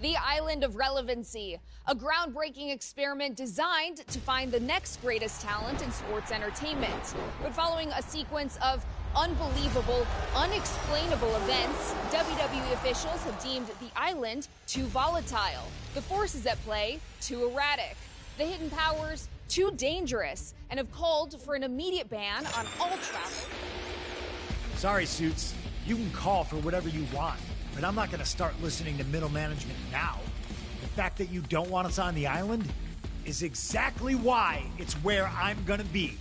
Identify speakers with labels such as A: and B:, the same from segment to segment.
A: The Island of Relevancy, a groundbreaking experiment designed to find the next greatest talent in sports entertainment. But following a sequence of unbelievable, unexplainable events, WWE officials have deemed the island too volatile, the forces at play too erratic, the hidden powers too dangerous, and have called for an immediate ban on all travel.
B: Sorry, Suits. You can call for whatever you want, but I'm not going to start listening to middle management now. The fact that you don't want us on the island is exactly why it's where I'm going to be.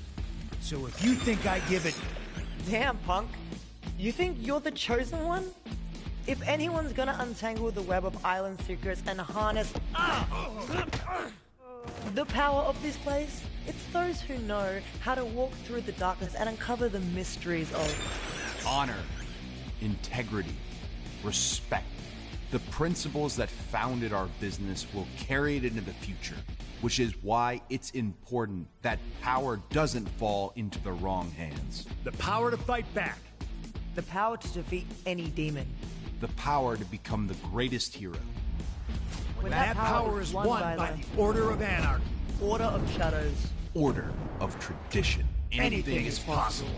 B: So if you think I give it...
C: Damn, Punk. You think you're the chosen one? If anyone's gonna untangle the web of island secrets and harness the power of this place, it's those who know how to walk through the darkness and uncover the mysteries of
D: honor, integrity, respect. The principles that founded our business will carry it into the future, which is why it's important that power doesn't fall into the wrong hands.
B: The power to fight back.
C: the power to defeat any demon.
D: The power to become the greatest hero.
B: When that power is won by the Order of Anarchy.
C: Order of Shadows.
D: Order of tradition.
B: Anything is possible.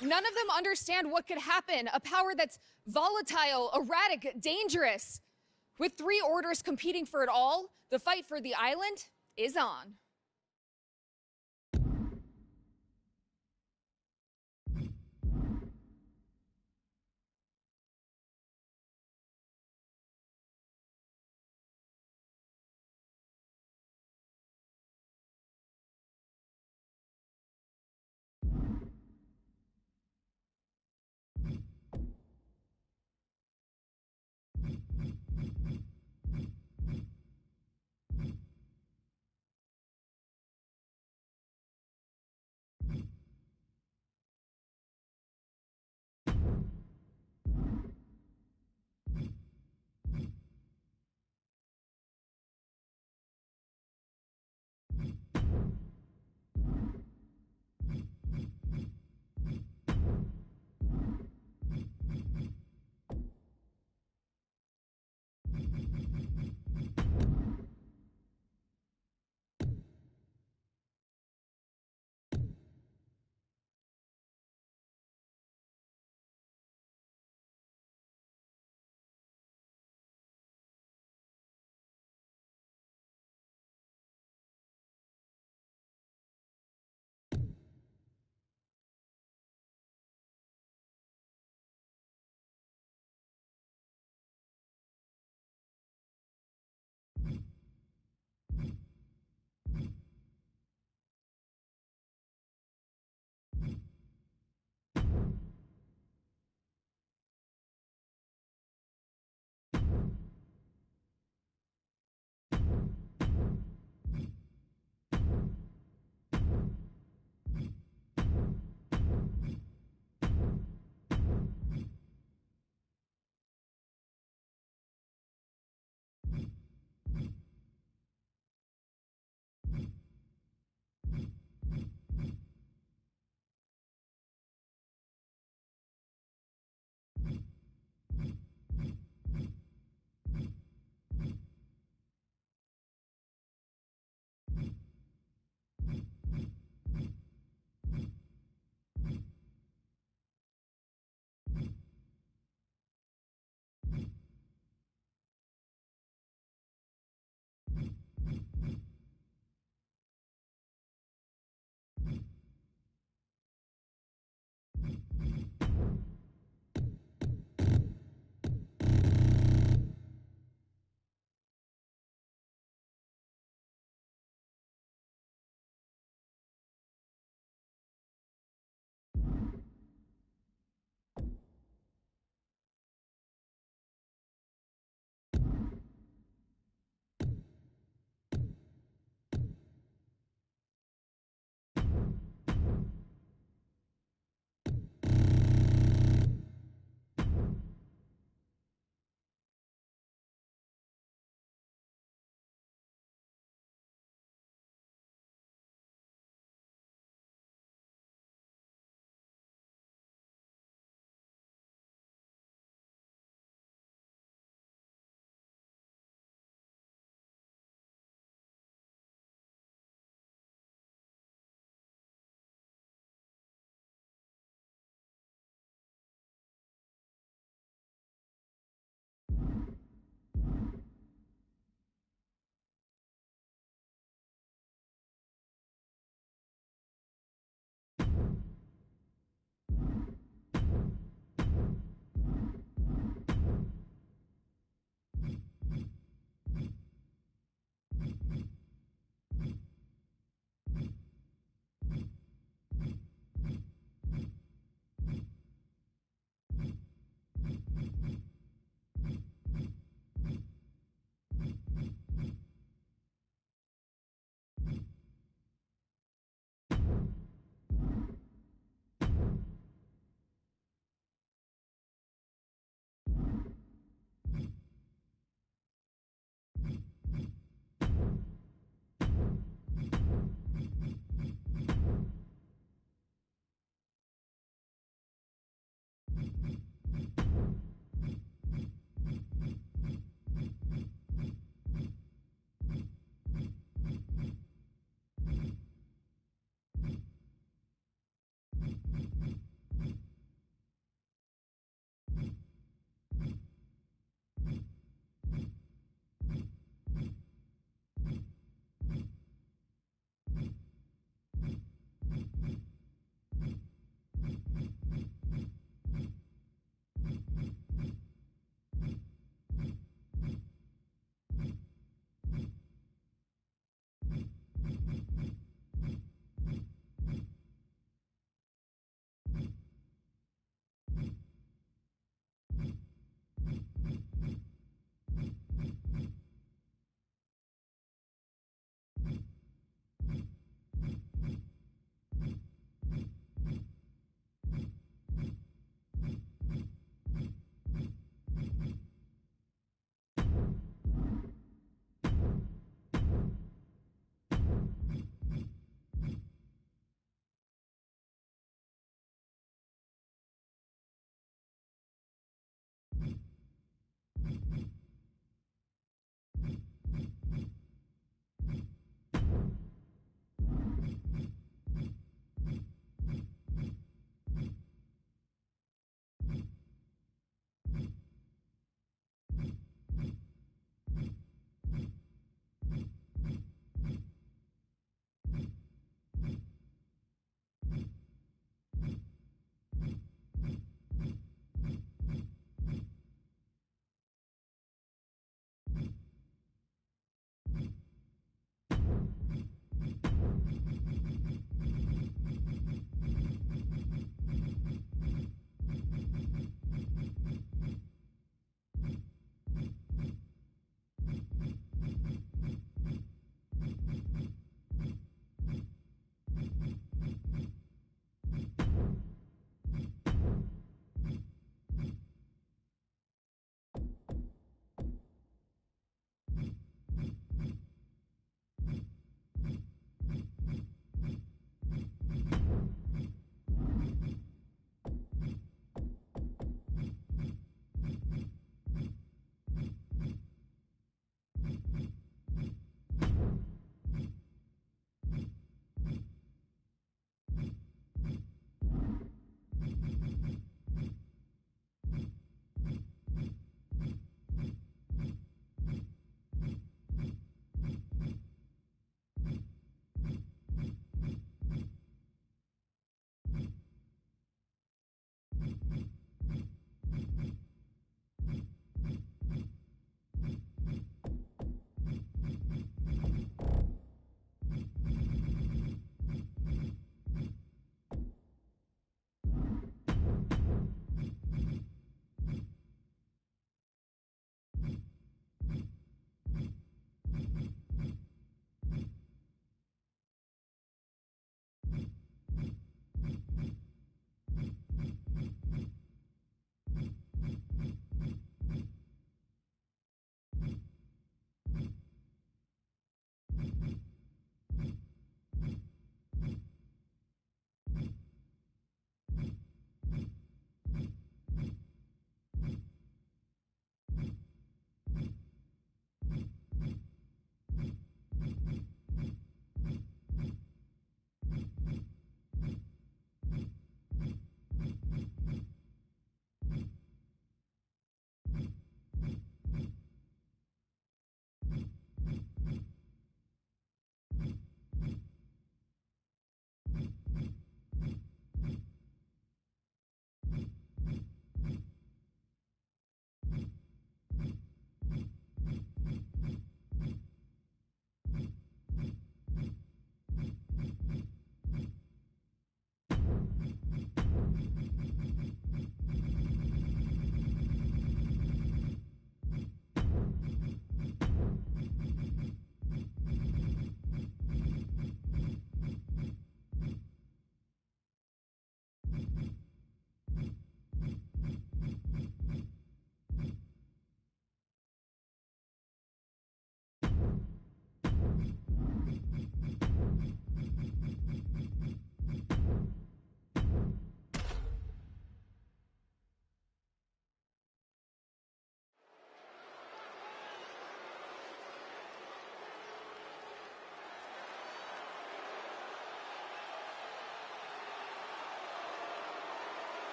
A: None of them understand what could happen. A power that's volatile, erratic, dangerous. With 3 orders competing for it all, the fight for the island is on.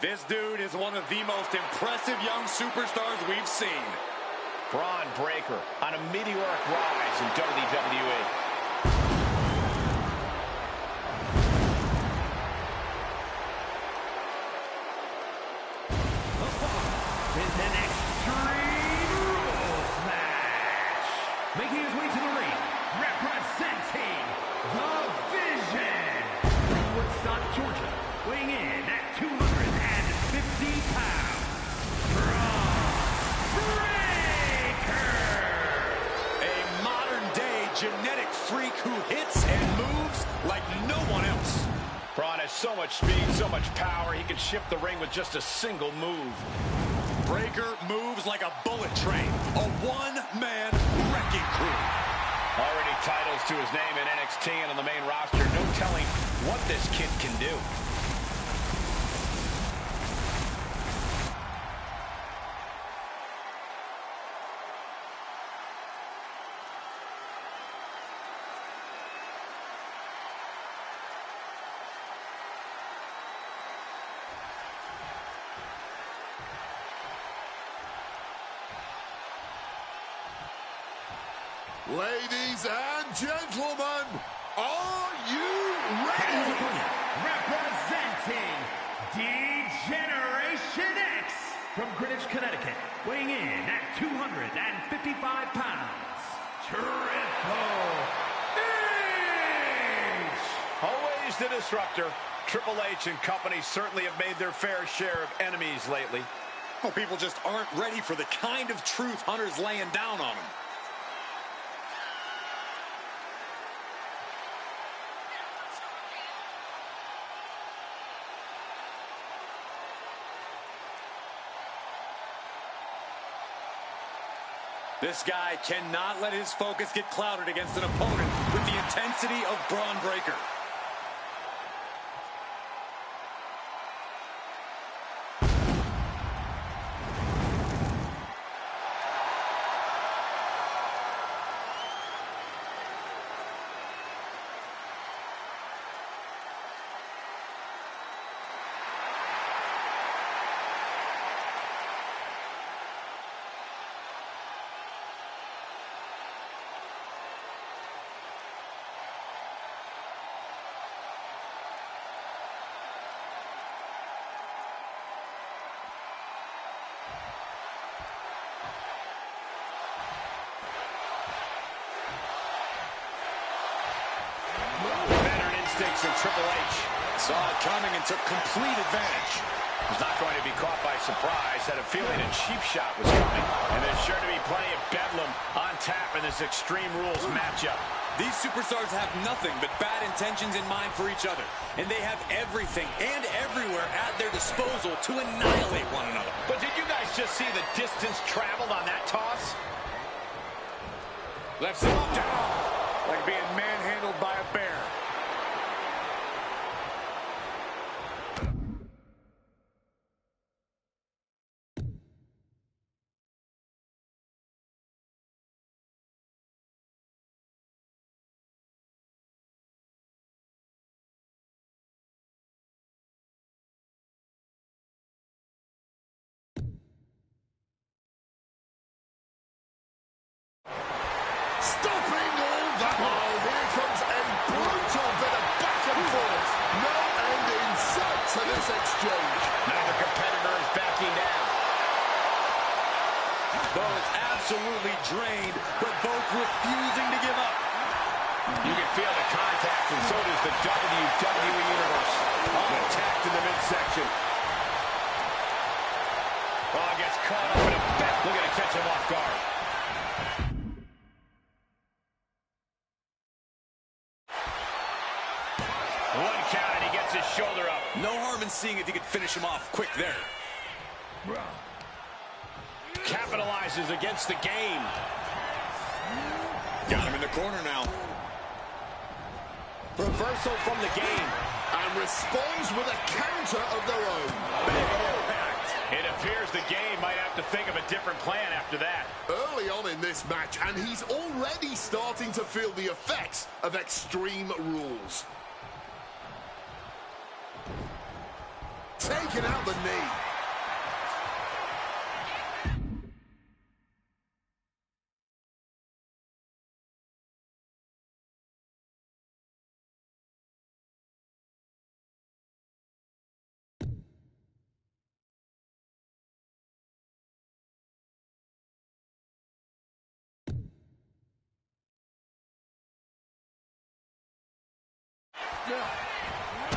E: This dude is one of the most impressive young superstars we've seen.
F: Braun Breaker on a meteoric rise in WWE.
G: Is an Extreme Rules match. Making his way to the ring, representing the Vision. From Woodstock, Georgia, weighing in at 250 pounds, Braun Breaker.
E: A modern-day genetic freak who hits and moves like no one else.
F: Braun has so much speed, so much power, he can shift the ring with just a single move.
E: Breaker moves like a bullet train, a one-man wrecking crew.
F: Already titles to his name in NXT and on the main roster. No telling what this kid can do.
H: Ladies and gentlemen, are you ready?
G: Representing D-Generation X from Greenwich, Connecticut, weighing in at 255 pounds, Triple H!
F: Always the disruptor. Triple H and company certainly have made their fair share of enemies lately.
E: Well, people just aren't ready for the kind of truth Hunter's laying down on them. This guy cannot let his focus get clouded against an opponent with the intensity of Braun Breaker.
F: From Triple H.
E: Saw it coming and took complete advantage.
F: Was not going to be caught by surprise. Had a feeling a cheap shot was coming. And there's sure to be plenty of bedlam on tap in this Extreme Rules matchup.
E: These superstars have nothing but bad intentions in mind for each other. And they have everything and everywhere at their disposal to annihilate one another.
F: But did you guys just see the distance traveled on that toss?
E: Left him down like being manhandled by a bear.
H: Stopping all that. Oh, here comes a brutal bit of back and forth. No end in sight to this exchange.
F: Neither competitor is backing down.
E: Both absolutely drained, but both refusing to give up.
F: You can feel the contact, and so does the WWE Universe. All attacked in the midsection. Oh, gets caught up in a bet. Looking to catch him off guard. One count, and he gets his shoulder up.
E: No harm in seeing if he could finish him off quick there.
F: Capitalizes against the game.
E: Got him in the corner now.
F: Reversal from the game.
H: And responds with a counter of their own.
F: Big impact. It appears the game might have to think of a different plan after that.
H: Early on in this match, and he's already starting to feel the effects of Extreme Rules. taking out the knee.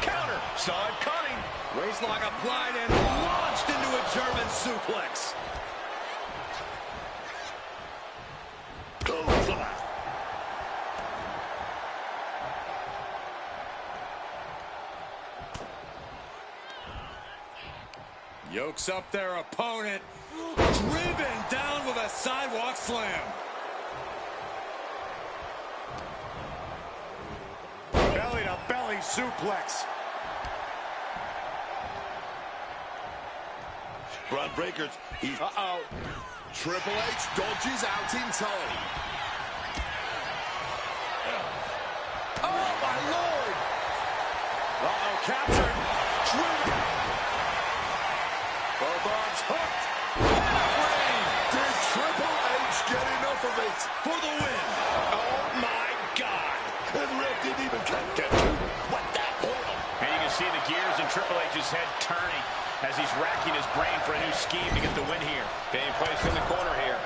F: Counter. Saw it coming.
E: Waistlock applied and launched into a German suplex. Yokes up their opponent. Driven down with a sidewalk slam. Belly to belly suplex.
H: Front breakers. Uh-oh. Triple H dodges out in time.
F: Oh, my Lord.
E: Uh-oh, captured. Driven. Both arms hooked.
H: Did Triple H get enough of it?
E: For the win.
F: Oh, my God.
H: And Ref didn't even get to. What the hell?
F: And you can see the gears in Triple H's head turning as he's racking his brain for a new scheme to get the win here. Being placed in the corner here.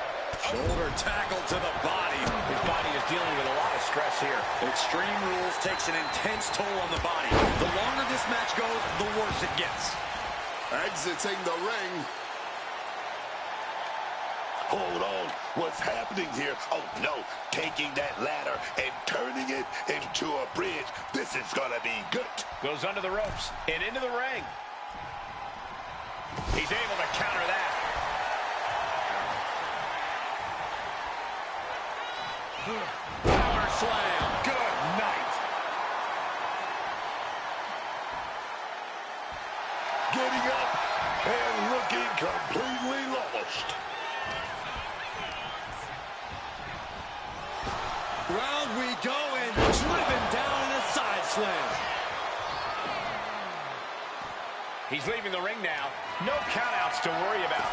E: Shoulder tackle to the body.
F: His body is dealing with a lot of stress here.
E: Extreme Rules takes an intense toll on the body. The longer this match goes, the worse it gets.
H: Exiting the ring. Hold on. What's happening here? Oh, no. Taking that ladder and turning it into a bridge. This is going to be good.
F: Goes under the ropes and into the ring. He's able to counter that.
E: Power slam. Good night.
H: Getting up and looking completely lost.
E: Round we go and driven down in a side slam.
F: He's leaving the ring now. No countouts to worry about.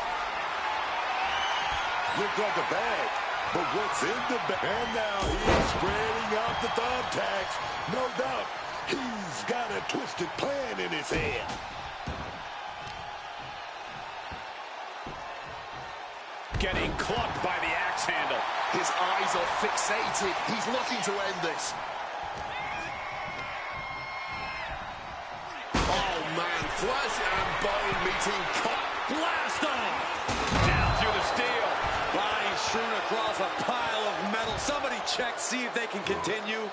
H: Looked like a bag, but what's in the bag? And now he's spreading out the thumbtacks. No doubt, he's got a twisted plan in his head.
F: Getting clubbed by the axe handle.
H: His eyes are fixated. He's looking to end this. Oh, man. Flesh and bone meeting.
E: Blast off.
F: Down through the steel.
E: Body strewn across a pile of metal. Somebody check, see if they can continue.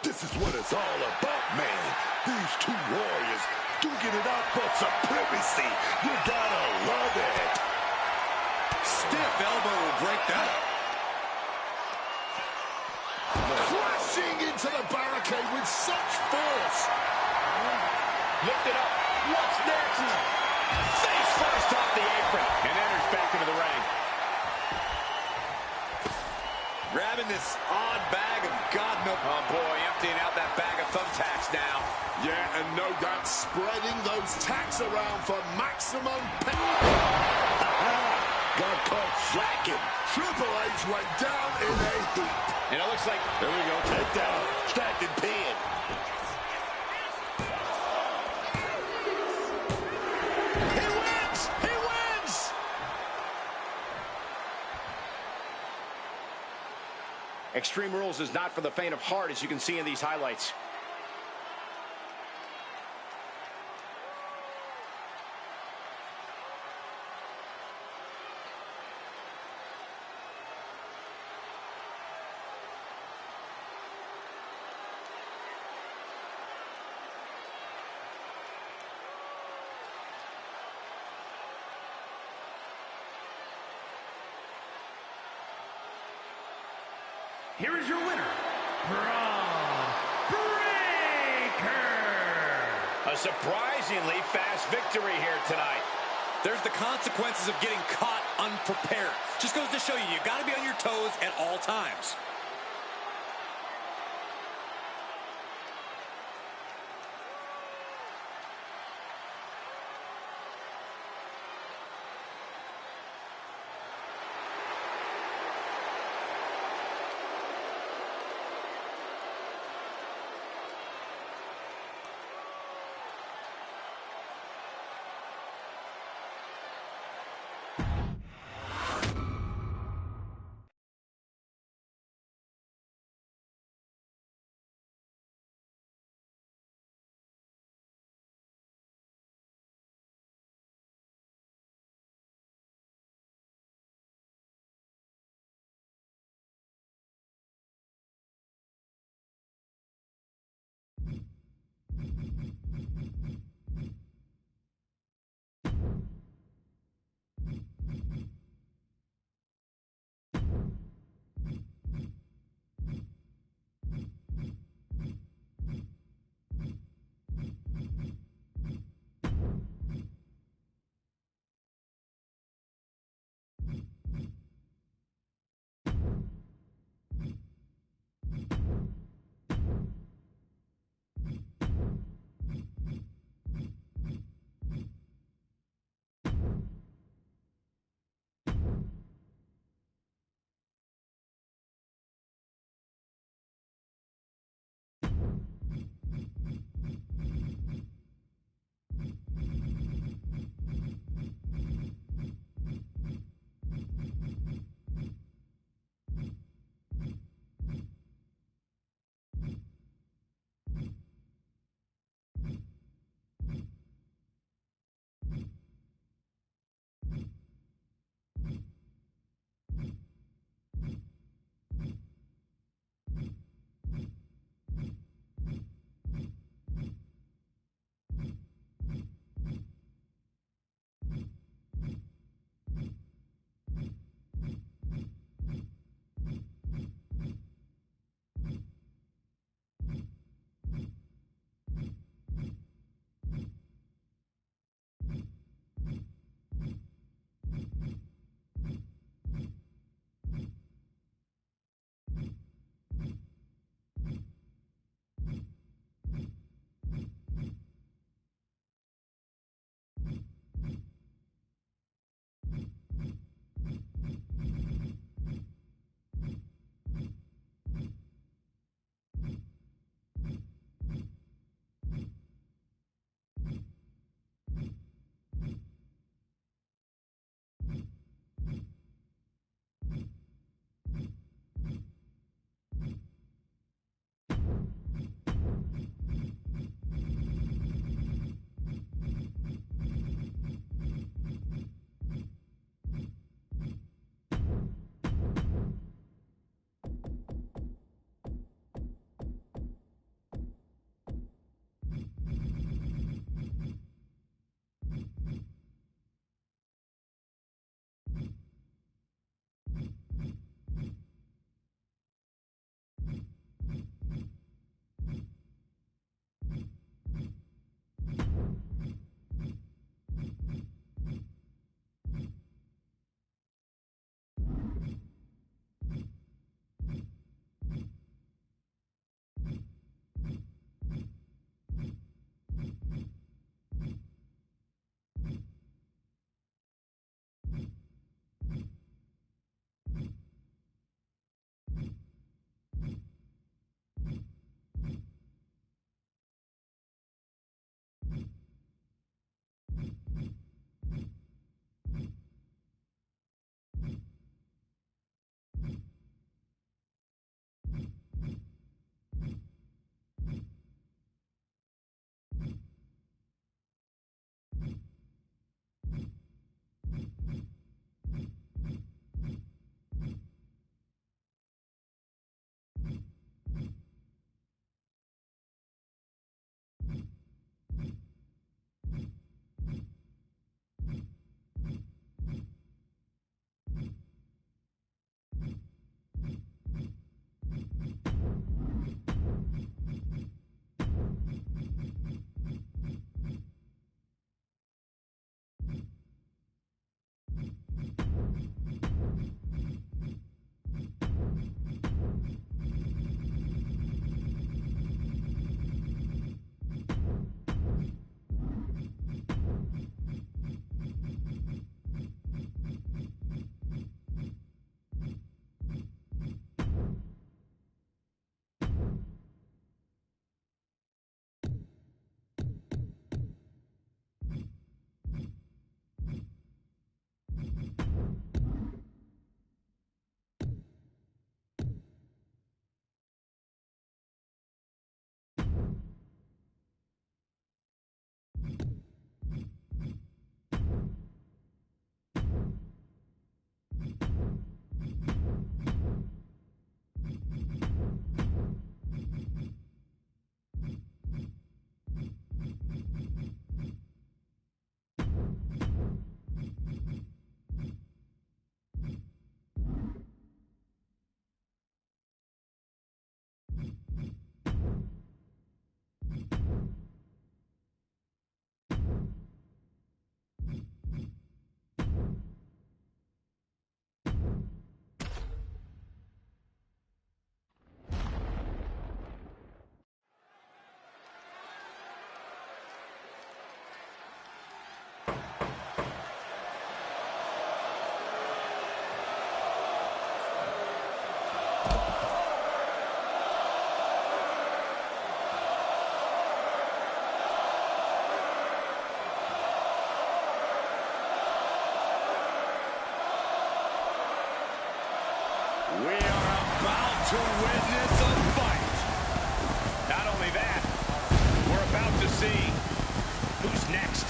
H: This is what it's all about, man. These two warriors duking it out for supremacy. You gotta love it.
E: Stiff elbow will break that up.
H: Crashing into the barricade with such force.
F: Lift it up. What's next? Face first off the apron and enters back into the ring.
E: Grabbing this odd bag of God knows.
F: Oh, boy, emptying out that bag of thumbtacks now.
H: Yeah, and no doubt spreading those tacks around for maximum pain. Got caught slacking. Triple H went down in a heap.
F: And it looks like...
H: There we go. Take down. Stacked and pinned. He wins! He wins!
F: Extreme Rules is not for the faint of heart, as you can see in these highlights.
G: Here is your winner, Braun Breaker.
F: A surprisingly fast victory here tonight.
E: There's the consequences of getting caught unprepared. Just goes to show you, you got to be on your toes at all times.
F: We are about to witness a fight. Not only that, we're about to see who's next.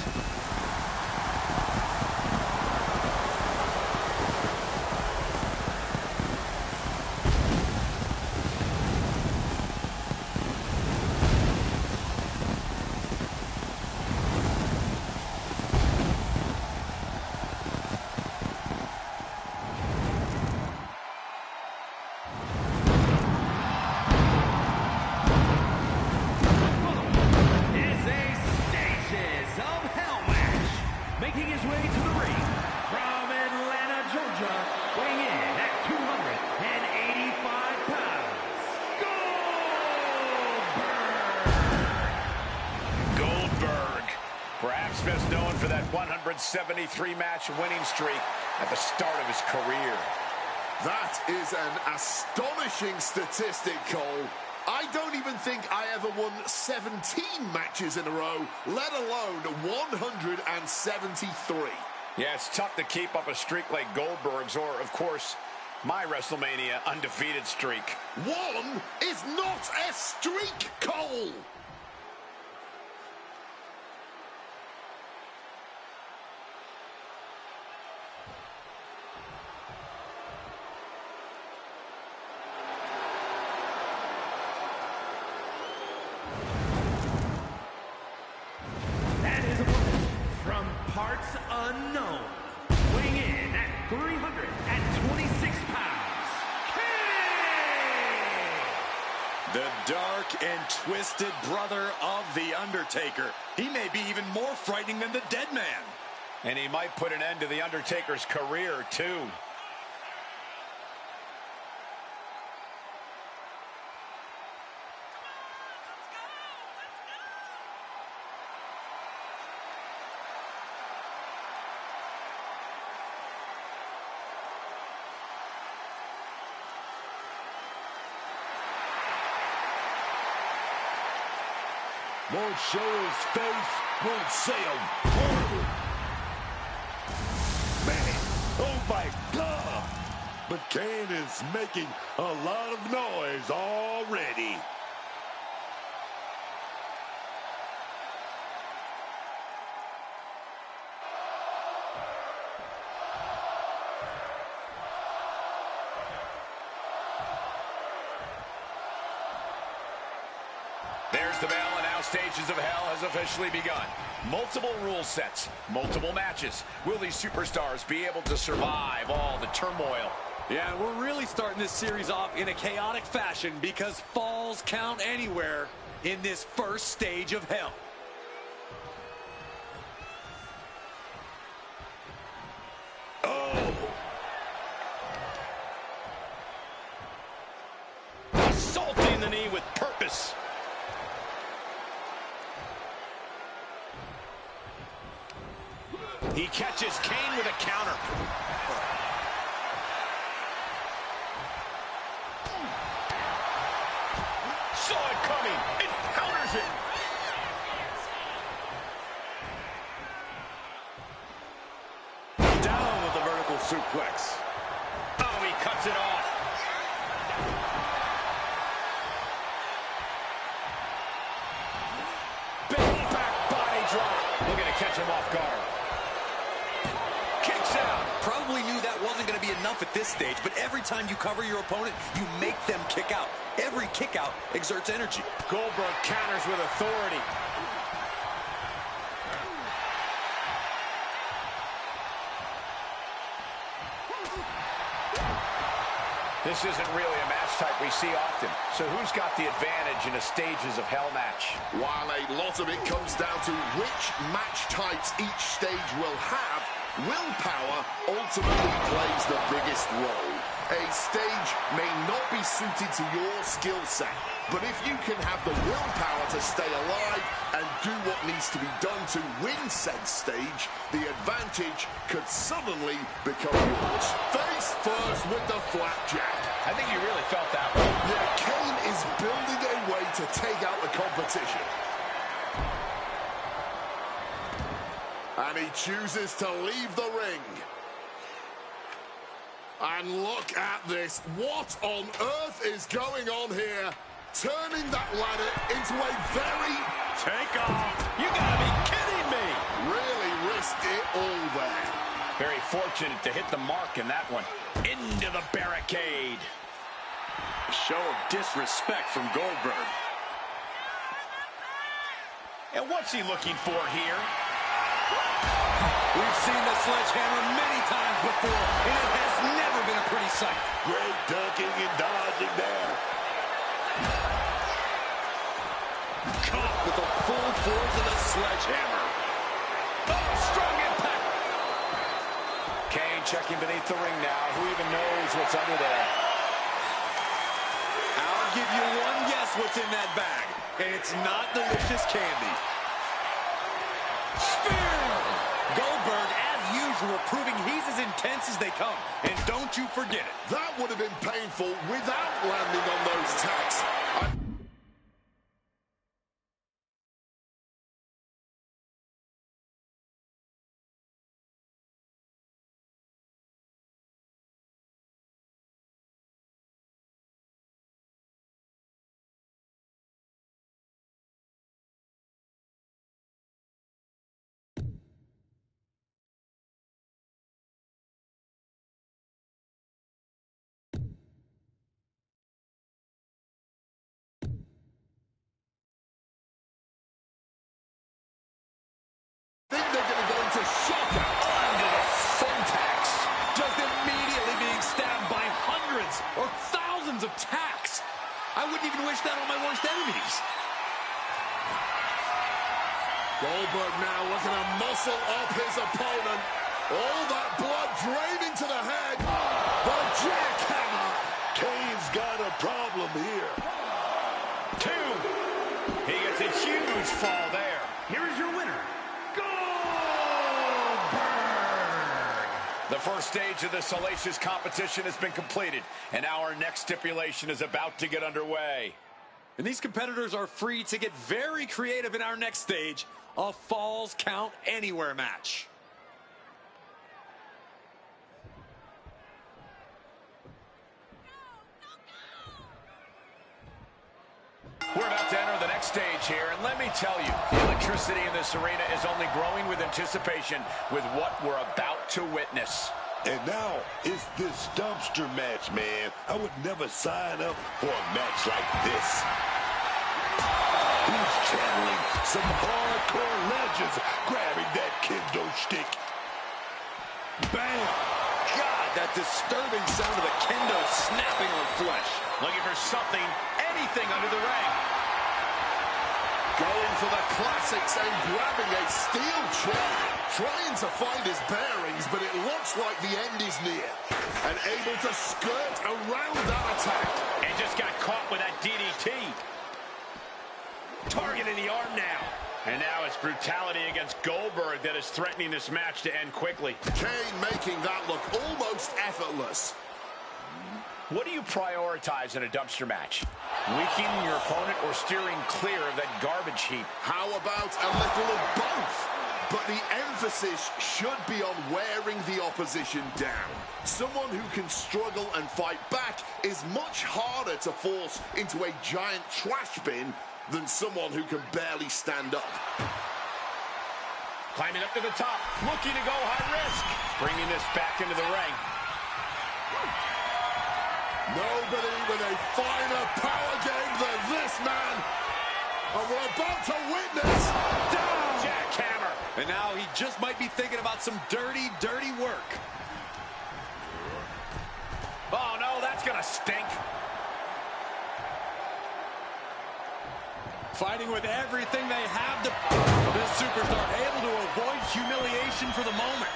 G: Making his way to the ring from Atlanta, Georgia, weighing in at 285 pounds,
F: Goldberg, perhaps best known for that 173-match winning streak at the start of his career.
H: That is an astonishing statistic, Cole. I don't even think I ever won 17 matches in a row, let alone 173.
F: Yeah, it's tough to keep up a streak like Goldberg's or, of course, my WrestleMania undefeated streak.
H: One is not a streak, Cole!
G: Parts unknown, weighing in at 326 pounds, King!
E: The dark and twisted brother of The Undertaker. He may be even more frightening than the Dead Man.
F: And he might put an end to The Undertaker's career, too.
H: Won't show his face, won't say a word. Man, oh my God. But Kane is making a lot of noise already.
F: There's the bell, and now Stages of Hell has officially begun. Multiple rule sets, multiple matches. Will these superstars be able to survive all the turmoil?
E: Yeah, we're really starting this series off in a chaotic fashion because falls count anywhere in this first stage of hell.
F: Oh! Assaulting the knee with purpose. He catches Kane with a counter. Saw it coming and counters it.
H: Down with the vertical suplex.
F: Oh, he cuts it off. Big back body drop. Looking to catch him off guard. Kicks out.
E: Probably knew that wasn't going to be enough at this stage, but every time you cover your opponent, you make them kick out. Every kick out exerts energy.
F: Goldberg counters with authority. This isn't really a match type we see often. So who's got the advantage in a Stages of Hell match?
H: While a lot of it comes down to which match types each stage will have, willpower ultimately plays the biggest role. A stage may not be suited to your skill set, but if you can have the willpower to stay alive and do what needs to be done to win said stage, the advantage could suddenly become yours. Face first with the flapjack.
F: I think you really felt that one.
H: Yeah, Kane is building a way to take out the competition. And he chooses to leave the ring. And look at this. What on earth is going on here? Turning that ladder into a very...
E: Take off. You gotta be kidding me.
H: Really risked it all there.
F: Very fortunate to hit the mark in that one. Into the barricade.
E: A show of disrespect from Goldberg.
F: And what's he looking for here?
E: We've seen the sledgehammer many times before, and it has never been a pretty sight.
H: Great ducking and dodging there.
E: Caught with the full force of the sledgehammer. Oh, strong impact.
F: Kane checking beneath the ring now. Who even knows what's under there?
E: I'll give you one guess what's in that bag, and it's not delicious candy. Spear! Goldberg, as usual, proving he's as intense as they come. And don't you forget it.
H: That would have been painful without landing on those tacks. I think they're going to go into shock
E: Under the syntax. Just immediately being stabbed by hundreds or thousands of tacks. I wouldn't even wish that on my worst enemies.
H: Goldberg now looking to muscle up his opponent. All that blood draining to the head. The jackhammer. Kane's got a problem here.
F: 2. He gets a huge fall there.
G: Here is your winner, Goldberg!
F: The first stage of the salacious competition has been completed, and our next stipulation is about to get underway.
E: And these competitors are free to get very creative in our next stage, a Falls Count Anywhere match.
F: We're about to enter the next stage here, and let me tell you, the electricity in this arena is only growing with anticipation with what we're about to witness.
I: And now it's this dumpster match, man. I would never sign up for a match like this. He's channeling some hardcore legends, grabbing that kendo stick. Bam!
E: God, that disturbing sound of the kendo snapping on flesh.
F: Looking for something, anything under the ring.
H: Going for the classics and grabbing a steel chair. Trying to find his bearings, but it looks like the end is near. And able to skirt around that attack.
F: And just got caught with that DDT. Targeting the arm now. And now it's brutality against Goldberg that is threatening this match to end quickly.
H: Kane making that look almost effortless.
F: What do you prioritize in a dumpster match? Weakening your opponent or steering clear of that garbage heap?
H: How about a little of both? But the emphasis should be on wearing the opposition down. Someone who can struggle and fight back is much harder to force into a giant trash bin than someone who can barely stand up.
F: Climbing up to the top, looking to go high risk. Bringing this back into the ring.
H: Nobody with a finer power game than this man. And we're about to witness
F: down jackhammer.
E: And now he just might be thinking about some dirty, dirty work.
F: Oh no, that's gonna stink.
E: Fighting with everything they have to... This superstar able to avoid humiliation for the moment.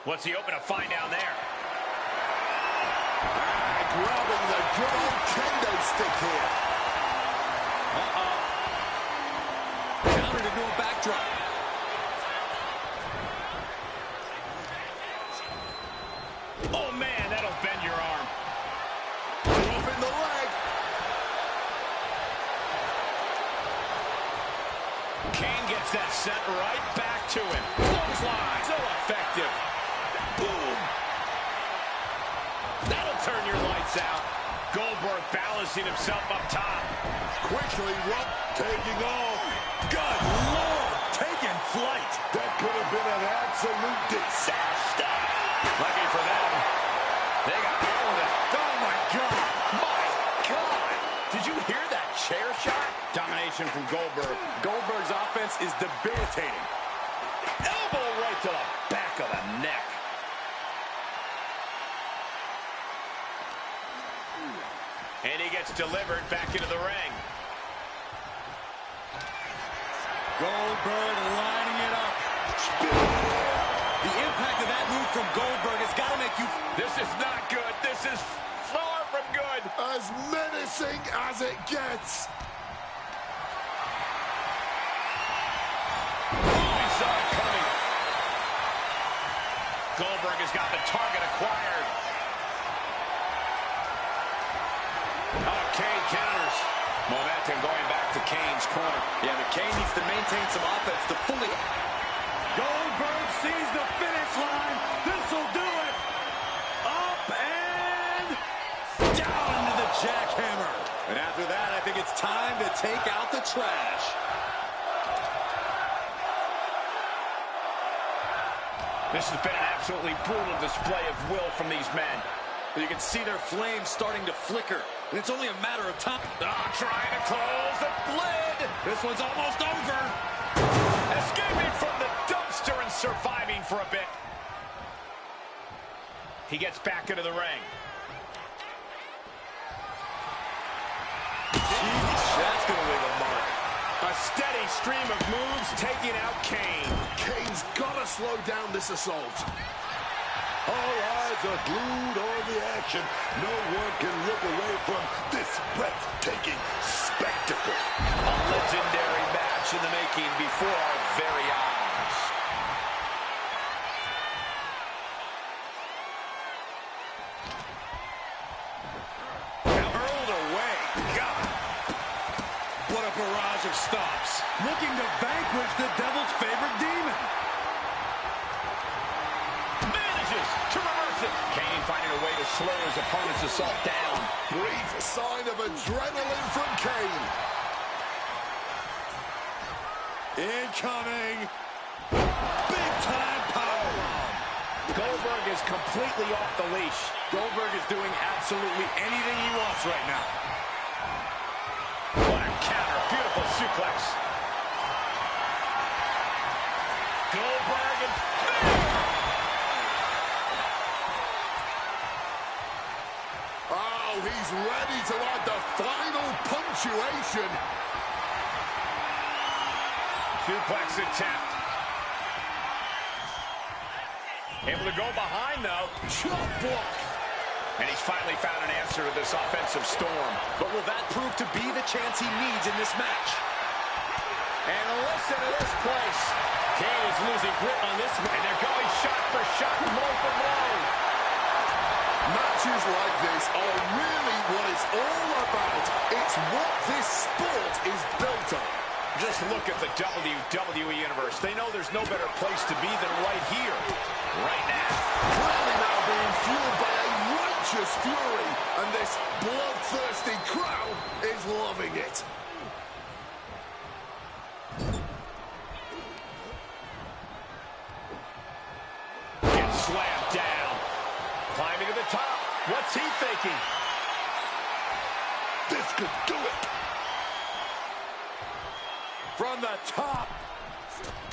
F: What's he hoping to find down there?
H: Grabbing the good old kendo stick here.
E: Countered into a backdrop.
F: Oh man, that'll bend your arm.
H: Dropping the leg.
F: Kane gets that sent right back to him. Clothesline, so effective. Boom. That'll turn your lights out. Goldberg balancing himself up top.
H: Quickly, taking off.
I: Good Lord, taking flight.
H: That could have been an absolute disaster.
F: Lucky for them, they got out of it.
I: Oh, my God.
F: My God. Did you hear that chair shot? Domination from Goldberg. Goldberg's offense is debilitating. Elbow right to the back of the neck. And he gets delivered back into the ring.
I: Goldberg lining it up. The impact of that move from Goldberg has got to make you...
F: This is not good. This is far from good.
H: As menacing as it gets.
F: Oh, he saw it coming. Goldberg has got the target acquired. Oh, Kane counters. Momentum going back to Kane's corner.
E: Yeah, but Kane needs to maintain some offense to fully...
G: Goldberg sees the finish line. This'll do it. Up and
I: Down into the jackhammer. And after that, I think it's time to take out the trash.
F: This has been an absolutely brutal display of will from these men.
I: You can see their flames starting to flicker. And it's only a matter of time.
F: Trying to close the lid.
I: This one's almost over.
F: Escaping from the dumpster and surviving for a bit. He gets back into the ring.
I: Jeez, that's going to leave a mark.
F: A steady stream of moves taking out Kane.
H: Kane's got to slow down this assault. All eyes are glued on the action. No one can look away from this breathtaking spectacle.
F: A legendary match in the making before our very eyes.
I: Hurled away. God. What a barrage of stops.
G: looking to vanquish the Devil's favorite demon.
F: Manages to reverse it. Kane finding a way to slow his opponent's assault down.
H: Brief sign of adrenaline from Kane.
I: Incoming. Big time powerbomb.
F: Goldberg is completely off the leash.
I: Goldberg is doing absolutely anything he wants right now.
F: What a counter. Beautiful suplex. Goldberg and...
H: Oh, he's ready to add the final punctuation.
F: Suplex attempt. Able to go behind, though.
H: Chop block.
F: And he's finally found an answer to this offensive storm.
I: But will that prove to be the chance he needs in this match?
F: And listen to this place. Kane is losing grip on this one. And they're going shot for shot, blow for blow.
H: Matches like this are really what it's all about. It's what this sport is built on.
F: Just look at the WWE Universe. They know there's no better place to be than right here, right now.
H: Clearly now being fueled by a righteous fury, and this bloodthirsty crowd is loving it.
F: Gets slammed down. Climbing to the top. What's he thinking?
H: This could do it.
I: From the top.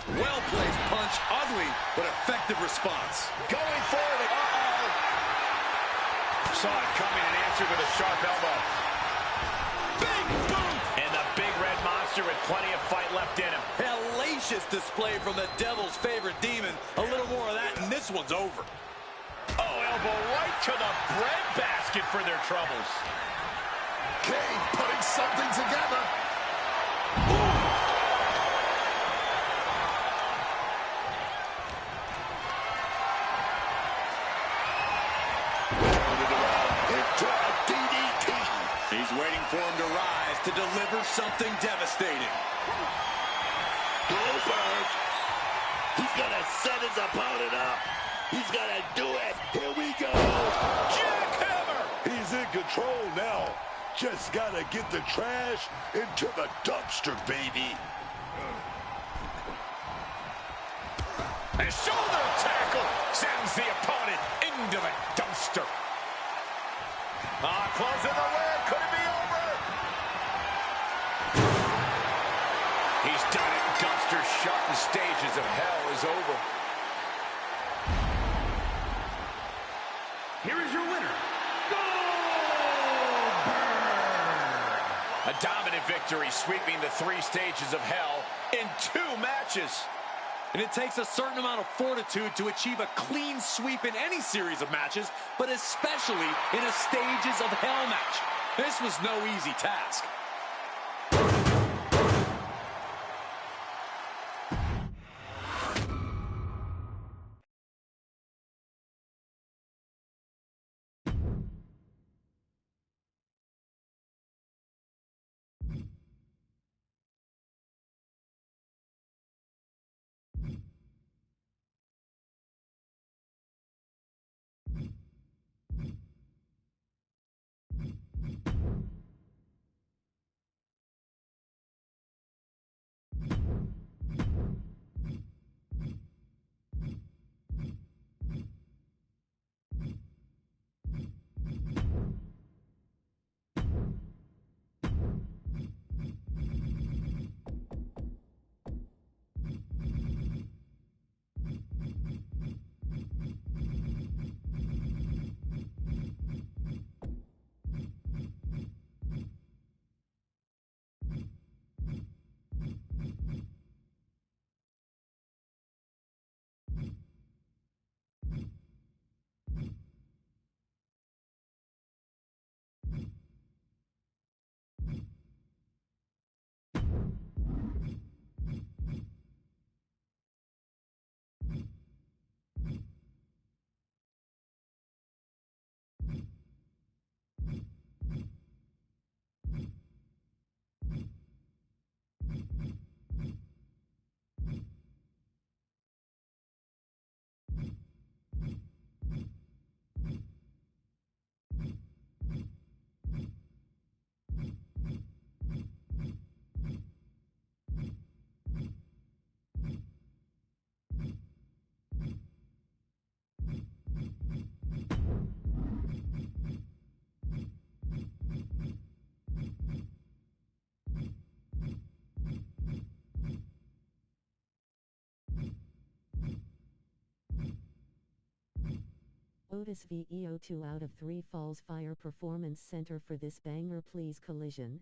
I: Well-placed punch. Ugly, but effective response.
F: Going for it. Uh-oh. Saw it coming and answered with a sharp elbow.
I: Big boot.
F: And the big red monster with plenty of fight left in him.
I: Hellacious display from the Devil's favorite demon. A little more of that, and this one's over.
F: Oh, elbow right to the bread basket for their troubles.
H: Kane putting something together.
I: He's waiting for him to rise to deliver something devastating.
H: Goldberg. He's going to set his opponent up. He's going to do it. Here we go. Jackhammer. He's in control now. Just got to get the trash into the dumpster, baby.
F: A shoulder tackle sends the opponent into the dumpster. Closing the lid. Could it be over? He's done it. Dumpster shut. The stages of hell is over.
G: Here is your winner, Goldberg!
F: A dominant victory, sweeping the 3 stages of hell in 2 matches.
E: And it takes a certain amount of fortitude to achieve a clean sweep in any series of matches, but especially in a stages of hell match. This was no easy task.
J: Otis v EO2 out of 3 Falls Fire Performance Center for this banger please collision.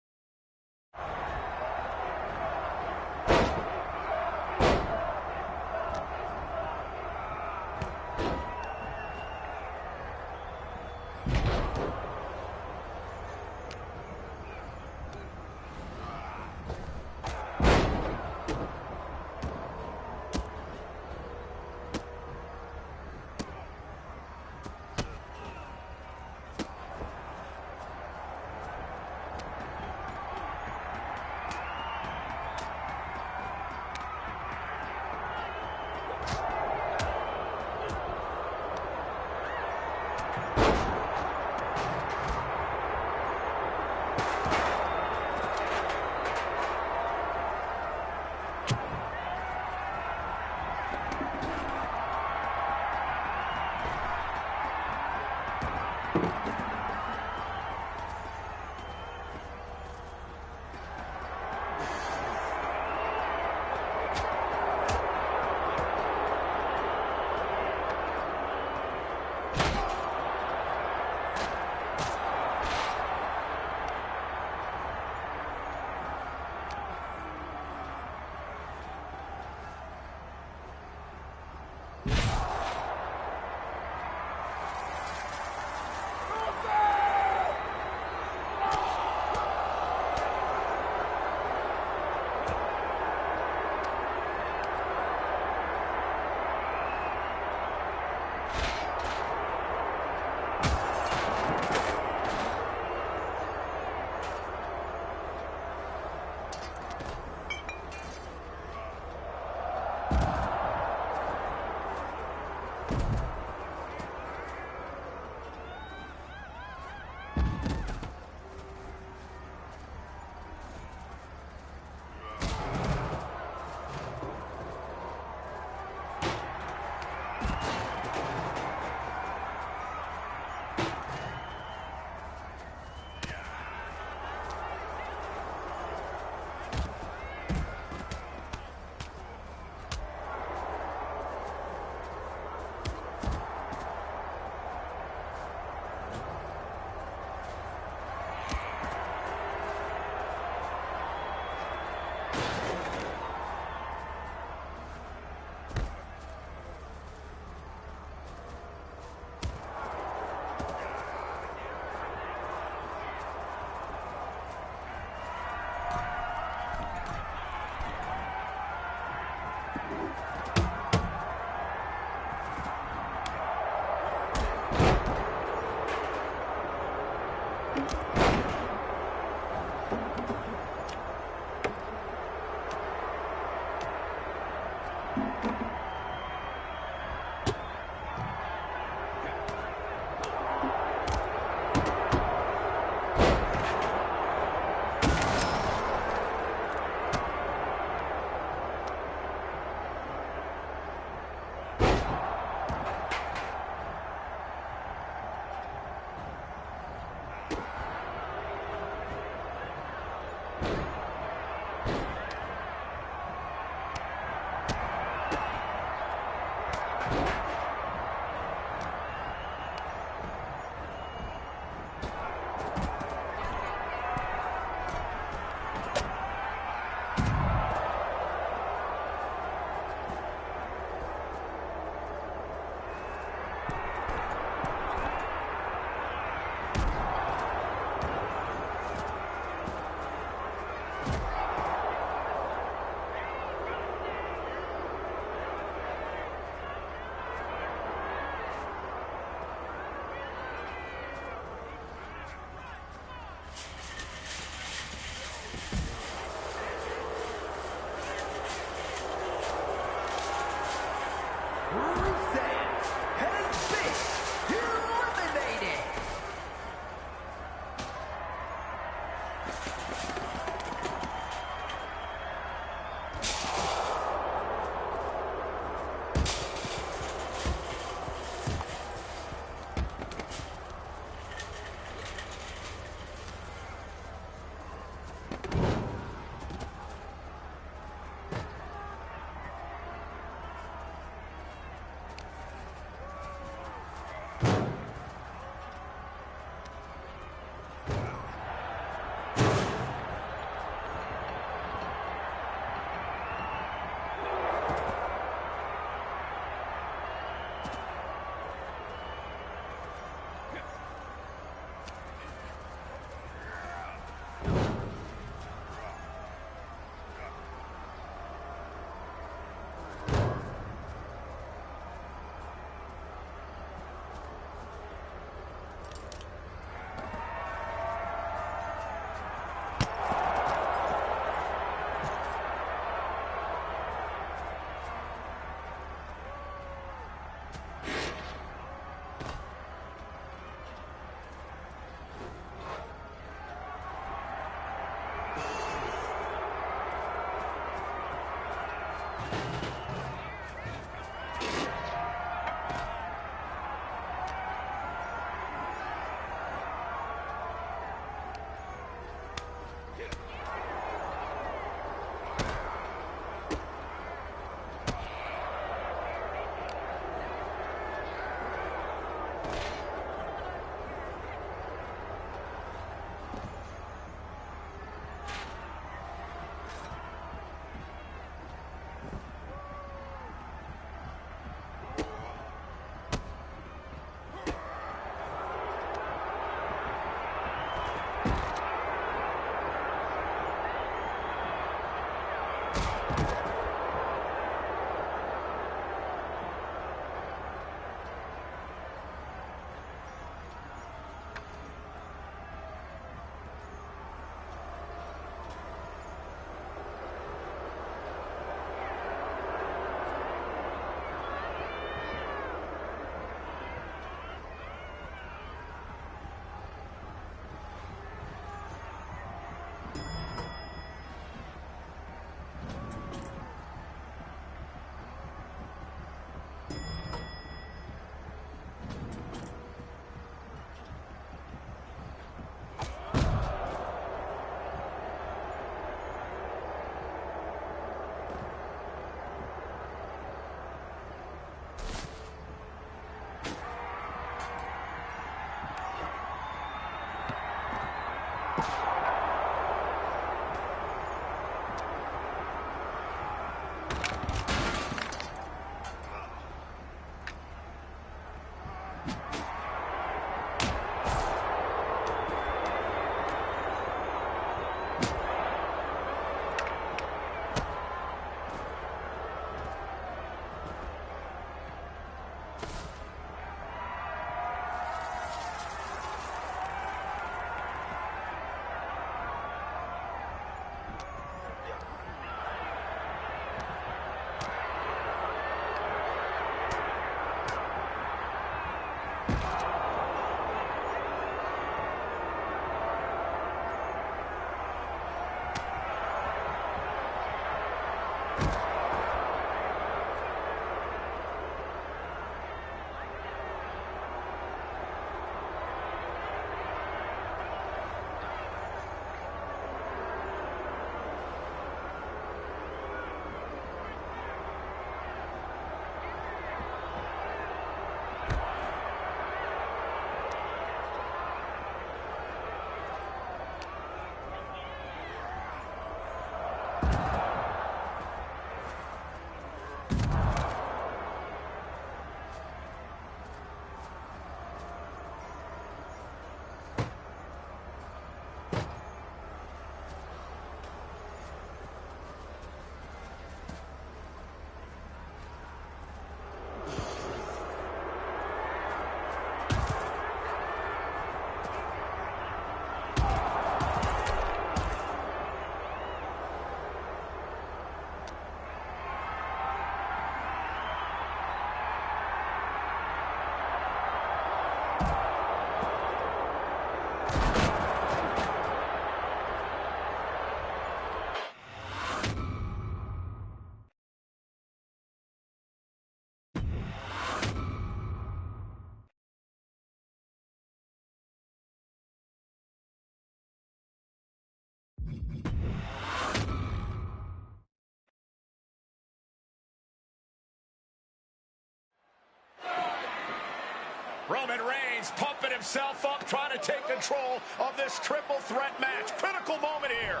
F: Roman Reigns pumping himself up, trying to take control of this triple threat match. Critical moment here.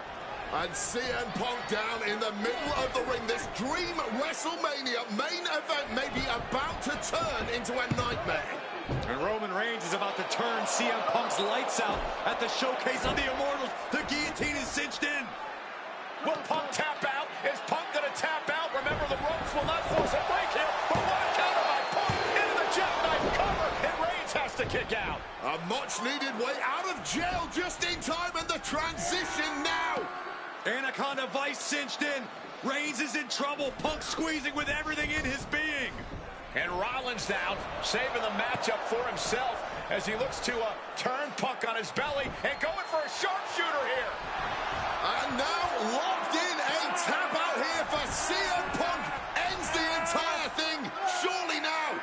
H: And CM Punk down in the middle of the ring. This dream WrestleMania main event may be about to turn into a nightmare.
I: And Roman Reigns is about to turn CM Punk's lights out at the showcase of the Immortals. The guillotine is cinched in.
F: Will Punk tap out? Is Punk going to tap out? Remember, the ropes will not force a break here. But what a counter by Punk into the jackknife cover. And Reigns has to kick out.
H: A much-needed way out of jail just in time, and the transition now.
I: Anaconda Vice cinched in. Reigns is in trouble. Punk squeezing with everything in his being.
F: And Rollins down, saving the matchup for himself as he looks to turn Punk on his belly and going for a sharpshooter here.
H: And now locked in, a tap out here for CM Punk. Ends the entire thing, surely now.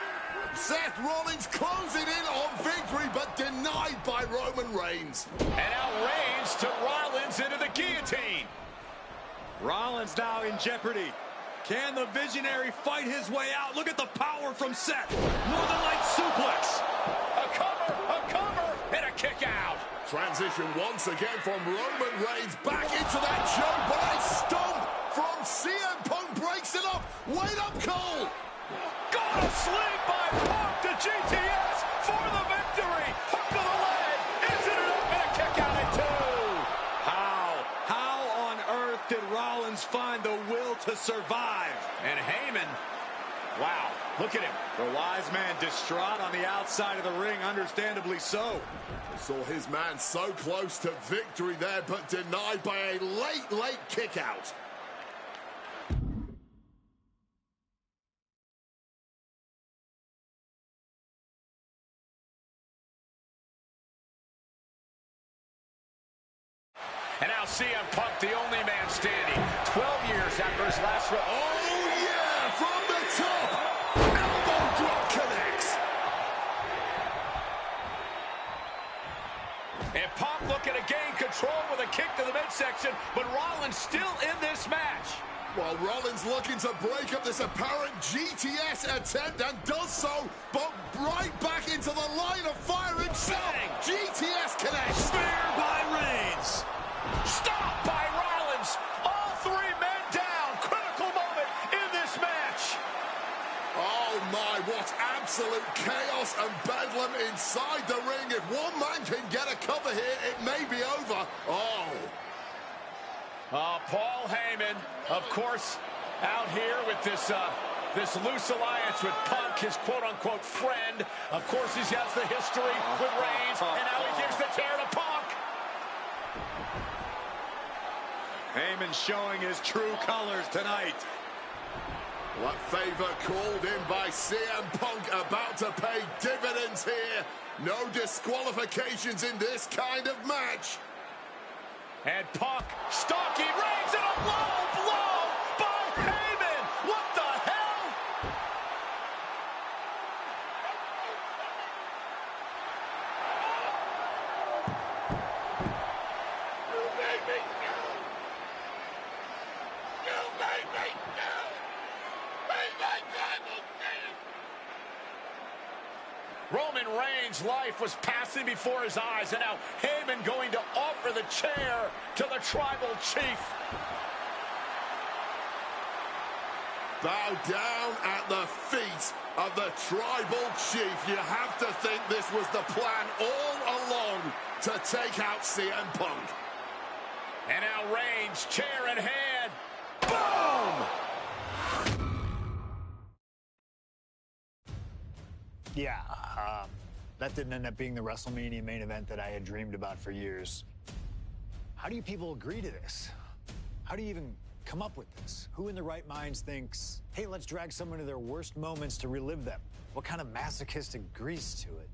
H: Seth Rollins closing in on victory, but denied by Roman Reigns.
F: And now Reigns to Rollins into the guillotine.
I: Rollins now in jeopardy. Can the Visionary fight his way out? Look at the power from Seth. Northern Light suplex.
F: A cover, and a kick out.
H: Transition once again from Roman Reigns back into that choke, but a stomp from CM Punk breaks it up. Wait up, Cole.
F: Got a sling by Punk to GTS for the victory. Hook to the leg. Isn't it up? And a kick out at 2.
I: How on earth did Rollins find the will to survive?
F: And Heyman, wow, look at him.
I: The wise man distraught on the outside of the ring, understandably so.
H: Saw his man so close to victory there, but denied by a late kick out.
F: And now CM Punk, the only man standing. 12 years after his last run.
H: Oh, yeah, from the top. Elbow drop connects.
F: And Punk looking to gain control with a kick to the midsection, but Rollins still in this match.
H: While Rollins looking to break up this apparent GTS attempt, and does so, but right back into the line of fire himself.
F: Bang.
H: GTS connects.
I: Spear by Reigns.
F: Stop by Rollins. All 3 men down. Critical moment in this match.
H: Oh my, what absolute chaos and bedlam inside the ring. If one man can get a cover here, it may be over.
F: Paul Heyman, of course, out here with this loose alliance with Punk, his quote-unquote friend. Of course, he has the history with Reigns, and now he gives the tear to Punk.
I: Heyman showing his true colors tonight.
H: What favor called in by CM Punk about to pay dividends here. No disqualifications in this kind of match.
F: And Punk stalking Reigns, and a low blow by Heyman. What the hell?
H: You made me go. You made me go. Made my tribal king.
F: Roman Reigns' life was passing before his eyes, and now Heyman going to offer the chair to the tribal chief.
H: Bow down at the feet of the tribal chief. You have to think this was the plan all along to take out CM Punk.
F: And now Reigns, chair in hand. Boom!
B: Yeah, that didn't end up being the WrestleMania main event that I had dreamed about for years. How do you people agree to this? How do you even come up with this? Who in their right minds thinks, hey, let's drag someone to their worst moments to relive them? What kind of masochistic agrees to it?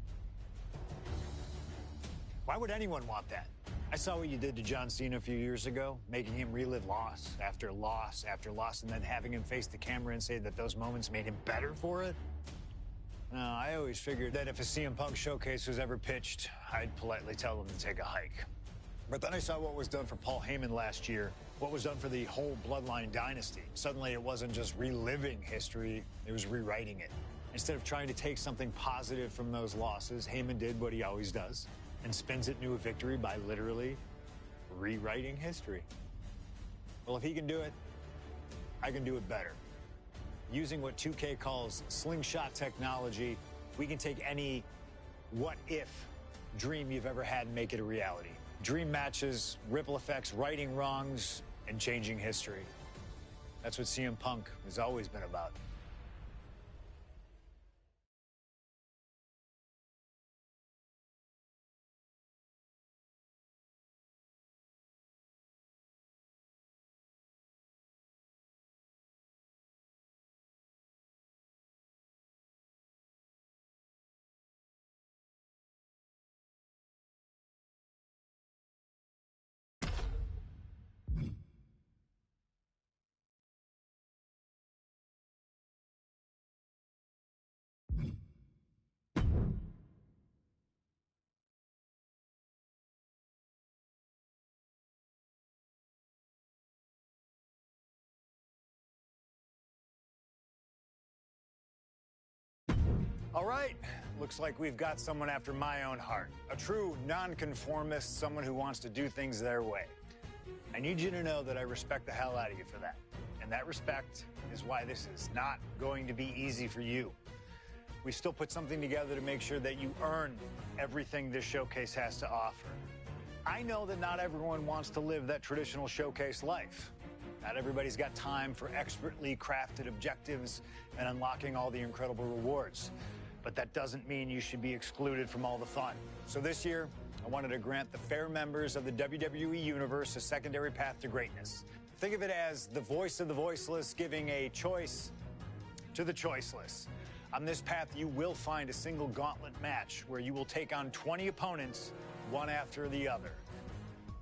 B: Why would anyone want that? I saw what you did to John Cena a few years ago, making him relive loss after loss after loss, and then having him face the camera and say that those moments made him better for it. No, I always figured that if a CM Punk showcase was ever pitched, I'd politely tell them to take a hike. But then I saw what was done for Paul Heyman last year, what was done for the whole Bloodline dynasty. Suddenly it wasn't just reliving history, it was rewriting it. Instead of trying to take something positive from those losses, Heyman did what he always does and spins it into a victory by literally rewriting history. Well, if he can do it, I can do it better. Using what 2K calls slingshot technology, we can take any what-if dream you've ever had and make it a reality. Dream matches, ripple effects, righting wrongs, and changing history. That's what CM Punk has always been about. All right, looks like we've got someone after my own heart. A true nonconformist, someone who wants to do things their way. I need you to know that I respect the hell out of you for that. And that respect is why this is not going to be easy for you. We still put something together to make sure that you earn everything this showcase has to offer. I know that not everyone wants to live that traditional showcase life. Not everybody's got time for expertly crafted objectives and unlocking all the incredible rewards. But that doesn't mean you should be excluded from all the fun. So this year, I wanted to grant the fair members of the WWE Universe a secondary path to greatness. Think of it as the voice of the voiceless giving a choice to the choiceless. On this path, you will find a single gauntlet match where you will take on 20 opponents, one after the other.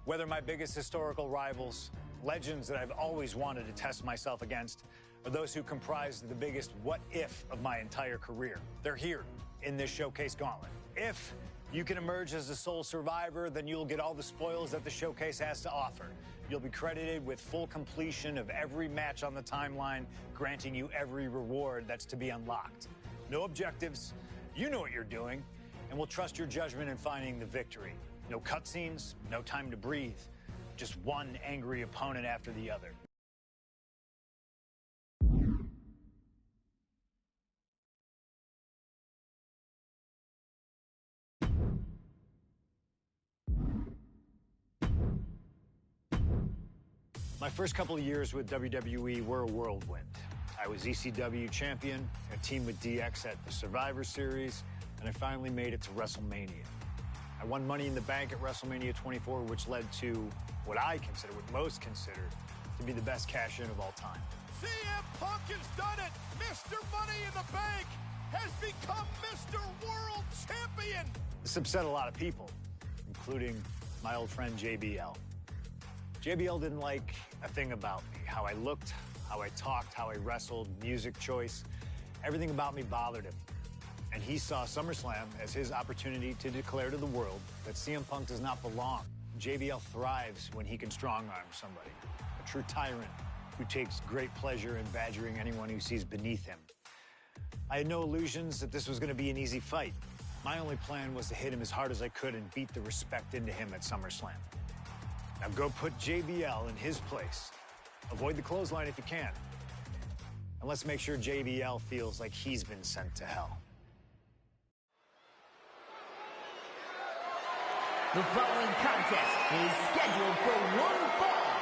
B: Whether my biggest historical rivals, legends that I've always wanted to test myself against, or those who comprise the biggest what-if of my entire career. They're here in this showcase gauntlet. If you can emerge as the sole survivor, then you'll get all the spoils that the showcase has to offer. You'll be credited with full completion of every match on the timeline, granting you every reward that's to be unlocked. No objectives, you know what you're doing, and we'll trust your judgment in finding the victory. No cutscenes, no time to breathe, just one angry opponent after the other. My first couple of years with WWE were a whirlwind. I was ECW champion, a team with DX at the Survivor Series, and I finally made it to WrestleMania. I won Money in the Bank at WrestleMania 24, which led to what I consider, what most consider, to be the best cash-in of all time.
F: CM Punk has done it! Mr. Money in the Bank has become Mr. World Champion!
B: This upset a lot of people, including my old friend JBL. JBL didn't like a thing about me, how I looked, how I talked, how I wrestled, music choice. Everything about me bothered him. And he saw SummerSlam as his opportunity to declare to the world that CM Punk does not belong. JBL thrives when he can strong-arm somebody. A true tyrant who takes great pleasure in badgering anyone who sees beneath him. I had no illusions that this was going to be an easy fight. My only plan was to hit him as hard as I could and beat the respect into him at SummerSlam. Now go put JBL in his place. Avoid the clothesline if you can. And let's make sure JBL feels like he's been sent to hell.
K: The following contest is scheduled for one fall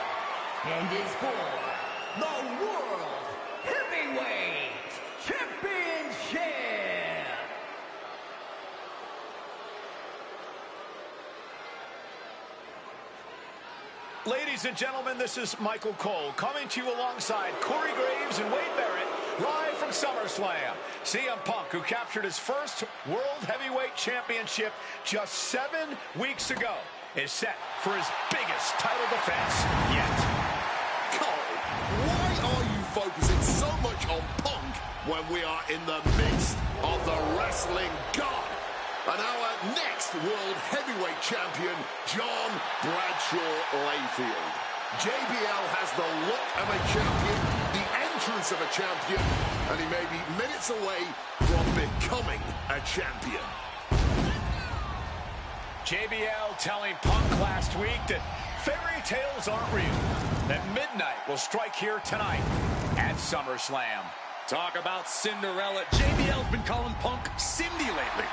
K: and is for the World Heavyweight Championship.
F: Ladies and gentlemen, this is Michael Cole coming to you alongside Corey Graves and Wade Barrett, live from SummerSlam. CM Punk, who captured his first World Heavyweight Championship just 7 weeks ago, is set for his biggest title defense yet.
H: Cole, why are you focusing so much on Punk when we are in the midst of the wrestling god? And our next World Heavyweight Champion, John Bradshaw Layfield. JBL has the look of a champion, the entrance of a champion, and he may be minutes away from becoming a champion.
F: JBL telling Punk last week that fairy tales aren't real, that midnight will strike here tonight at SummerSlam.
E: Talk about Cinderella. JBL's been calling Punk Cindy lately.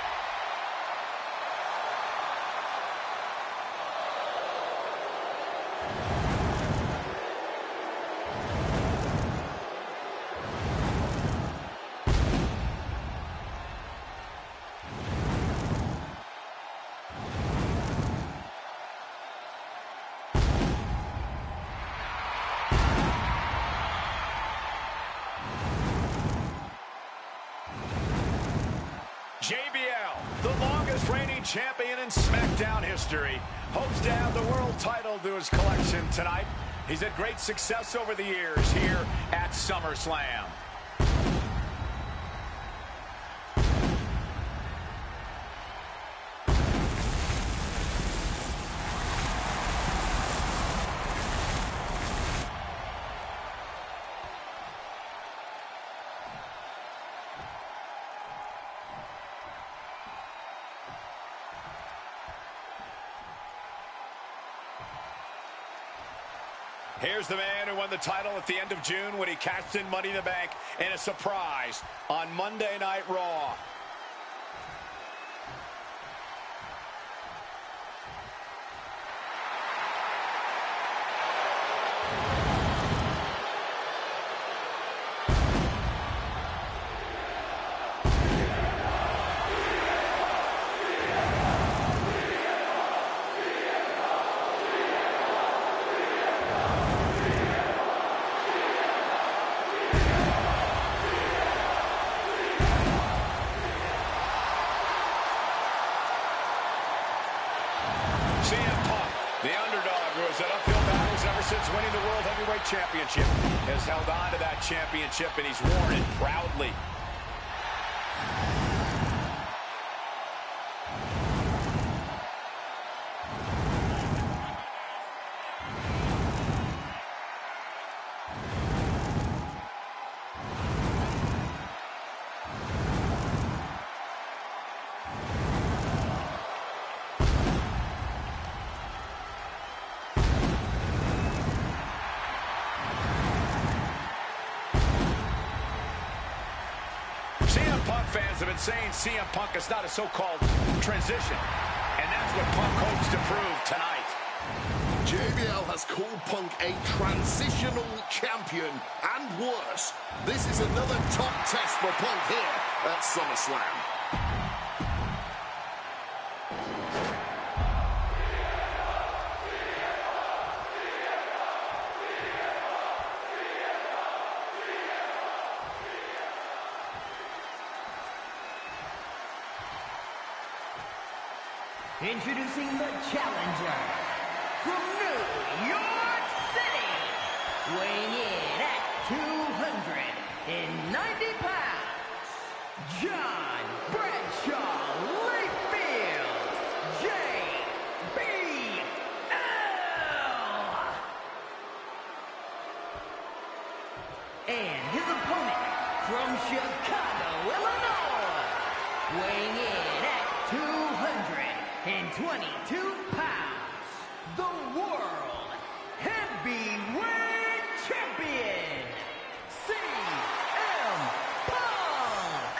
F: JBL, the longest reigning champion in SmackDown history, hopes to add the world title to his collection tonight. He's had great success over the years here at SummerSlam. Here's the man who won the title at the end of June when he cashed in Money in the Bank in a surprise on Monday Night Raw. Since winning the World Heavyweight Championship, has held on to that championship, and he's worn it proudly. CM Punk fans have been saying CM Punk is not a so-called transition, and that's what Punk hopes to prove tonight.
H: JBL has called Punk a transitional champion, and worse. This is another top test for Punk here at SummerSlam.
K: Introducing the challenger from New York City, weighing in at 290 pounds, John Bradshaw Layfield, JBL. And his opponent from Chicago, Illinois, weighing in at 222 pounds, the World Heavyweight Champion, CM Punk.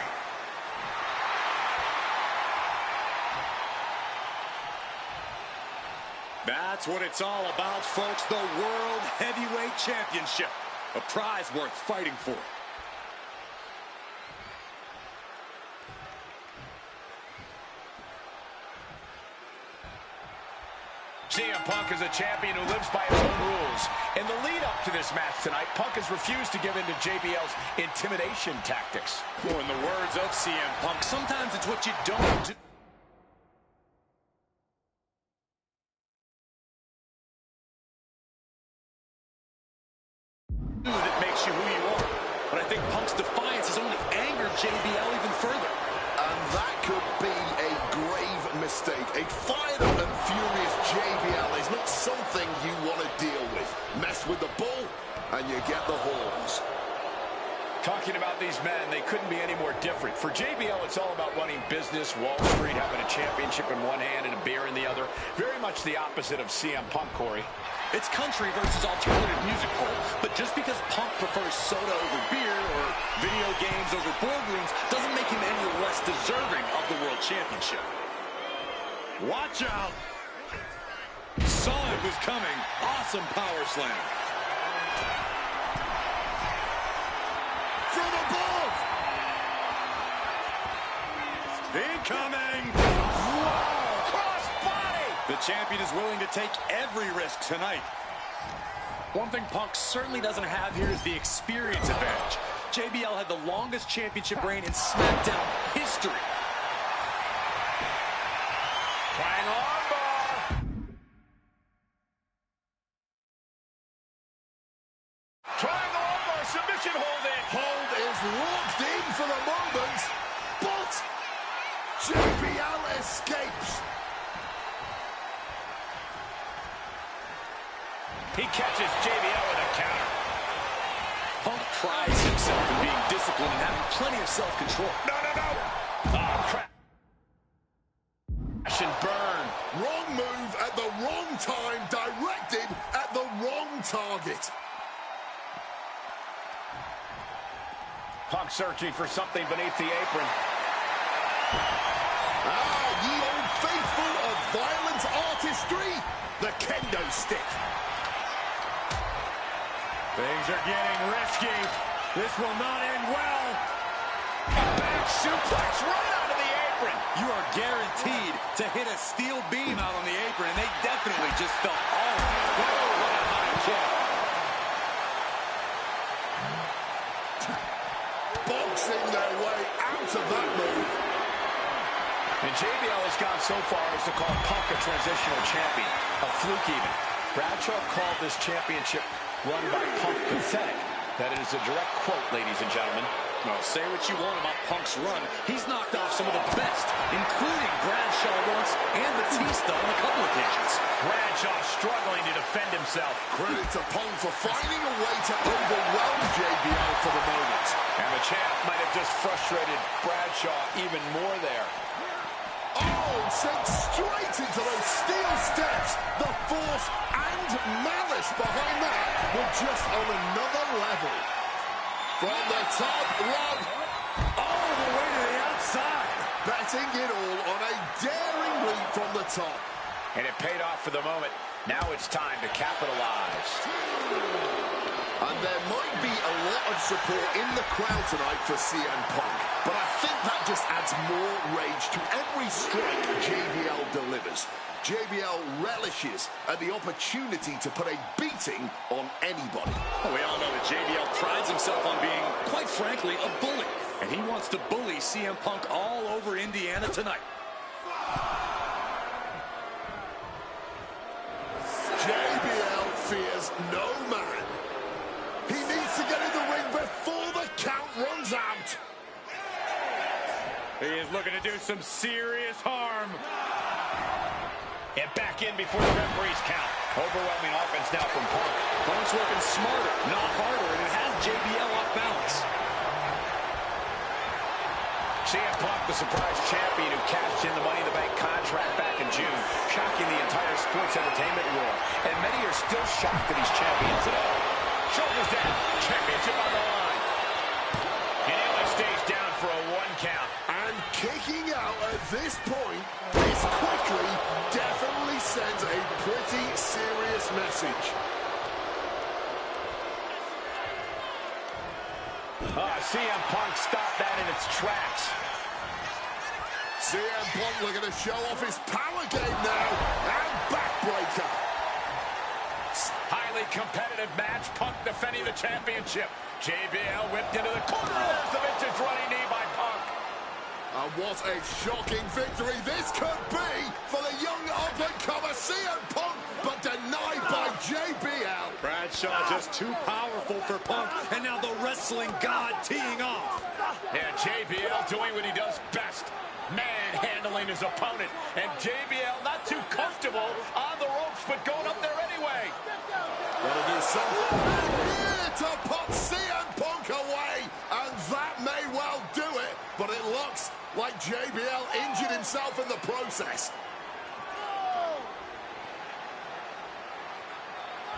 E: That's what it's all about, folks. The World Heavyweight Championship. A prize worth fighting for.
F: CM Punk is a champion who lives by his own rules. In the lead-up to this match tonight, Punk has refused to give in to JBL's intimidation tactics.
E: Well, in the words of CM Punk, sometimes it's what you don't do that makes you who you are. But I think Punk's defiance has only angered JBL even further.
H: And that could be a grave mistake. A fired up and furious JBL is not something you want to deal with. Mess with the bull, and you get the horns.
F: Talking about these men, they couldn't be any more different. For JBL, it's all about running business, Wall Street, having a championship in one hand and a beer in the other. Very much the opposite of CM Punk, Corey.
E: It's country versus alternative music, Cole. But just because Punk prefers soda over beer or video games over boardrooms doesn't make him any less deserving of the World Championship. Watch out. Saw it was coming. Awesome power slam.
H: From above!
E: Incoming!
F: Whoa! Cross body!
E: The champion is willing to take every risk tonight. One thing Punk certainly doesn't have here is the experience advantage. JBL had the longest championship reign in SmackDown history.
F: Flying armbar! Triangle armbar, submission hold in.
H: Hold is locked in for the moment, but JBL escapes.
F: He catches JBL with a counter.
E: Punk prides himself in being disciplined and having plenty of self-control.
F: No. Crash and burn.
H: Wrong move at the wrong time, directed at the wrong target.
F: Punk searching for something beneath the apron.
H: Ye old faithful of violent artistry, the kendo stick.
F: Things are getting risky. This will not end well. A back suplex right onto the apron.
E: You are guaranteed to hit a steel beam out on the apron, and they definitely just felt all of it.
F: Whoa, what a high kick.
H: Boxing their way out of that move.
F: And JBL has gone so far as to call Punk a transitional champion. A fluke even. Bradshaw called this championship run by Punk pathetic. That is a direct quote, ladies and gentlemen.
E: Well, say what you want about Punk's run. He's knocked off some of the best, including Bradshaw once and Batista on a couple occasions.
F: Bradshaw struggling to defend himself.
H: Credit to Punk for finding a way to overwhelm JBL for the moment.
F: And the champ might have just frustrated Bradshaw even more there.
H: Oh, sent straight into those steel steps. The force and malice behind that were just on another level. From the top rung,
F: All the way to the outside.
H: betting it all on a daring leap from the top.
F: And it paid off for the moment. Now it's time to capitalize.
H: And there might be a lot of support in the crowd tonight for CM Punk, but I think that just adds more rage to every strike JBL delivers. JBL relishes at the opportunity to put a beating on anybody.
E: Well, we all know that JBL prides himself on being, quite frankly, a bully. And he wants to bully CM Punk all over Indiana tonight.
H: JBL fears no man. He needs to get in the ring before the count runs out.
F: He is looking to do some serious harm. And back in before the referees count. Overwhelming offense now from Punk.
E: Punk's working smarter, not harder, and it has JBL off balance.
F: CM Punk, the surprise champion who cashed in the Money in the Bank contract back in June, shocking the entire sports entertainment world. And many are still shocked that he's champion today. Shoulders down, championship on the line. And he only stays down for a 1 count.
H: And kicking out at this point, this quickly definitely sends a pretty serious message.
F: CM Punk stopped that in its tracks.
H: CM Punk looking to show off his power game now. And backbreaker.
F: Highly competitive match. Punk defending the championship. JBL whipped into the corner. There's the vintage running knee by Punk.
H: And what a shocking victory this could be for the young up-and-comer CM Punk, but denied by JBL.
E: Bradshaw just too powerful for Punk, and now the wrestling god teeing off.
F: And JBL doing what he does best. Manhandling his opponent. And JBL not too comfortable on the ropes, but going up there anyway.
H: Gotta do something here to put CM Punk away. but it looks like JBL injured himself in the process.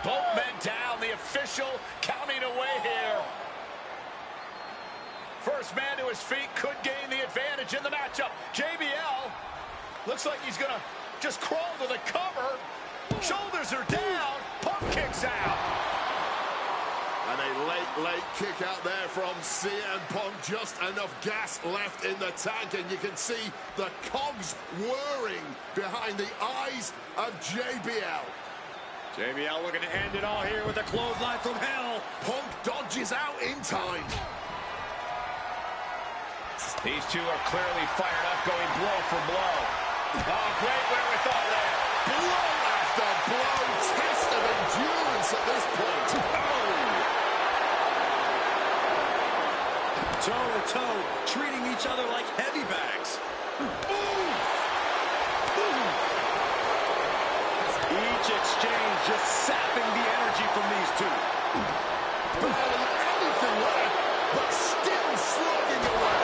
F: Both men down, the official counting away here. First man to his feet could gain the advantage in the matchup. JBL looks like he's gonna just crawl to the cover. Shoulders are down. Punk kicks out.
H: And a late kick out there from CM Punk. Just enough gas left in the tank, and you can see the cogs whirring behind the eyes of JBL.
I: JBL looking to end it all here with a clothesline from hell.
H: Punk dodges out in time.
F: These two are clearly fired up, going blow for blow. Oh, great wherewithal there.
H: Blow after blow. Test of endurance at this point.
I: Toe-to-toe, treating each other like heavy bags. Each exchange just sapping the energy from these two.
H: Barely anything left, but still slugging away.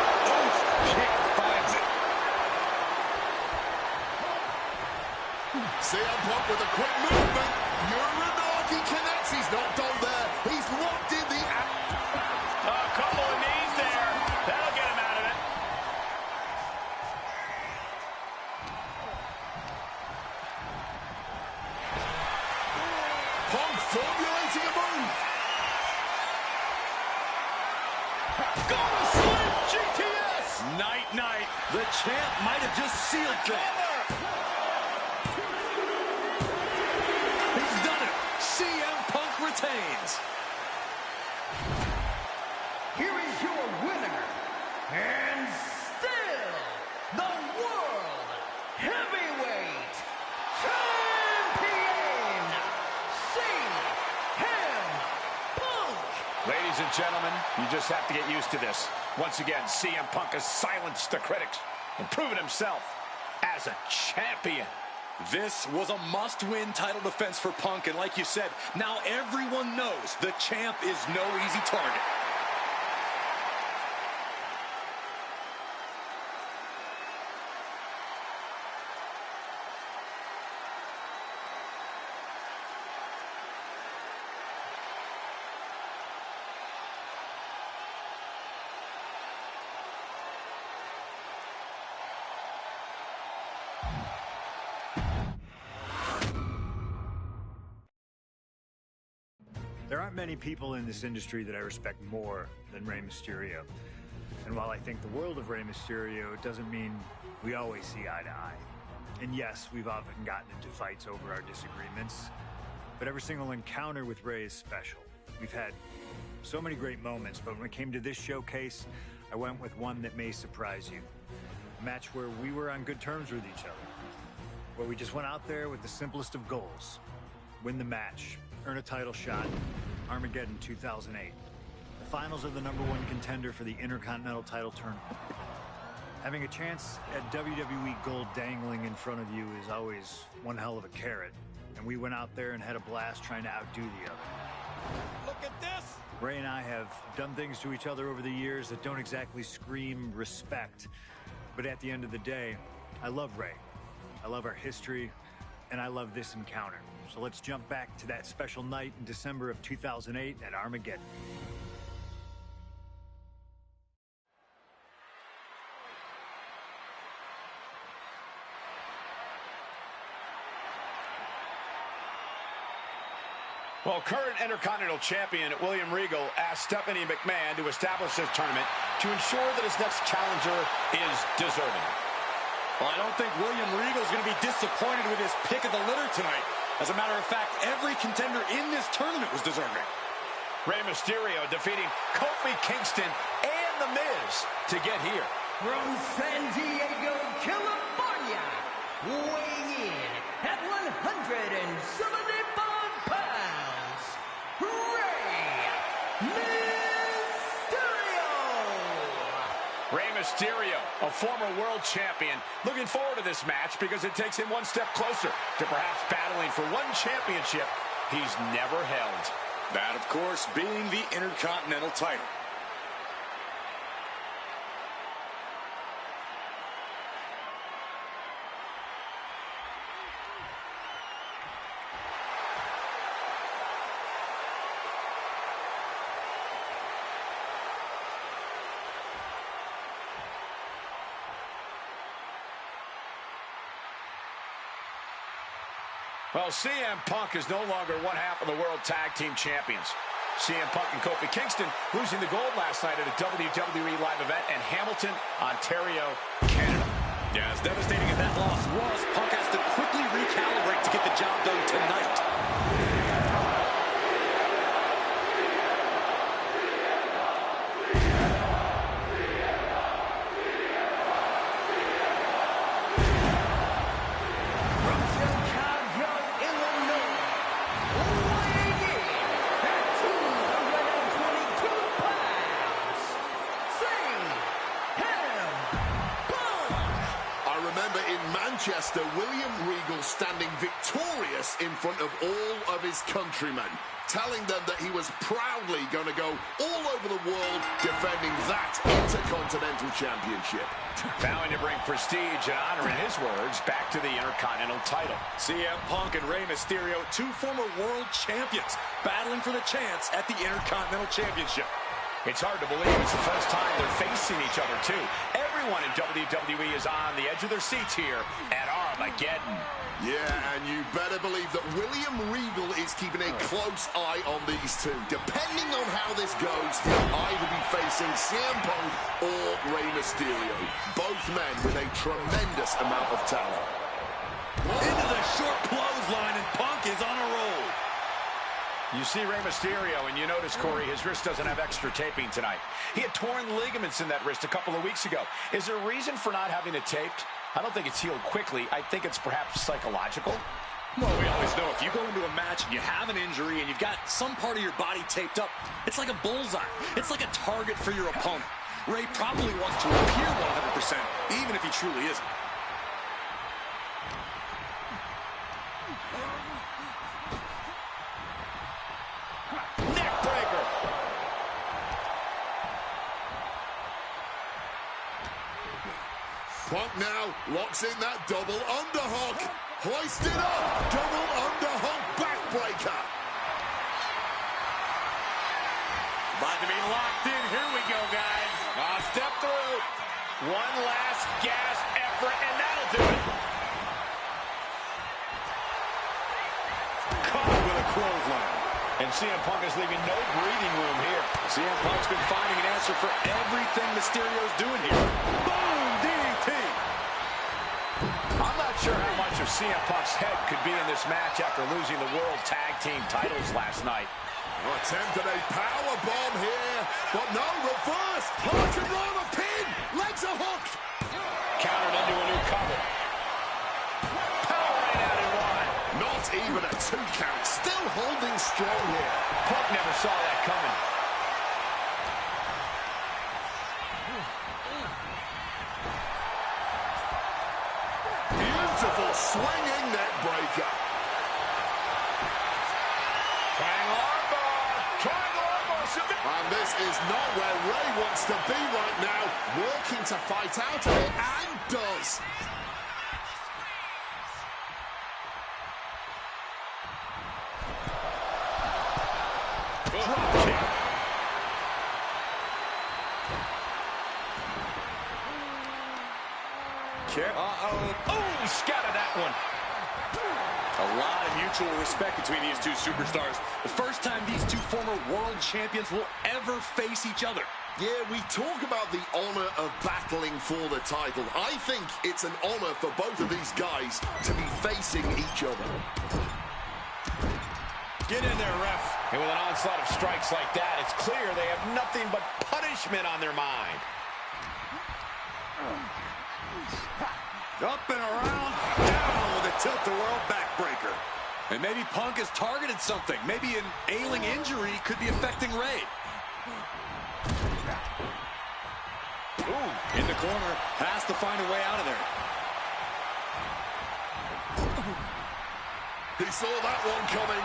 F: Kick finds it.
H: CM Punk with a quick movement. Uranagi connects. He's not done there. He's locked in the...
F: A couple of knees there. That'll get him out of it.
H: Punk formulating a move.
F: Gonna slam GTS.
I: Night. The champ might have just sealed that. He's done it. CM Punk retains.
K: Here is your winner, and still the World Heavyweight Champion, CM Punk.
F: Ladies and gentlemen, you just have to get used to this. Once again, CM Punk has silenced the critics and proven himself as a champion.
I: This was a must-win title defense for Punk, and like you said, now everyone knows the champ is no easy target.
B: There aren't many people in this industry that I respect more than Rey Mysterio. And while I think the world of Rey Mysterio, it doesn't mean we always see eye to eye. And yes, we've often gotten into fights over our disagreements, but every single encounter with Rey is special. We've had so many great moments, but when it came to this showcase, I went with one that may surprise you. A match where we were on good terms with each other. Where we just went out there with the simplest of goals. Win the match. Earn a title shot, Armageddon 2008. The finals of the #1 contender for the Intercontinental title tournament. Having a chance at WWE Gold dangling in front of you is always one hell of a carrot, and we went out there and had a blast trying to outdo the other.
F: Look at this.
B: Rey and I have done things to each other over the years that don't exactly scream respect, but at the end of the day, I love Rey. I love our history, and I love this encounter. So let's jump back to that special night in December of 2008 at Armageddon.
F: Well, current Intercontinental Champion William Regal asked Stephanie McMahon to establish this tournament to ensure that his next challenger is deserving.
I: Well, I don't think William Regal is going to be disappointed with his pick of the litter tonight. As a matter of fact, every contender in this tournament was deserving.
F: Rey Mysterio defeating Kofi Kingston and The Miz to get here.
K: From San Diego, California, weighing in at 175 pounds, Rey Mysterio.
F: Rey Mysterio, a former world champion, looking forward to this match because it takes him one step closer to perhaps battling for one championship he's never held.
I: That, of course, being the Intercontinental title.
F: Well, CM Punk is no longer one half of the World Tag Team Champions. CM Punk and Kofi Kingston losing the gold last night at a WWE live event in Hamilton, Ontario, Canada.
I: Yeah, as devastating as that loss was, Punk has to quickly recalibrate to get the job done tonight.
H: Manchester, William Regal standing victorious in front of all of his countrymen, telling them that he was proudly going to go all over the world defending that Intercontinental Championship.
F: Vowing to bring prestige and honor, in his words, back to the Intercontinental title.
I: CM Punk and Rey Mysterio, two former world champions, battling for the chance at the Intercontinental Championship.
F: It's hard to believe it's the first time they're facing each other, too. Everyone in WWE is on the edge of their seats here at Armageddon.
H: Yeah, and you better believe that William Regal is keeping a close eye on these two. Depending on how this goes, he'll either be facing CM Punk or Rey Mysterio. Both men with a tremendous amount of talent.
I: Into the short clothesline, and Punk is on a roll.
F: You see Rey Mysterio, and you notice, Corey, his wrist doesn't have extra taping tonight. He had torn ligaments in that wrist a couple of weeks ago. Is there a reason for not having it taped? I don't think it's healed quickly. I think it's perhaps psychological.
I: Well, we always know if you go into a match and you have an injury and you've got some part of your body taped up, it's like a bullseye. It's like a target for your opponent. Rey probably wants to appear 100%, even if he truly isn't.
H: Punk now locks in that double underhook. Hoisted up. Double underhook backbreaker.
I: About to be locked in. Here we go, guys.
F: Step through. One last gasp effort, and that'll do it.
I: Caught with a clothesline.
F: And CM Punk is leaving no breathing room here.
I: CM Punk's been finding an answer for everything Mysterio's doing here. Boom! DDT!
F: I'm not sure how much of CM Punk's head could be in this match after losing the World Tag Team titles last night.
H: Attempted a power bomb here, but no, reverse. Hurricane Rama pin. Legs are hooked.
F: Countered into a new cover. Powering out in one.
H: Not even a 2 count. Still holding strong here.
F: Punk never saw that coming.
H: Beautiful swinging neck breaker. And this is not where Rey wants to be right now. Working to fight out of it, and does. Drop kick.
F: Kick. Oh, scattered that one.
I: A lot of mutual respect between these two superstars. The first time these two former world champions will ever face each other.
H: Yeah, we talk about the honor of battling for the title. I think it's an honor for both of these guys to be facing each other.
I: Get in there, ref.
F: And with an onslaught of strikes like that, it's clear they have nothing but punishment on their mind.
I: Up and around, down with a tilt-a-whirl backbreaker. And maybe Punk has targeted something. Maybe an ailing injury could be affecting Rey. Ooh, in the corner, has to find a way out of there.
H: He saw that one coming.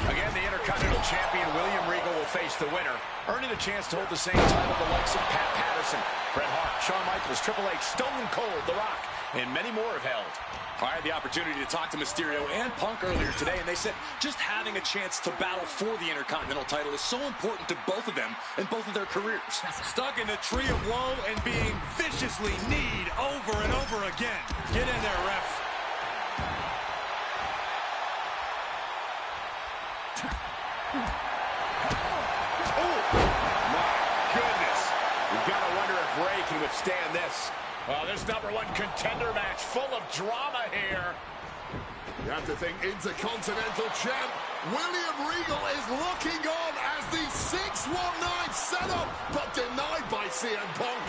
F: Again, the Intercontinental Champion William Regal will face the winner, earning a chance to hold the same title the likes of Pat Patterson, Bret Hart, Shawn Michaels, Triple H, Stone Cold, The Rock, and many more have held.
I: I had the opportunity to talk to Mysterio and Punk earlier today, and they said just having a chance to battle for the Intercontinental title is so important to both of them and both of their careers. Stuck in the tree of woe and being viciously kneed over and over again. Get in there, ref.
F: My goodness. You've got to wonder if Ray can withstand this. Well, this #1 contender match full of drama here.
H: You have to think Intercontinental Champ William Regal is looking on as the 619 setup, but denied by CM Punk.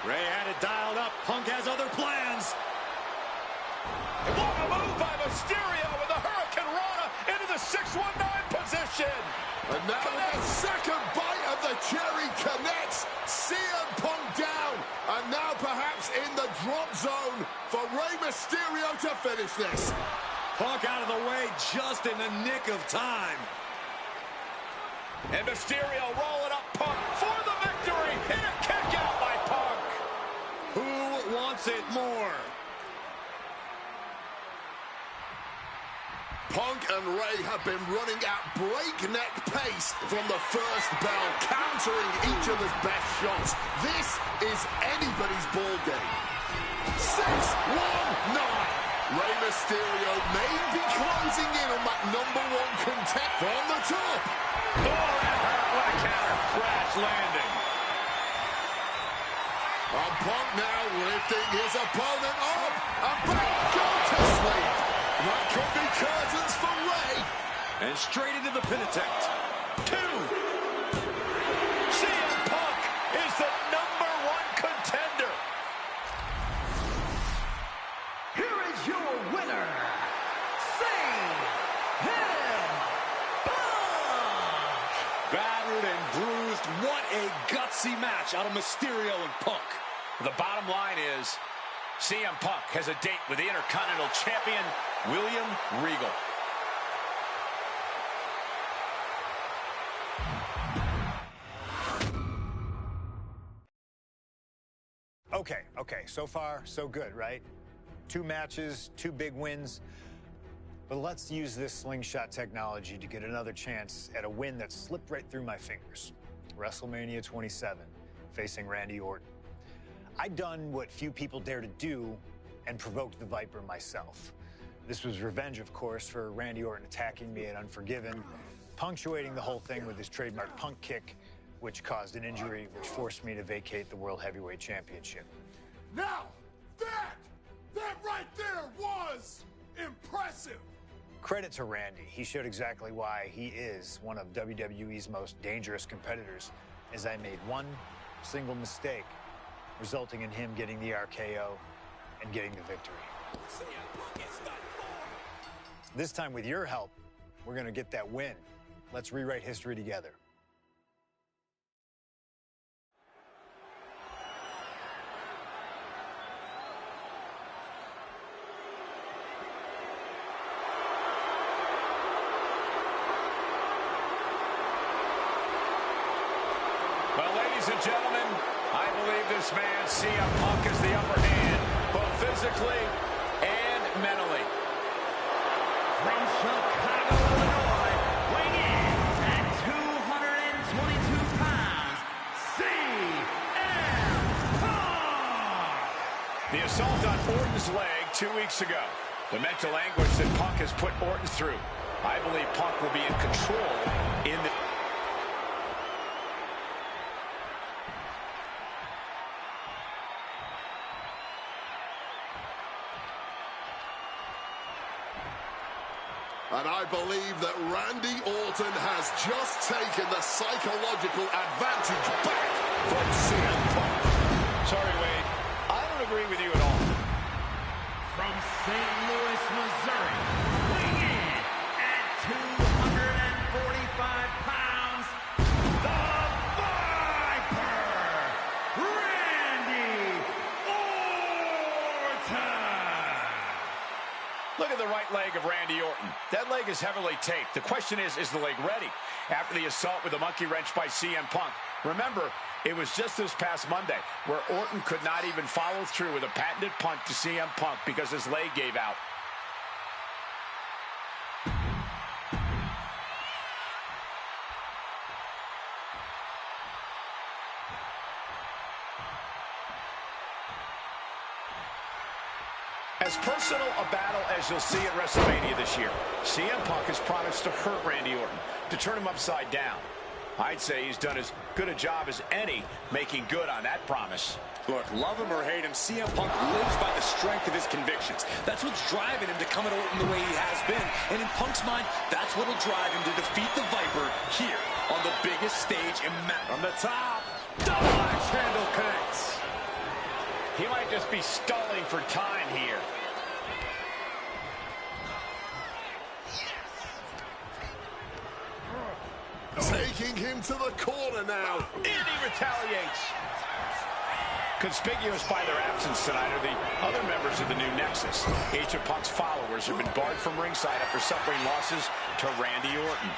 I: Ray had it dialed up. Punk has other plans.
F: And what a move by Mysterio with the Hurricane Rana into the 619 position.
H: And now with the second bite of the cherry connects, CM Punk down. And now perhaps in the drop zone for Rey Mysterio to finish this.
I: Punk out of the way just in the nick of time.
F: And Mysterio rolling up Punk for the victory. And a kick out by Punk.
I: Who wants it more?
H: Punk and Ray have been running at breakneck pace from the first bell, countering each other's best shots. This is anybody's ball game. 619. Rey Mysterio may be closing in on that #1 contender from the top.
F: Oh, that hurt. What a counter. Crash landing.
H: And Punk now lifting his opponent up and back go to sleep. That could be curtains for Ray.
I: And straight into the pin attempt.
F: 2. CM Punk is the #1 contender.
K: Here is your winner, CM Punk!
I: Battered and bruised. What a gutsy match out of Mysterio and Punk.
F: The bottom line is CM Punk has a date with the Intercontinental Champion, William Regal.
B: Okay, so far, so good, right? 2 matches, 2 big wins. But let's use this slingshot technology to get another chance at a win that slipped right through my fingers. WrestleMania 27, facing Randy Orton. I'd done what few people dare to do and provoked the Viper myself. This was revenge, of course, for Randy Orton attacking me at Unforgiven, punctuating the whole thing with his trademark punk kick, which caused an injury, which forced me to vacate the World Heavyweight Championship.
H: Now, that right there was impressive.
B: Credit to Randy. He showed exactly why he is one of WWE's most dangerous competitors, as I made one single mistake, resulting in him getting the RKO and getting the victory. This time, with your help, we're going to get that win. Let's rewrite history together.
F: Well, ladies and gentlemen, I believe this man, CM Punk, is the upper hand, both physically and mentally.
G: From Chicago, Illinois, weighing in at 222 pounds, CM Punk!
F: The assault on Orton's leg 2 weeks ago. The mental anguish that Punk has put Orton through. I believe Punk will be in control in the...
H: And I believe that Randy Orton has just taken the psychological advantage back from CM Punk.
F: Sorry, Wade. I don't agree with you at all.
G: From St. Louis, Missouri, weighing in at 245 pounds, the Viper, Randy Orton!
F: Look at the right leg of Randy Orton. That leg is heavily taped. The question is the leg ready? After the assault with a monkey wrench by CM Punk. Remember, it was just this past Monday where Orton could not even follow through with a patented punt to CM Punk because his leg gave out. As personal a battle as you'll see at WrestleMania this year, CM Punk has promised to hurt Randy Orton, to turn him upside down. I'd say he's done as good a job as any making good on that promise.
I: Look, love him or hate him, CM Punk lives by the strength of his convictions. That's what's driving him to come at Orton the way he has been. And in Punk's mind, that's what'll drive him to defeat the Viper here on the biggest stage in
F: From the top, double axe handle connects. He might just be stalling for time here.
H: Taking him to the corner now.
F: And he retaliates. Conspicuous by their absence tonight are the other members of the new Nexus. Each of Punk's followers have been barred from ringside after suffering losses to Randy Orton.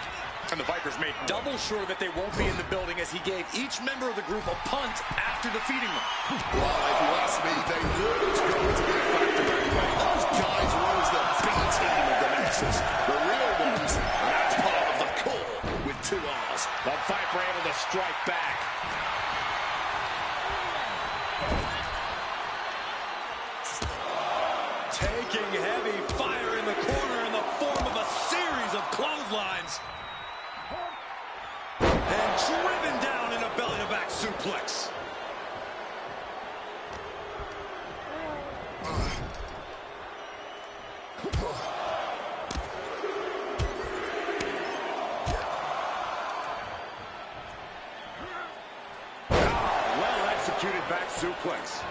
I: And the Vipers made double sure that they won't be in the building as he gave each member of the group a punt after defeating them.
H: Well, if you ask me, they weren't going to get back-to-back play. Those guys was the B team of the Nexus. The real ones, and that's part of the core with 2 R's.
F: The Viper able to strike back.
I: Taking heavy fire in the corner in the form of a series of clotheslines. And driven down in a belly-to-back suplex. Well-executed back suplex.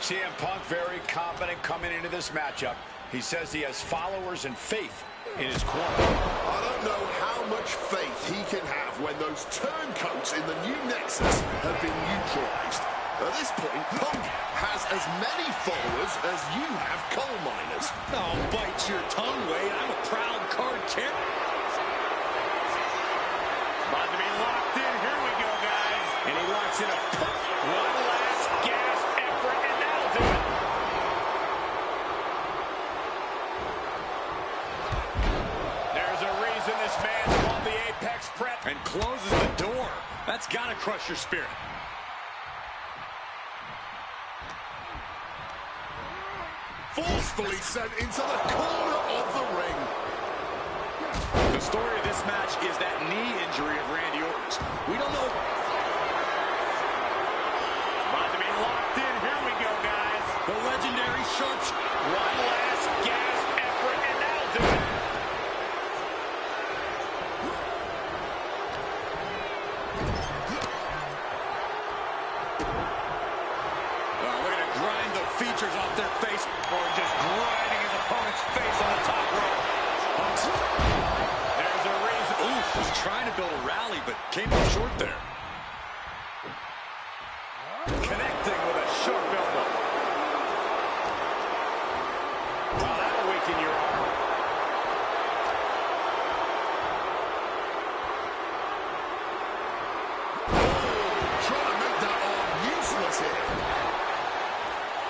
F: CM Punk very confident coming into this matchup. He says he has followers and faith in his corner.
H: I don't know how much faith he can have when those turncoats in the new Nexus have been neutralized. At this point, Punk has as many followers as you have coal miners.
I: Oh, bite your tongue, Wade. I'm a proud card carrier.
F: About to be locked in. Here we go, guys. And he locks in a push. One last gasp effort, and that'll do it. There's a reason this man's called the Apex Prep.
I: And closes the door. That's got to crush your spirit.
H: Forcefully sent into the corner of the ring.
I: The story of this match is that knee injury of Randy Orton's. We don't know.
F: About to be locked in. Here we go, guys.
I: The legendary sharpshooter.
F: One last gasp effort, and that'll do it.
I: Looking to grind the features off their face, or just grinding his opponent's face on the top rope.
F: There's a reason.
I: Oof, was trying to build a rally, but came up short there.
F: Connecting with a sharp elbow. Well, that'll weaken your arm.
H: Trying to make that arm useless here.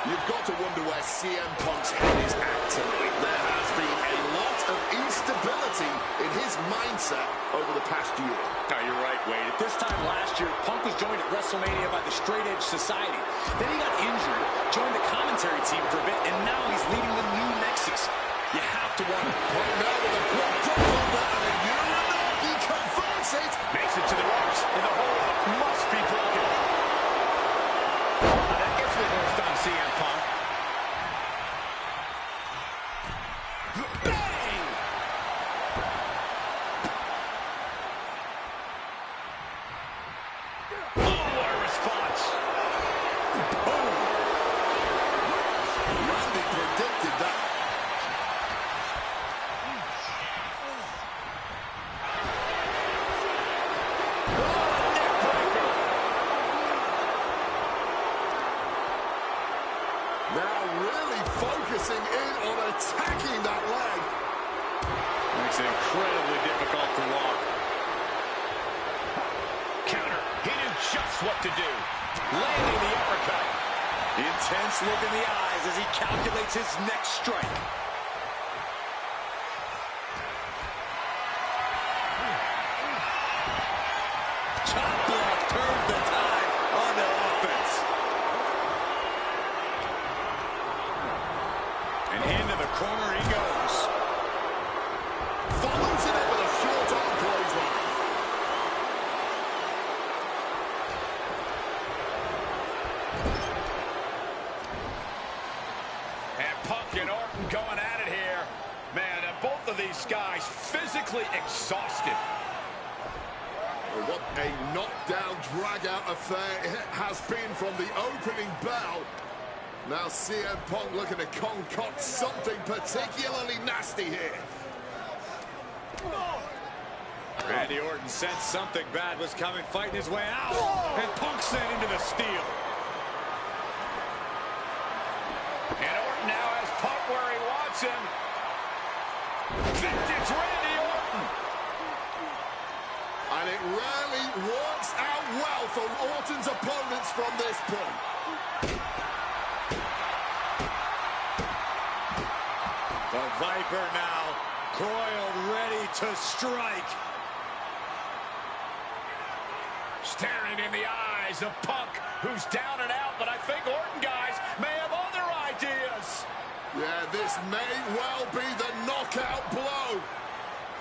H: You've got to wonder where CM Punk's head is at tonight. There has been a lot of instability in his mindset over the past year.
I: No, you're right, Wade. At this time last year, Punk was joined at WrestleMania by the Straight Edge Society. Then he got injured, joined the commentary team for a bit, and now he's leading the new Nexus. You have to wonder.
H: Right now with a block drop under and a Uranagi converts it.
F: Makes it to the ropes, and the hold must be broken. That gets reversed on CM Punk. Bang! Oh, what a response.
H: Randy predicted that. Now really focusing in on attacking that leg.
I: Makes it incredibly difficult to walk.
F: Counter. He knew just what to do. Landing the uppercut.
I: Intense look in the eyes as he calculates his next strike. Chop block turns the tide on their offense.
F: Punk and Orton going at it here. Man, both of these guys physically exhausted.
H: What a knockdown, drag-out affair it has been from the opening bell. Now CM Punk looking to concoct something particularly nasty here.
I: Randy Orton sensed something bad was coming, fighting his way out. And Punk sent into the steel.
F: And Orton now has Punk where he wants him. Vintage Randy Orton.
H: And it rarely works out well for Orton's opponents from this point.
I: The Viper now coiled, ready to strike.
F: Staring in the eyes of Punk, who's down and out, but I think Orton, guys, may have other ideas.
H: Yeah, this may well be the knockout blow.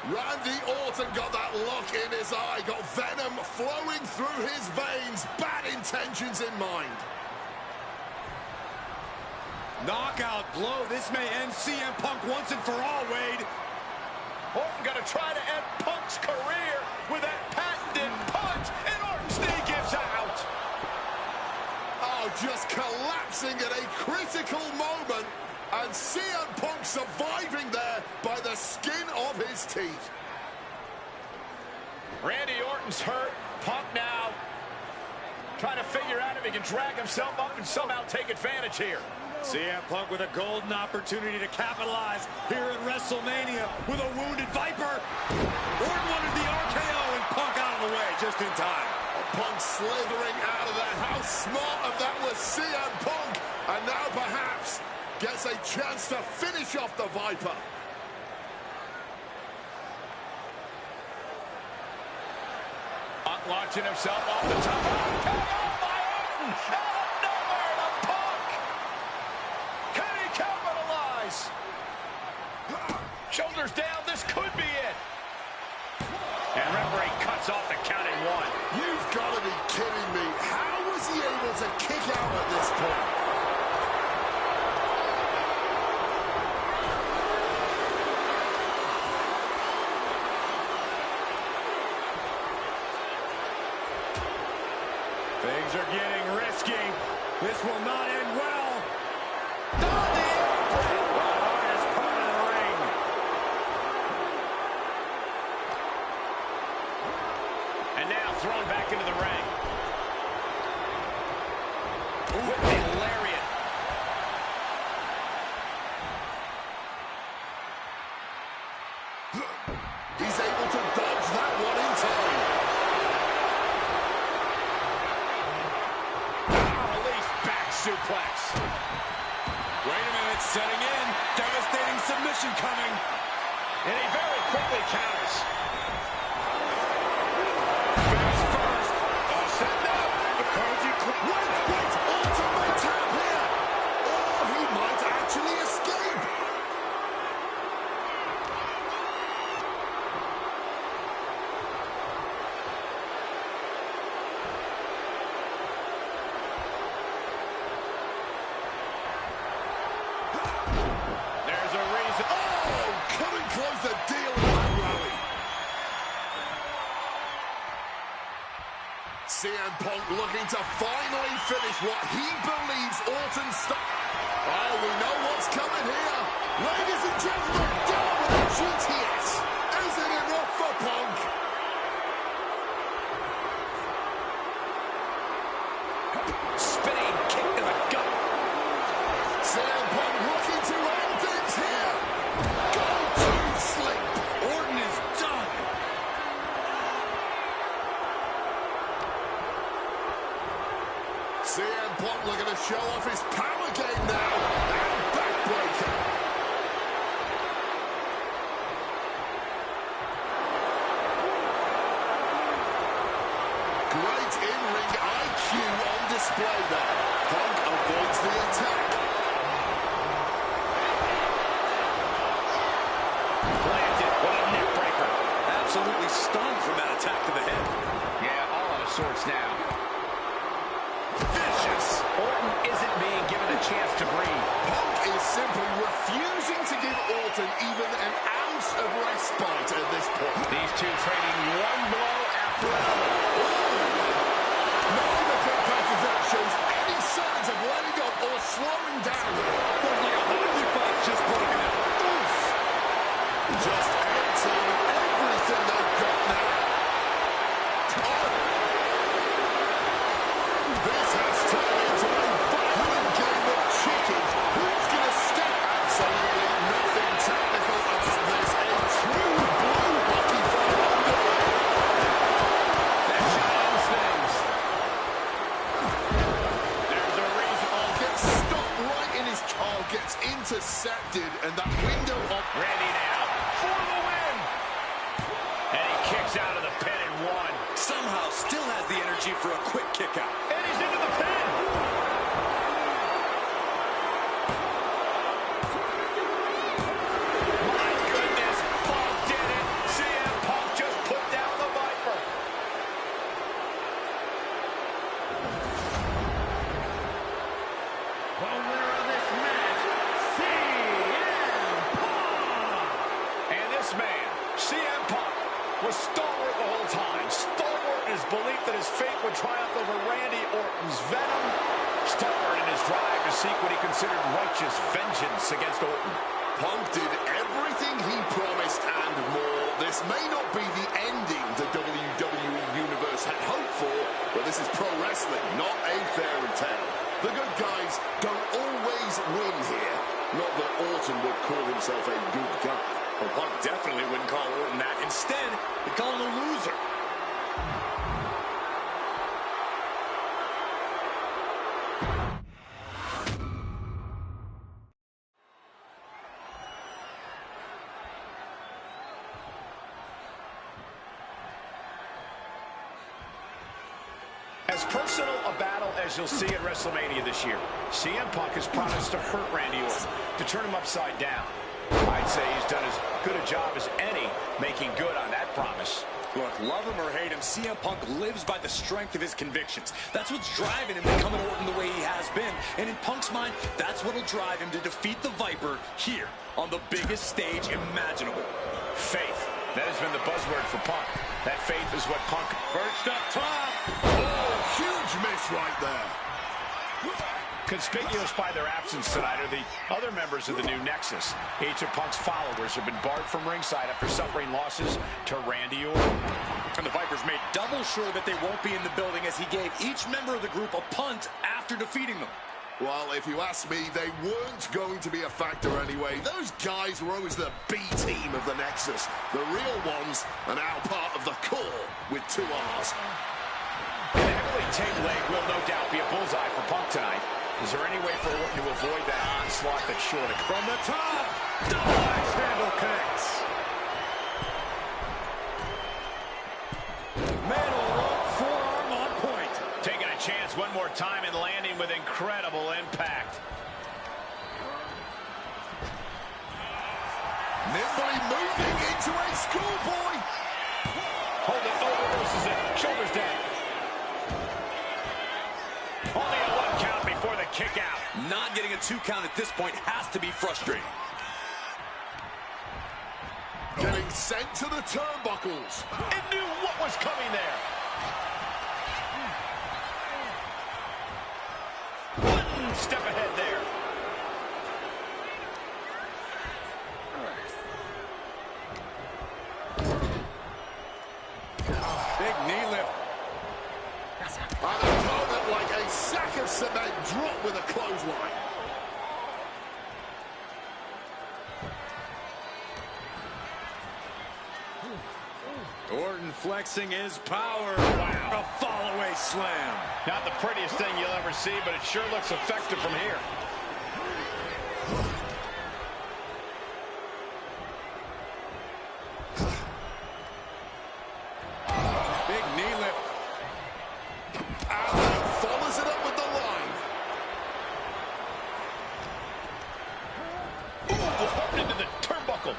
H: Randy Orton got that look in his eye, got venom flowing through his veins, bad intentions in mind.
I: Knockout blow. This may end CM Punk once and for all, Wade.
F: Orton gonna try to end Punk's career with that patented punch, and Orton's knee gives out.
H: Oh, just collapsing at a critical moment, and CM Punk surviving there by the skin of his teeth.
F: Randy Orton's hurt. Punk now trying to figure out if he can drag himself up and somehow take advantage here.
I: CM Punk with a golden opportunity to capitalize here at WrestleMania with a wounded Viper. Orton wanted the RKO and Punk out of the way just in time.
H: Punk slithering out of there. How smart of that was CM Punk. And now perhaps gets a chance to finish off the Viper.
F: Punk launching himself off the top. KO by Orton! Out of nowhere to Punk! Can he capitalize? Shoulders down, this could be it. And referee cuts off the count at one.
H: You've got to be kidding me. How was he able to kick out at this point?
I: Things are getting risky. This will not end well.
F: Down the apron!
I: Hardest part of the ring.
F: And now thrown back into the ring. With a lariat.
H: He's able to dodge that one in time.
F: Suplex.
I: Wait a minute, setting in. Devastating submission coming.
F: And he very quickly counters. Face first. Oh, set up. The Koji.
H: Wait, Orton may tap here. Or he might actually escape. Couldn't close the deal in that rally. CM Punk looking to finally finish what he believes Orton started. Oh, we know what's coming here. Ladies and gentlemen, down with the GTS. Isn't enough for Punk?
F: Spinning kick to the gut.
H: CM Punk looking to end things here. Go to sleep.
I: Orton is done.
H: CM Punk looking to show off his power game now. And backbreaker. Great in-ring IQ on display there. Punk avoids the attack.
F: Planted. What a neck breaker.
I: Absolutely stunned from that attack to the head.
F: Yeah, all out of sorts now.
I: Vicious.
F: Orton isn't being given a chance to breathe.
H: Punk is simply refusing intercepted, and that window of...
F: Randy now for the win. And he kicks out of the pin and one.
I: Somehow still has the energy for a quick kick out.
F: And he's into the pin. My goodness, Punk did it. CM Punk just put down the Viper.
G: The winner of this match, CM Punk.
F: And this man, CM Punk, was stalwart the whole time. Stalwart in his belief that his fate would triumph over Randy Orton's venom. Stalwart in his drive to seek what he considered righteous vengeance against Orton.
H: Punk did everything he promised and more. This may not be the ending the WWE Universe had hoped for, but this is pro wrestling, not a fairy tale. The good guys don't always win here. Not that Orton would call himself a good guy.
I: Well, Punk definitely wouldn't call Orton that. Instead, he'd call him a loser.
F: As personal a battle as you'll see at WrestleMania this year, CM Punk has promised to hurt Randy Orton, to turn him upside down. I'd say he's done as good a job as any making good on that promise.
I: Look, love him or hate him, CM Punk lives by the strength of his convictions. That's what's driving him to come at Orton the way he has been. And in Punk's mind, that's what'll drive him to defeat the Viper here on the biggest stage imaginable.
F: Faith. That has been the buzzword for Punk. That faith is what Punk perched up top.
H: Oh, huge miss right there.
F: Conspicuous by their absence tonight are the other members of the new Nexus. Each of Punk's followers have been barred from ringside after suffering losses to Randy Orton.
I: And the Vipers made double sure that they won't be in the building as he gave each member of the group a punt after defeating them.
H: Well, if you ask me, they weren't going to be a factor anyway. Those guys were always the B team of the Nexus. The real ones are now part of the core with 2 R's.
F: And a heavily taped leg will no doubt be a bullseye for Punk tonight. Is there any way for Orton to avoid that onslaught that's sure to come? From the top, double axe handle connects.
G: Middle rope forearm on point.
F: Taking a chance one more time and landing with incredible impact.
H: Nimbly moving into a schoolboy.
F: Hold it, reverses it, shoulders down. Only a 1 count before the kick out.
I: Not getting a 2 count at this point has to be frustrating.
H: Getting sent to the turnbuckles.
F: It knew what was coming there. One step ahead there.
I: Big knee lift.
H: An opponent like a sack of cement dropped with a clothesline.
I: Orton flexing his power. Wow. A fall-away slam.
F: Not the prettiest thing you'll ever see, but it sure looks effective from here.
I: Big knee lift.
H: And follows it up with the line.
F: Ooh, hooked into the turnbuckle.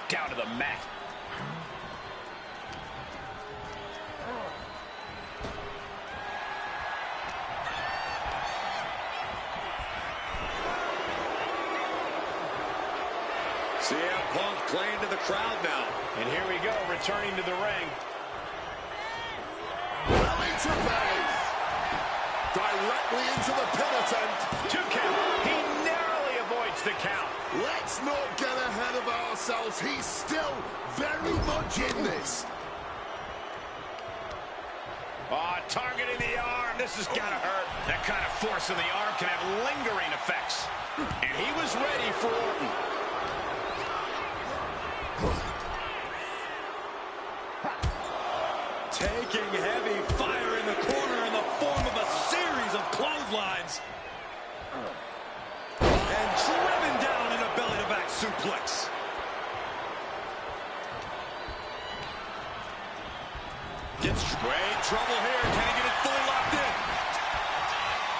F: Down to the mat.
I: CM Punk playing to the crowd now.
F: And here we go, returning to the ring.
H: Belly to belly. Directly into the pin attempt.
F: 2 count. He narrowly avoids the count.
H: Let's not get ahead of ourselves. He's still very much in this.
F: Targeting the arm. This has got to hurt. That kind of force in the arm can have lingering effects. And he was ready for Orton.
I: Taking heavy fire in the corner in the form of a series of clotheslines. And driven down in a suplex. Gets great trouble here. Can he get it fully locked in?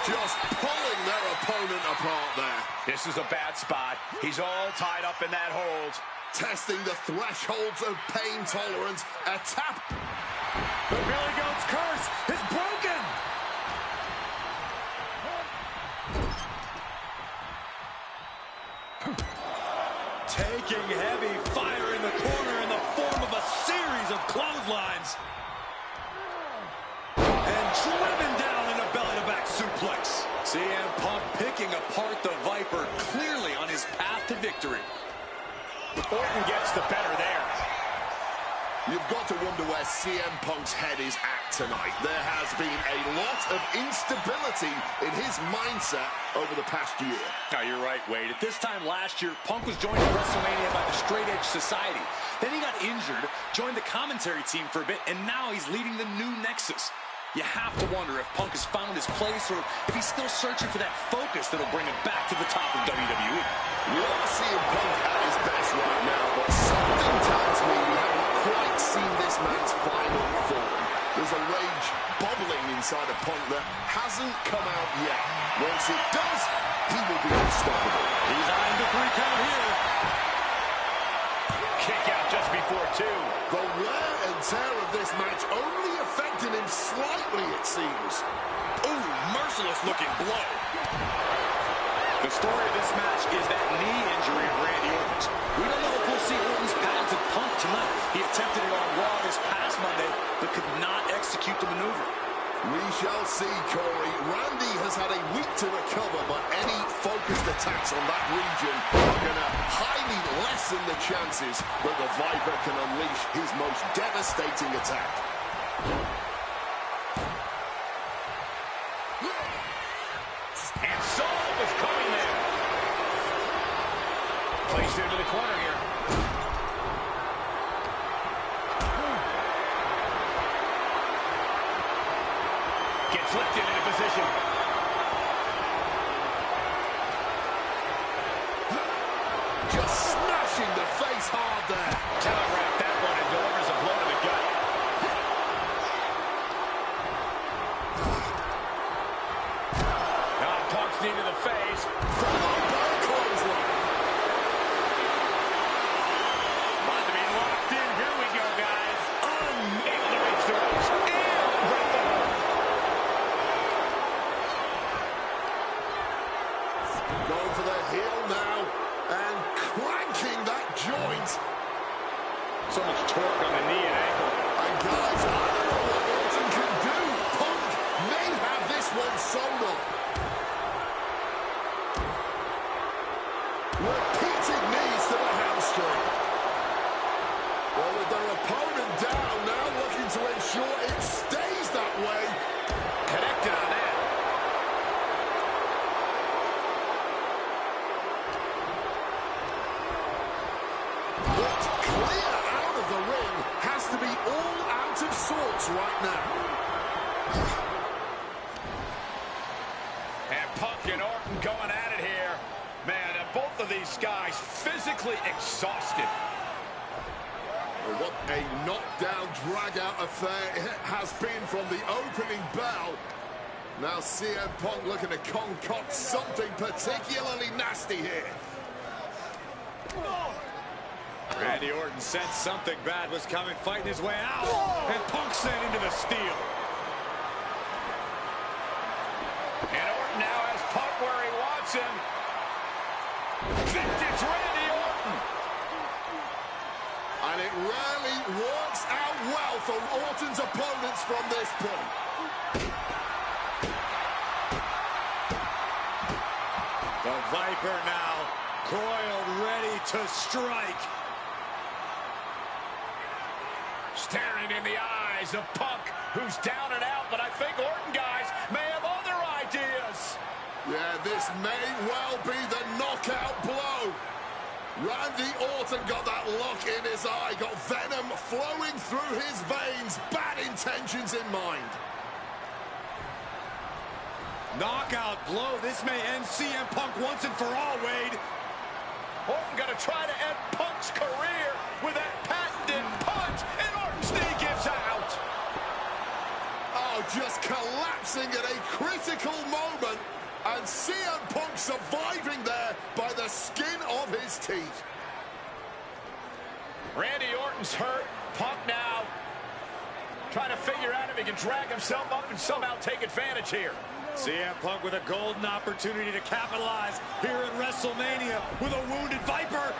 H: Just pulling their opponent apart there.
F: This is a bad spot. He's all tied up in that hold.
H: Testing the thresholds of pain tolerance. A tap.
F: The Billy Goat's curse is broken. Taking heavy fire in the corner in the form of a series of clotheslines. And driven down in a belly-to-back suplex. CM Punk picking apart the Viper, clearly on his path to victory. Orton gets the better there.
H: You've got to wonder where CM Punk's head is at tonight. There has been a lot of instability in his mindset over the past year.
I: Oh, you're right, Wade. At this time last year, Punk was joined at WrestleMania by the Straight Edge Society. Then he got injured, joined the commentary team for a bit, and now he's leading the new Nexus. You have to wonder if Punk has found his place or if he's still searching for that focus that'll bring him back to the top of WWE.
H: We are seeing Punk at his best right now, but something tells me we haven't quite seen this man's final form. There's a rage bubbling inside of Punk that hasn't come out yet. Once it does, he will be unstoppable.
I: He's eyeing the 3 count here.
F: Kick out just before 2.
H: The wear and tear of this match only affected him slightly, it seems.
I: Ooh, merciless looking blow. The story of this match is that knee injury of Randy Orton's. We don't know if we'll see Orton's patented Punk tonight. He attempted it on Raw this past Monday, but could not execute the maneuver.
H: We shall see, Corey. Randy has had a week to recover, but any focused attacks on that region are going to highly lessen the chances that the Viper can unleash his most devastating attack.
F: And Saul was coming there. Placed into the corner here. Gets lifted into position.
H: Just smashing the face hard there.
F: Telegraphed that one and delivers a blow to the gut. Now Punk's knee to the face.
H: From a ball clothesline.
F: About to be locked in. Here we go, guys. Able to reach the ropes and break the hold.
H: Going for the heel now and cranking that joint.
F: So much torque on the knee and ankle.
H: And guys, I don't know what Orton can do. Punk may have this one sewn up. Repeated knees to the hamstring. Well, with their opponent down, now looking to ensure it stays that way.
F: Connected on that.
H: But clear out of the ring has to be all out of sorts right now.
F: And Punk and Orton going at it here. Man, both of these guys physically exhausted.
H: Well, what a knockdown, drag-out affair it has been from the opening bell. Now CM Punk looking to concoct something particularly nasty here.
F: Randy Orton sensed something bad was coming, fighting his way out. And Punk sent into the steel. And Orton now has Punk where he wants him. Vintage Randy Orton.
H: And it rarely works out well for Orton's opponents from this point.
F: The Viper now coiled, ready to strike. Staring in the eyes of Punk, who's down and out, but I think Orton, guys, may have other ideas.
H: Yeah, this may well be the knockout blow. Randy Orton got that look in his eye, got venom flowing through his veins, bad intentions in mind.
F: Knockout blow. This may end CM Punk once and for all, Wade. Orton gonna try to end Punk's career with that patented punch, and Orton's knee gives out.
H: Oh, just collapsing at a critical moment, and CM Punk surviving there by the skin of his teeth.
F: Randy Orton's hurt. Punk now trying to figure out if he can drag himself up and somehow take advantage here.
I: CM Punk with a golden opportunity to capitalize here at WrestleMania with a wounded Viper.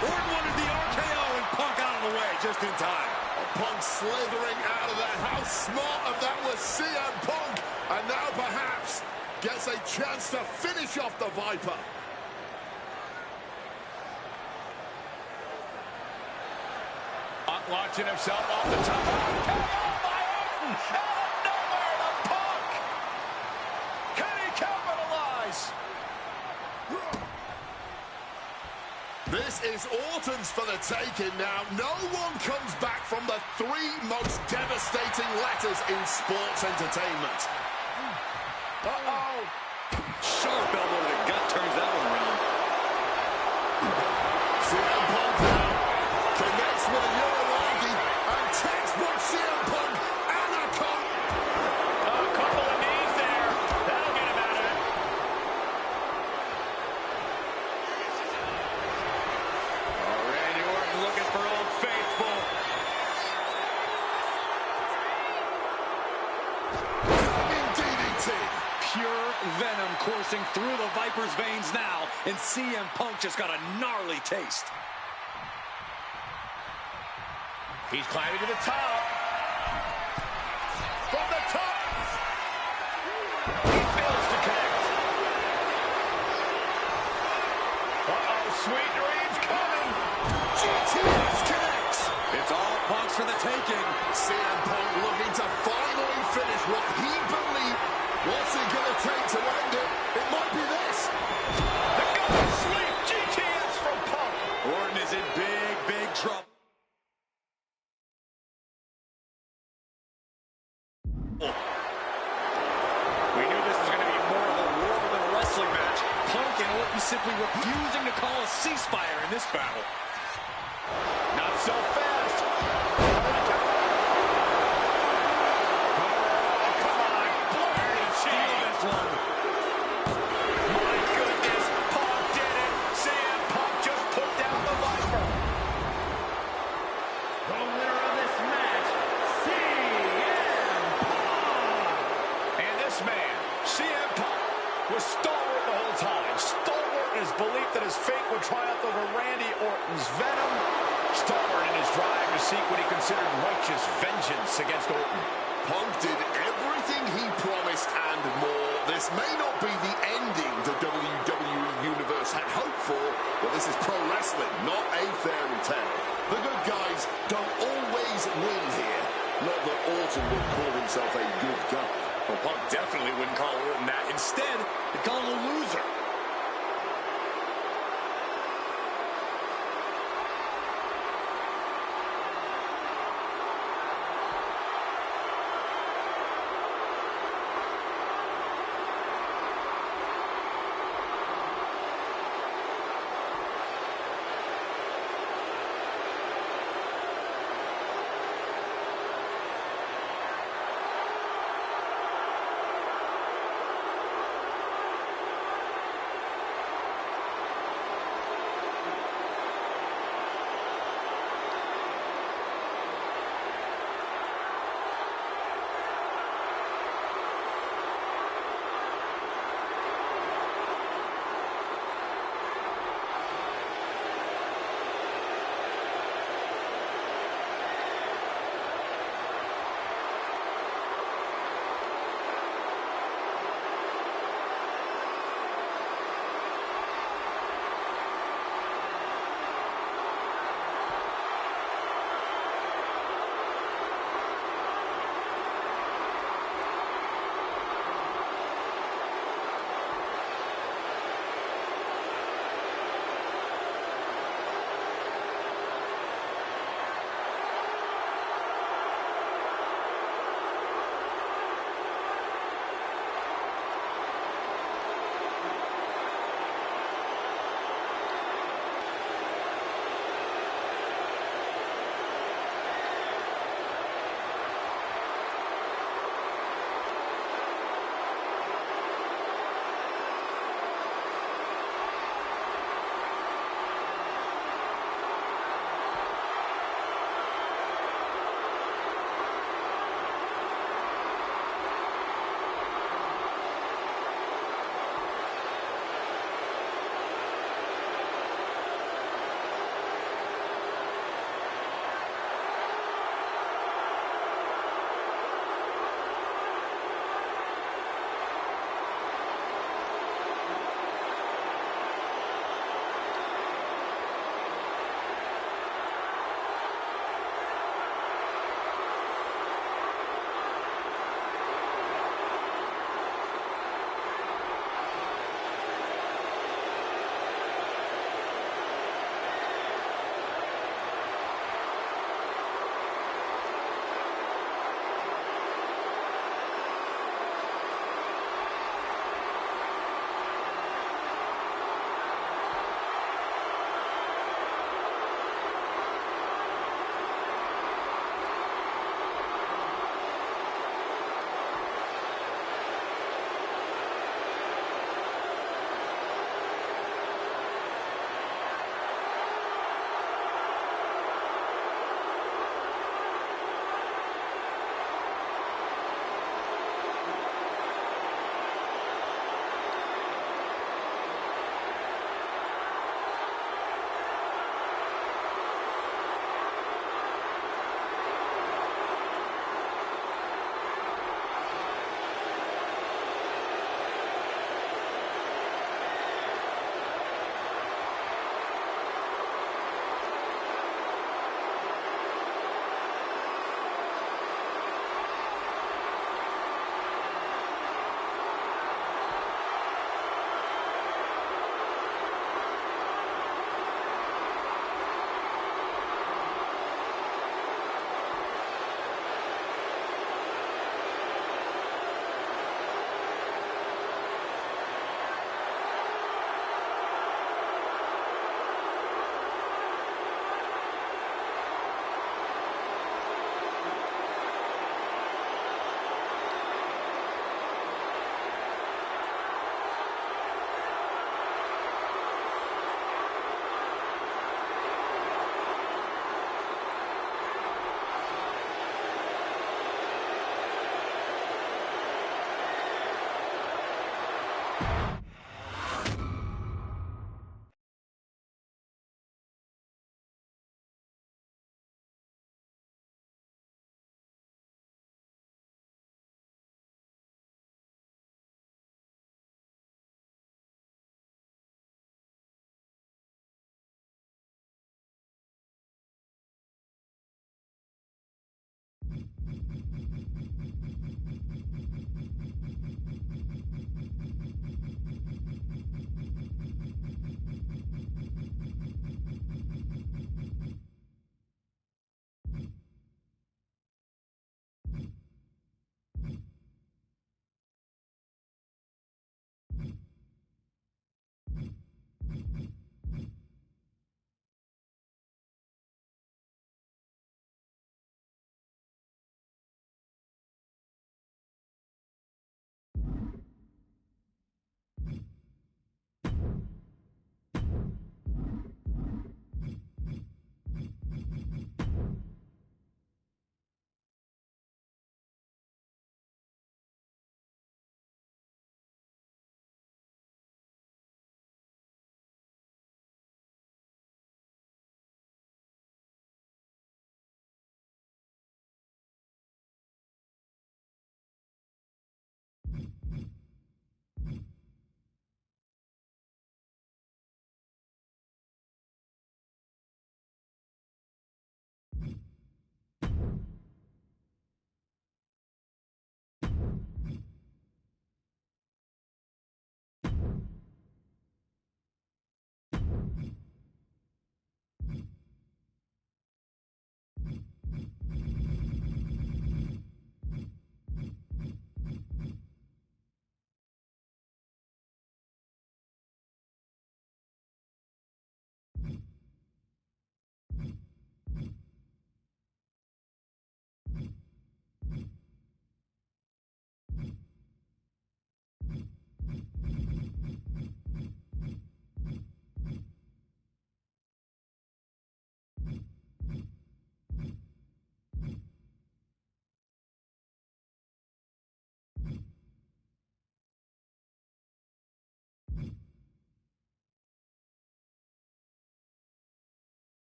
I: Orton wanted the RKO and Punk out of the way just in time.
H: Punk slithering out of there. How smart of that was CM Punk. And now perhaps gets a chance to finish off the Viper.
F: Punk launching himself off the top. RKO by Orton. Out of nowhere to Punk. Can he capitalize?
H: This is Orton's for the taking now. No one comes back from the three most devastating letters in sports entertainment.
F: Uh-oh.
I: Sharp elbow to the gut turns that one around.
H: CM Punk now connects with a Uranagi, and textbook CM Punk anaconda.
F: A couple of knees there. That'll get him out of it. Randy Orton looking for Old Faithful.
H: Stunning DDT.
I: Pure venom coursing through the Viper's veins now, and CM Punk just got a gnarly taste.
F: He's climbing to the top. From the top. He fails to connect. Uh-oh, sweet dreams coming.
H: GTS connects.
I: It's all Punk's for the taking.
H: CM Punk looking to finally finish what he believed. What's it going to take to end it? It might be this.
F: The go to sleep. GTS from Punk.
I: Orton is in big, big trouble.
F: We knew this was going to be more of a war than a wrestling match.
I: Punk and Orton simply refusing to call a ceasefire in this battle.
F: Not so fast. Come on. Blood and steal this one. My goodness. Punk did it. CM Punk just put down the Viper.
G: The winner of this match, CM Punk.
F: And this man, CM Punk, was stalwart the whole time. Stalwart in his belief that his fate would triumph over Randy Orton's venom. Stalwart in his drive to seek what he considered righteous vengeance against Orton.
H: Punk did everything he promised and more. This may not be the ending the WWE Universe had hoped for, but this is pro wrestling, not a fairy tale. The good guys don't always win here. Not that Orton would call himself a good guy.
I: Well, Punk definitely wouldn't call Orton that. Instead, he'd call him a loser.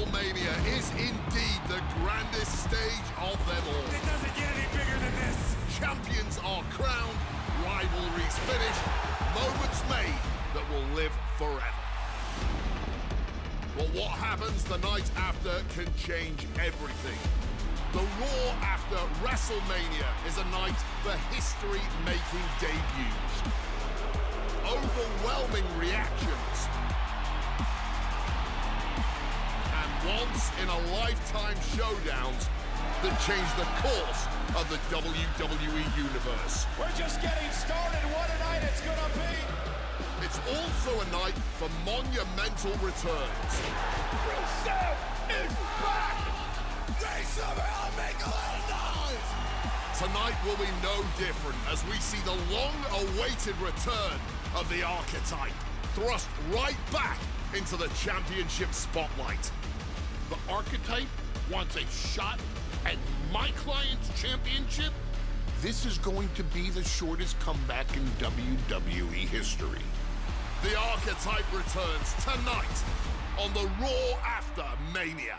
H: WrestleMania is indeed the grandest stage of them all.
F: It doesn't get any bigger than this.
H: Champions are crowned, rivalries finished, moments made that will live forever. But what happens the night after can change everything. The Raw after WrestleMania is a night for history-making debuts. Overwhelming reactions. And once-in-a-lifetime showdowns that change the course of the WWE Universe.
F: We're just getting started. What a night it's gonna be.
H: It's also a night for monumental returns.
F: Rusev is back. Make some hell, make a little noise.
H: Tonight will be no different as we see the long-awaited return of the Archetype, thrust right back into the championship spotlight.
L: The Archetype wants a shot at my client's championship? This is going to be the shortest comeback in WWE history.
H: The Archetype returns tonight on the Raw after Mania.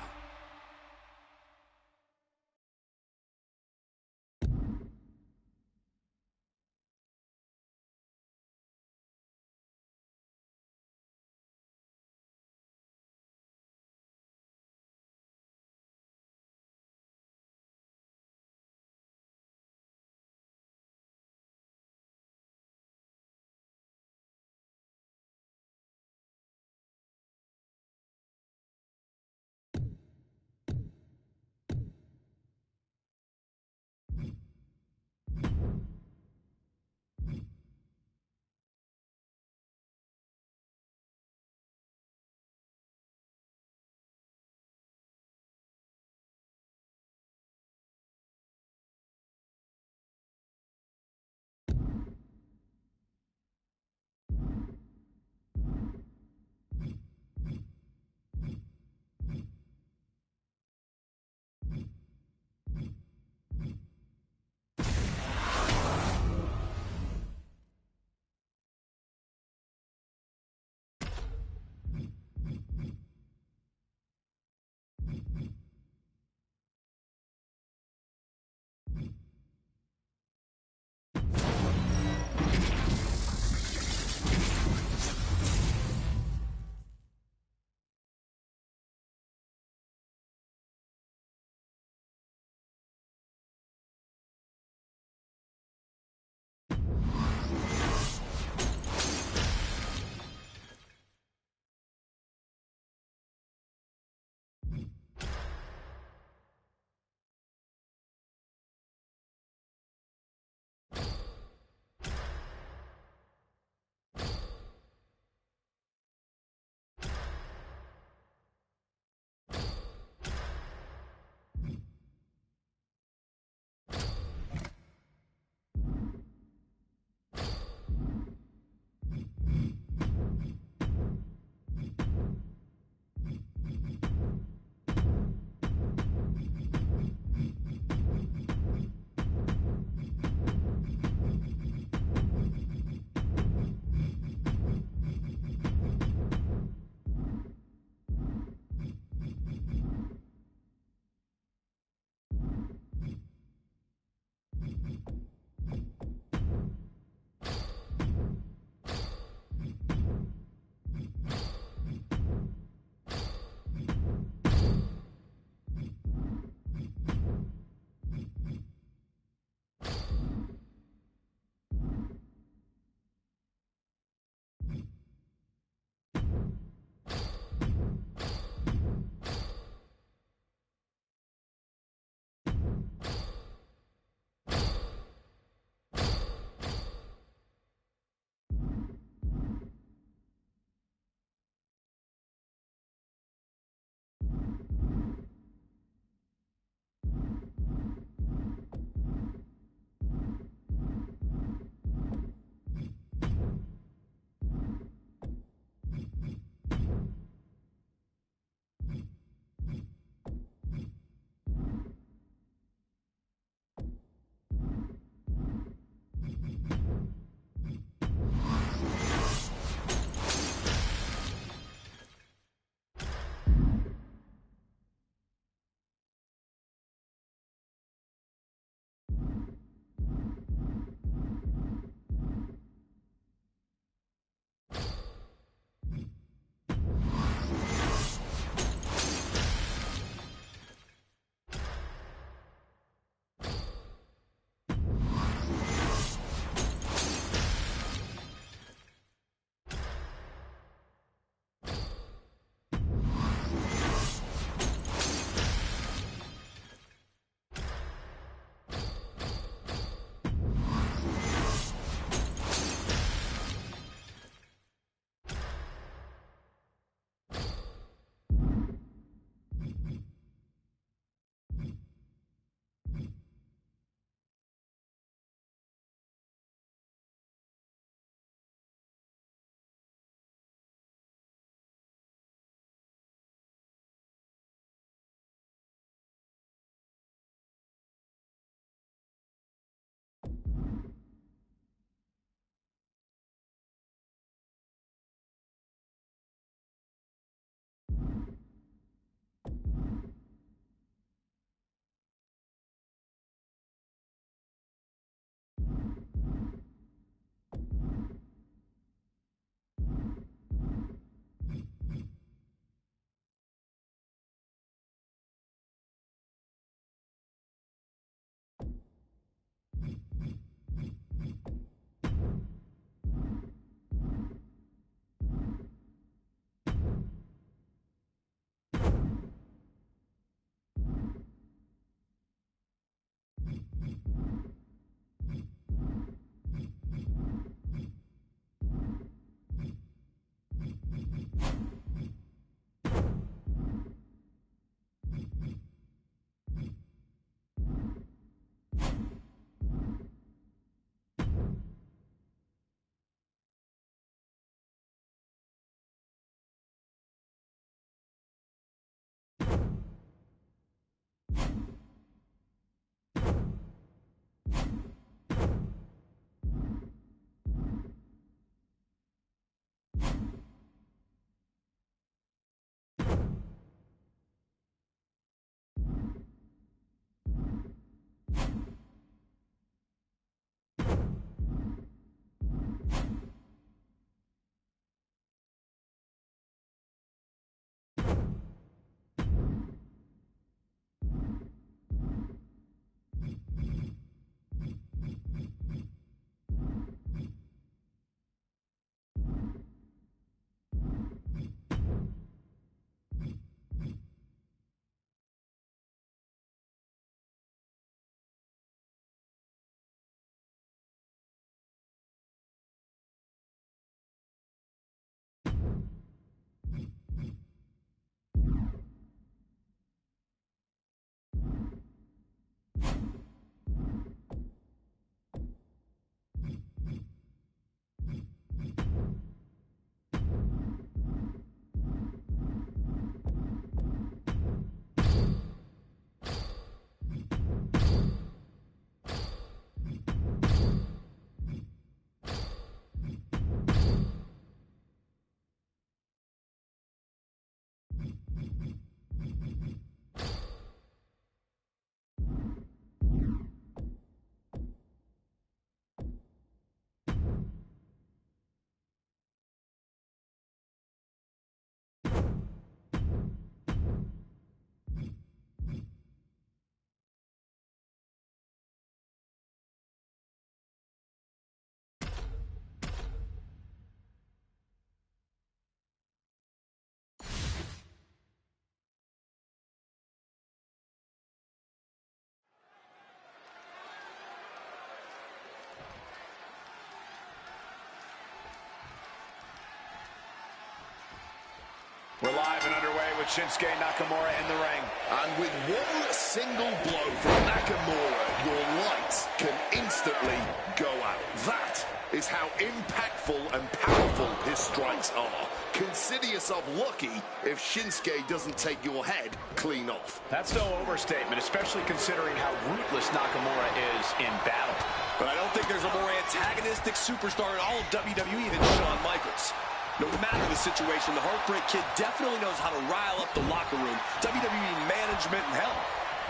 F: We're live and underway with Shinsuke Nakamura in the ring.
H: And with one single blow from Nakamura, your lights can instantly go out. That is how impactful and powerful his strikes are. Consider yourself lucky if Shinsuke doesn't take your head clean off.
F: That's no overstatement, especially considering how ruthless Nakamura is in battle.
I: But I don't think there's a more antagonistic superstar in all of WWE than Shawn Michaels. No matter the situation, the Heartbreak Kid definitely knows how to rile up the locker room, WWE management, and hell,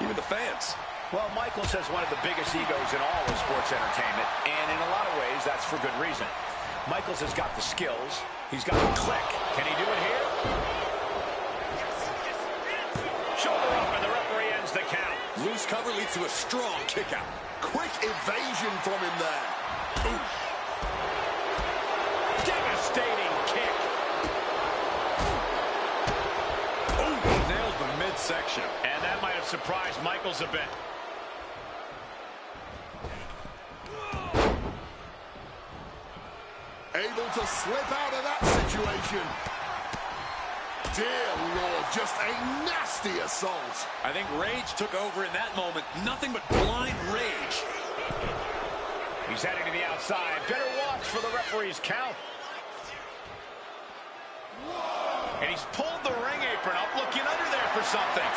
I: even the fans.
F: Well, Michaels has one of the biggest egos in all of sports entertainment, and in a lot of ways, that's for good reason. Michaels has got the skills. He's got the click. Can he do it here? Shoulder up, and the referee ends the count.
I: Loose cover leads to a strong kick out.
H: Quick evasion from him there. Ooh.
F: Devastating kick.
I: Ooh, nails the midsection.
F: And that might have surprised Michaels a bit.
H: Able to slip out of that situation. Dear Lord, just a nasty assault.
I: I think rage took over in that moment. Nothing but blind rage.
F: He's heading to the outside. Better watch for the referee's count. And he's pulled the ring apron up, looking under there for something.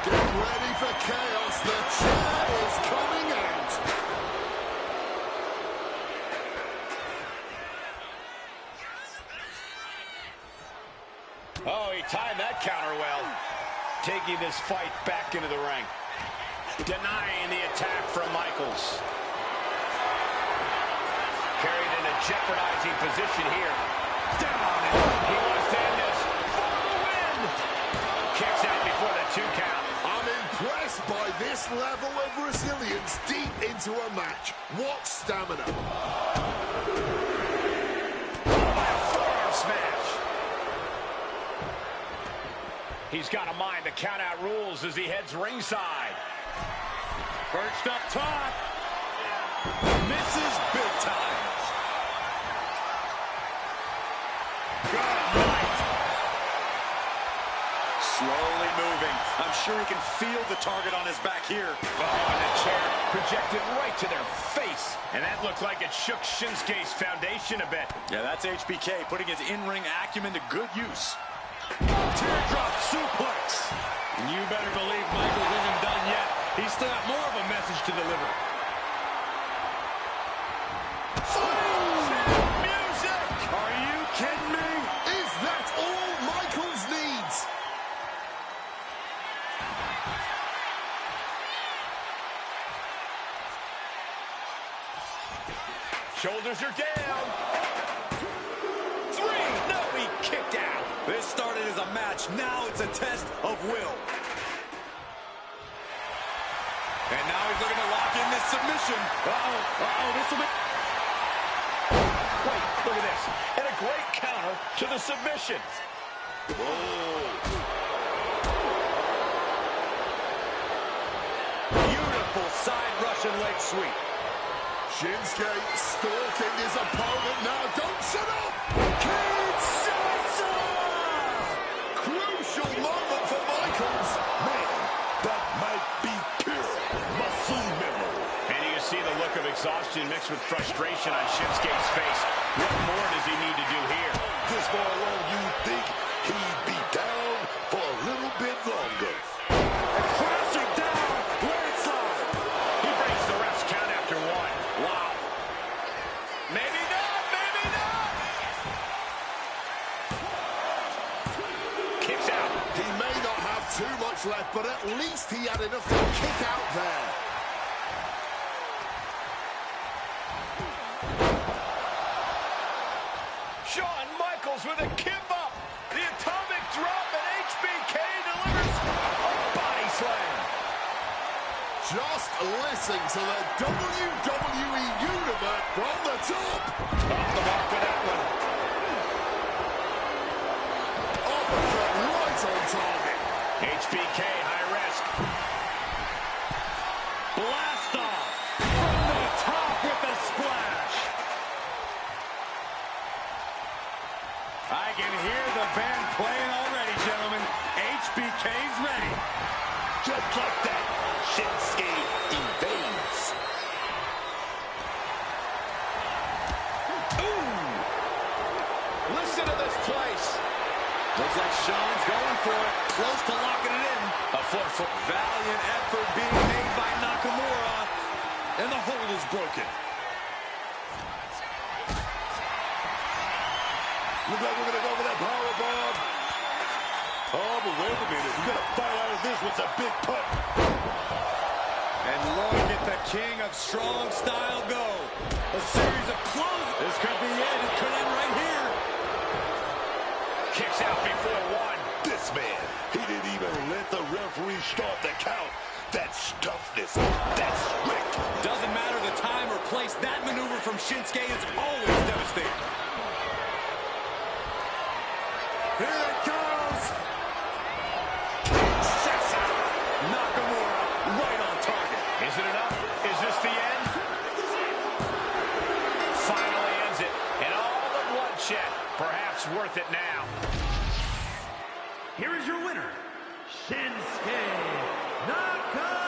H: Get ready for chaos. The chair is coming out.
F: Oh, he timed that counter well. Taking this fight back into the ring. Denying the attack from Michaels. Carried in a jeopardizing position here. Down. He wants to end this for the win. Kicks out before the 2 count.
H: I'm impressed by this level of resilience deep into a match. What stamina.
F: Forearm smash. He's got to mind the count-out rules as he heads ringside. Perched up top.
I: Misses big time.
F: Good night.
I: Slowly moving. I'm sure he can feel the target on his back here.
F: Oh, and the chair projected right to their face. And that looked like it shook Shinsuke's foundation a bit.
I: Yeah, that's HBK putting his in-ring acumen to good use. Teardrop suplex. You better believe Michaels isn't done yet. He's still got more of a message to deliver.
F: Music!
I: Are you kidding me?
H: Is that all Michaels needs?
F: Shoulders are down. 3. No, he kicked out.
I: This started as a match. Now it's a test of will. And now he's looking to lock in this submission. This will be...
F: Wait, look at this. And a great counter to the submission.
I: Beautiful side Russian leg sweep.
H: Shinsuke stalking his opponent now. Don't shut up! Crucial moment for Michaels. Man, that might be pure muscle memory.
F: And you can see the look of exhaustion mixed with frustration on Shinsuke's face. What more does he need to do here?
H: This far along, you think he'd be down for a little bit longer.
I: Crashing down, landslide.
F: He breaks the ref's count after 1.
I: Wow.
F: Maybe not, maybe not. Kicks out.
H: He may not have too much left, but at least he had enough to kick out there.
F: Shawn Michaels with a kimba. The atomic drop, and HBK delivers a body slam.
H: Just listen to the WWE Universe from the top.
F: Off the mark for that one.
H: Uppercut right on target.
F: HBK, high risk.
I: Blast off from the top with the splash.
F: I can hear
H: like that. Shinsuke evades.
F: Ooh! Listen to this place. Looks like Sean's going for it. Close to locking it in. A foot. Valiant effort being made by Nakamura. And the hold is broken.
H: Look like we're going to go for that powerbomb. Oh, but wait a minute. We got to fight out of this with a big putt.
F: And look at the king of strong style go. A series of close. This could be it. It could end right here. Kicks out before one.
H: This man, he didn't even let the referee start the count. That's toughness. That's strict.
F: Doesn't matter the time or place. That maneuver from Shinsuke is always devastating. Here it goes. Nakamura right on target. Is it enough? Is this the end? Finally ends it. And all the bloodshed. Perhaps worth it now.
G: Here is your winner, Shinsuke Nakamura.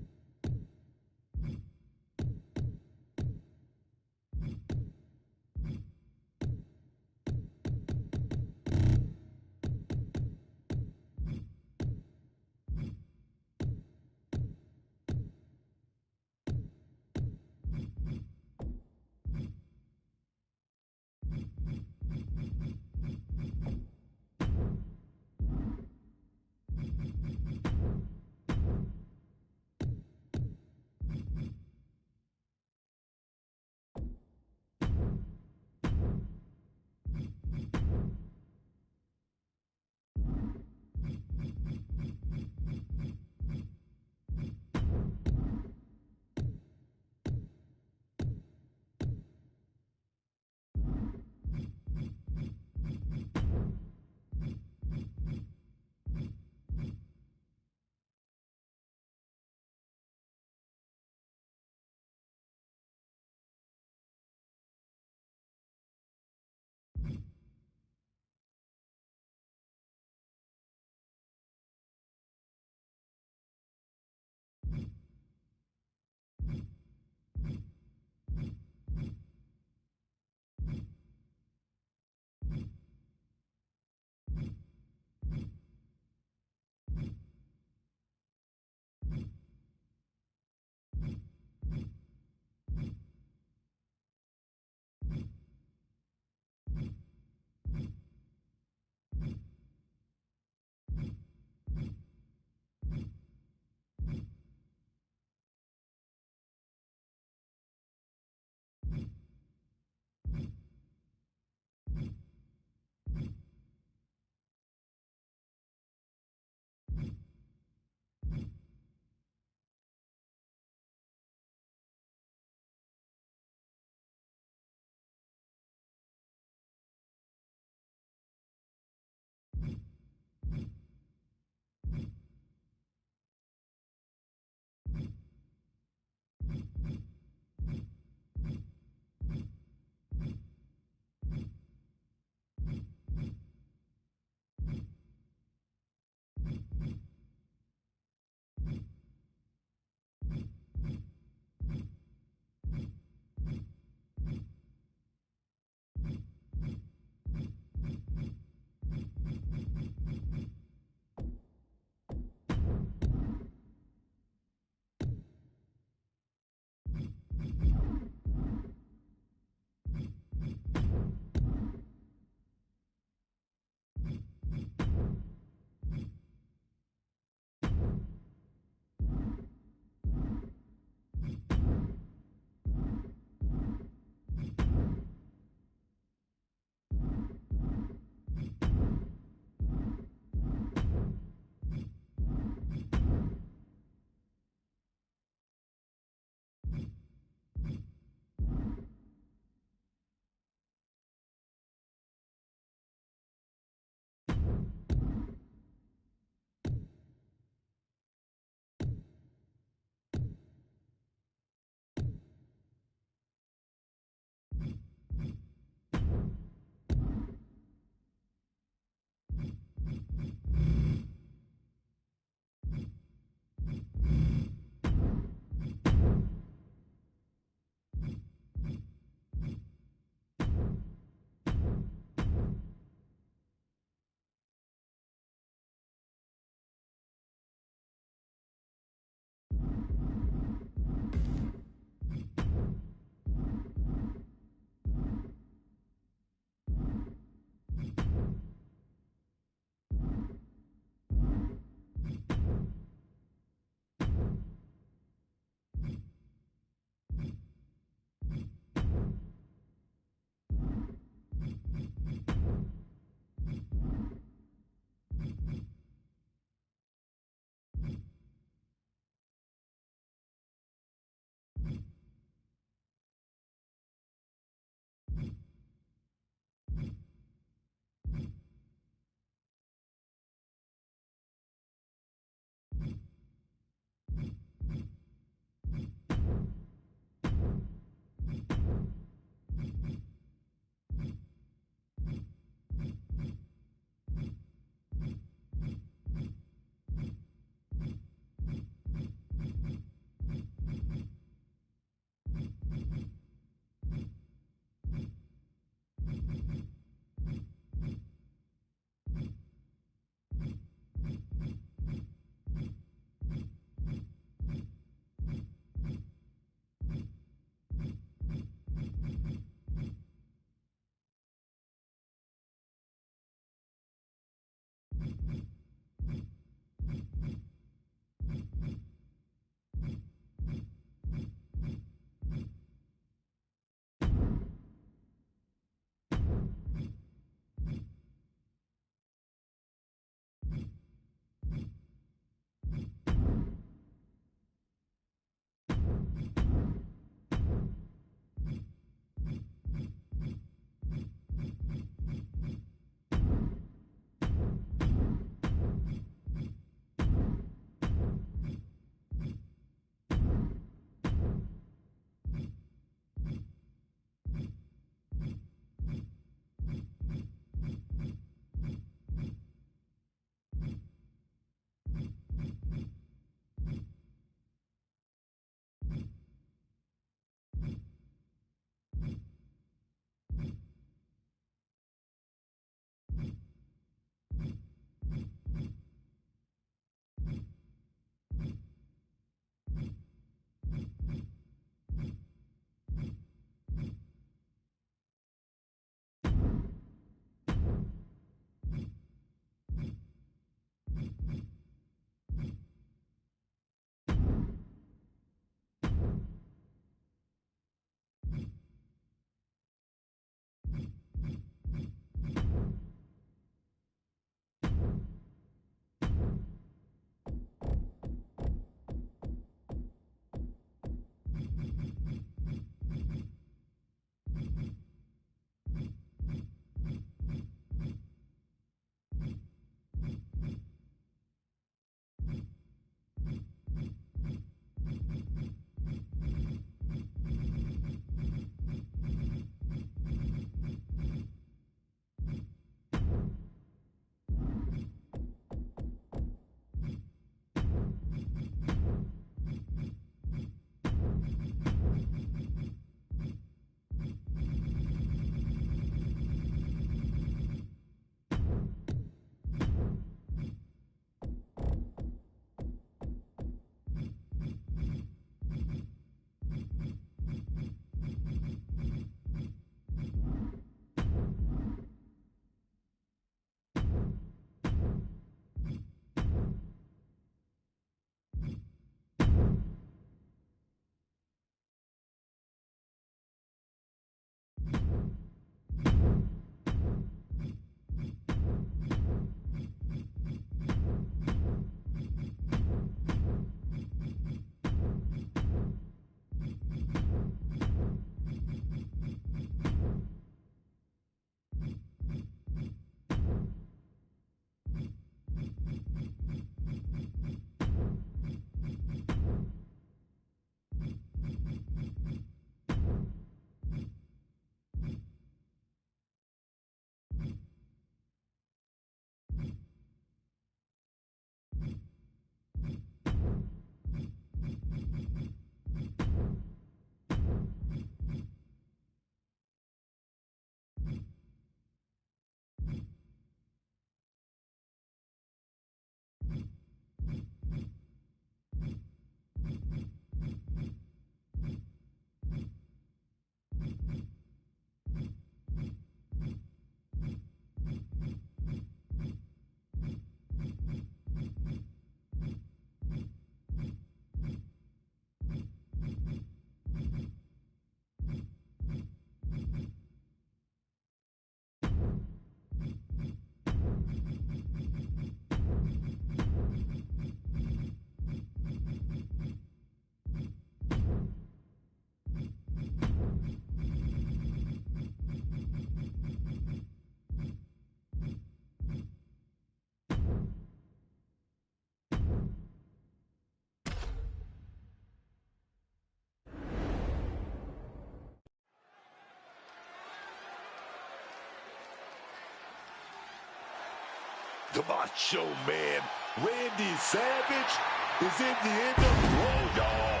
H: The Macho Man, Randy Savage, is in the NWO, y'all.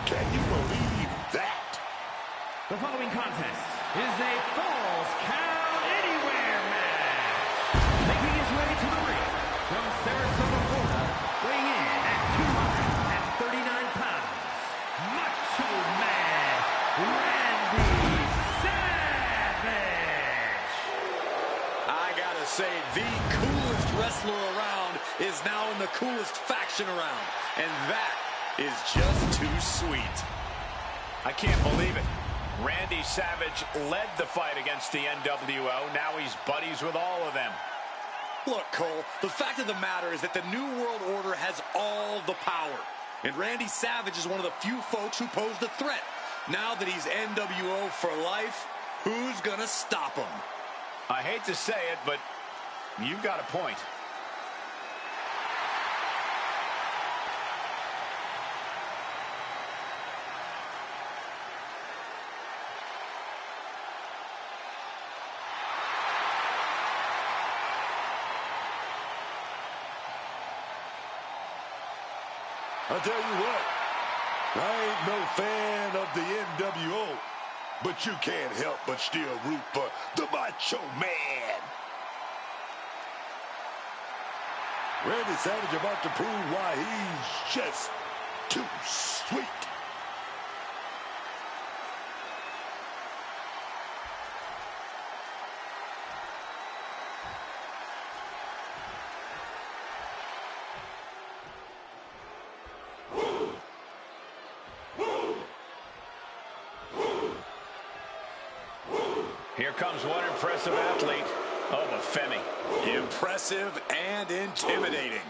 H: Can you believe that?
G: The following contest is a Falls Count Anywhere match. Making his way to the ring from Sarasota, Florida, weighing in at 239 pounds, Macho Man, Randy Savage.
I: I gotta say, the coolest wrestler around is now in the coolest faction around. And that is just too sweet.
F: I can't believe it. Randy Savage led the fight against the NWO. Now he's buddies with all of them.
I: Look, Cole, the fact of the matter is that the New World Order has all the power. And Randy Savage is one of the few folks who posed a threat. Now that he's NWO for life, who's gonna stop him?
F: I hate to say it, but you've got a point.
H: I'll tell you what, I ain't no fan of the NWO, but you can't help but still root for the Macho Man. Randy Savage about to prove why he's just too sweet.
F: Here comes one impressive athlete. Oh, but Femi.
I: Impressive and intimidating.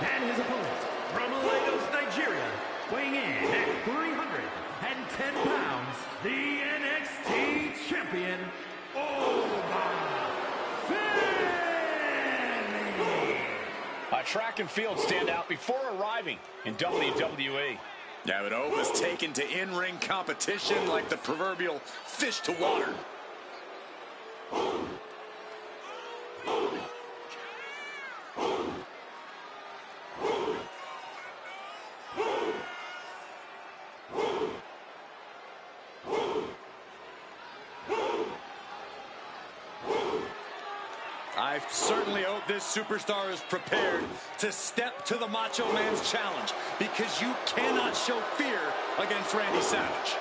G: And his opponent from Lagos, Nigeria, weighing in at 310 pounds, the NXT champion,
F: A track and field standout before arriving in WWE.
I: Yeah, but O was taken to in-ring competition like the proverbial fish to water. I certainly hope this superstar is prepared to step to the Macho Man's challenge, because you cannot show fear against Randy Savage.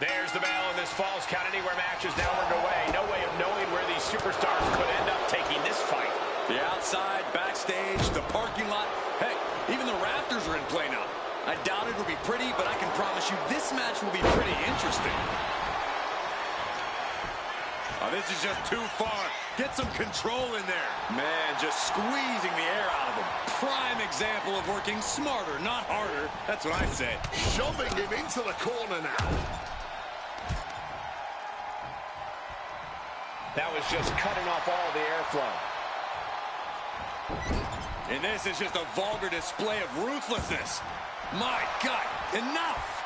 F: There's the bell, and this Falls Count Anywhere match is now underway. No way of knowing where these superstars could end up taking this fight.
I: The outside, backstage, the parking lot. Hey, even the rafters are in play now. I doubt it will be pretty, but I can promise you this match will be pretty interesting. Oh, this is just too far. Get some control in there. Man, just squeezing the air out of him. Prime example of working smarter, not harder. That's what I say.
H: Shoving him into the corner now.
F: That was just cutting off all the airflow.
I: And this is just a vulgar display of ruthlessness. My God, enough!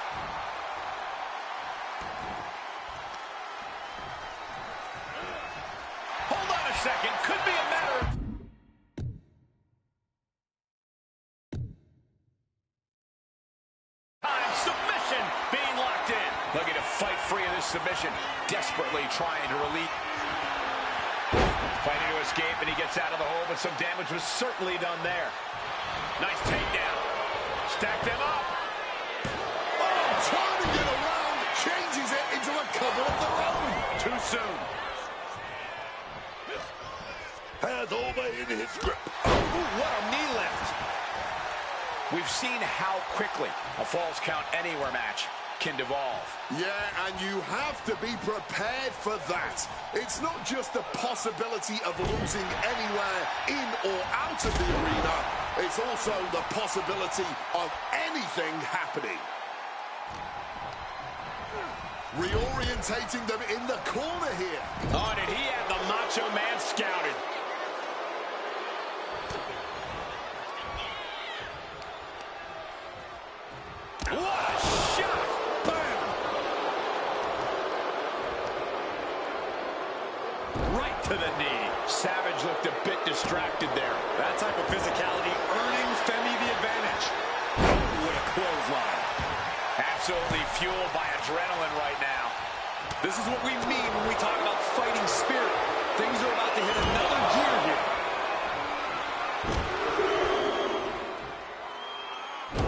F: Hold on a second, could be a matter of time. Submission being locked in. Looking to fight free of this submission. Desperately trying to release. Fighting to escape, and he gets out of the hole, but some damage was certainly done there. Nice takedown. Stack them up.
H: Oh, turning it around, changes it into a cover of their own.
F: Too soon.
H: Has Oba in his grip.
I: Ooh, what a knee lift.
F: We've seen how quickly a Falls Count Anywhere match can devolve.
H: Yeah, and you have to be prepared for that. It's not just the possibility of losing anywhere in or out of the arena. It's also the possibility of anything happening. Reorientating them in the corner here.
F: Oh, did he have the Macho Man scouted? What a shot! Bam! Right to the knee. Savage looked a bit distracted there.
I: That type of physicality earning Femi the advantage. Oh, what a clothesline.
F: Absolutely fueled by adrenaline right now.
I: This is what we mean when we talk about fighting spirit. Things are about to hit another gear here.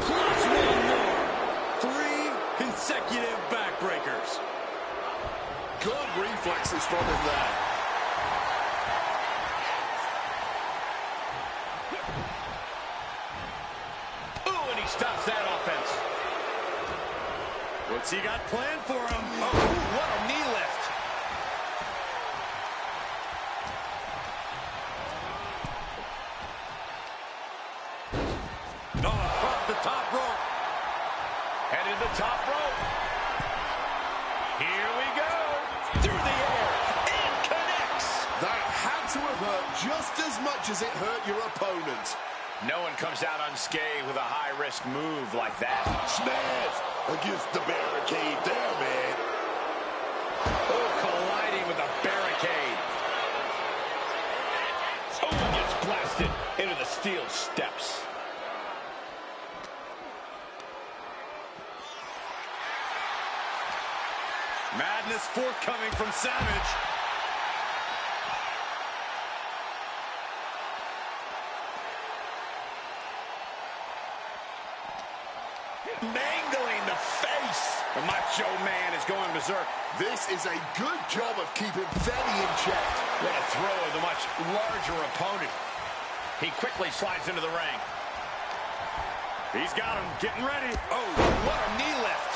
I: Plus one more. 3 consecutive backbreakers.
H: Good reflexes from him there.
F: Ooh, and he stops that offense.
I: What's he got planned for him?
F: Oh, what a knee lift.
I: Oh, off the top rope.
F: Headed to the top rope. Here we go. Through the air. And connects.
H: That had to have hurt just as much as it hurt your opponent.
F: No one comes out unscathed with a high-risk move like that.
H: Smash against the barricade there, man.
F: Oh, colliding with a barricade. Oh, and gets blasted into the steel steps.
I: Madness forthcoming from Savage.
F: Mangling the face. The Macho Man is going berserk.
H: This is a good job of keeping Femi in check.
F: What a throw of the much larger opponent. He quickly slides into the ring.
I: He's got him, getting ready.
F: Oh, what a knee lift.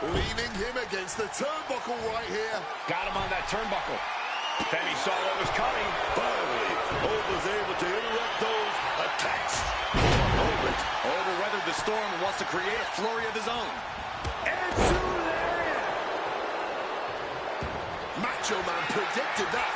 H: Leaning him against the turnbuckle right here.
F: Got him on that turnbuckle. Femi saw what was coming.
H: Finally, Hope was able to interrupt those attacks.
I: Over weathered the storm and wants to create a flurry of his own.
H: Macho Man predicted that.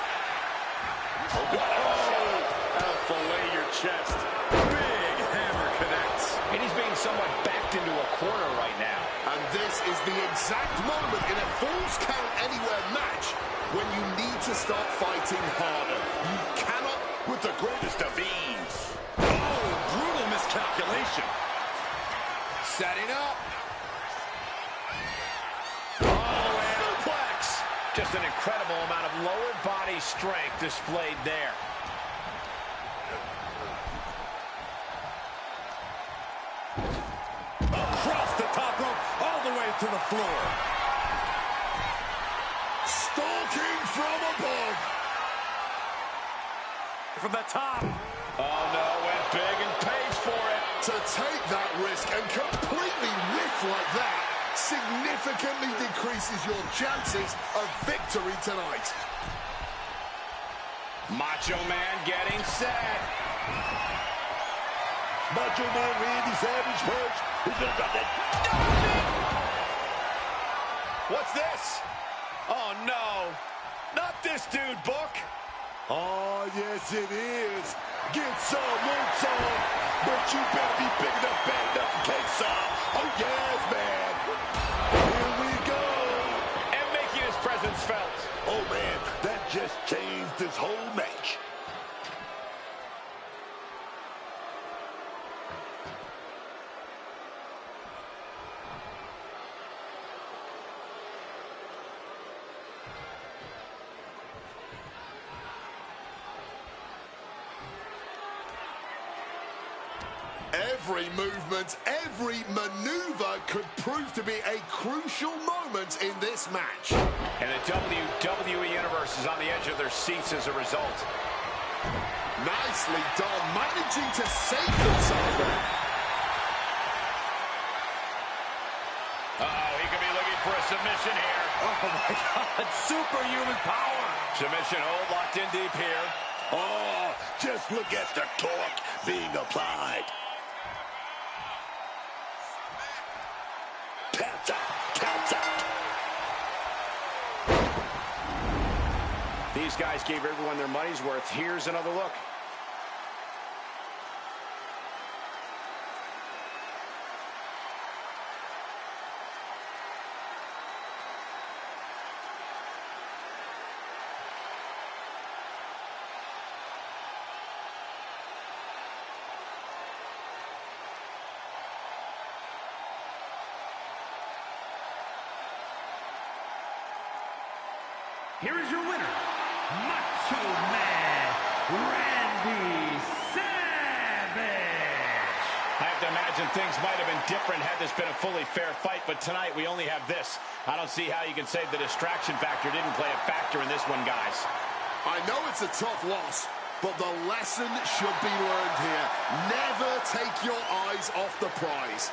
I: I'll fillet your chest. Big hammer connects.
F: And he's being somewhat backed into a corner right now.
H: And this is the exact moment in a Falls Count Anywhere match when you need to start fighting harder. You cannot with the greatest of ease.
I: Oh, brutal miscalculation.
F: Setting up. Oh, suplex. Just an incredible amount of lower body strength displayed there.
I: Across the top rope, all the way to the floor.
H: Stalking from above.
I: From the top.
F: Oh, no, went big and paid for it.
H: To take that risk and completely whiff like that significantly decreases your chances of victory tonight.
F: Macho Man getting set.
H: Macho Man Randy Savage first. He's gonna drop that.
F: What's this? Oh, no. Not this dude, Book.
H: Oh, yes, it is. Get some, want some, but you better be big enough, bad enough to take some. Oh, yes, man. Here we go.
F: And making his presence felt.
H: Oh, man, that just changed this whole match. Every movement, every maneuver could prove to be a crucial moment in this match.
F: And the WWE Universe is on the edge of their seats as a result.
H: Nicely done, managing to save themselves there.
F: Uh-oh, he could be looking for a submission here.
I: Oh, my God. Superhuman power.
F: Submission hold locked in deep here.
E: Oh, just look at the torque being applied. Counts out, counts out.
F: These guys gave everyone their money's worth. Here's another look.
G: Here is your winner, Macho Man, Randy Savage.
F: I have to imagine things might have been different had this been a fully fair fight, but tonight we only have this. I don't see how you can say the distraction factor didn't play a factor in this one, guys.
H: I know it's a tough loss, but the lesson should be learned here. Never take your eyes off the prize.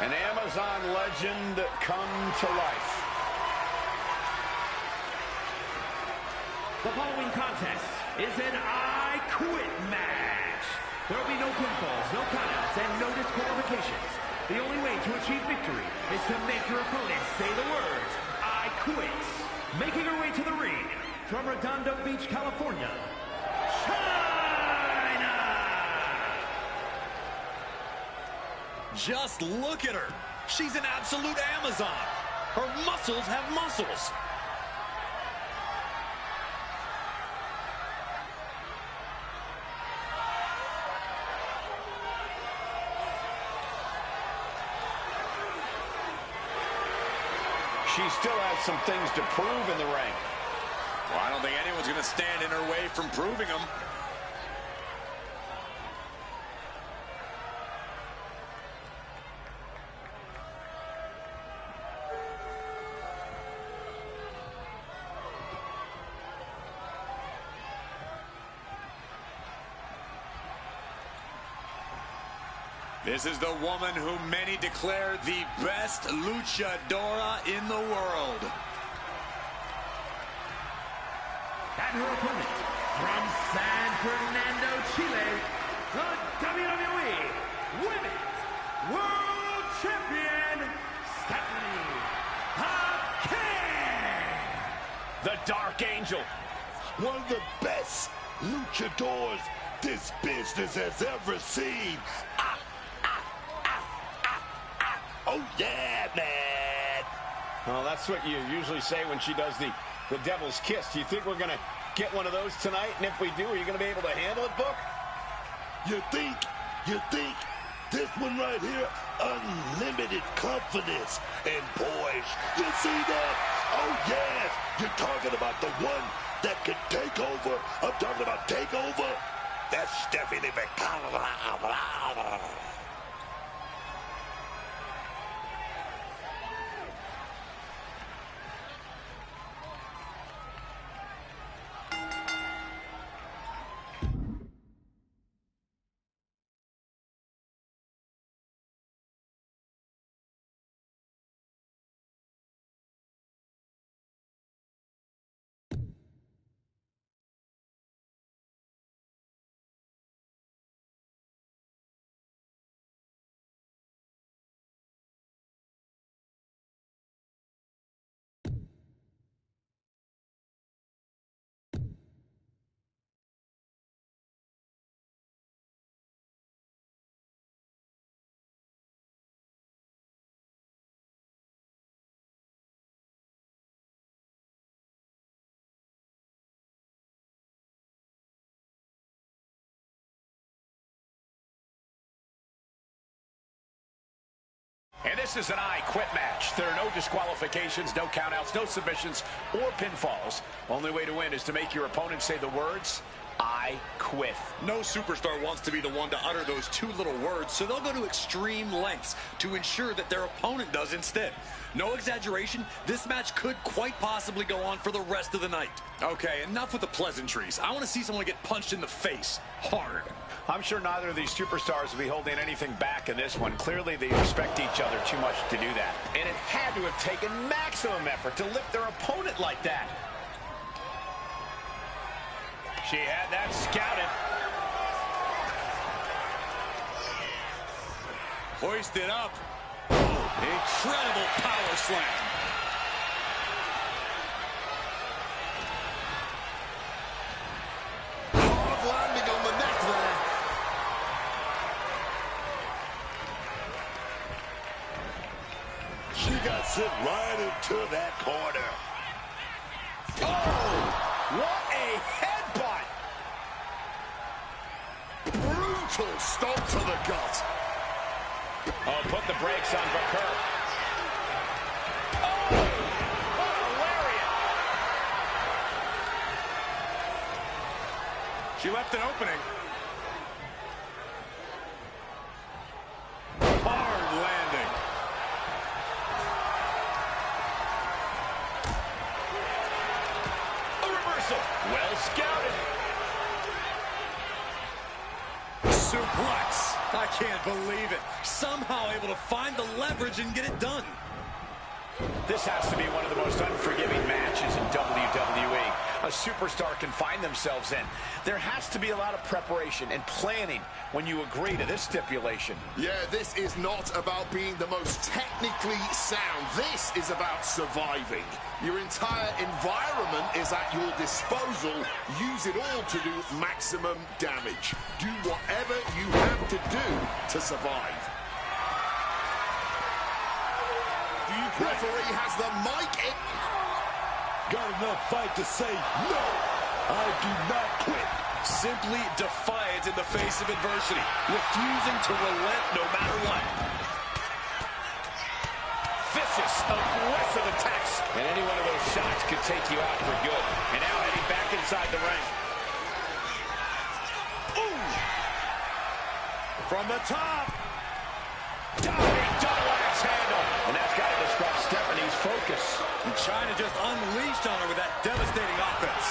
F: An Amazon legend come to life.
G: The following contest is an I Quit match. There will be no pinfalls, no countouts, and no disqualifications. The only way to achieve victory is to make your opponent say the words, I quit. Making her way to the ring, from Redondo Beach, California, China!
I: Just look at her. She's an absolute Amazon. Her muscles have muscles.
F: She still has some things to prove in the ring.
I: Well, I don't think anyone's going to stand in her way from proving them. This is the woman who many declare the best luchadora in the world.
G: And her opponent, from San Fernando, Chile, the WWE Women's World Champion, Stephanie King.
F: The Dark Angel.
H: One of the best luchadors this business has ever seen. Oh, yeah, man.
F: Well, that's what you usually say when she does the devil's kiss. Do you think we're going to get one of those tonight? And if we do, are you going to be able to handle it, Book?
H: You think this one right here, unlimited confidence. And boys, you see that? Oh, yes. You're talking about the one that can take over. I'm talking about take over. That's Stephanie McConnell.
F: And this is an I Quit match. There are no disqualifications, no countouts, no submissions, or pinfalls. Only way to win is to make your opponent say the words, I quit.
I: No superstar wants to be the one to utter those two little words, so they'll go to extreme lengths to ensure that their opponent does instead. No exaggeration, this match could quite possibly go on for the rest of the night. Okay, enough with the pleasantries. I want to see someone get punched in the face hard.
F: I'm sure neither of these superstars will be holding anything back in this one. Clearly, they respect each other too much to do that. And it had to have taken maximum effort to lift their opponent like that. She had that scouted.
I: Hoisted up. Incredible power slam.
H: Hard landing on the neck there. She got sent right into that corner.
F: Oh, what a headbutt.
H: Brutal stomp to the gut.
F: Oh, put the brakes on Baker. Oh, what a lariat.
I: She left an opening. Hard landing.
F: A reversal. Well scouted.
I: Suplex. I can't believe it. Somehow able to find the leverage and get it done.
F: This has to be one of the most unforgiving matches in WWE a superstar can find themselves in. There has to be a lot of preparation and planning when you agree to this stipulation.
H: Yeah, this is not about being the most technically sound. This is about surviving. Your entire environment is at your disposal. Use it all to do maximum damage. Do whatever you have to do to survive. Referee has the mic.
E: Got enough fight to say, no, I do not quit.
I: Simply defiant in the face of adversity, refusing to relent no matter what.
F: Vicious, aggressive attacks. And any one of those shots could take you out for good. And now heading back inside the ring. Ooh. From the top. Diving double axe handle. And that's got to disrupt Stephanie's focus.
I: And China just unleashed on her with that devastating offense.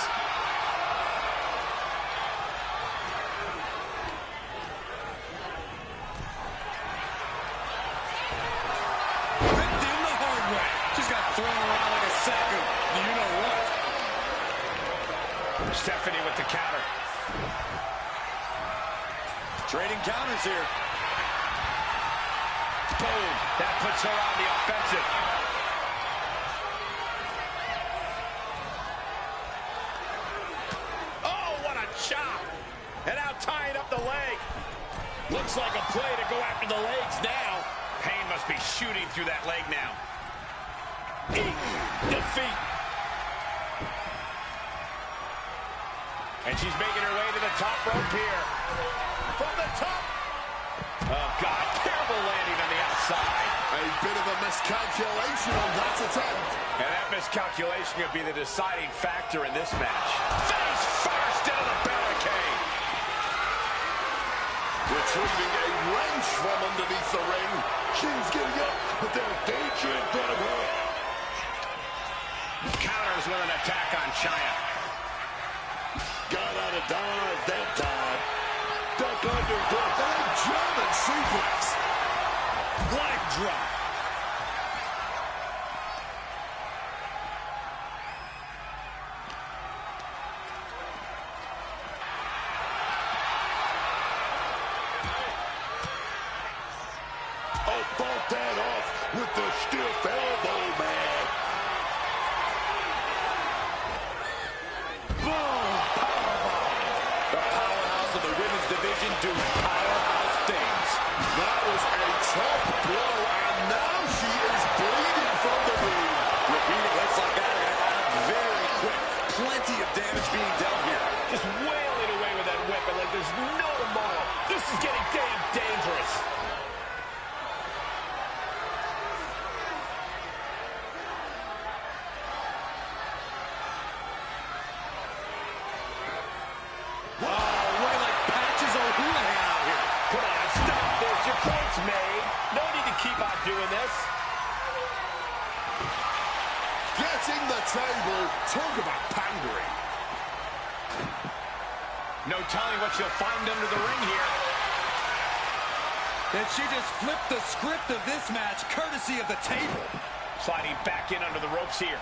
I: Victim the hard way. Just got thrown around like a sack of you-know-what.
F: Stephanie with the counter.
I: Trading counters here.
F: Boom. That puts her on the offensive. Oh, what a chop. And now tying up the leg. Looks like a play to go after the legs now. Pain must be shooting through that leg now. Defeat. And she's making her way to the top rope here. From the top. Oh, God. Terrible landing on the outside.
H: A bit of a miscalculation on that attempt.
F: And that miscalculation could be the deciding factor in this match. Face first into the barricade.
H: Retrieving a wrench from underneath the ring. She's getting up, but there's danger in front of her.
F: Counters with an attack on China.
H: Got out of dodge that time. Duck under, duck and German suplex.
I: Leg drop.
H: Oh, fought that off with the stiff elbow, man.
F: Boom! Powerbomb. The powerhouse of the women's division do powerhouse things.
H: That was a tough blow, and now she is bleeding from the wound.
I: Repeating hits like that are going to add up very quick. Plenty of damage being dealt here.
F: Just wailing away with that weapon like there's no tomorrow. This is getting damn dangerous. Doing this.
H: Getting the table. Talk about pandering.
F: No telling what she'll find under the ring here.
I: And she just flipped the script of this match, courtesy of the table.
F: Sliding back in under the ropes here.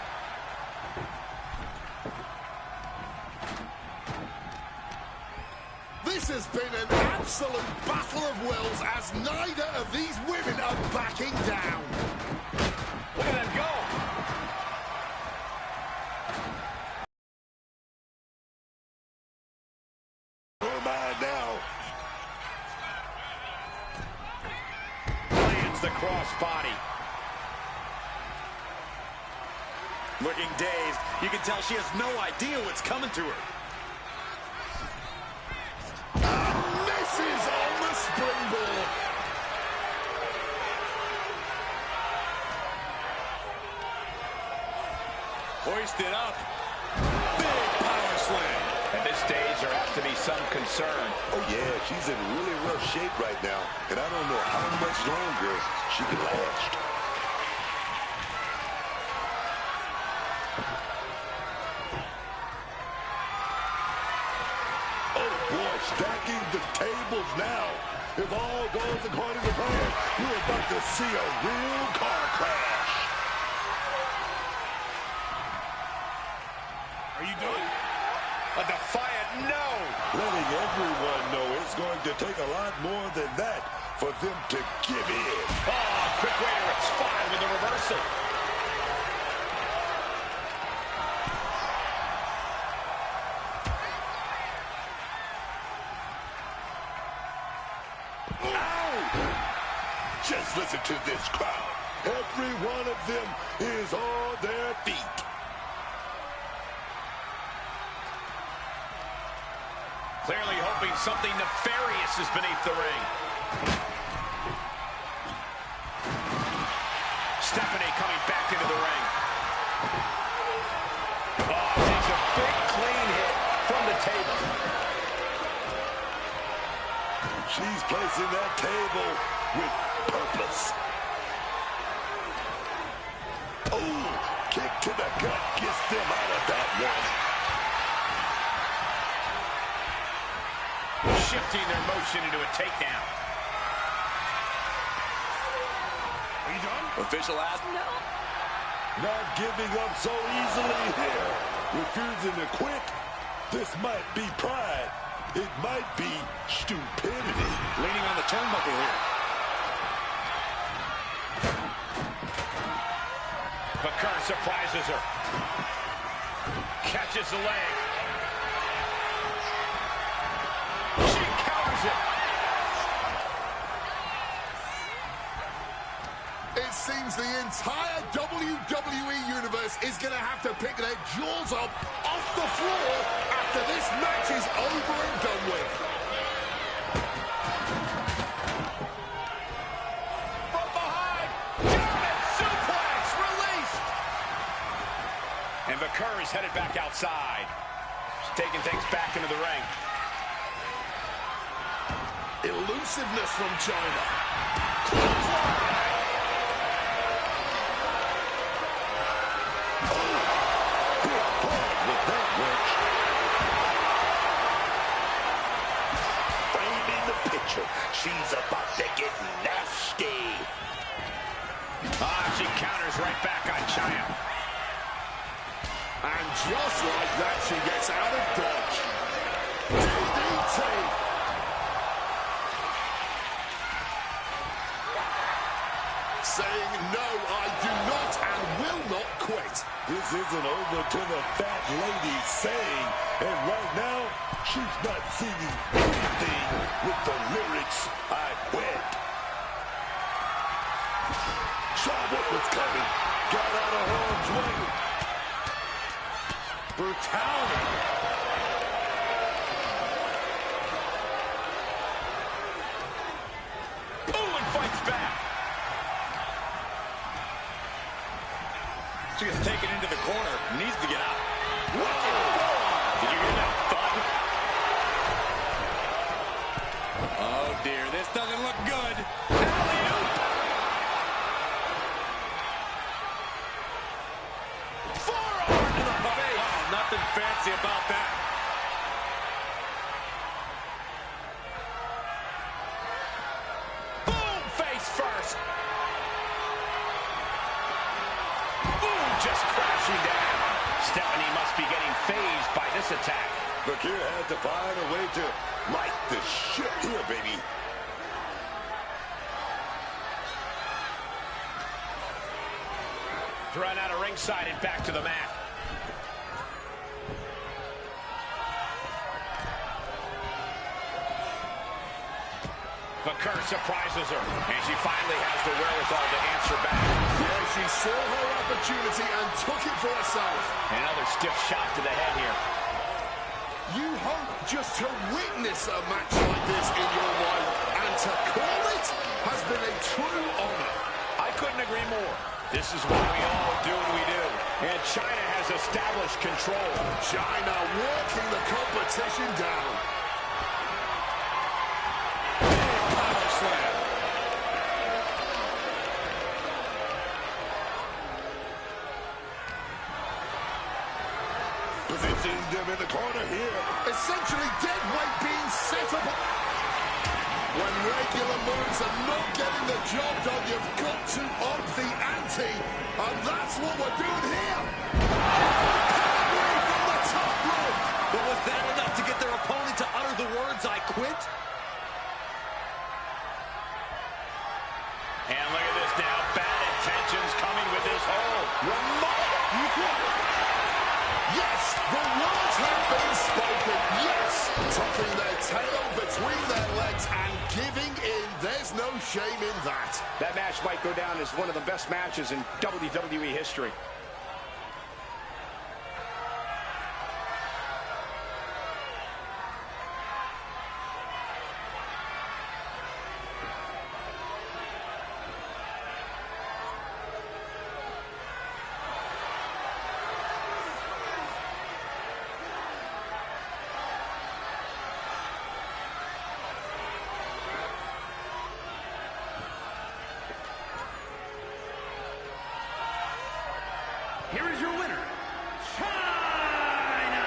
H: This has been an absolute battle of wills as neither of these women are backing down.
F: Look at them go.
H: Who am I now?
F: Lands the crossbody.
I: Looking dazed. You can tell she has no idea what's coming to her.
H: Misses on the springboard.
I: Hoisted up. Big power slam.
F: At this stage, there has to be some concern.
M: Oh, yeah, she's in really rough shape right now, and I don't know how much longer she can last. Oh, boy, stacking the tables now. If all goes according to plan. We're about to see a real car crash.
F: Are you done? A defiant no.
M: Letting everyone know it's going to take a lot more than that for them to give in.
F: Oh, quick way to respond with a reversal.
M: Just listen to this crowd. Every one of them is on their feet.
F: Clearly hoping something nefarious is beneath the ring. Stephanie coming back into the ring. Oh, takes a big clean hit from the table.
M: She's placing that table with purpose. Oh, kick to the gut gets them out of that one.
F: Shifting their motion into a takedown. Are you done?
I: Official asked.
M: No. Not giving up so easily here. Refusing to quit. This might be pride. It might be stupidity.
I: Leaning on the turnbuckle here.
F: Bakar surprises her. Catches the leg. She counters it.
H: It seems the entire WWE Universe is going to have to pick their jaws up off the floor after this match is over and done with.
F: From behind. German suplex released. And Bakar is headed back outside. She's taking things back into the ring.
H: Elusiveness from China.
M: She's about to get nasty.
F: She counters right back on China.
H: And just like that, she gets out of dodge. DDT. Saying, no, I do not and will not quit.
M: This isn't over till the fat lady saying, and right now, she's not singing anything with the lyrics, I quit. Saw what was coming, got out of harm's way.
H: Brutality.
F: Oh, and fights back. She gets taken into the corner. Needs to get out. Whoa! Did you hear that thud? Oh, dear. This doesn't look good. Alley-oop! Forearm to the face. Oh, nothing fancy about that. Boom! Face first. Just crashing down. Stephanie must be getting phased by this attack.
M: Bakar had to find a way to right the ship here, baby.
F: Thrown out of ringside and back to the mat. Bakar surprises her, and she finally has the wherewithal to answer back.
H: Yeah, she saw her opportunity and took it for herself.
F: Another stiff shot to the head here.
H: You hope just to witness a match like this in your life, and to call it has been a true honor.
F: I couldn't agree more. This is why we all do what we do. And China has established control.
H: China walking the competition down.
F: Power slam.
M: Positioning them in the corner here.
H: Essentially dead weight being set up. When regular moves are not getting the job done, you've got to up the ante, and that's what we're doing here. Pedigree from the top rope.
I: But was that enough to get their opponent to utter the words, "I quit"?
F: And look at this now. Bad intentions coming with this hold.
H: Yes, the words have been spoken. Yes, tucking their tail between their legs and giving in. There's no shame in that.
F: That match might go down as one of the best matches in WWE history.
G: Here is your winner, China!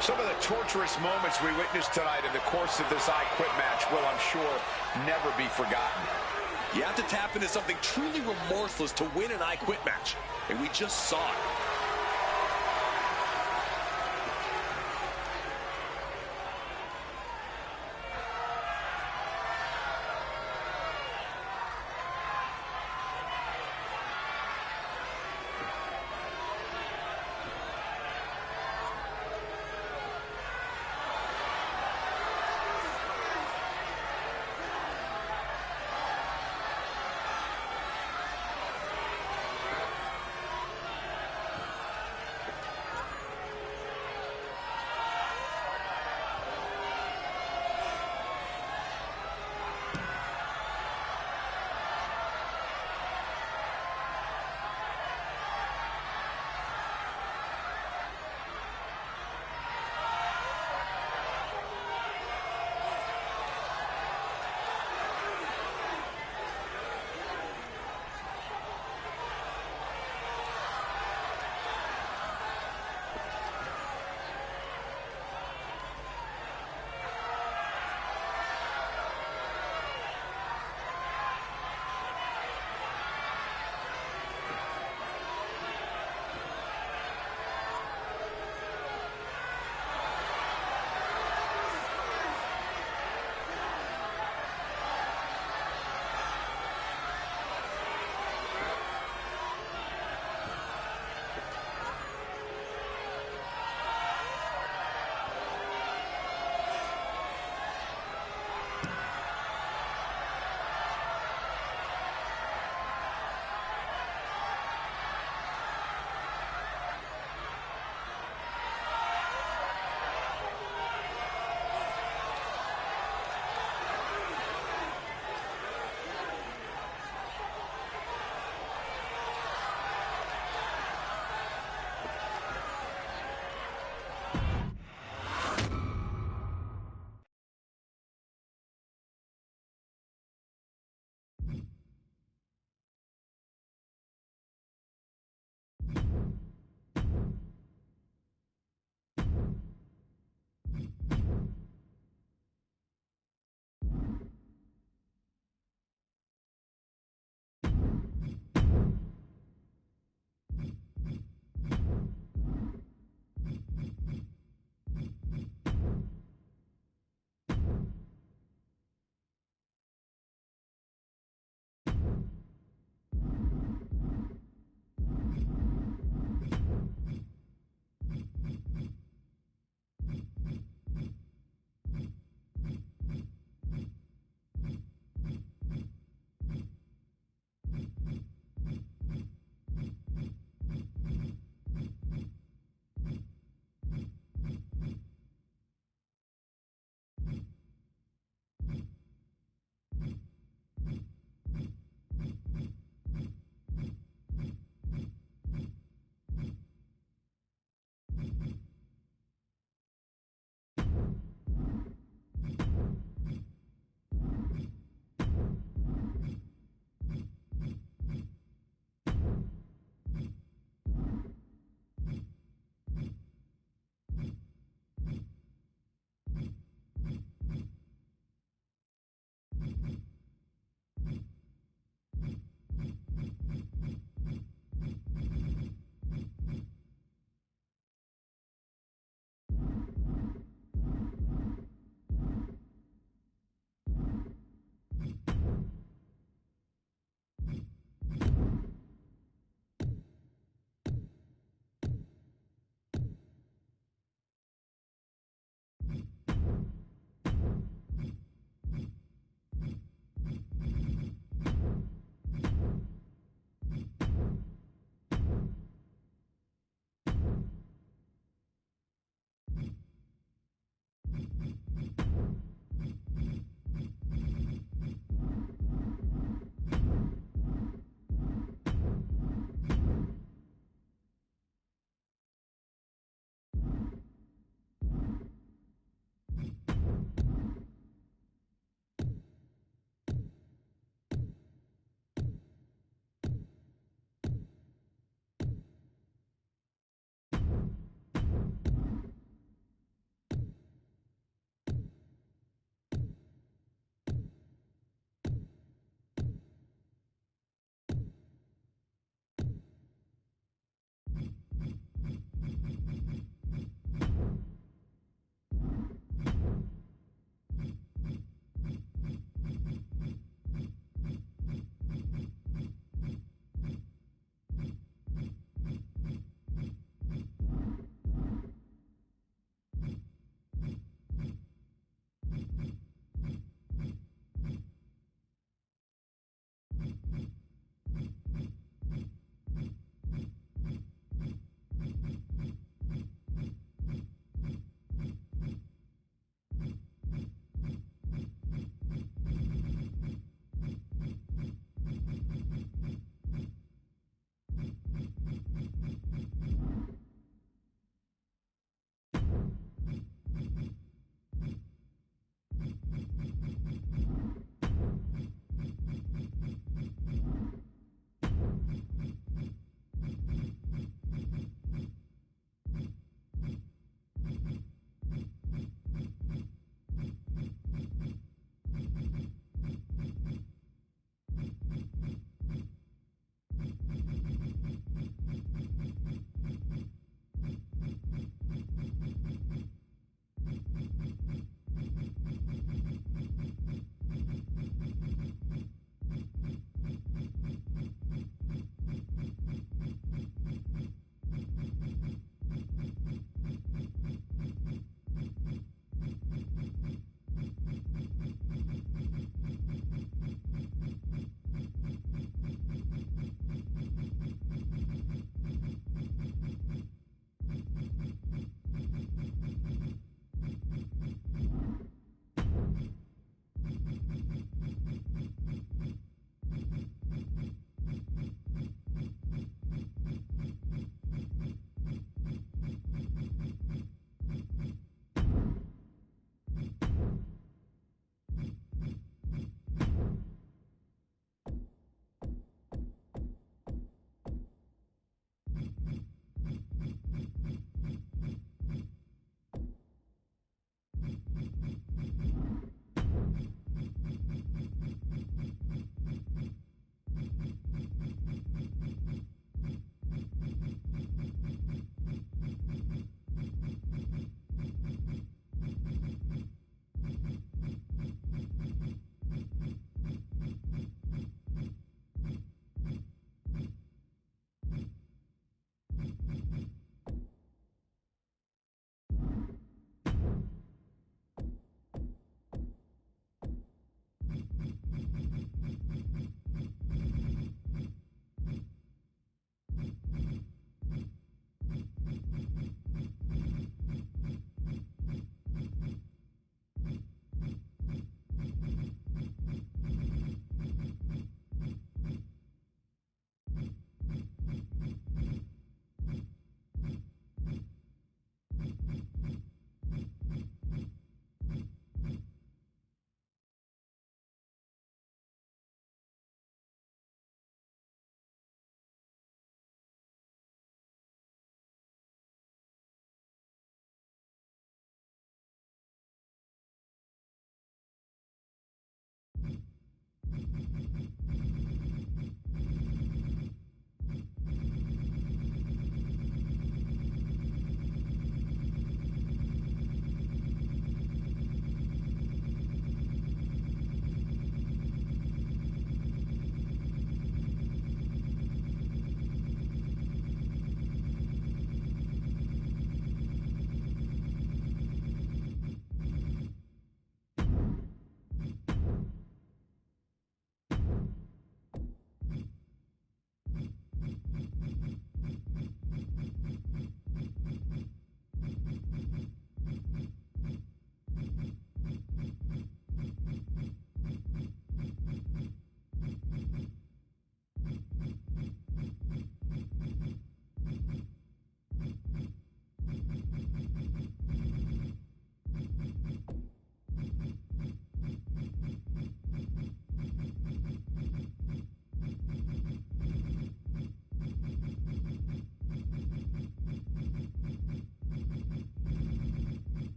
F: Some of the torturous moments we witnessed tonight in the course of this I Quit match will, I'm sure, never be forgotten.
I: You have to tap into something truly remorseless to win an I Quit match, and we just saw it.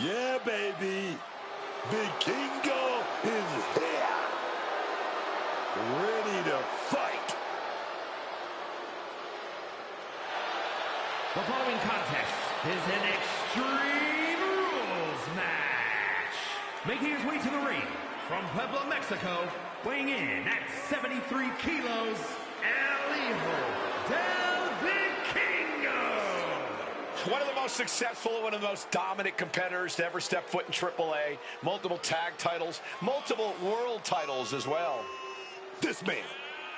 M: Yeah, baby. Vikingo is here. Ready to fight.
G: The following contest is an Extreme Rules match. Making his way to the ring from Puebla, Mexico, weighing in at 73 kilos, El Hijo del Vikingo.
F: One of the most successful, one of the most dominant competitors to ever step foot in AAA. Multiple tag titles, multiple world titles as well.
M: This man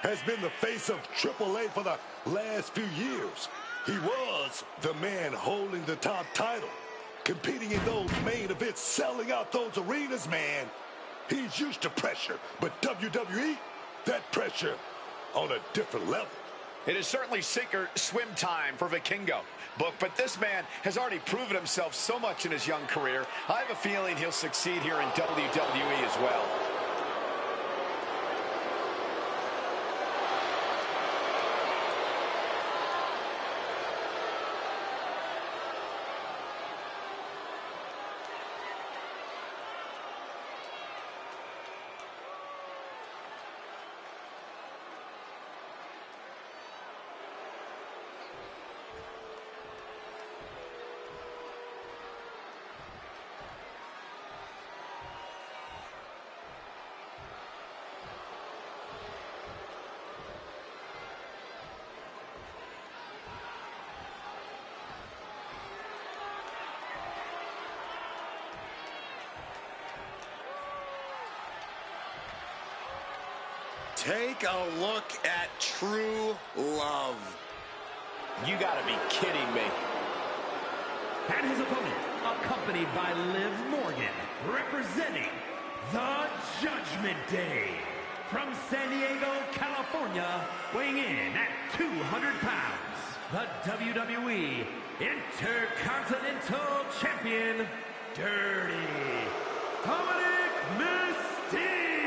M: has been the face of AAA for the last few years. He was the man holding the top title, competing in those main events, selling out those arenas, man. He's used to pressure, but WWE, that pressure on a different level.
F: It is certainly sink or swim time for Vikingo. But this man has already proven himself so much in his young career. I have a feeling he'll succeed here in WWE as well.
I: Take a look at true love.
F: You gotta be kidding me.
G: And his opponent, accompanied by Liv Morgan, representing the Judgment Day. From San Diego, California, weighing in at 200 pounds, the WWE Intercontinental Champion, Dirty Dominic Mysterio.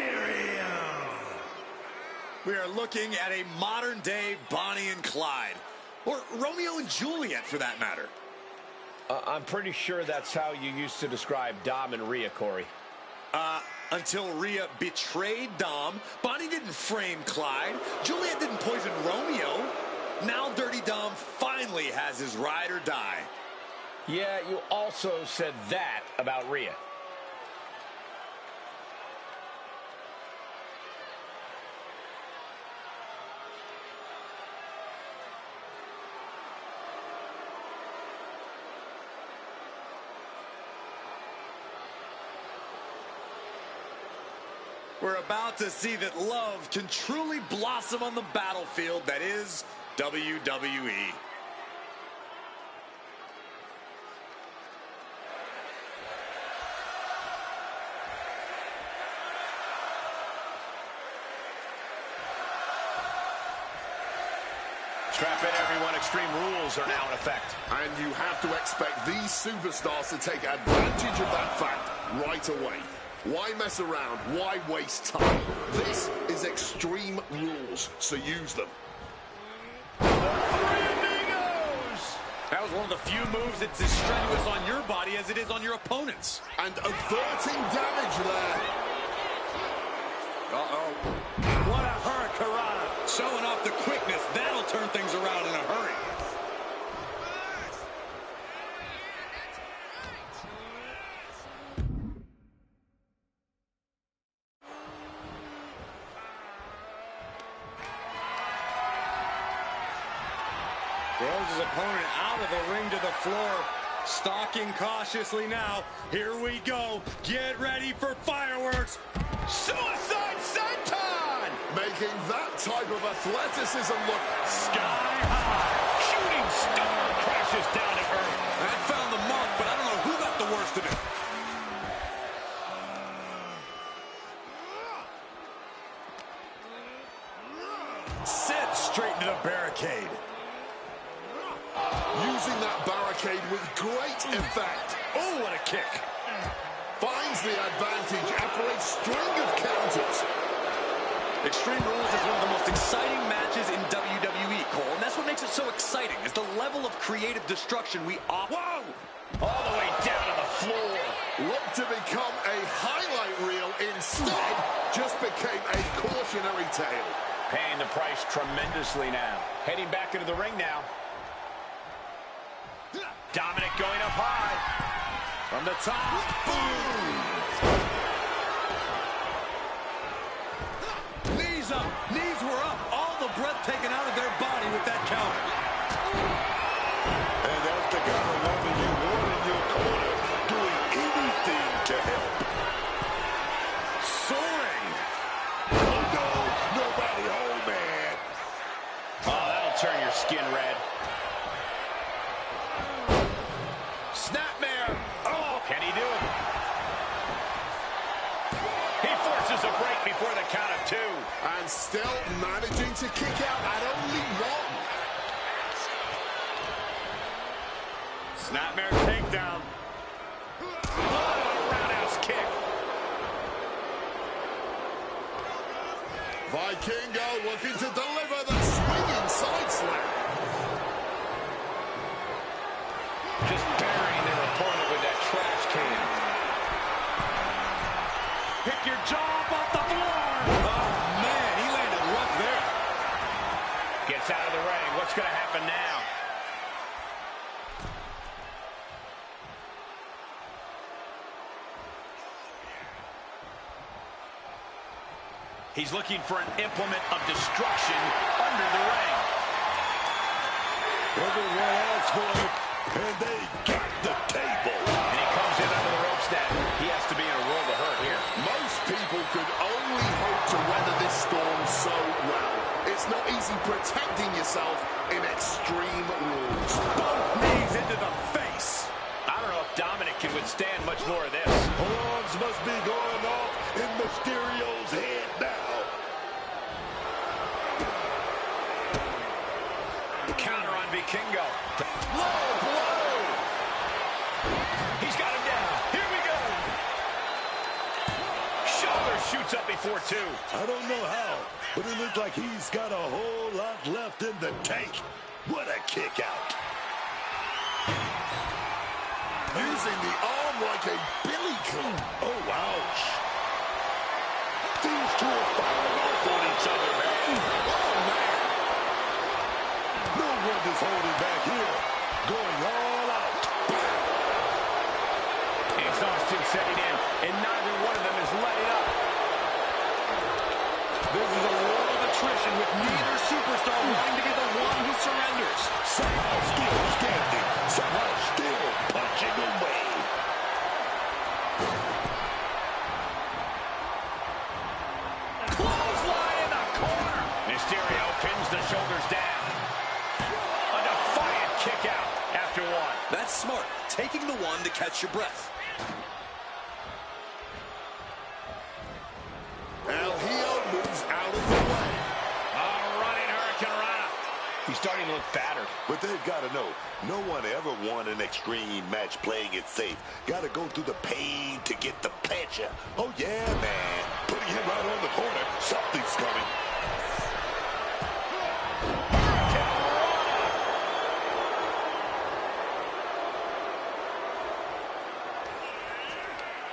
I: We are looking at a modern-day Bonnie and Clyde. Or Romeo and Juliet, for that matter.
F: I'm pretty sure that's how you used to describe Dom and Rhea, Corey.
I: Until Rhea betrayed Dom, Bonnie didn't frame Clyde, Juliet didn't poison Romeo. Now Dirty Dom finally has his ride or die.
F: Yeah, you also said that about Rhea.
I: We're about to see that love can truly blossom on the battlefield that is WWE.
F: Strap in, everyone. Extreme Rules are now in effect.
H: And you have to expect these superstars to take advantage of that fact right away. Why mess around? Why waste time? This is Extreme Rules, so use them.
I: That was one of the few moves that's as strenuous on your body as it is on your opponent's.
H: And averting damage there.
I: Uh-oh. What a hurricanrana. Showing off the quickness. That'll turn things around in a hurry. Throws his opponent out of the ring to the floor. Stalking cautiously now. Here we go. Get ready for fireworks. Suicide Senton!
H: Making that type of athleticism look
F: Sky high. Shooting star crashes down to earth.
I: That found the mark, but I don't know who got the worst of it. Sent straight into the barricade.
H: using that barricade with great effect.
F: Oh, what a kick.
H: Finds the advantage after a string of counters.
I: Extreme Rules is one of the most exciting matches in WWE, Cole, and that's what makes it so exciting, is the level of creative destruction we offer.
F: Whoa! All the way down to the floor.
H: Looked to become a highlight reel. Instead, just became a cautionary tale.
F: Paying the price tremendously now. Heading back into the ring now. Dominic going up high. From the top. Boom!
I: Knees up. Knees were up. All the breath taken out of their body with that counter.
M: And that's the kind of woman you want in your corner, doing anything to help.
F: Soaring.
M: Oh, no. Nobody home, man.
F: Oh, that'll turn your skin red. Snapmare. Oh, can he do it? He forces a break before the count of 2.
H: And still managing to kick out at only 1.
F: Snapmare takedown. Oh, roundhouse kick.
H: Vikingo looking to deliver the swinging side slam.
F: Just burying their opponent with that trash can. Pick your jaw up off the floor.
I: Oh, man, he landed rough there.
F: Gets out of the ring. What's going to happen now? He's looking for an implement of destruction under the ring.
M: Everyone else for it, and they got the table.
F: And he comes in under the ropes now. He has to be in a world of hurt here.
H: Most people could only hope to weather this storm so well. It's not easy protecting yourself in extreme rules.
F: Both knees into the face. I don't know if Dominic can withstand much more of this.
M: Alarms must be going off in Mysterio's head now.
F: Counter on Vikingo. Low blow. He's got him down. Here we go. Shoulder shoots up before 2.
M: I don't know how, but it looks like he's got a whole lot left in the tank. What a kick out.
H: Using the arm like a billy club.
M: Oh, ouch. These two are firing off on each other, man.
H: Oh, man.
M: No one is holding back here. Going all out.
F: Exhaustion setting in, and neither one of them is letting up. This is a war of attrition with neither superstar wanting to be the one who surrenders.
M: Somehow still standing. Somehow still punching away.
F: Clothesline in the corner. Mysterio pins the shoulders down. A defiant kick out after 1.
I: That's smart. Taking the 1 to catch your breath.
H: El Hijo moves out of the way.
F: Running Hurricane Rana. He's starting to look battered.
M: But they've got to know, no one ever won an extreme match playing it safe. Got to go through the pain to get the pleasure. Oh, yeah, man. Putting him right on the corner. Something's coming.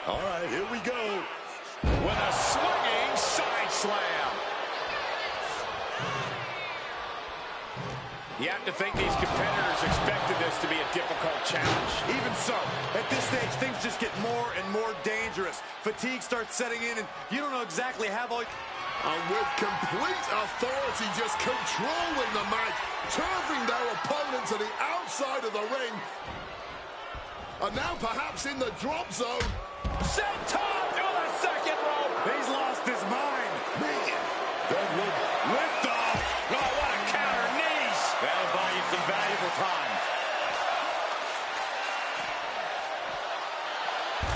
M: All right, here we go.
F: With a swinging side slam. You have to think these competitors expected this to be a difficult challenge.
N: Even so, at this stage, things just get more and more dangerous. Fatigue starts setting in, and you don't know exactly how long.
H: And with complete authority just controlling the match, turning their opponent to the outside of the ring. And now perhaps in the drop zone.
F: Senton to the second rope.
N: He's lost his mind.
M: Man, that look
F: Lift off. Oh, what a counter. Knees. That'll buy you some valuable time.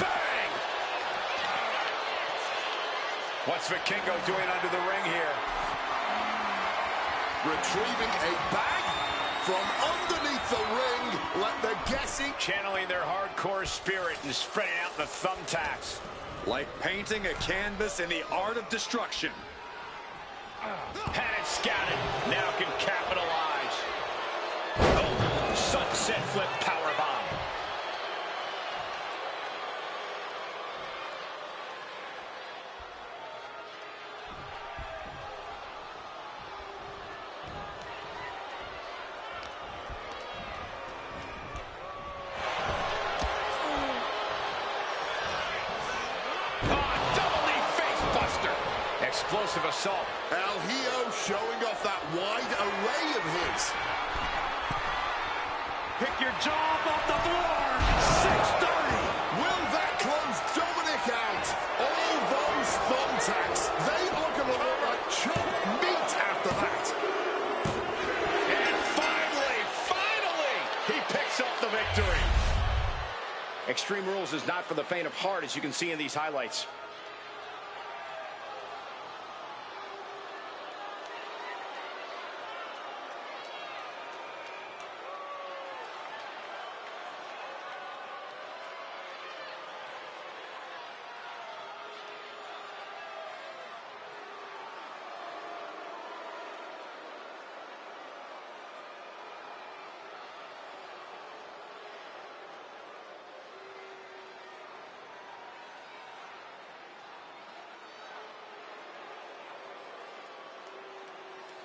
F: Bang! What's Vikingo doing under the ring here?
H: Retrieving a bag from underneath the ring. Let the guessing.
F: Channeling their hardcore spirit and spreading out the thumbtacks.
I: Like painting a canvas in the art of destruction.
F: Had it scouted. Now can capitalize. Oh, sunset flip powerbomb. explosive assault.
H: El Hijo showing off that wide array of his.
F: Pick your jaw off the floor.
H: 6:30. Will that close Dominic out? All those thumbtacks, they are going to look like chopped meat after that.
F: And finally, he picks up the victory.
O: Extreme Rules is not for the faint of heart, as you can see in these highlights.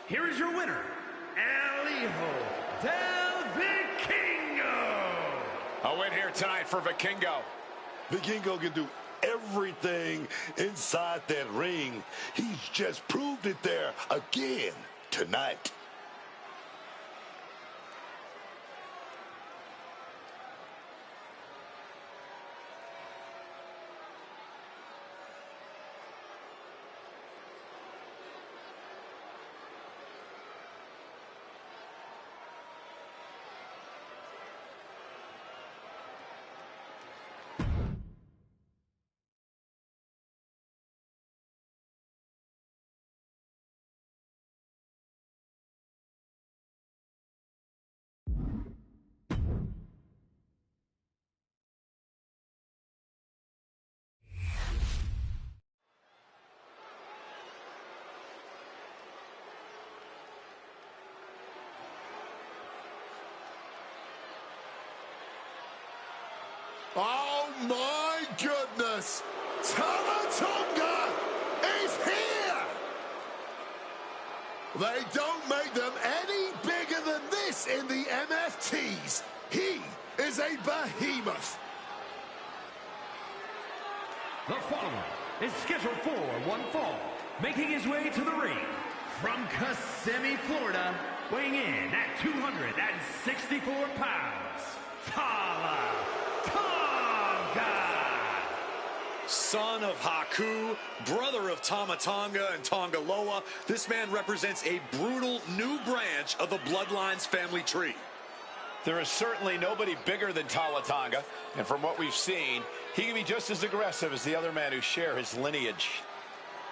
G: Here is your winner, El Hijo del Vikingo.
F: A win here tonight for Vikingo.
M: Vikingo can do everything inside that ring. He's just proved it there again tonight.
H: Oh my goodness! Tamatonga is here! They don't make them any bigger than this in the MFTs. He is a behemoth.
G: The following is scheduled for one fall, making his way to the ring from Kissimmee, Florida, weighing in at 264 pounds, Tala Tonga.
I: Son of Haku, brother of Tamatonga and Tongaloa, this man represents a brutal new branch of the Bloodlines family tree.
F: There is certainly nobody bigger than Tonga, and from what we've seen, he can be just as aggressive as the other men who share his lineage.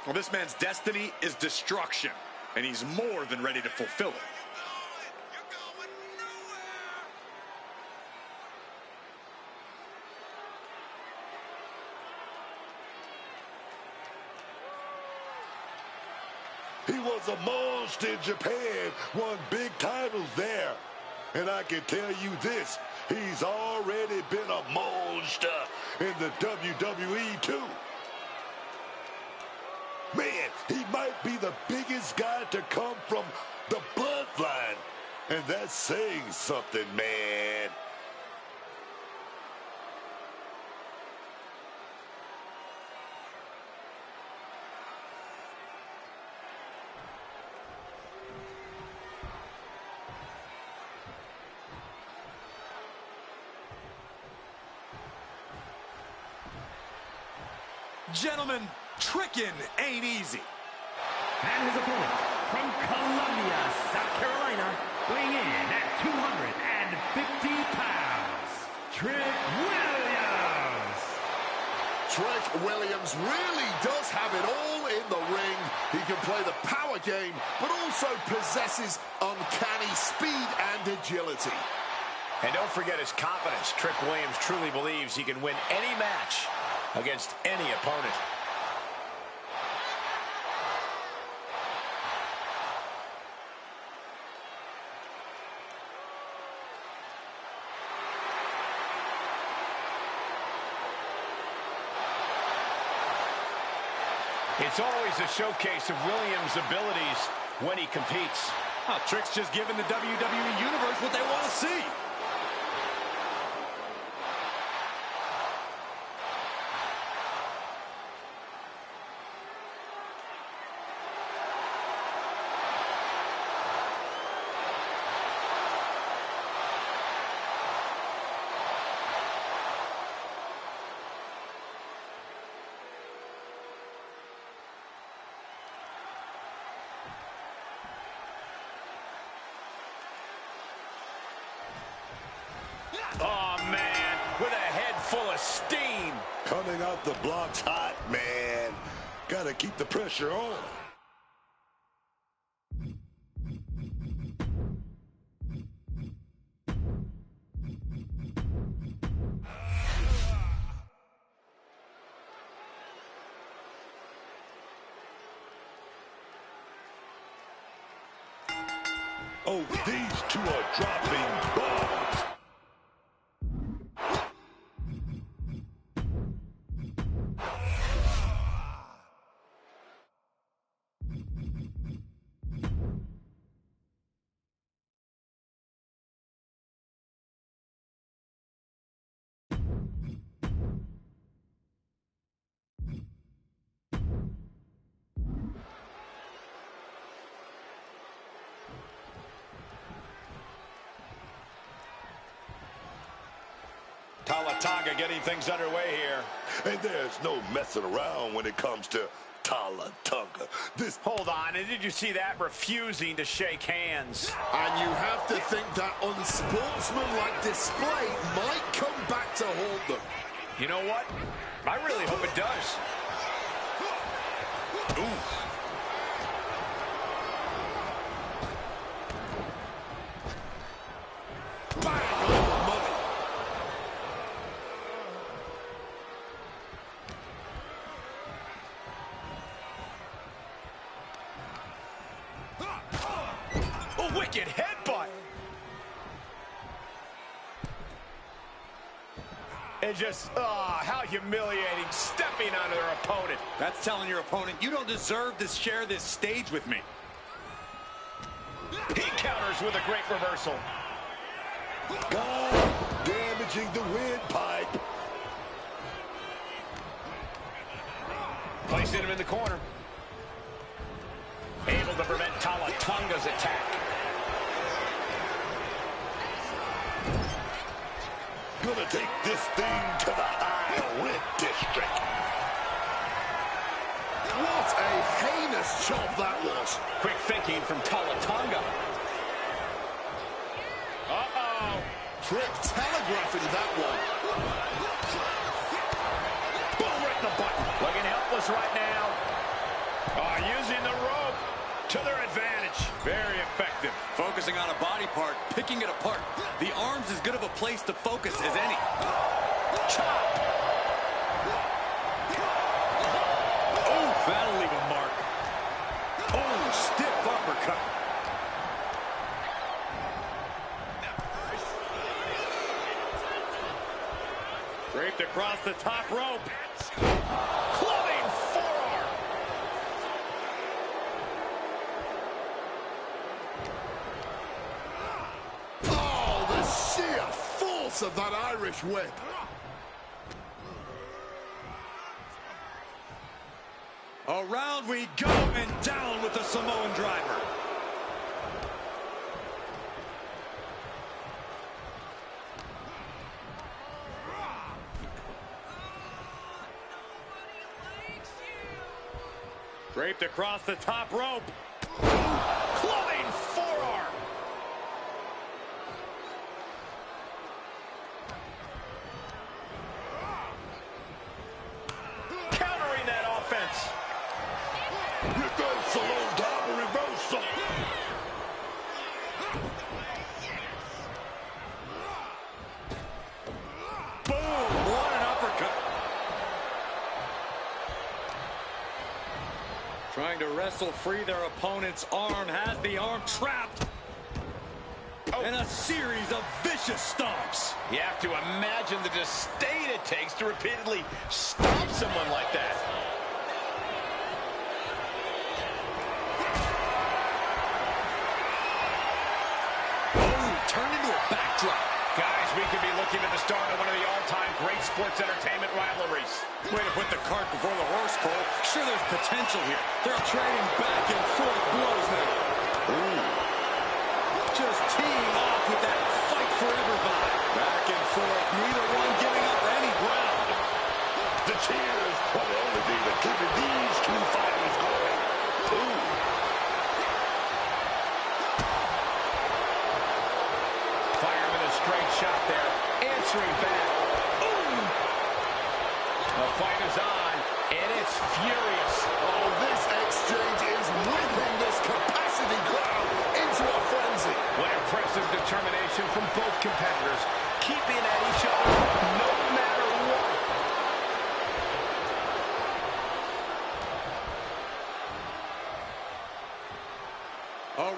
I: Well, this man's destiny is destruction, and he's more than ready to fulfill it.
M: He was a monster in Japan, won big titles there. And I can tell you this, he's already been a monster in the WWE too. Man, he might be the biggest guy to come from the bloodline. And that's saying something, man.
I: Gentlemen, tricking ain't easy.
G: And his opponent from Columbia, South Carolina, weighing in at 250 pounds, Trick Williams.
H: Trick Williams really does have it all in the ring. He can play the power game, but also possesses uncanny speed and agility.
F: And don't forget his confidence. Trick Williams truly believes he can win any match against any opponent. It's always a showcase of Williams' abilities when he competes.
I: Oh, Trick's just giving the WWE Universe what they want to see.
M: off the blocks hot, man. Gotta keep the pressure on. Oh, these two are dropping bombs.
F: Tonga getting things underway here.
M: And there's no messing around when it comes to Tonga.
F: Hold on, and did you see that? Refusing to shake hands.
H: And you have to think that unsportsmanlike display might come back to haunt them.
F: You know what? I really hope it does. Ooh. Wicked headbutt. And just, how humiliating, stepping on their opponent.
N: That's telling your opponent, you don't deserve to share this stage with me.
F: He counters with a great reversal.
M: God, damaging the windpipe.
F: Placing him in the corner. Able to prevent Tonga's attack.
M: Gonna take this thing to the high rent district.
H: What a heinous chop that was.
F: Quick thinking from Tonga. Uh-oh.
H: Trick telegraphing that one.
F: Boom, right in the button. Looking helpless right now. Using the rope to their advantage. Very effective.
N: Focusing on a body part, picking it apart. The arm's as good of a place to focus as any.
F: Chop. Oh, that'll leave a mark. Oh, stiff uppercut. Draped across the top rope. Clubbing forearm.
H: Oh, the sheer force of that Irish whip.
N: Around we go and down with the Samoan driver.
F: Draped across the top rope. Clubbing forearm. Countering that offense.
M: Reversal on top of reversal.
F: Boom, what an uppercut. Trying to wrestle free their opponent's arm, has the arm trapped. Oh. And a series of vicious stomps. You have to imagine the disdain it takes to repeatedly stomp someone like that.
N: Turned into a backdrop.
F: Guys, we could be looking at the start of one of the all-time great sports entertainment rivalries. Way to put the cart before the horse, Cole.
N: Sure, there's potential here. They're trading back and forth blows now.
F: Ooh.
N: Just teeing off with that fight forever vibe.
F: Back and forth, neither one giving up any ground.
M: The cheers are the only thing that keeping these two fighters going. Ooh.
F: Straight shot there, answering back. Ooh. The fight is on, and it's furious.
H: Oh, this exchange is whipping this capacity crowd into a frenzy.
F: What impressive determination from both competitors, keeping at each other no matter what.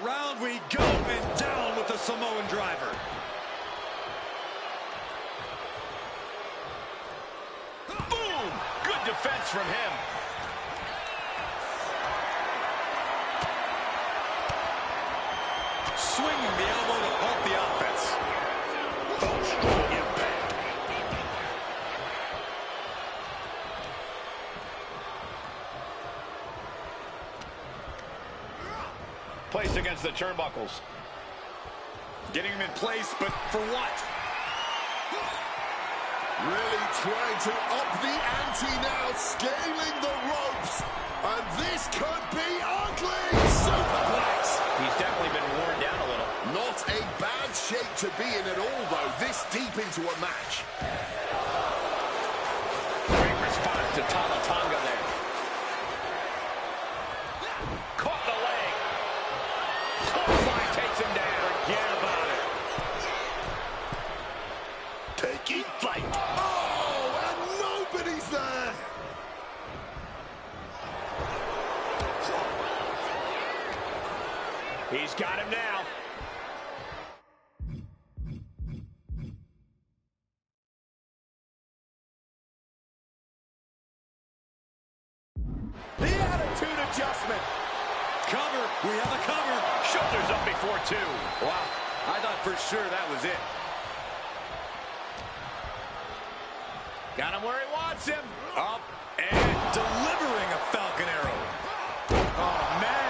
N: Around we go, and down with the Samoan driver.
F: Boom! Good defense from him.
N: Swinging the elbow to halt the offense.
M: Oh, strong impact.
F: Placed against the turnbuckles.
N: Getting him in place, but for what?
H: Really trying to up the ante now, scaling the ropes. And this could be ugly. Superplex.
O: He's definitely been worn down a little.
H: Not a bad shape to be in at all, though, this deep into a match.
F: Great response to Tama Tonga there. Caught the leg. Clothesline takes him down. Forget about it.
M: Taking flight.
H: Oh, and nobody's there.
F: He's got him now.
N: The attitude adjustment. Cover. We have a cover.
F: Shoulders up before two.
N: Wow. I thought for sure that was it.
F: Got him where he wants him.
N: Up and delivering a Falcon Arrow. Oh, man.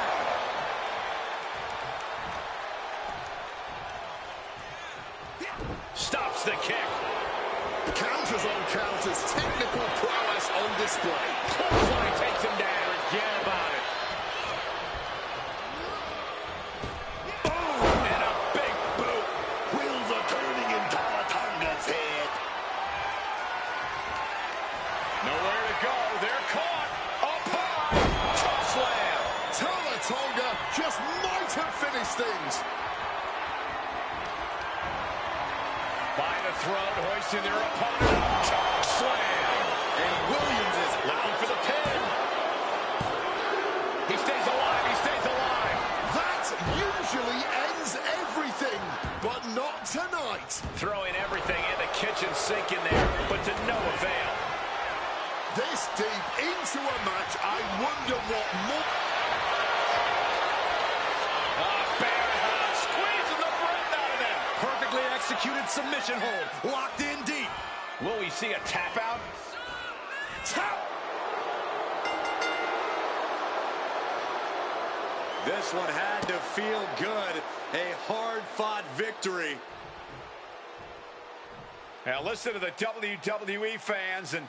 F: Stops the kick.
H: Counters on counters, technical prowess on display.
F: Clothesline takes him down. Forget about it. Boom! And a big boot.
M: Wheels are turning in Tama Tonga's head.
F: Nowhere to go. They're caught. Up high. Choke slam.
H: Tama Tonga just might have finished things.
F: By the throat, hoisting their opponent up. Choke slam.
N: And Williams is
F: Looking for the pin. He stays alive. He stays alive.
H: That usually ends everything, but not tonight.
F: Throwing everything in the kitchen sink in there, but to no avail.
H: This deep into a match, I wonder what more...
F: Squeezing the breath out of them.
N: perfectly executed submission hold. Locked in deep.
F: Will we see a tap out?
N: Tap! This one had to feel good. A hard-fought victory.
F: Now listen to the WWE fans, and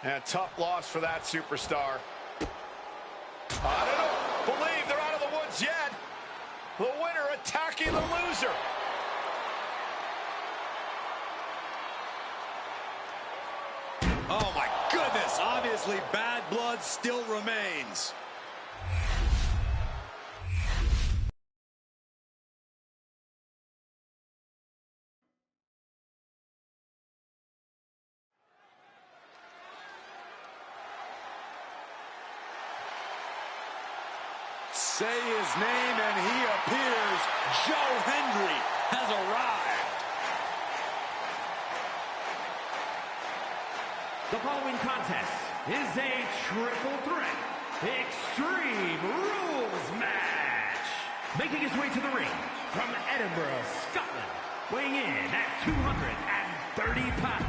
F: a tough loss for that superstar. I don't believe they're out of the woods yet. The winner attacking the loser.
N: Oh my goodness, obviously bad blood still remains. Say his name and he appears. Joe Hendry has arrived.
G: The following contest is a triple threat Extreme Rules match. Making his way to the ring from Edinburgh, Scotland, weighing in at 230 pounds.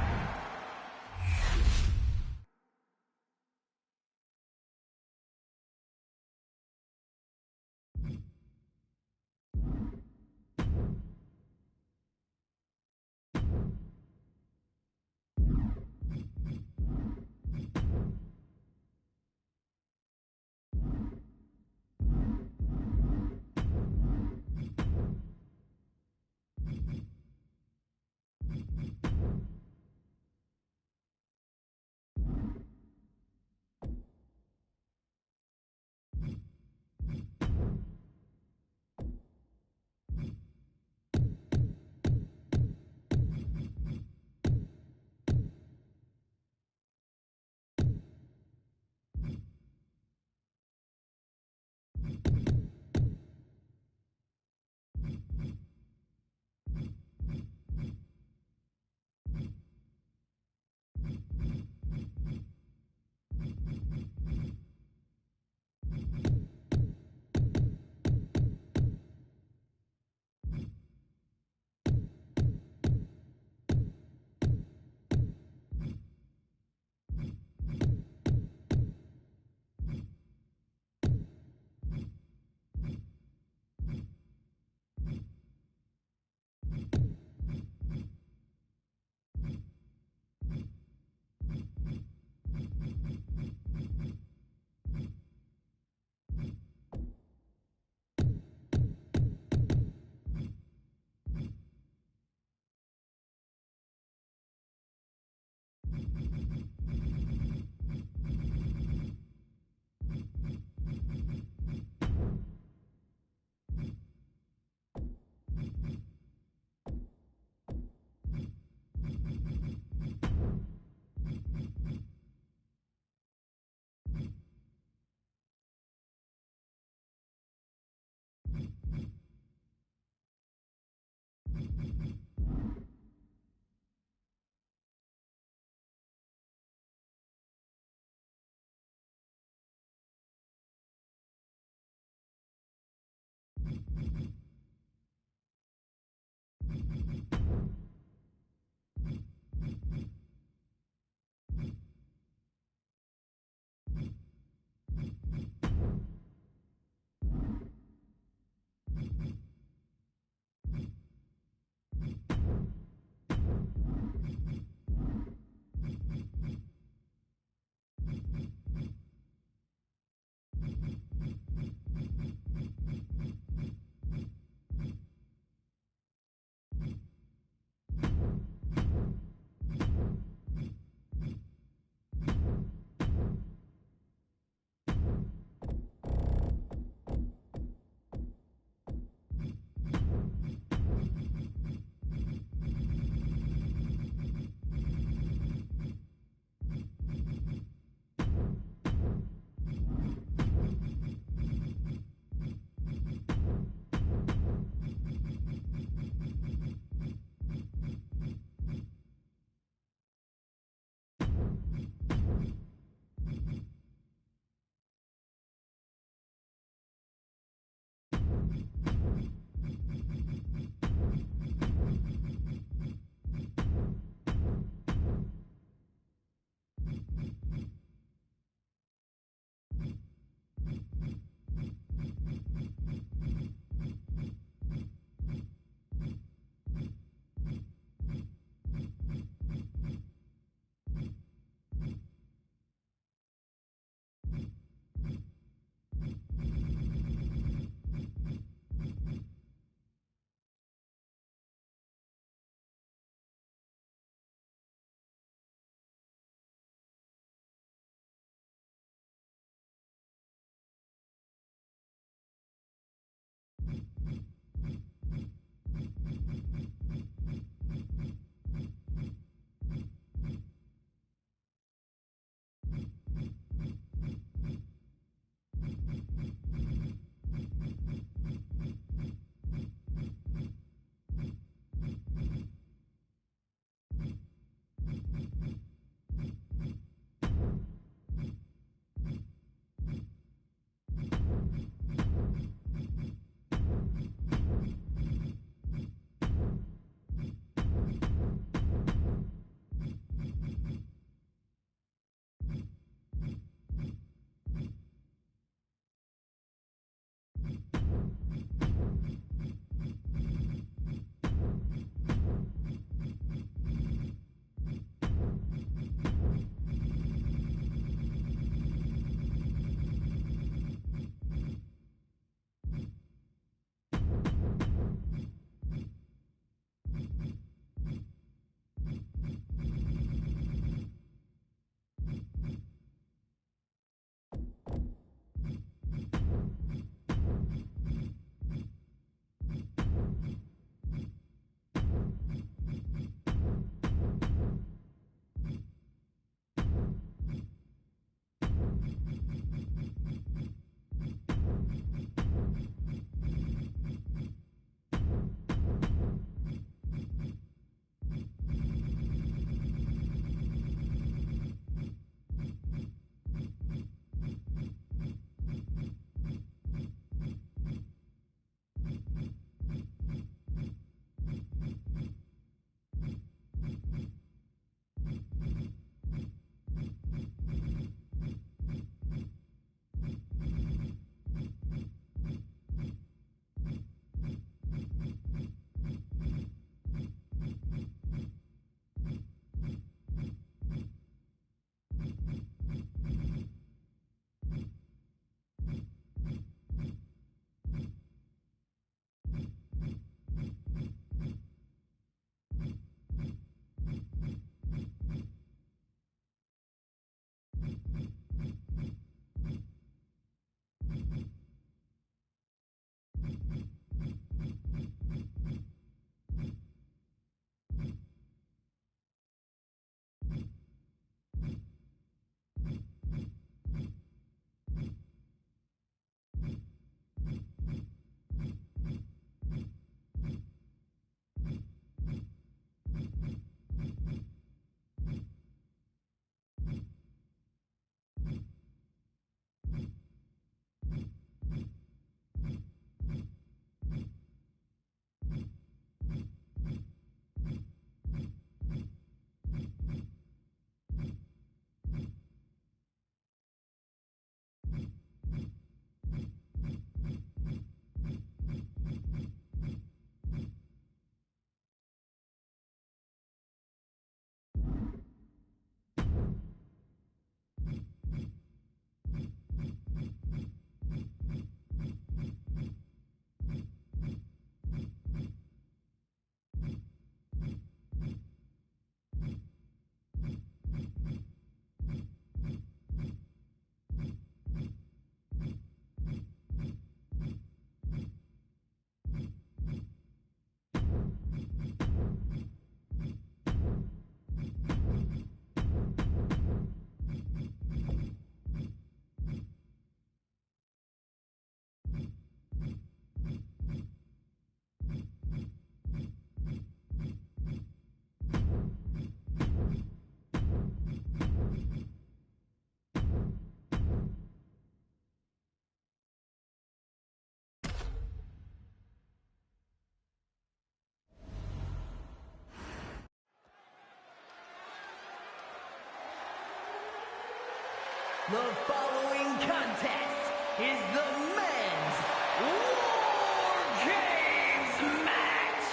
K: The following contest is the men's War Games match.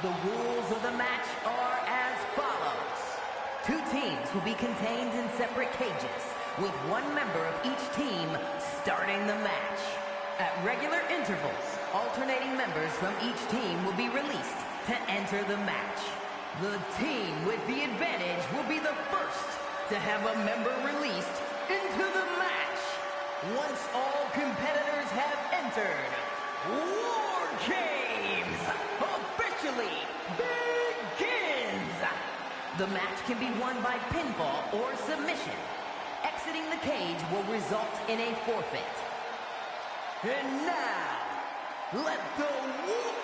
K: The rules of the match are as follows. 2 teams will be contained in separate cages, with 1 member of each team starting the match. At regular intervals, alternating members from each team will be released to enter the match. The team with the advantage will be the first to have a member released into the match. Once all competitors have entered, War Games officially begins! The match can be won by pinfall or submission. Exiting the cage will result in a forfeit. And now, let the war...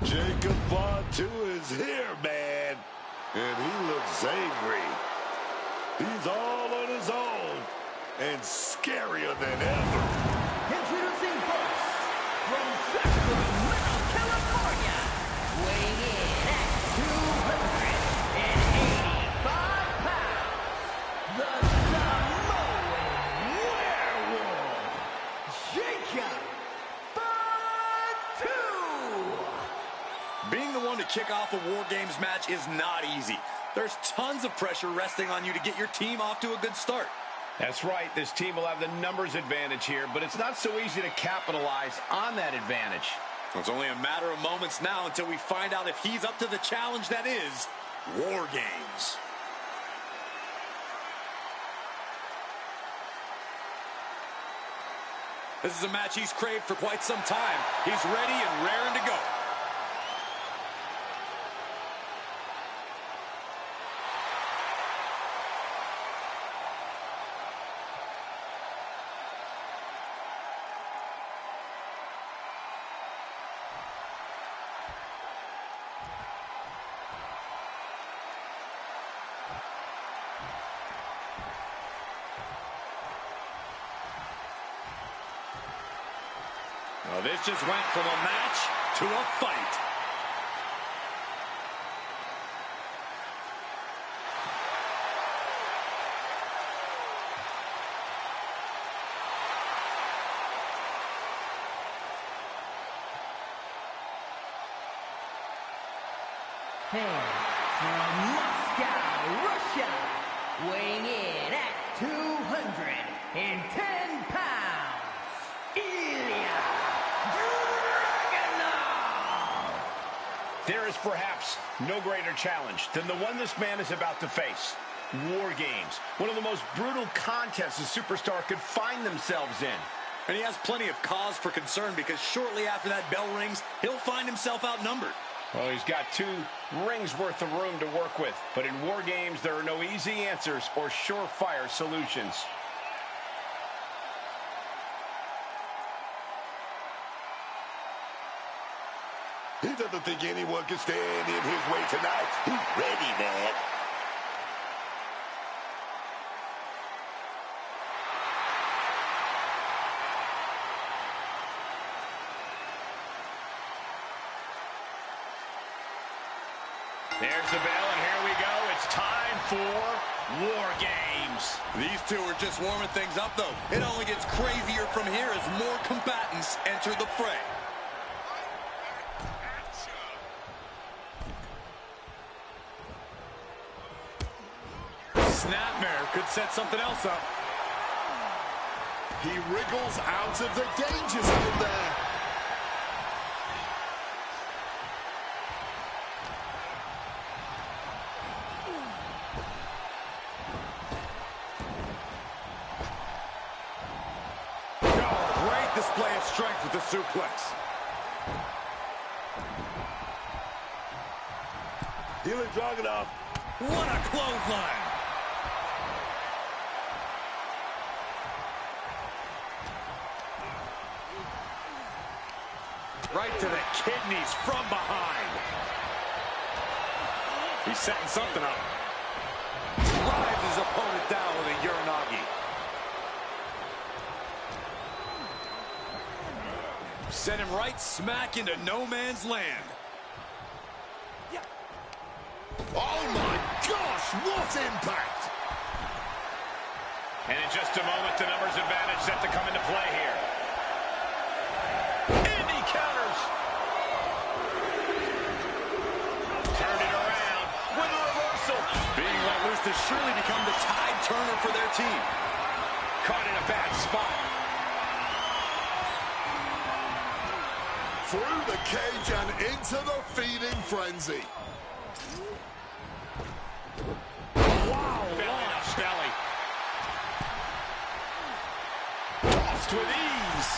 M: Jacob Fontu is here, man. And he looks angry. He's all on his own and scarier than ever.
K: Introducing first, from Sacramento, California, weighing in at 285 pounds, the Samoan Werewolf, Jacob Fontu.
I: Being the one to kick off a War Games match is not easy. There's tons of pressure resting on you to get your team off to a good start.
F: That's right. This team will have the numbers advantage here, but it's not so easy to capitalize on that advantage.
I: It's only a matter of moments now until we find out if he's up to the challenge that is War Games. This is a match he's craved for quite some time. He's ready and raring to go. Well, this just went from a match to a fight.
K: And from Moscow, Russia, weighing in at 210 pounds, Ilya Dragunov.
F: There is perhaps no greater challenge than the one this man is about to face. War Games, one of the most brutal contests a superstar could find themselves in.
I: And he has plenty of cause for concern because shortly after that bell rings, he'll find himself outnumbered.
F: Well, he's got 2 rings worth of room to work with. But in War Games, there are no easy answers or surefire solutions.
M: He doesn't think anyone can stand in his way tonight. He's ready, man.
F: There's the bell, and here we go. It's time for War Games.
I: These 2 are just warming things up, though. It only gets crazier from here as more combatants enter the fray. Snapmare could set something else up.
H: He wriggles out of the danger zone there.
N: Display of strength with the suplex.
M: Ilya Dragunov.
I: What a clothesline.
N: Right to the kidneys from behind. He's setting something up. Drives his opponent down with a Uranagi. Sent him right smack into no man's land.
H: Oh my gosh, what impact!
F: And in just a moment, the numbers advantage set to come into play here. And he counters. Turned it around with a reversal.
N: Being let loose to surely become the tide turner for their team.
F: Caught in a bad spot.
H: Through the cage and into the feeding frenzy.
F: Wow, belly to belly. Tossed with ease.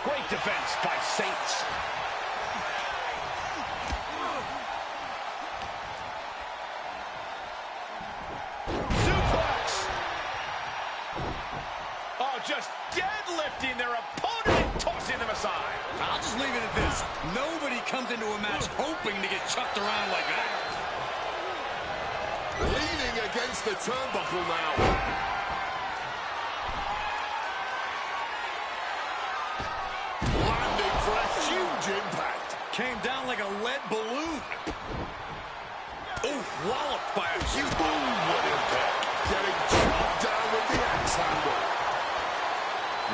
F: Great defense by Saints. Suplex. Oh, just deadlifting their opponent and tossing them aside.
N: I'll just leave it at this. Nobody comes into a match hoping to get chucked around like that.
H: Leaning against the turnbuckle now. Landing for a huge impact.
N: Came down like a lead balloon. Ooh, walloped by a huge...
H: Boom, what impact. Getting chopped down with the axe handle.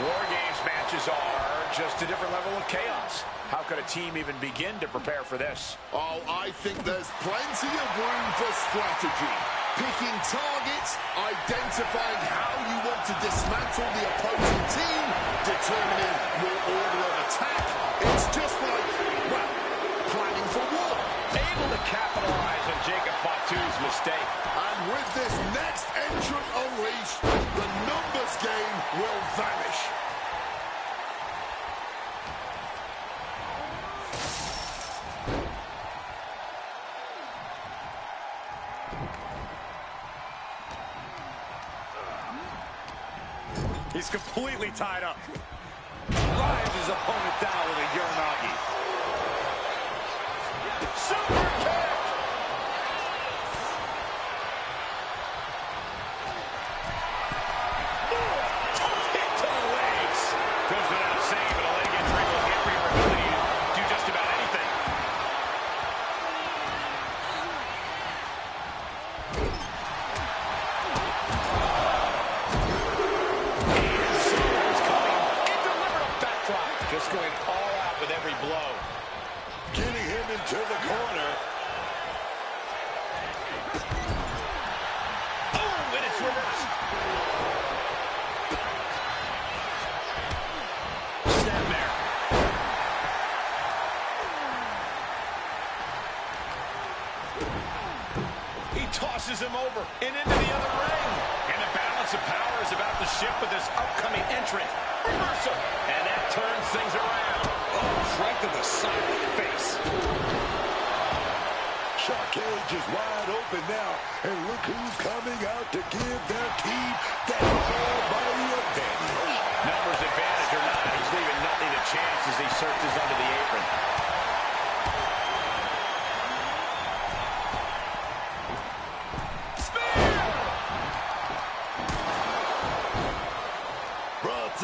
F: War Games matches are just a different level of chaos. How could a team even begin to prepare for this?
H: Oh, I think there's plenty of room for strategy. Picking targets, identifying how you want to dismantle the opposing team, determining your order of attack. It's just like, well, planning for war.
F: Able to capitalize on Jacob Fatu's mistake.
H: And with this next entrant unleashed, the numbers game will vanish.
N: He's completely tied up. Drives his opponent down with a Uranagi.
F: Super kick! Hit to the legs. Goes without saying, but a leg injury will hamper your ability to do just about anything. Just going all out with every blow.
M: Getting him into the corner.
F: Oh, and it's reversed. Stand there. He tosses him over and into the other ring. And the balance of power is about to shift with this upcoming entrant. Reversal. And that turns things around.
N: Oh, right to the side of the face.
M: Shark Cage is wide open now. And look who's coming out to give their team that almighty advantage.
F: Numbers advantage or not, he's leaving nothing to chance as he searches under the apron.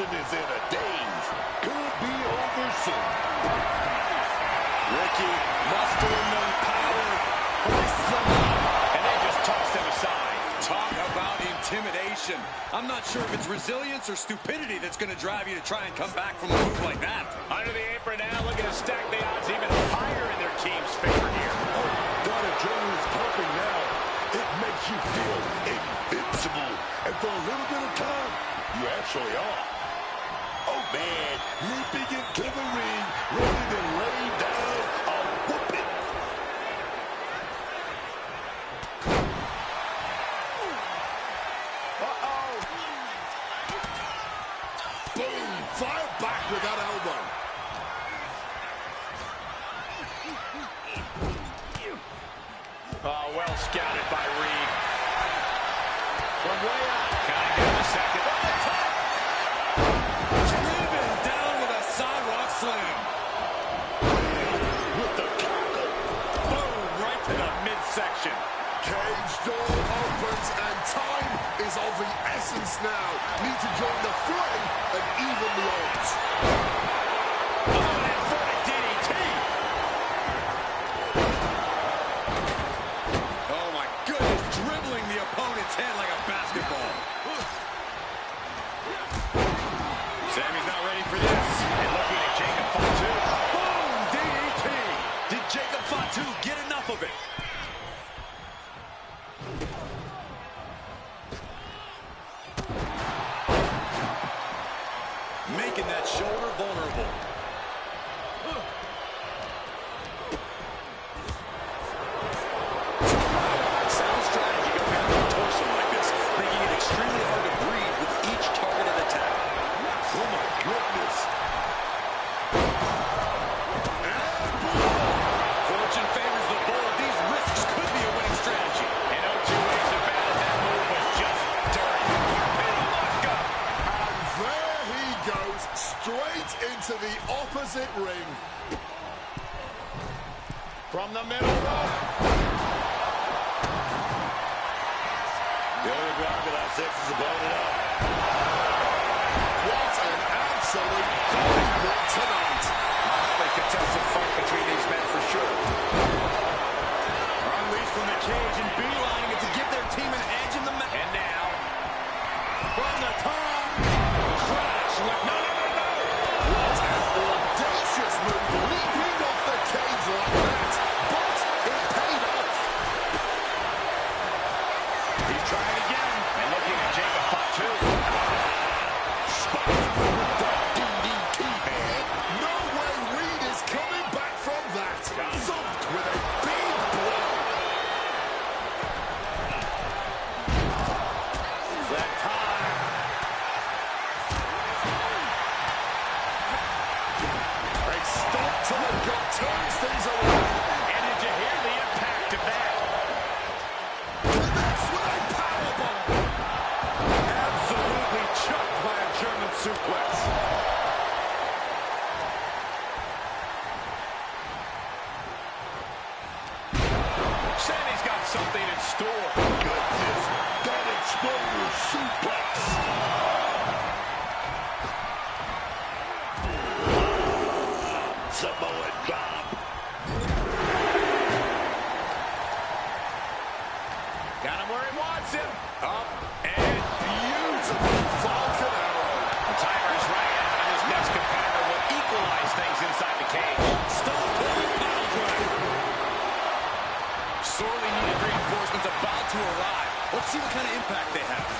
M: Is in a daze. Could be over soon.
N: Ricky mustering the power.
F: And they just tossed him aside.
N: Talk about intimidation. I'm not sure if it's resilience or stupidity that's going to drive you to try and come back from a move like that.
F: Under the apron now, looking to stack the odds even higher in their team's favor here.
M: That adrenaline's pumping now. It makes you feel invincible. And for a little bit of time, you actually are. Oh, man, leaping into the ring, ready to lay down a whooping.
H: Uh-oh. Boom, fire back with that elbow.
F: Oh, well scouted by Reed. From way out. Can I get him a second?
N: Driven down with a sidewalk
H: the essence now. Need to join the fray and even the odds.
I: DDT. Oh my goodness, dribbling the opponent's head like a basketball. Sammy's not ready for this. And looking at Jacob Fatu. Boom! DDT. Did Jacob Fatu get enough of it? Making that shoulder vulnerable. Sound strategy going after the torso like this, making it extremely hard to breathe with each targeted attack.
H: Oh my goodness.
I: Fortune favors the bold. These risks could be a winning strategy. And 0-2 ways of battle. That move was just dirty.
H: And there he goes, straight into the opposite ring.
F: From the middle rope.
M: The only block of that 6 is blowing it up.
H: What an absolute fight tonight.
I: They could tell some fight between these men for sure.
F: Unleashed from the cage and beelining it to give their team an edge in the match. And now, from the top, crash. No.
H: What an audacious move, leaping off the cage like that. But it paid off.
F: He's trying again. And looking at Jacob Fatu.
H: DDT there. No way Reed is coming back from that. Thumped with a big blow.
F: That time.
H: A stop to the gut turns things around.
F: And did you hear the impact of that?
H: Connects with a powerbomb.
F: Absolutely chucked by a German suplex. Sammy's got something in store.
H: Goodness, that exploder suplex.
M: Samoan drop.
F: Got him where he wants him. Up and
H: Beautiful Falcon arrow.
F: the timer's right out, and his next competitor will equalize things inside the cage.
I: Stone Cold Pile Driver. Sorely needed reinforcements about to arrive. Let's see what kind of impact they have.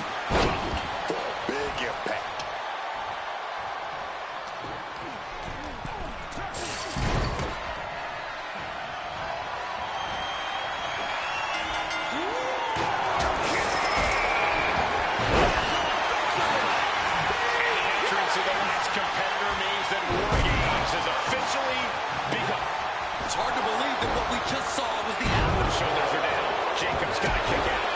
H: Big impact.
F: Entrance of the last competitor means that War Games has officially begun.
I: It's hard to believe that what we just saw was the average.
F: Shoulders are down. Jacob's got to kick out.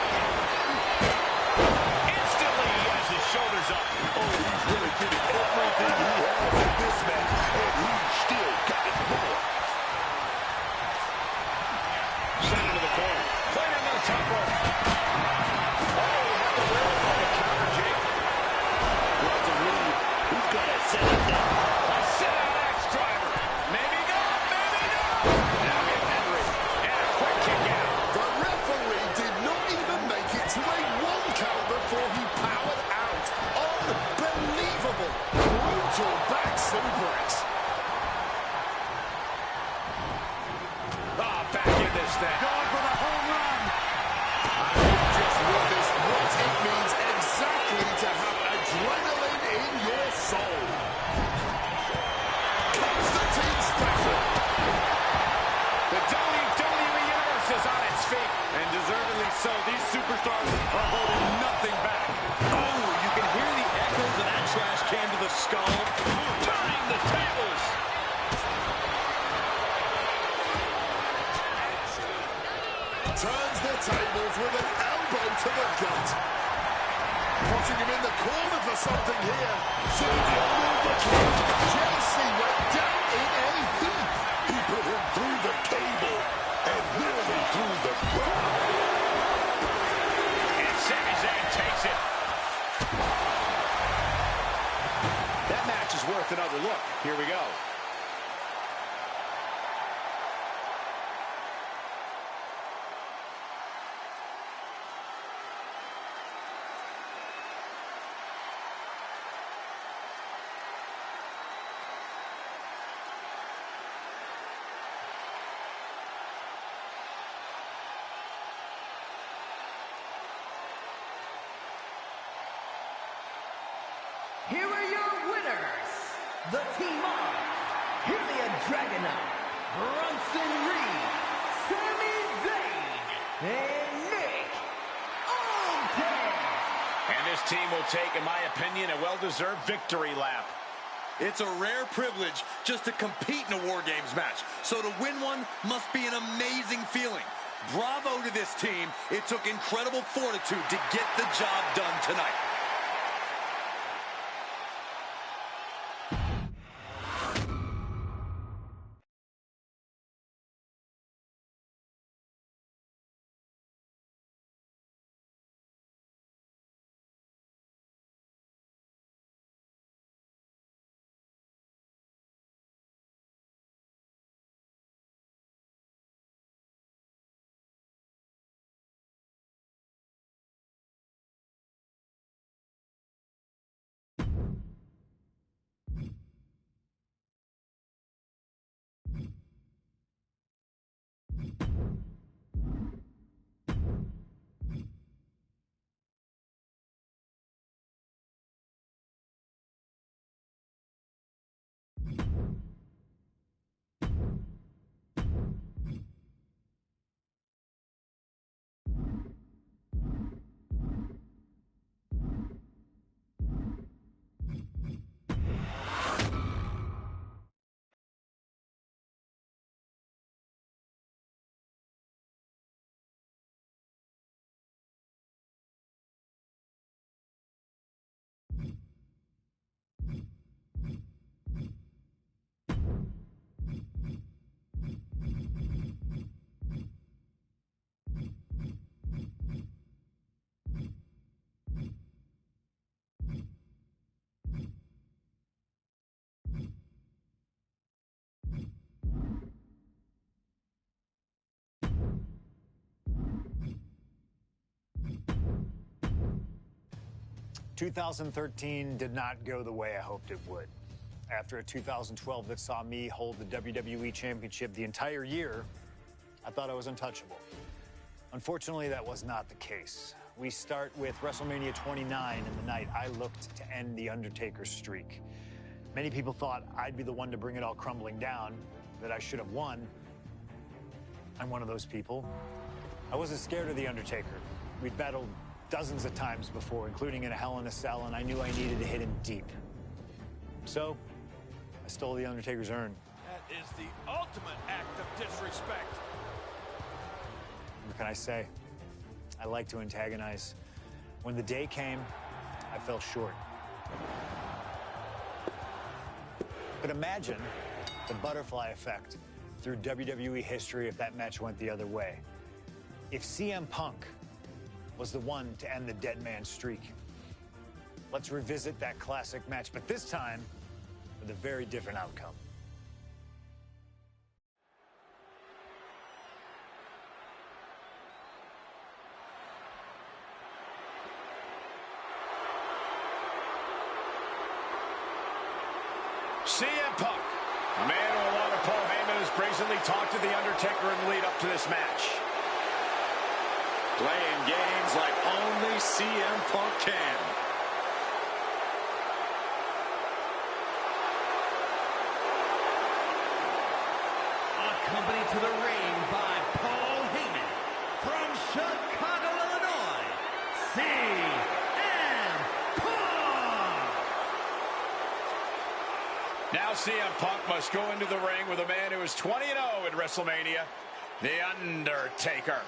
F: Instantly, he has his shoulders up.
M: Oh, he's really giving everything he has in this match, and he's still got it more.
F: Sent into the corner. Played into the top rope. Oh, had the will on the counter, Jake.
M: What's a move? Who's gonna set it down?
F: A sit-out axe driver. Maybe not, maybe not. Now get Henry. And a quick kick out.
H: The referee did not even make it to a 1 count before he powered out. Unbelievable. Brutal back suplex.
F: Ah, back in this thing.
G: Going for the home run.
H: You just witnessed what it means exactly to have adrenaline in your soul. Constantine special.
F: The WWE Universe is on its feet. And deservedly so. These superstars are holding nothing back.
I: Oh, you can hear the echoes of that trash can to the skull.
F: Turning the tables.
H: Turns the tables with an elbow to the gut. Putting him in the corner for something here. Should be a move the cage. JC went down in a heap. He put him through the cable and nearly through the ground.
F: And Sami Zayn takes it.
I: worth another look. Here we go.
K: Here are your winners, the team of Ilya Dragunov, Bronson Reed, Sami Zayn, and Nick Aldis.
F: And this team will take, in my opinion, a well-deserved victory lap.
N: It's a rare privilege just to compete in a War Games match, so to win one must be an amazing feeling. Bravo to this team. It took incredible fortitude to get the job done tonight.
B: ...2013 did not go the way I hoped it would. After a 2012 that saw me hold the WWE Championship the entire year, I thought I was untouchable. Unfortunately, that was not the case. We start with WrestleMania 29 and the night I looked to end The Undertaker's streak. Many people thought I'd be the one to bring it all crumbling down, that I should have won. I'm one of those people. I wasn't scared of The Undertaker. We'd battled dozens of times before, including in a Hell in a Cell, and I knew I needed to hit him deep. So, I stole The Undertaker's urn.
F: That is the ultimate act of disrespect.
B: What can I say? I like to antagonize. When the day came, I fell short. But imagine the butterfly effect through WWE history if that match went the other way. If CM Punk was the one to end the dead man streak. Let's revisit that classic match, but this time with a very different outcome.
F: CM Punk, a man who, along with Paul Heyman, has brazenly talked to The Undertaker in the lead up to this match.
I: Playing games like only CM Punk can.
G: Accompanied to the ring by Paul Heyman from Chicago, Illinois, CM Punk.
F: Now CM Punk must go into the ring with a man who is 20-0 at WrestleMania, The Undertaker.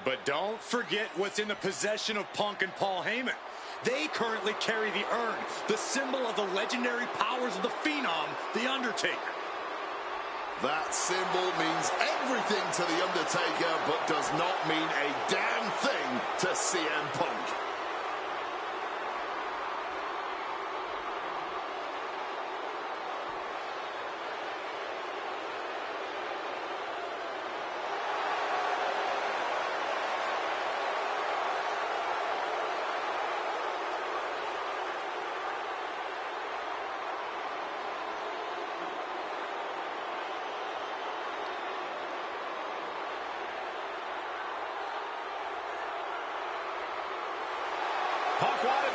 N: But don't forget what's in the possession of Punk and Paul Heyman. They currently carry the urn, the symbol of the legendary powers of the Phenom, The Undertaker.
H: That symbol means everything to The Undertaker, but does not mean a damn thing to CM Punk.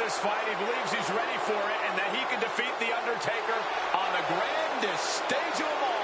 F: this fight. He believes he's ready for it and that he can defeat The Undertaker on the grandest stage of them all.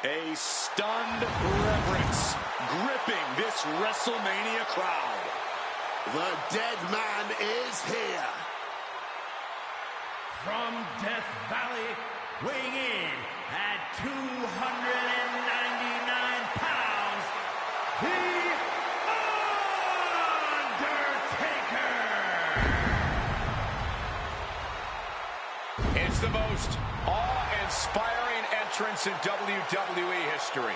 I: A stunned reverence gripping this WrestleMania crowd.
H: The dead man is here.
G: From Death Valley, weighing in at 299 pounds, The Undertaker!
F: It's the most awe-inspiring entrance in WWE history.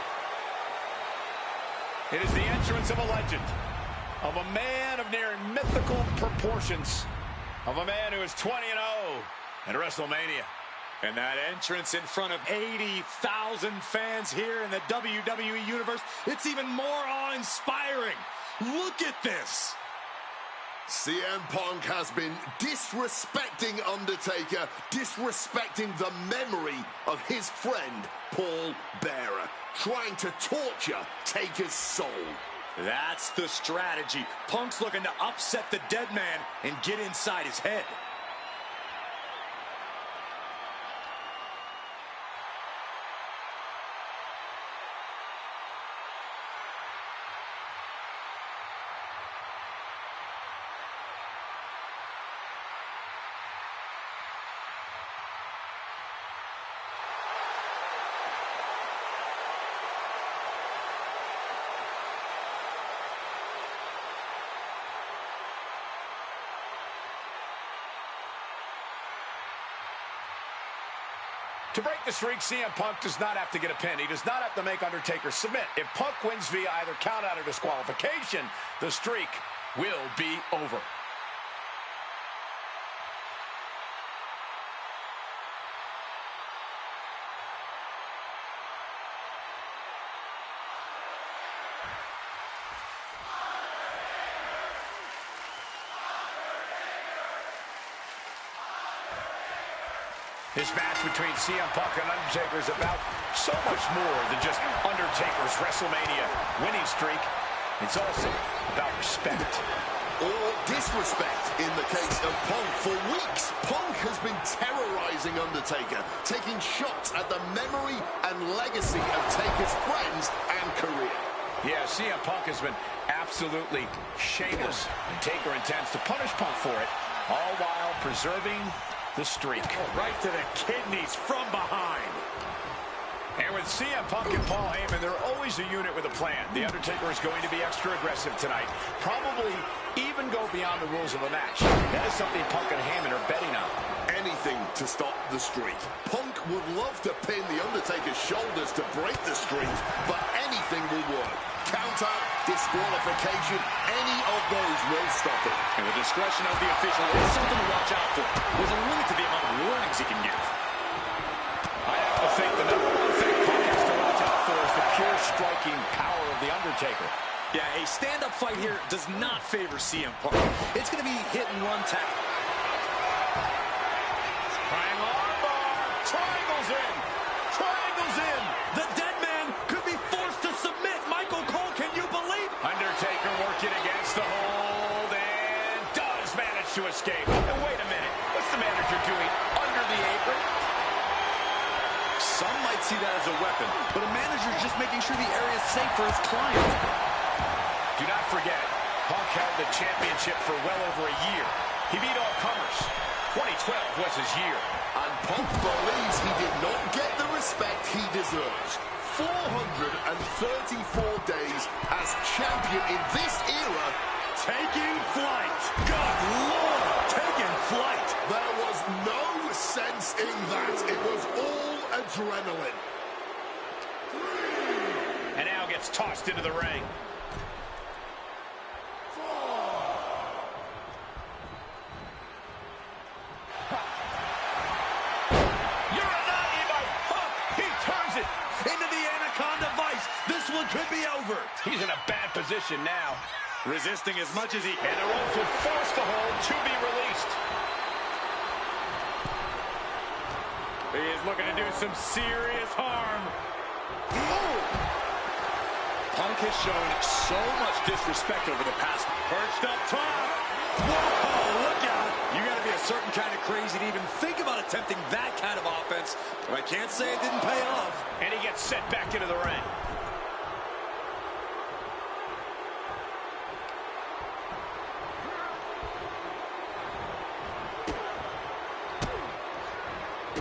F: It is the entrance of a legend, of a man of near mythical proportions, of a man who is 20-0 at WrestleMania.
I: And that entrance in front of 80,000 fans here in the WWE Universe, it's even more awe-inspiring. Look at this.
H: CM Punk has been disrespecting Undertaker, disrespecting the memory of his friend, Paul Bearer, trying to torture Taker's soul.
I: That's the strategy. Punk's looking to upset the dead man and get inside his head.
F: To break the streak, CM Punk does not have to get a pin. He does not have to make Undertaker submit. If Punk wins via either countout or disqualification, the streak will be over. This match between CM Punk and Undertaker is about so much more than just Undertaker's WrestleMania winning streak. It's also about respect.
H: Or disrespect in the case of Punk. For weeks, Punk has been terrorizing Undertaker, taking shots at the memory and legacy of Taker's friends and career.
F: Yeah, CM Punk has been absolutely shameless, and Taker intends to punish Punk for it, all while preserving the streak.
I: Right to the kidneys from behind.
F: And with CM Punk and Paul Heyman, they're always a unit with a plan. The Undertaker is going to be extra aggressive tonight. Probably even go beyond the rules of the match. That is something Punk and Heyman are betting on.
H: Anything to stop the streak. Punk would love to pin the Undertaker's shoulders to break the streak, but anything will work. Counter, disqualification, any of those will stop it.
I: And the discretion of the official is something to watch out for. There's a limit to the amount of warnings he can give.
F: I have to think the number one thing Punk has to watch out for is the pure striking power of the Undertaker.
I: Yeah, a stand-up fight here does not favor CM Punk. It's going to be hit and run tap.
F: Triangle armbar. Triangles in. Triangles in.
I: The dead man could be forced to submit. Michael Cole, can you believe?
F: Undertaker working against the hold and does manage to escape. And wait a minute. What's the manager doing under the apron?
I: Some might see that as a weapon, but a manager's just making sure the area is safe for his client.
F: Do not forget, Punk held the championship for well over a year. He beat all comers. 2012 was his year.
H: And Punk believes he did not get the respect he deserves. 434 days as champion in this era
N: taking flight. Good Lord, taking flight.
H: There was no sense in that. It was all adrenaline.
F: And now gets tossed into the ring.
N: Could be over.
F: He's in a bad position now.
N: Resisting as much as he can.
F: And the ropes will force the hold to be released. He is looking to do some serious harm.
N: Ooh. Punk has shown so much disrespect over the past.
F: Perched up top.
N: Whoa, look out. You got to be a certain kind of crazy to even think about attempting that kind of offense. But I can't say it didn't pay off.
F: And he gets set back into the ring.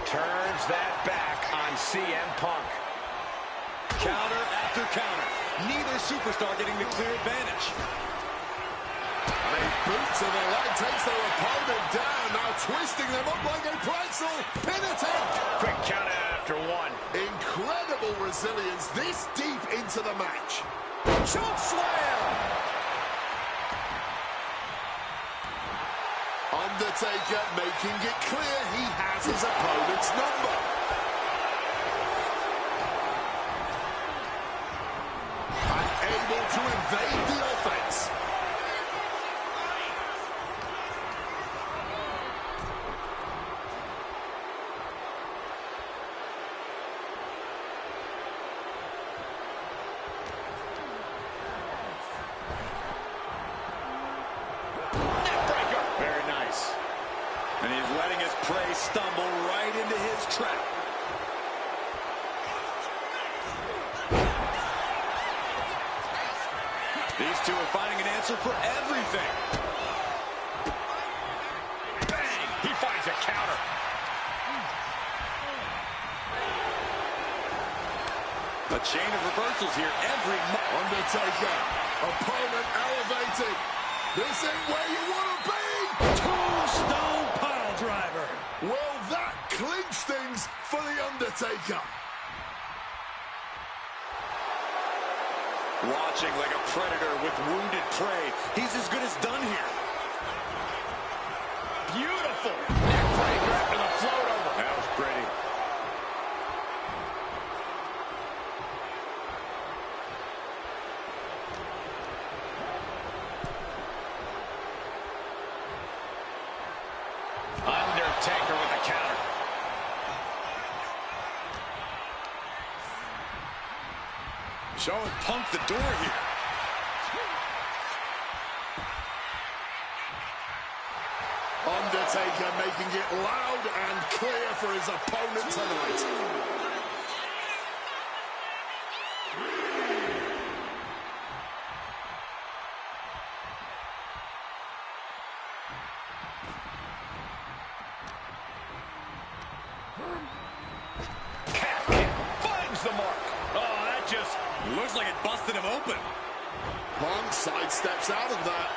F: Turns that back on CM Punk.
N: Counter after counter. Neither superstar getting the clear advantage.
H: A boot to the leg takes their opponent down. Now twisting them up like a pretzel. Pin attempt.
F: Quick count after one.
H: Incredible resilience this deep into the match.
N: Choke slam.
H: Undertaker making it clear he has his opponent's number. And able to evade the offense.
N: And he's letting his prey stumble right into his trap. These two are finding an answer for everything.
F: Bang! He finds a counter.
N: A chain of reversals here every
H: Undertaker, opponent elevated. This ain't where you want to be.
N: Tombstone pile driver.
H: Well, that clinched things for the Undertaker.
N: Watching like a predator with wounded prey. He's as good as done here.
F: Beautiful. Neckbreaker after the float over.
N: That was pretty.
F: Undertaker with a counter.
N: Showing Punk the door here.
H: Undertaker making it loud and clear for his opponent tonight.
F: The mark. Oh, that just
N: looks like it busted him open.
H: Punk sidesteps out of that.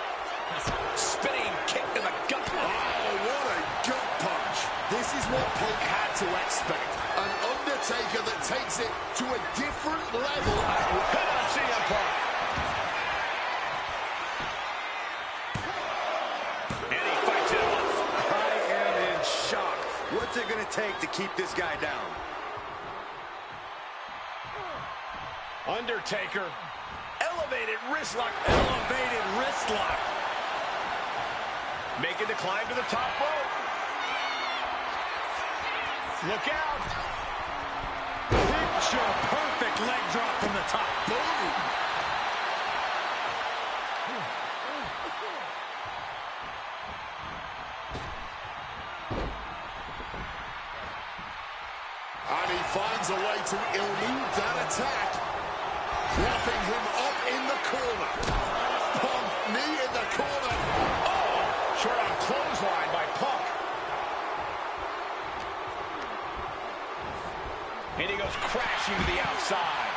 F: Spinning kick to the gut.
H: Oh, what a gut punch. This is what Punk had to expect. An Undertaker that takes it to a different level.
F: Come on, CM Punk. And he fights it off.
N: I am in shock. What's it going to take to keep this guy down?
F: Undertaker. Elevated wrist lock.
N: Elevated wrist lock.
F: Making the climb to the top rope. Look out.
N: Picture perfect leg drop from the top.
H: Boom. And he finds a way to elude that attack. Wrapping him up in the corner. Punk, knee in the corner.
F: Oh, short on clothesline by Punk. And he goes crashing to the outside.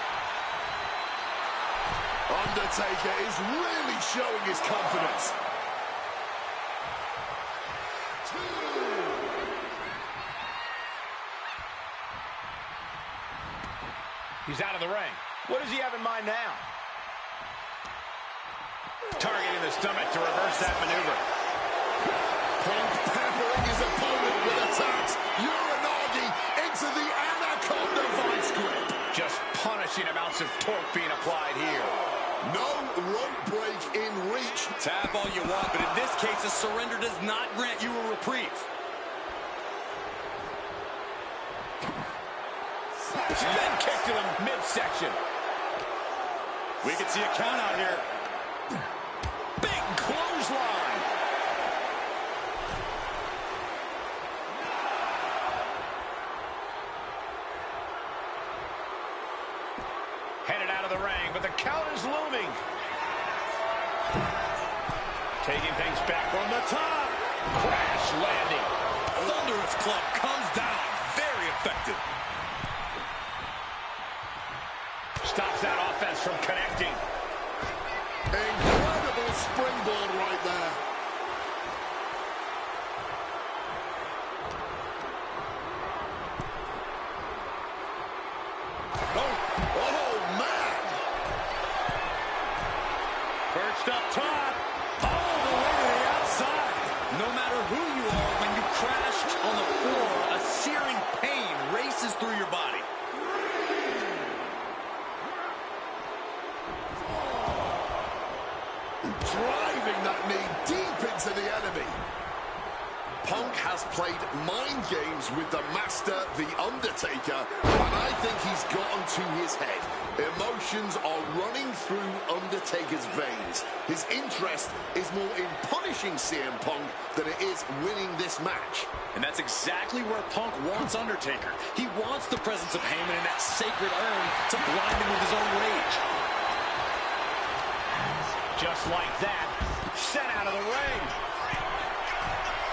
H: Undertaker is really showing his confidence.
F: He's out of the ring.
O: What does he have in mind now?
F: Targeting the stomach to reverse that maneuver.
H: Punk peppering his opponent with attacks. Uranagi into the Anaconda vice grip.
F: Just punishing amounts of torque being applied here.
H: No rope break in reach.
N: Tap all you want, but in this case, a surrender does not grant you a reprieve.
F: Spin kick to the midsection.
N: We can see a count out here.
F: Big clothesline. Headed out of the ring, but the count is looming. Taking things back from the top. Crash landing.
N: Thunderous club comes down. Very effective.
F: Stops that offense from connecting.
H: Incredible springboard right there. Oh, man.
F: Perched up top. All the way to the outside.
N: No matter who you are, when you crash on the floor, a searing pain races through your body.
H: Driving that knee deep into the enemy. Punk has played mind games with the master, The Undertaker, and I think he's gotten to his head. Emotions are running through Undertaker's veins. His interest is more in punishing CM Punk than it is winning this match.
N: And that's exactly where Punk wants Undertaker. He wants the presence of Heyman in that sacred urn to blind him with his own rage.
F: Just like that, sent out of the ring.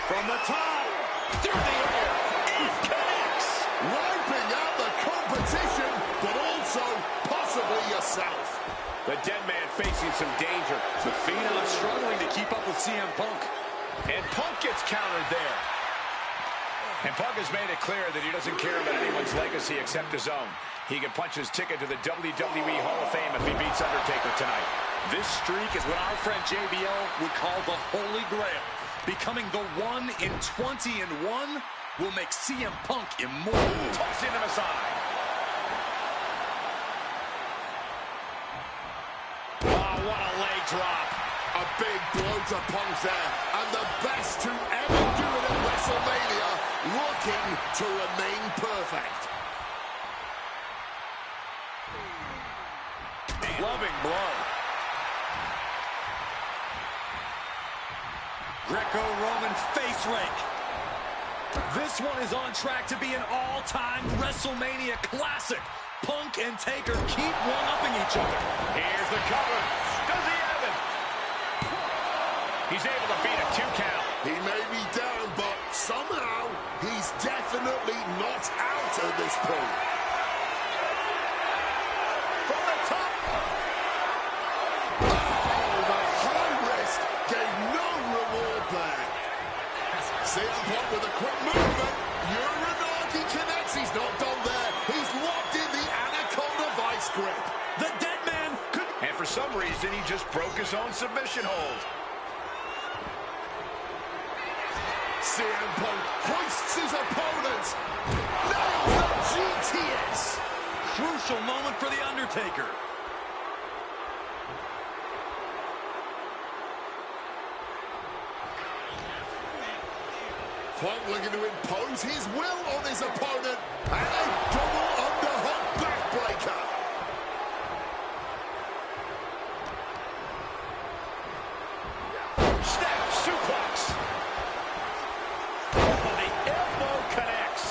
F: From the top, through the air, it connects.
H: Wiping out the competition, but also possibly yourself.
F: The dead man facing some danger.
N: The Phenom struggling to keep up with CM Punk.
F: And Punk gets countered there. And Punk has made it clear that he doesn't care about anyone's legacy except his own. He can punch his ticket to the WWE Hall of Fame if he beats Undertaker tonight.
N: This streak is what our friend JBL would call the Holy Grail. Becoming the 1 in 20 and 1 will make CM Punk immortal.
F: Tossing him aside. Oh, what a leg drop.
H: A big blow to Punk there, and the best to ever do it at WrestleMania, looking to remain perfect.
N: Loving blow. Greco-Roman face rake. This one is on track to be an all-time WrestleMania classic. Punk and Taker keep one-upping each other.
F: Here's the cover. Does he have it? He's able to beat a 2 count.
H: He may be down, but somehow he's definitely not out at this point.
F: From the top.
H: Oh, the high risk gave no reward there. CM Punk with a quick movement. Uranagi connects. He's not done there. He's locked in the Anaconda vice grip.
F: The dead man could... And for some reason, he just broke his own submission hold.
H: CM Punk hoists his opponent. Nails the GTS.
N: Crucial moment for The Undertaker.
H: Punk looking to impose his will on his opponent. And a double underhook backbreaker.
F: Snap suplex. Oh, the elbow connects.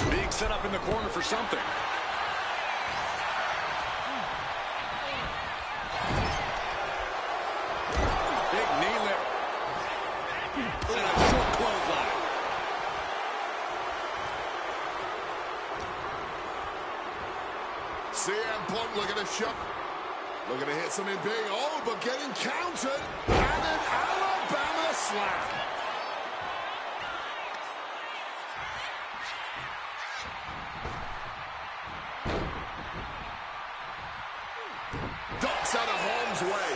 N: Being set up in the corner for something. Big knee lift. And a short clothesline.
H: Punk looking to shove. Looking to hit something big. Oh, but getting countered. And an Alabama slam. Ducks out of harm's way.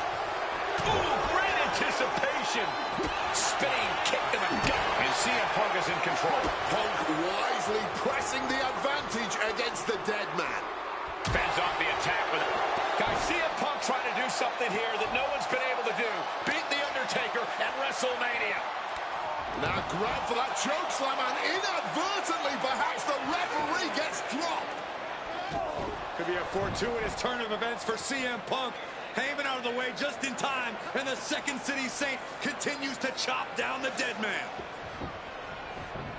F: Ooh, great anticipation. Spinning kick to the gut. And CM Punk is in control.
H: Punk wisely pressing the advantage against the dead man.
F: Fends off the attack with it. Guys, CM Punk trying to do something here that no one's been able to do. Beat The Undertaker at WrestleMania.
H: Now grab for that chokeslam, and inadvertently, perhaps the referee gets dropped.
N: Could be a fortuitous turn of events for CM Punk. Heyman out of the way just in time, and the Second City Saint continues to chop down the dead man.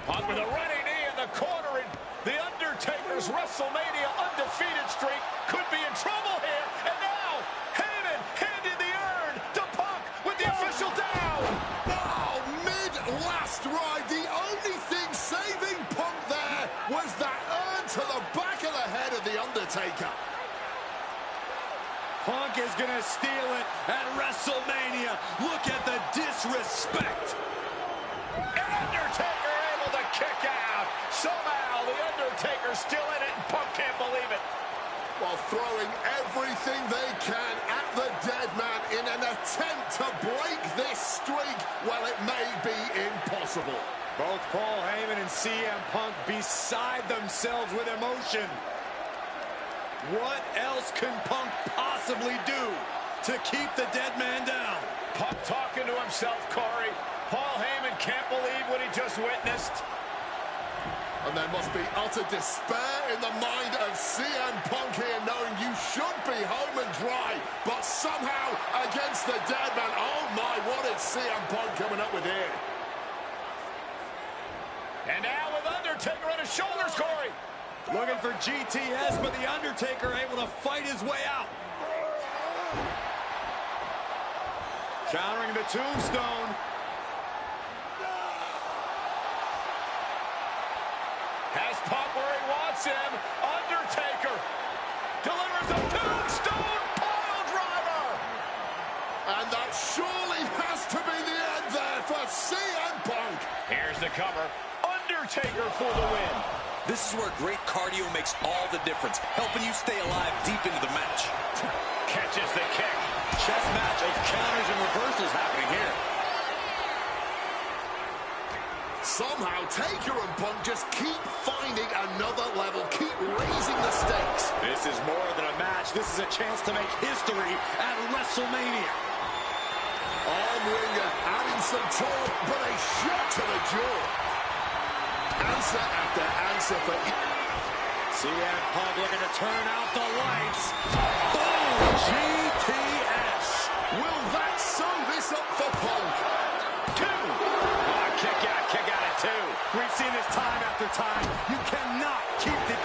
F: Punk with a running knee in the corner, and The Undertaker's WrestleMania undefeated streak could be in trouble here. And now, Heyman handing the urn to Punk with the official down.
H: Oh, mid-last ride, the only thing saving Punk there was that urn to the back of the head of The Undertaker.
N: Punk is going to steal it at WrestleMania. Look at the disrespect.
F: And Undertaker able to kick out. Somehow, The Undertaker's still in it, and Punk can't believe it.
H: While throwing everything they can at the dead man in an attempt to break this streak, well, it may be impossible.
N: Both Paul Heyman and CM Punk beside themselves with emotion. What else can Punk possibly do to keep the dead man down?
F: Punk talking to himself, Corey. Paul Heyman can't believe what he just witnessed.
H: And there must be utter despair in the mind of CM Punk here, knowing you should be home and dry, but somehow against the dead man. Oh my, what is CM Punk coming up with here?
F: And now with Undertaker on his shoulders, Corey.
N: Looking for GTS, but The Undertaker able to fight his way out. Countering the tombstone.
F: Has Punk where he wants him. Undertaker delivers a tombstone pile driver.
H: And that surely has to be the end there for CM Punk.
F: Here's the cover. Undertaker for the win.
I: This is where great cardio makes all the difference, helping you stay alive deep into the match.
F: Catches the kick.
I: Chess match of counters and reversals happening here.
H: Somehow, Taker and Punk just keep finding another level, keep raising the stakes.
N: This is more than a match. This is a chance to make history at WrestleMania.
H: Armwinger adding some torque, but a shot to the jaw. Answer after answer for
N: CM Punk looking to turn out the lights. Boom! GTS.
H: Will that sew this up for Punk?
F: Two. Oh, kick out at two.
N: We've seen this time after time. You cannot keep the...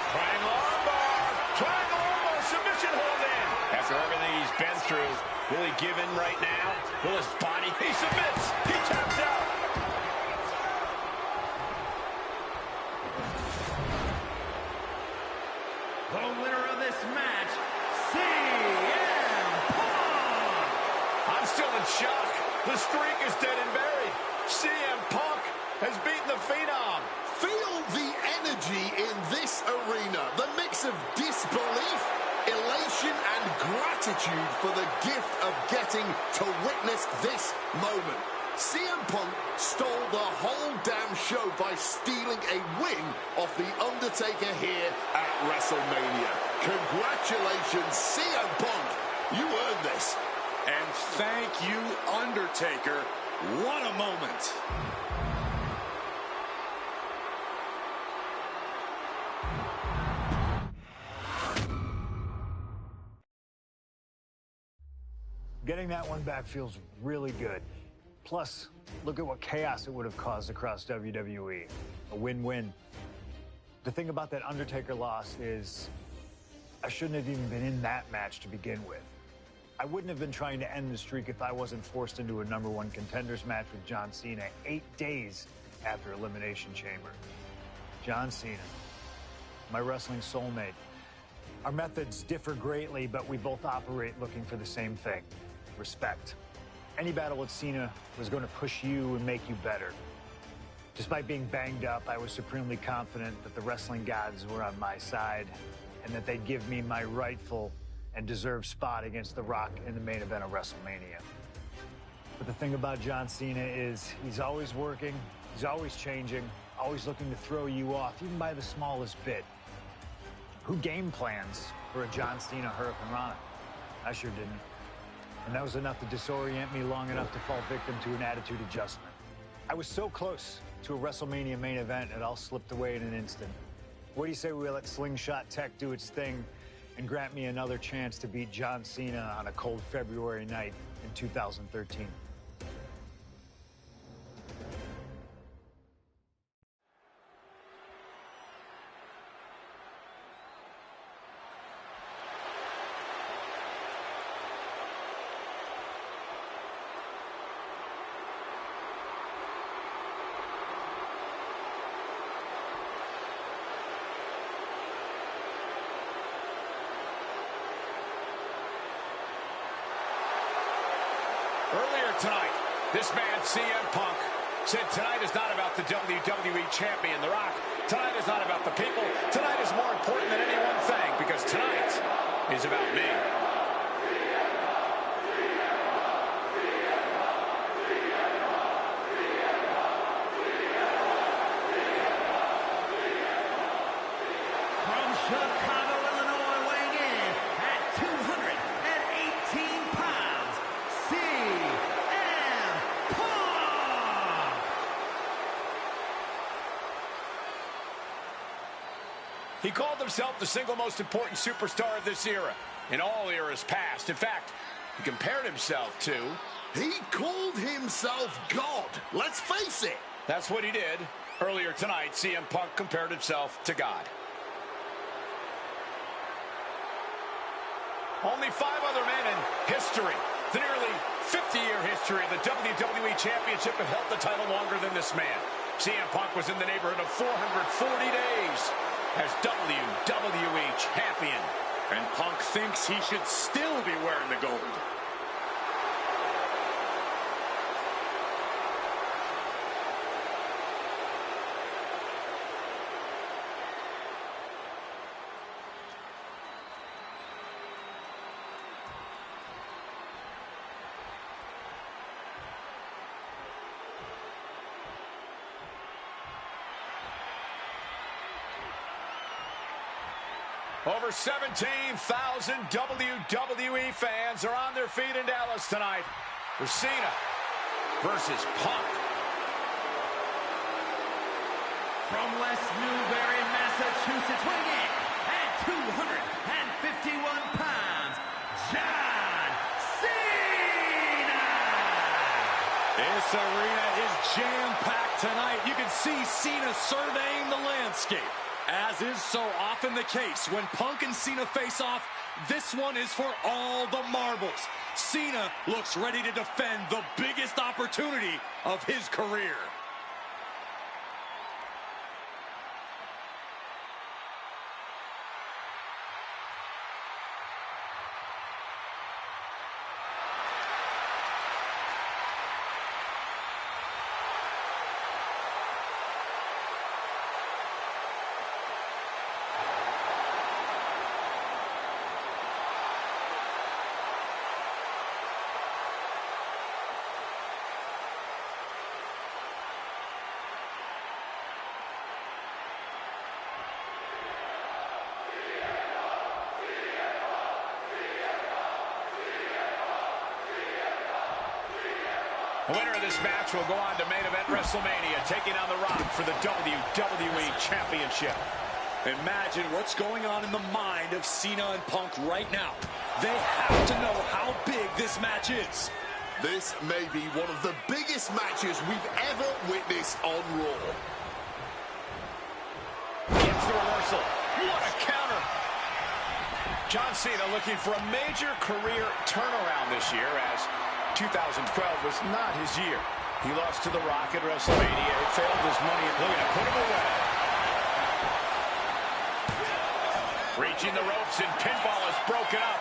F: Triangle armbar, submission hold in. After everything he's been through, will he give in right now? Will his body... He submits. He taps out.
G: The winner of this match, CM Punk!
F: I'm still in shock. The streak is dead and buried. CM Punk has beaten the Phenom.
H: Feel the energy in this arena. The mix of disbelief, elation, and gratitude for the gift of getting to witness this moment. CM Punk stole the whole damn show by stealing a win off The Undertaker here at WrestleMania. Congratulations, CM Punk. You earned this.
N: And thank you, Undertaker. What a moment.
B: Getting that one back feels really good. Plus, look at what chaos it would have caused across WWE. A win-win. The thing about that Undertaker loss is I shouldn't have even been in that match to begin with. I wouldn't have been trying to end the streak if I wasn't forced into a #1 contenders match with John Cena 8 days after Elimination Chamber. John Cena. my wrestling soulmate. Our methods differ greatly, but we both operate looking for the same thing: respect. Any battle with Cena was going to push you and make you better. Despite being banged up, I was supremely confident that the wrestling gods were on my side and that they'd give me my rightful and deserved spot against The Rock in the main event of WrestleMania. But the thing about John Cena is he's always working, he's always changing, always looking to throw you off, even by the smallest bit. Who game plans for a John Cena Hurricane Rana? I sure didn't. And that was enough to disorient me long enough to fall victim to an attitude adjustment. I was so close to a WrestleMania main event, it all slipped away in an instant. What do you say we let Slingshot Tech do its thing and grant me another chance to beat John Cena on a cold February night in 2013?
F: Earlier tonight, this man, CM Punk, said tonight is not about the WWE Champion, The Rock. Tonight is not about the people. Tonight is more important than any one thing, because tonight is about me.
G: From Chicago, Illinois, weighing in at 218 pounds, CM Punk!
F: He called himself the single most important superstar of this era, in all eras past. In fact, he compared himself to...
H: He called himself God. Let's face it.
F: That's what he did. Earlier tonight, CM Punk compared himself to God. Only 5 other men in history, the nearly 50-year history of the WWE Championship, have held the title longer than this man. CM Punk was in the neighborhood of 440 days as WWE Champion.
I: And Punk thinks he should still be wearing the gold.
F: Over 17,000 WWE fans are on their feet in Dallas tonight for Cena versus Punk.
G: From West Newbury, Massachusetts, weighing in at 251 pounds, John Cena!
I: This arena is jam-packed tonight. You can see Cena surveying the landscape. As is so often the case, when Punk and Cena face off, this one is for all the marbles. Cena looks ready to defend the biggest opportunity of his career.
F: The winner of this match will go on to main event WrestleMania, taking on The Rock for the WWE Championship.
I: Imagine what's going on in the mind of Cena and Punk right now. They have to know how big this match is.
H: This may be one of the biggest matches we've ever witnessed on Raw.
F: Gets the reversal. What a counter. John Cena looking for a major career turnaround this year, as 2012 was not his year. He lost to The Rock at WrestleMania. It failed his money. Looking to put him away. Watching the ropes, and pinfall is broken up.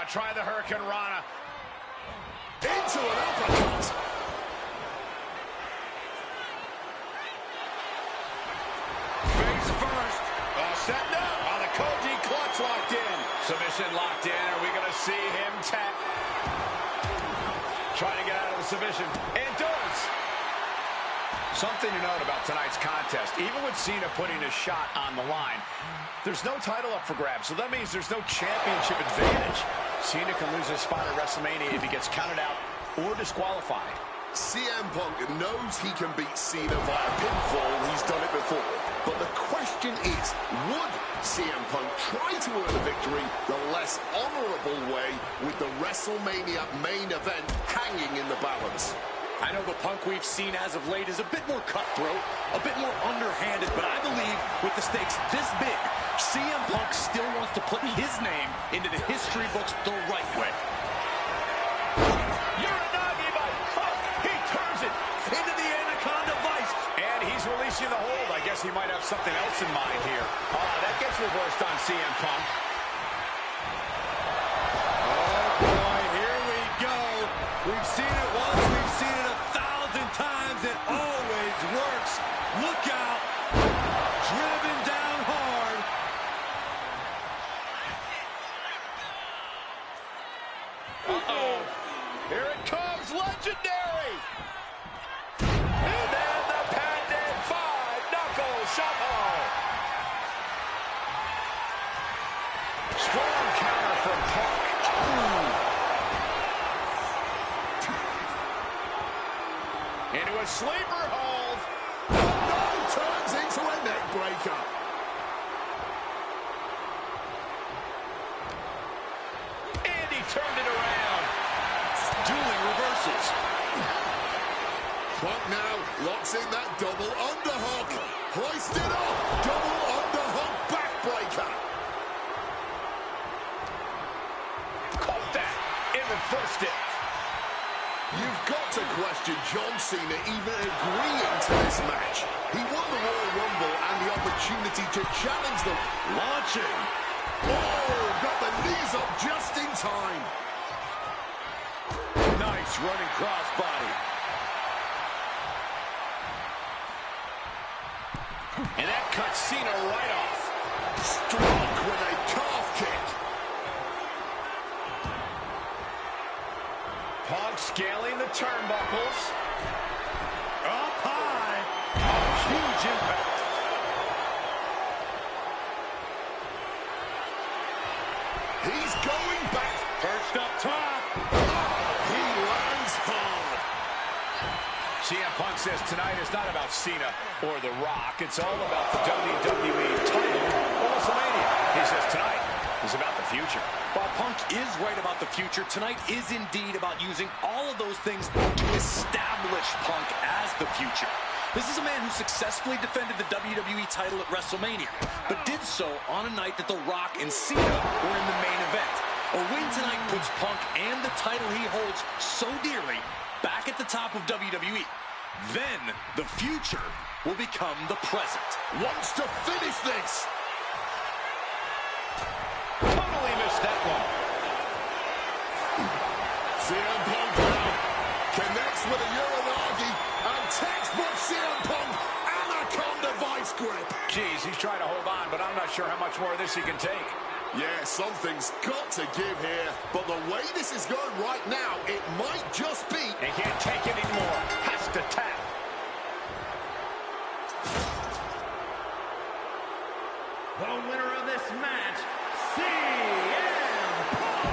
F: Try the Hurricane Rana.
H: Into an uppercut.
F: Face first. Setting up. The Koji clutch locked in. Submission locked in. Are we going to see him tap? Trying to get out of the submission. And does. Something to note about tonight's contest. Even with Cena putting a shot on the line, there's no title up for grabs, so that means there's no championship advantage. Cena can lose his spot at WrestleMania if he gets counted out or disqualified.
H: CM Punk knows he can beat Cena via pinfall. He's done it before. But the question is, would CM Punk try to earn a victory the less honorable way with the WrestleMania main event hanging in the balance?
I: I know the Punk we've seen as of late is a bit more cutthroat, a bit more underhanded, but I believe with the stakes this big, CM Punk still wants to put his name into the history books the right way.
F: Uranagi by Punk. He turns it into the Anaconda Vice. And he's releasing the hold. I guess he might have something else in mind here. That gets reversed on CM Punk.
N: Oh, boy, here we go. We've seen it once, we've seen it 1,000 times. It always works. Look out. Driven down hard.
F: Uh-oh. Here it comes, legendary. And then the patented 5-knuckle shuffle. Strong counter from Punk. Into a sleeper hold.
H: No, turns into a neck breaker.
F: And he turned it around.
N: Dueling reverses.
H: Punk now locks in that double underhook. Hoisted up. Double underhook backbreaker.
F: Caught that and reversed it.
H: You've got to question John Cena even agreeing to this match. He won the Royal Rumble and the opportunity to challenge them.
N: Launching.
H: Oh, got the knees up just in time.
F: Nice running crossbody. And that cuts Cena right off.
H: Struck with a calf kick.
F: Punk scaling the turnbuckles. Up high. A huge impact.
H: He's going back.
F: Perched up top.
H: He lands hard.
F: CM Punk says tonight is not about Cena or The Rock. It's all about the WWE title or WrestleMania. He says tonight is about the future.
I: While Punk is right about the future, tonight is indeed about using all of those things to establish Punk as the future. This is a man who successfully defended the WWE title at WrestleMania, but did so on a night that The Rock and Cena were in the main event. A win tonight puts Punk and the title he holds so dearly back at the top of WWE. Then the future will become the present.
H: Wants to finish this.
F: Totally missed that one.
H: CM Punk now connects with a Uranagi and textbook CM Punk Anaconda Vice grip.
F: Geez, he's trying to hold on, but I'm not sure how much more of this he can take.
H: Yeah, something's got to give here, but the way this is going right now, it might just be.
F: He can't take it anymore. Has to tap.
G: The winner of this match, CM Punk.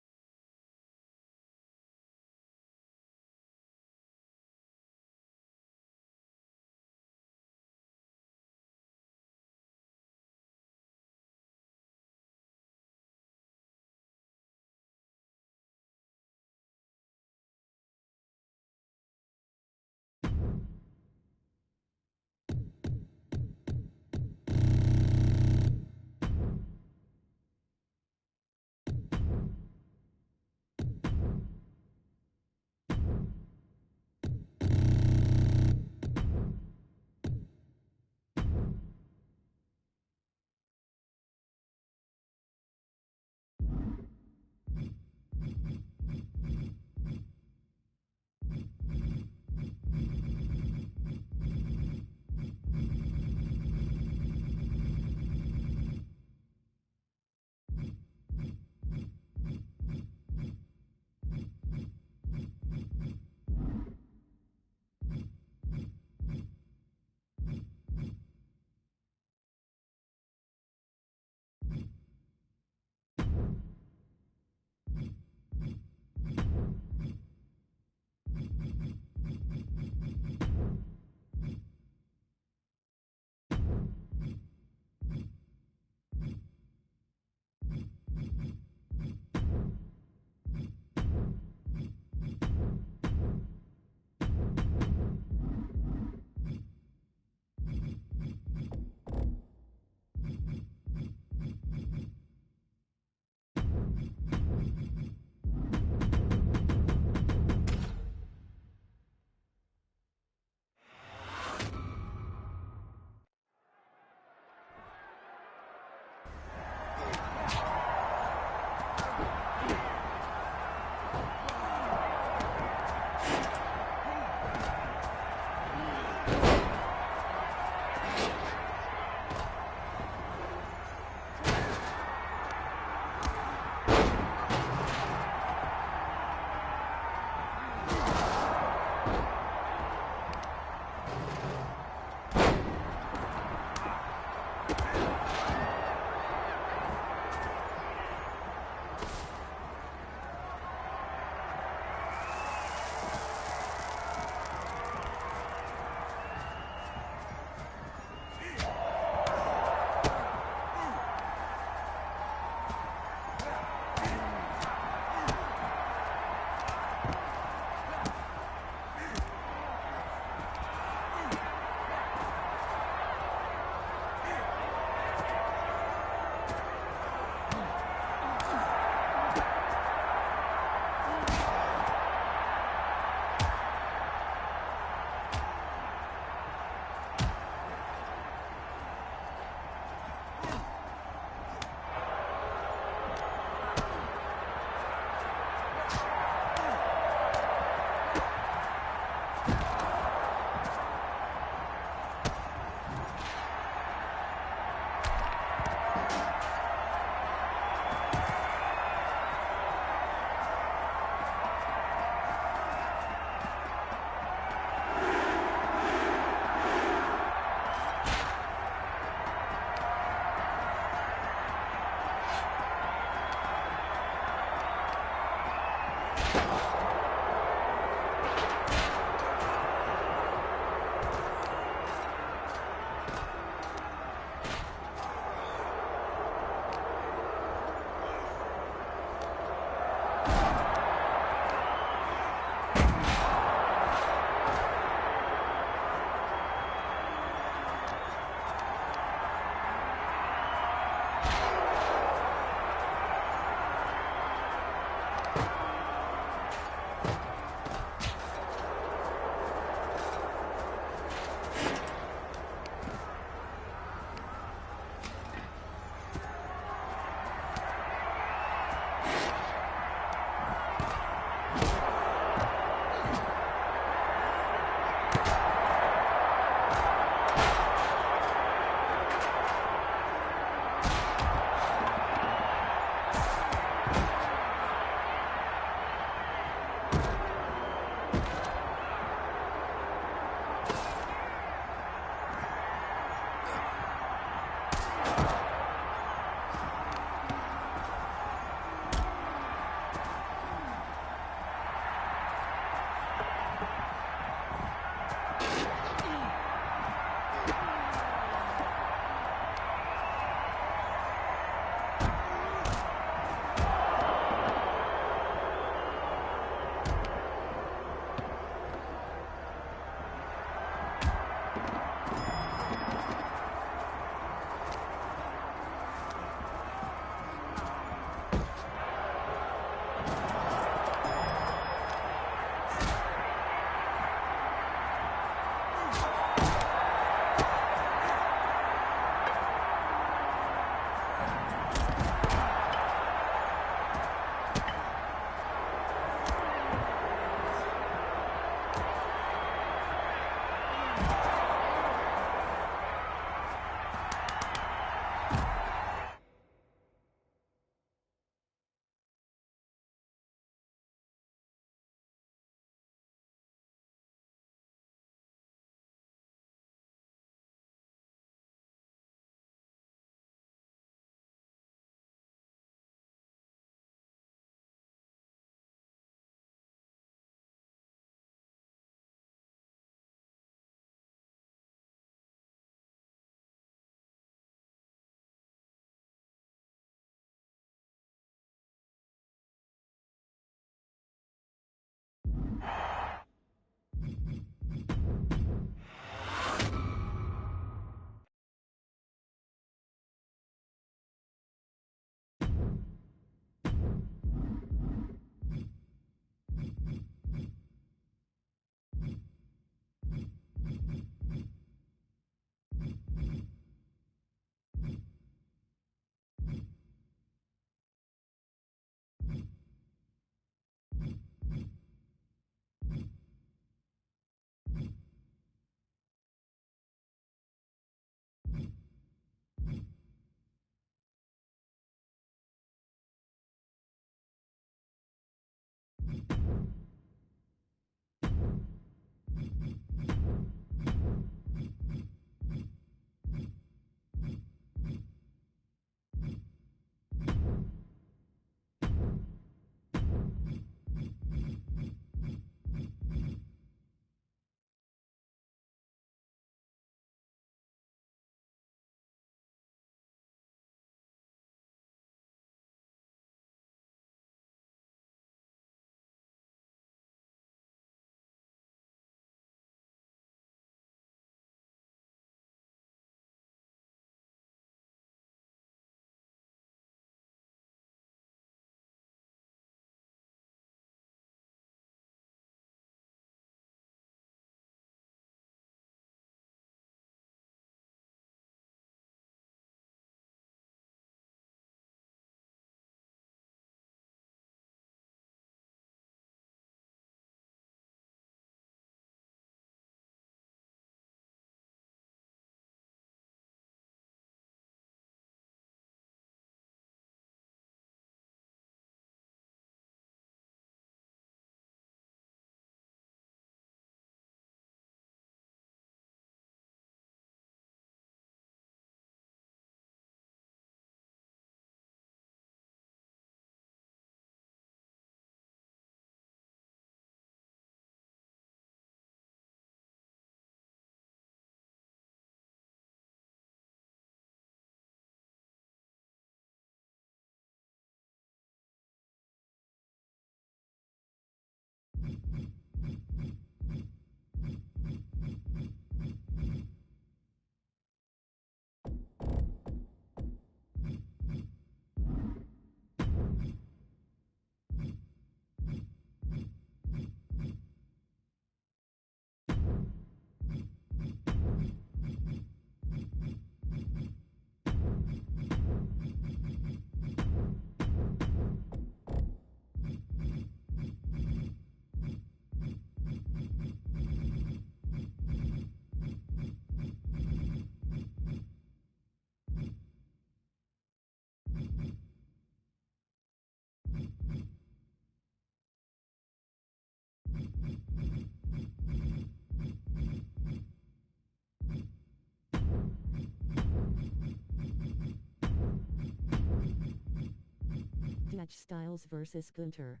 J: Dutch Styles versus Gunter.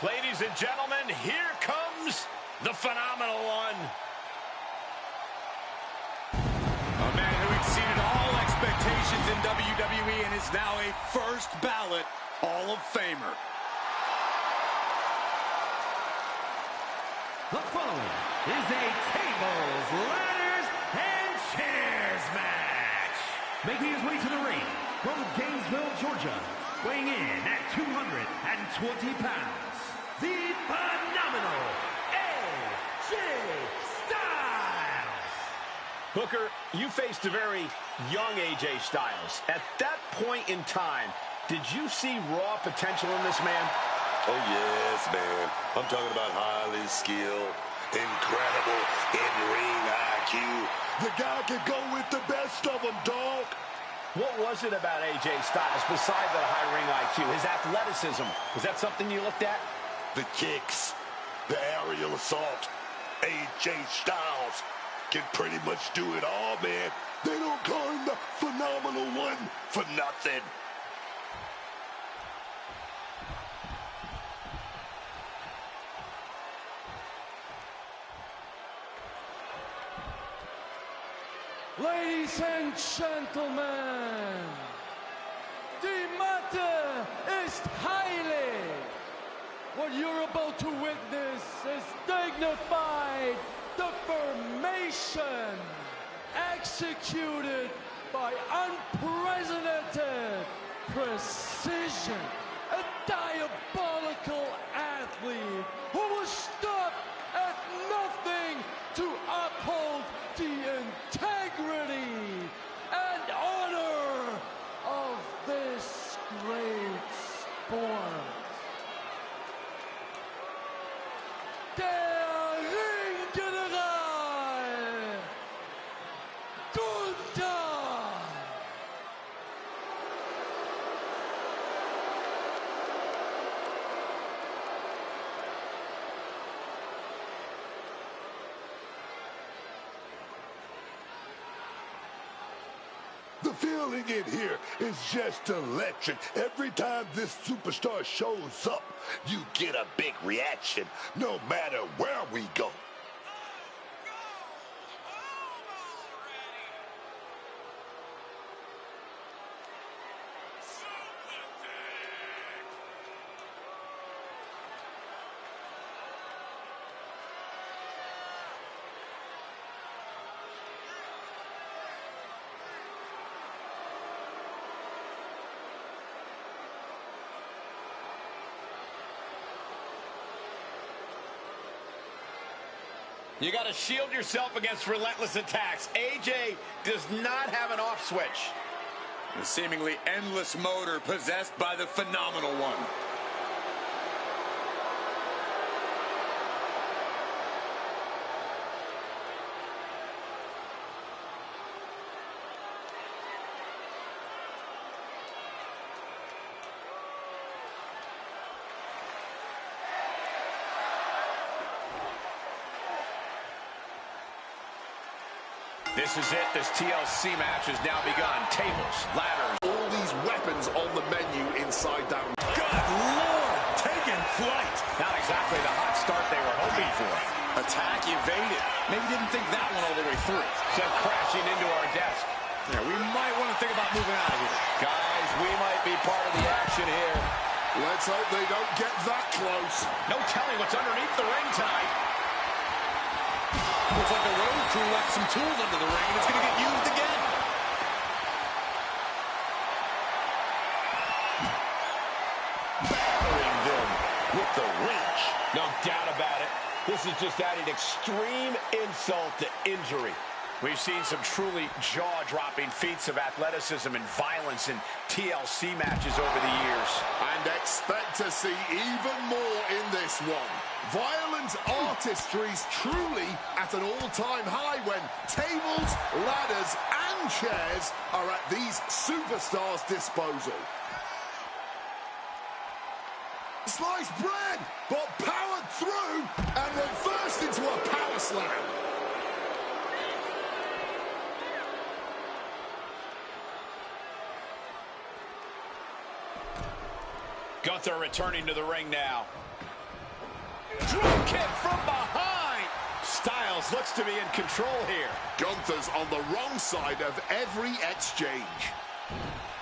F: Ladies and gentlemen, here comes the phenomenal one.
N: A man who exceeded all expectations in WWE and is now a first ballot Hall of Famer.
G: The following is a tables, ladders, and chairs match. Making his way to the ring from Gainesville, Georgia, weighing in at 220 pounds, the phenomenal AJ Styles.
O: Booker, you faced a very young AJ Styles. At that point in time, did you see raw potential in this man?
M: Oh, yes, man. I'm talking about highly skilled, incredible in-ring IQ. The guy could go with the best of them, dog.
O: What was it about AJ Styles besides that high ring IQ? His athleticism, was that something you looked at?
M: The kicks, the aerial assault. AJ Styles can pretty much do it all, man. They don't call him the phenomenal one for nothing.
P: Ladies and gentlemen, the matter is highly. What you're about to witness is dignified the formation executed by unprecedented precision. A diabolical athlete who will stop at nothing to uphold the integrity and honor of this great sport. Der Ringgeneral Gunther.
M: The feeling in here is just electric. Every time this superstar shows up, you get a big reaction, no matter where we go.
F: You got to shield yourself against relentless attacks. AJ does not have an off switch.
N: The seemingly endless motor possessed by the phenomenal one.
F: This is it. This TLC match has now begun. Tables, ladders.
H: All these weapons on the menu inside that.
N: Good Lord! Taking flight.
F: Not exactly the hot start they were hoping for.
N: Attack evaded. Maybe didn't think that one all the way through.
F: Sent crashing into our desk.
N: Yeah, we might want to think about moving out of here.
F: Guys, we might be part of the action here.
H: Let's hope they don't get that close.
F: No telling what's underneath the ring tonight.
N: Looks like the road crew left some tools under the ring, and it's going to get used again.
M: Battering them with the wrench.
O: No doubt about it. This is just adding extreme insult to injury.
F: We've seen some truly jaw-dropping feats of athleticism and violence in TLC matches over the years.
H: And expect to see even more in this one. Violent artistry's truly at an all-time high when tables, ladders, and chairs are at these superstars' disposal. Sliced bread, but powered through and reversed into a power slam.
F: Gunther returning to the ring now. Drop kick from behind. Styles looks to be in control here.
H: Gunther's on the wrong side of every exchange.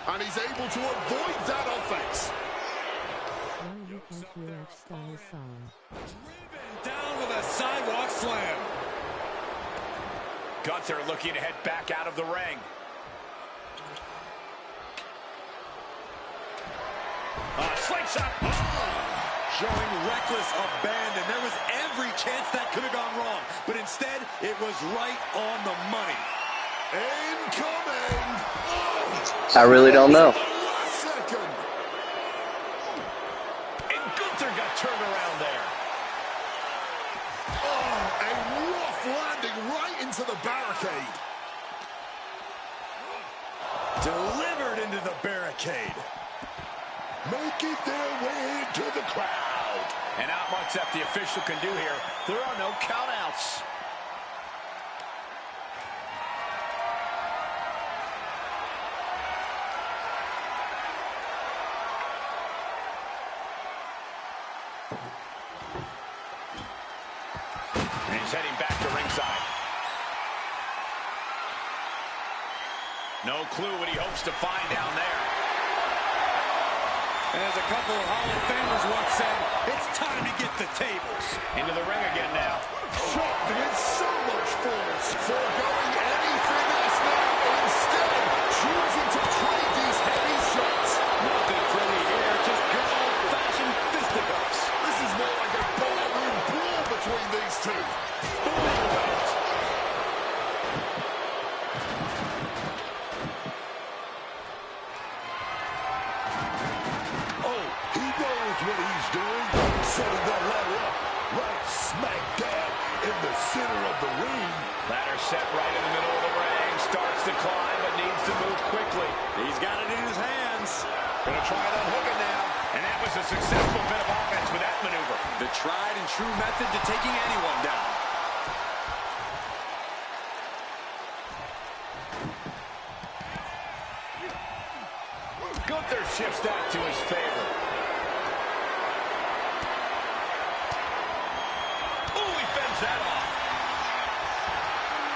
H: And he's able to avoid that offense.
N: Driven down with a sidewalk slam.
F: Gunther looking to head back out of the ring. Slingshot.
N: Showing reckless abandon. There was every chance that could have gone wrong. But instead, it was right on the money.
H: Incoming.
Q: I really don't know.
H: Last second.
F: And Gunther got turned around there.
H: Oh, a rough landing right into the barricade.
N: Delivered into the barricade.
M: Making their way into the crowd.
F: And not much that the official can do here. There are no countouts. And he's heading back to ringside. No clue what he hopes to find down there.
N: As a couple of Hall of Famers once said, it's time to get the tables.
F: Into the ring again now.
H: Shot with so much force, foregoing anything else
F: to move quickly.
N: He's got it in his hands.
F: Gonna try it unhooking now. And that was a successful bit of offense with that maneuver.
N: The tried and true method to taking anyone down.
F: Gunther shifts that to his favor. Oh, he fends that off.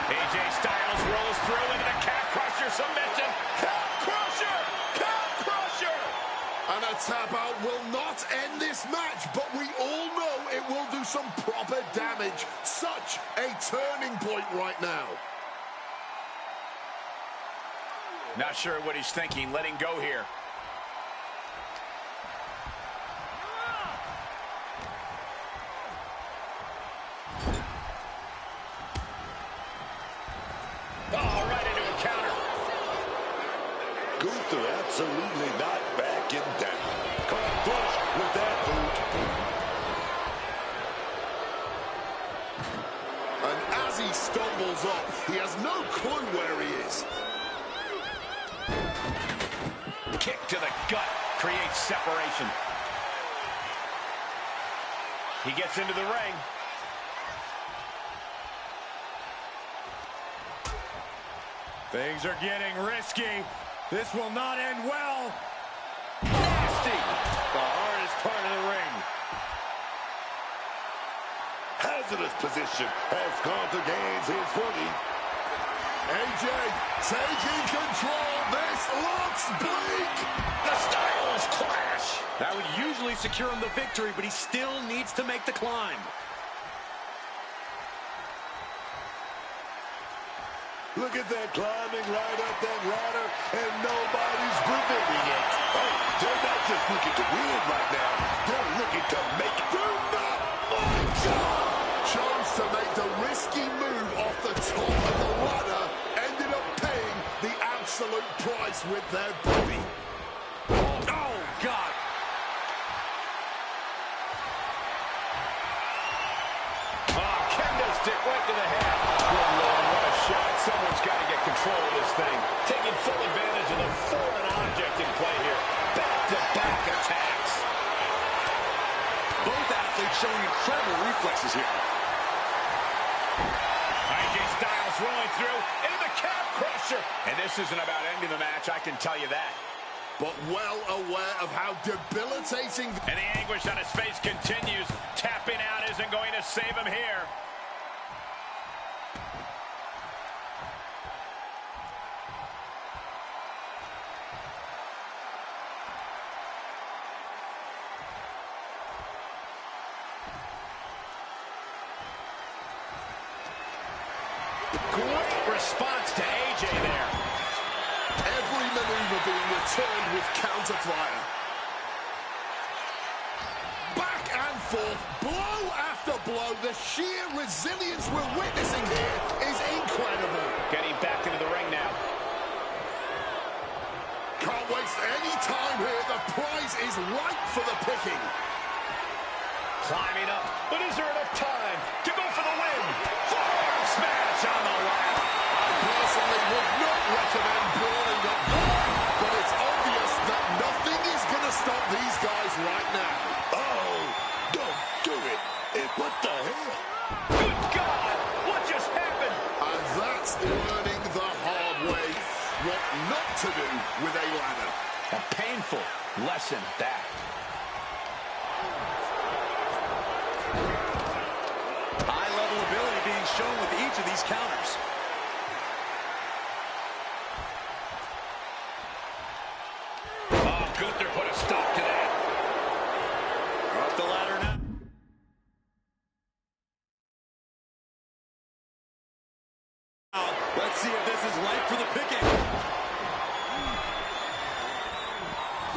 F: AJ Styles rolls through into the calf crusher submission. Calf crusher! Calf crusher!
H: And a tap out will not end this match, but we all know it will do some proper damage. Such a turning point right now.
F: Not sure what he's thinking, letting go here. Oh, right into a counter.
M: Gunther absolutely not backing down. Caught flush with that boot.
H: And as he stumbles up, he has no clue where he is.
F: Kick to the gut creates separation. He gets into the ring. Things are getting risky. This will not end well. Nasty. The hardest part of the ring.
M: Hazardous position as Gunther gains his footing.
H: AJ taking control. This looks bleak.
F: The styles clash. That would usually secure him the victory, but he still needs to make the climb.
M: Look at that, climbing right up that ladder, and nobody's preventing it. Oh, they're not just looking to win right now. They're looking to make it. Do not mind.
H: Chose to make the risky move off the top of the ladder. Ended up paying the absolute price with their body.
F: Oh, God. Oh, kendo stick right to the head. Good Lord, what a shot. Someone's got to get control of this thing. Taking full advantage of the foreign object in play here. Back-to-back attacks.
N: Both athletes showing incredible reflexes here.
F: AJ Styles rolling through into the calf crusher. And this isn't about ending the match, I can tell you that.
H: But well aware of how debilitating...
F: And the anguish on his face continues. Tapping out isn't going to save him here. Great response to AJ there.
H: Every maneuver being returned with counter fire. Back and forth, blow after blow. The sheer resilience we're witnessing here is incredible.
F: Getting back into the ring now.
H: Can't waste any time here. The prize is ripe for the picking.
F: Climbing up, but is there enough time to go for the win? Forearm smash on the ladder.
H: I personally would not recommend brawling up there, but it's obvious that nothing is going to stop these guys right now.
M: Oh, don't do it. What the hell?
F: Good God, what just happened?
H: And that's learning the hard way what not to do with a ladder.
F: A painful lesson at that.
N: High-level ability being shown with each of these counters.
F: Oh, Gunther put a stop to that.
N: Up the ladder now. Let's see if this is ripe for the picking.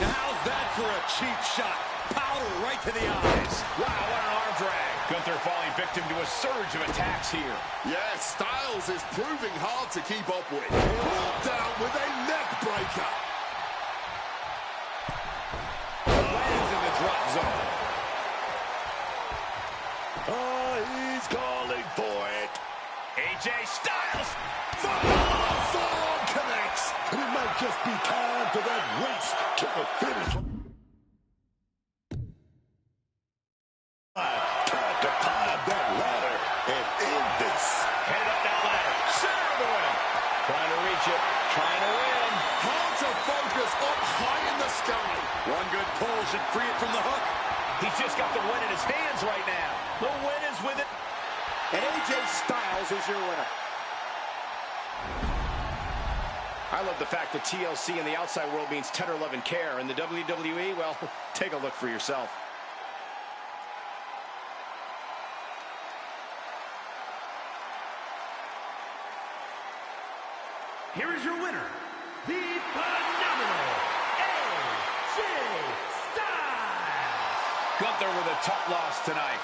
N: Now how's that for a cheap shot? Powder right to the eyes.
F: Wow, what an arm drag. Gunther falling victim to a surge of attacks here.
H: Yeah, Styles is proving hard to keep up with. Pulled down with a neck breaker.
F: Lands in the drop zone.
M: Oh, he's calling for it.
F: AJ Styles.
H: Forearm connects.
M: just be time for that race to the finish. Time to climb that ladder and end this.
O: Headed up that ladder. Center of the ring. Trying to reach it. Trying to win.
H: Hard to focus up high in the sky.
N: One good pull should free it from the hook.
O: He's just got the win in his hands right now. The win is with it.
F: And AJ Styles is your winner. I love the fact that TLC in the outside world means tender love and care. In the WWE, well, take a look for yourself.
G: Here is your winner, the phenomenal AJ Styles.
O: Gunther with a tough loss tonight.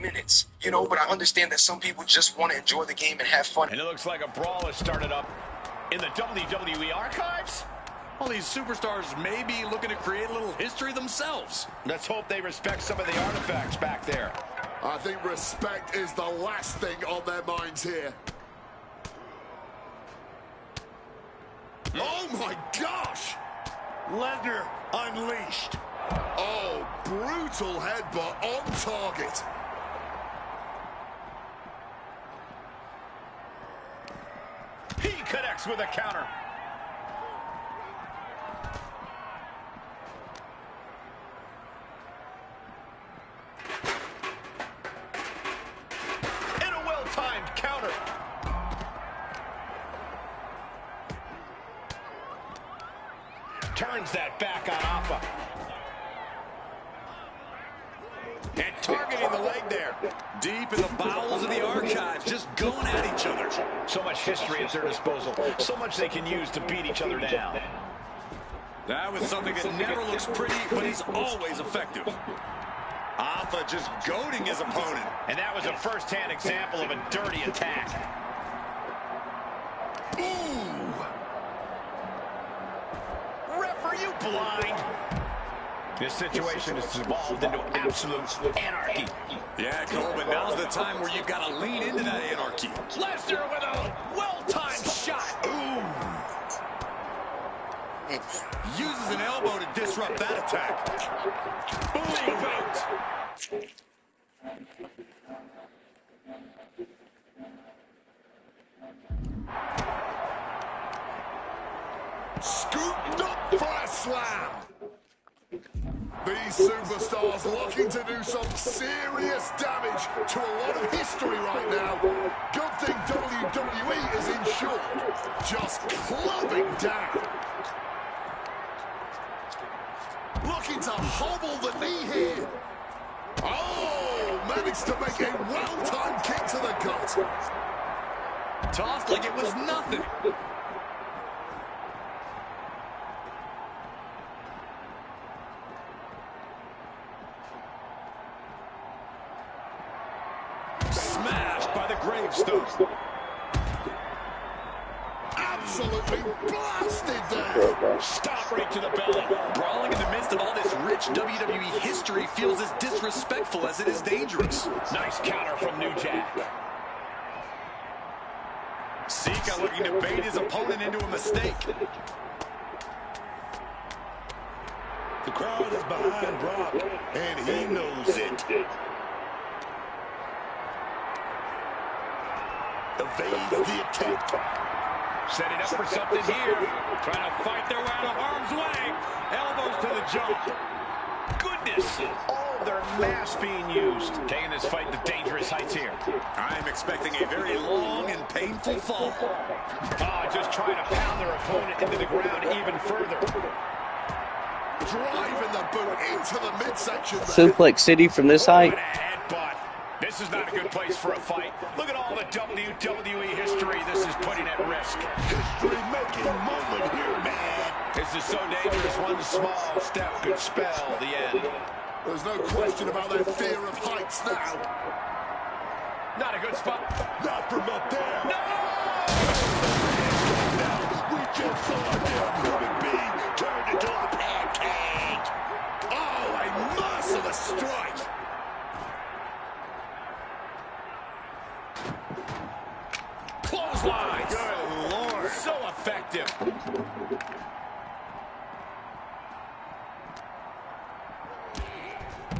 R: Minutes, you know, but I understand that some people just want to enjoy the game and have fun.
O: And it looks like a brawl has started up in the WWE archives.
N: Well, these superstars may be looking to create a little history themselves.
O: Let's hope they respect some of the artifacts back there.
H: I think respect is the last thing on their minds here. Oh my gosh!
M: Lesnar unleashed.
H: Oh, brutal headbutt on target.
O: He connects with a counter. And a well-timed counter. Turns that back on Appa.
N: And targeting the leg there. Deep in the bowels of the archives, just going at each other.
O: So much history at their disposal. So much they can use to beat each other down.
N: That was something that never looks pretty, but is always effective. Alpha just goading his opponent.
O: And that was a first-hand example of a dirty attack.
N: Ooh! Ref, are you blind?
O: This situation has evolved into absolute anarchy.
N: Yeah, Cole, but now's the time where you've got to lean into that anarchy.
F: Lesnar with a well-timed shot.
N: Ooh! Uses an elbow to disrupt that attack. Boom! Boot!
H: Scooped up for a slam. These superstars looking to do some serious damage to a lot of history right now. Good thing WWE is insured. Just clubbing down. Looking to hobble the knee here. Oh, managed to make a well-timed kick to the gut.
N: Tossed like it was nothing. Smashed by the gravestone.
H: Absolutely blasted there.
F: Stop right to the belly.
N: Brawling in the midst of all this rich WWE history feels as disrespectful as it is dangerous.
F: Nice counter from New Jack.
N: Sika looking to bait his opponent into a mistake.
M: The crowd is behind Brock, and he knows it. Evades the attack.
F: Setting up for something here. Trying to fight their way out of harm's way. Elbows to the jaw.
O: Goodness! All of their mass being used. Taking this fight to dangerous heights here.
N: I am expecting a very long and painful fall.
O: Just trying to pound their opponent into the ground even further.
H: Driving the boot into the midsection there.
Q: Suplex City from this height.
F: Headbutt. This is not a good place for a fight. Look at all the WWE history this is putting at risk.
M: History-making moment here, man.
F: This is so dangerous. One small step could spell the end.
H: There's no question about their fear of heights now.
F: Not a good spot.
M: Not from up there.
F: No!
M: We just saw a damn human being turned into a pancake.
H: Oh, a merciless strike.
F: Clothesline. Good Lord. So effective.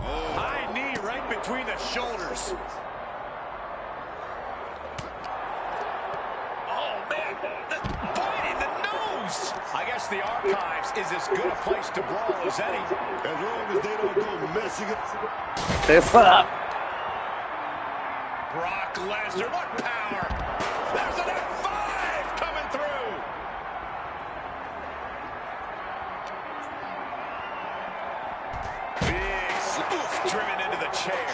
N: Oh.
F: High knee right between the shoulders. Oh, man. Bite in the nose. I guess the archives is as good a place to brawl as any.
M: As long as they don't go messing it.
Q: Step up.
F: Brock Lesnar, what power. There's an F5 coming through. Big sloof driven into the chair.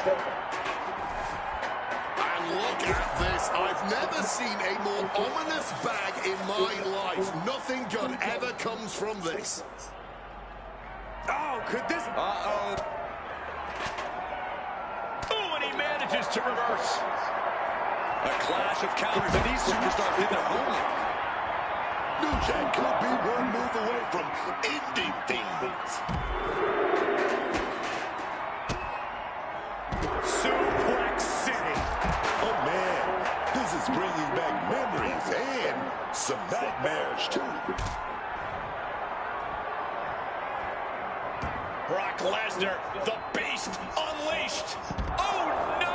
H: And look at this. I've never seen a more ominous bag in my life. Nothing good ever comes from this.
F: Oh, could this... Uh-oh. Oh, and he manages to reverse.
N: A clash of counters, and these superstars did their homework.
M: New Jack could be one move away from ending things.
F: Suplex City.
M: Oh, man. This is bringing back memories and some nightmares, too.
F: Brock Lesnar, the beast unleashed. Oh, no!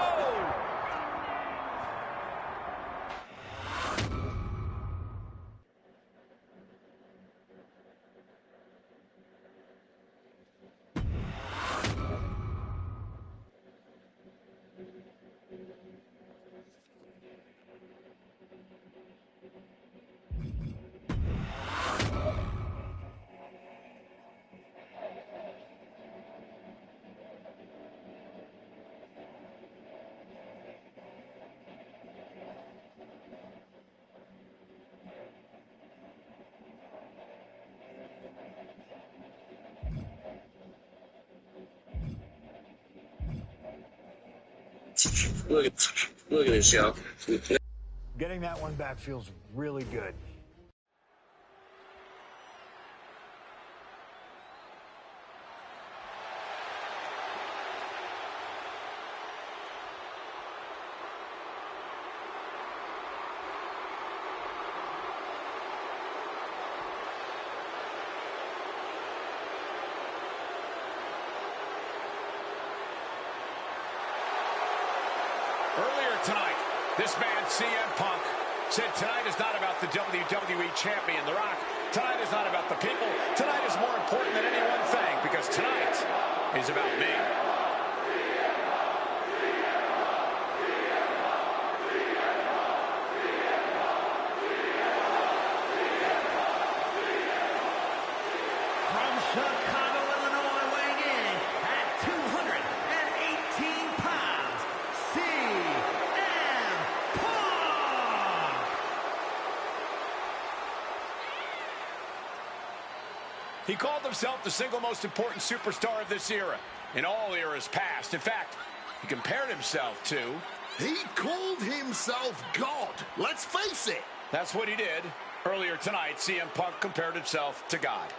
Q: Look at this, y'all.
B: Getting that one back feels really good.
F: Earlier tonight, this man, CM Punk, said tonight is not about the WWE Champion, The Rock. Tonight is not about the people. Tonight is more important than any one thing, because tonight is about me.
G: From Chicago, Illinois, weighing in at 218 pounds, CM Punk!
F: He called himself the single most important superstar of this era, in all eras past. In fact, he compared himself to...
H: He called himself God. Let's face it.
F: That's what he did. Earlier tonight, CM Punk compared himself to God.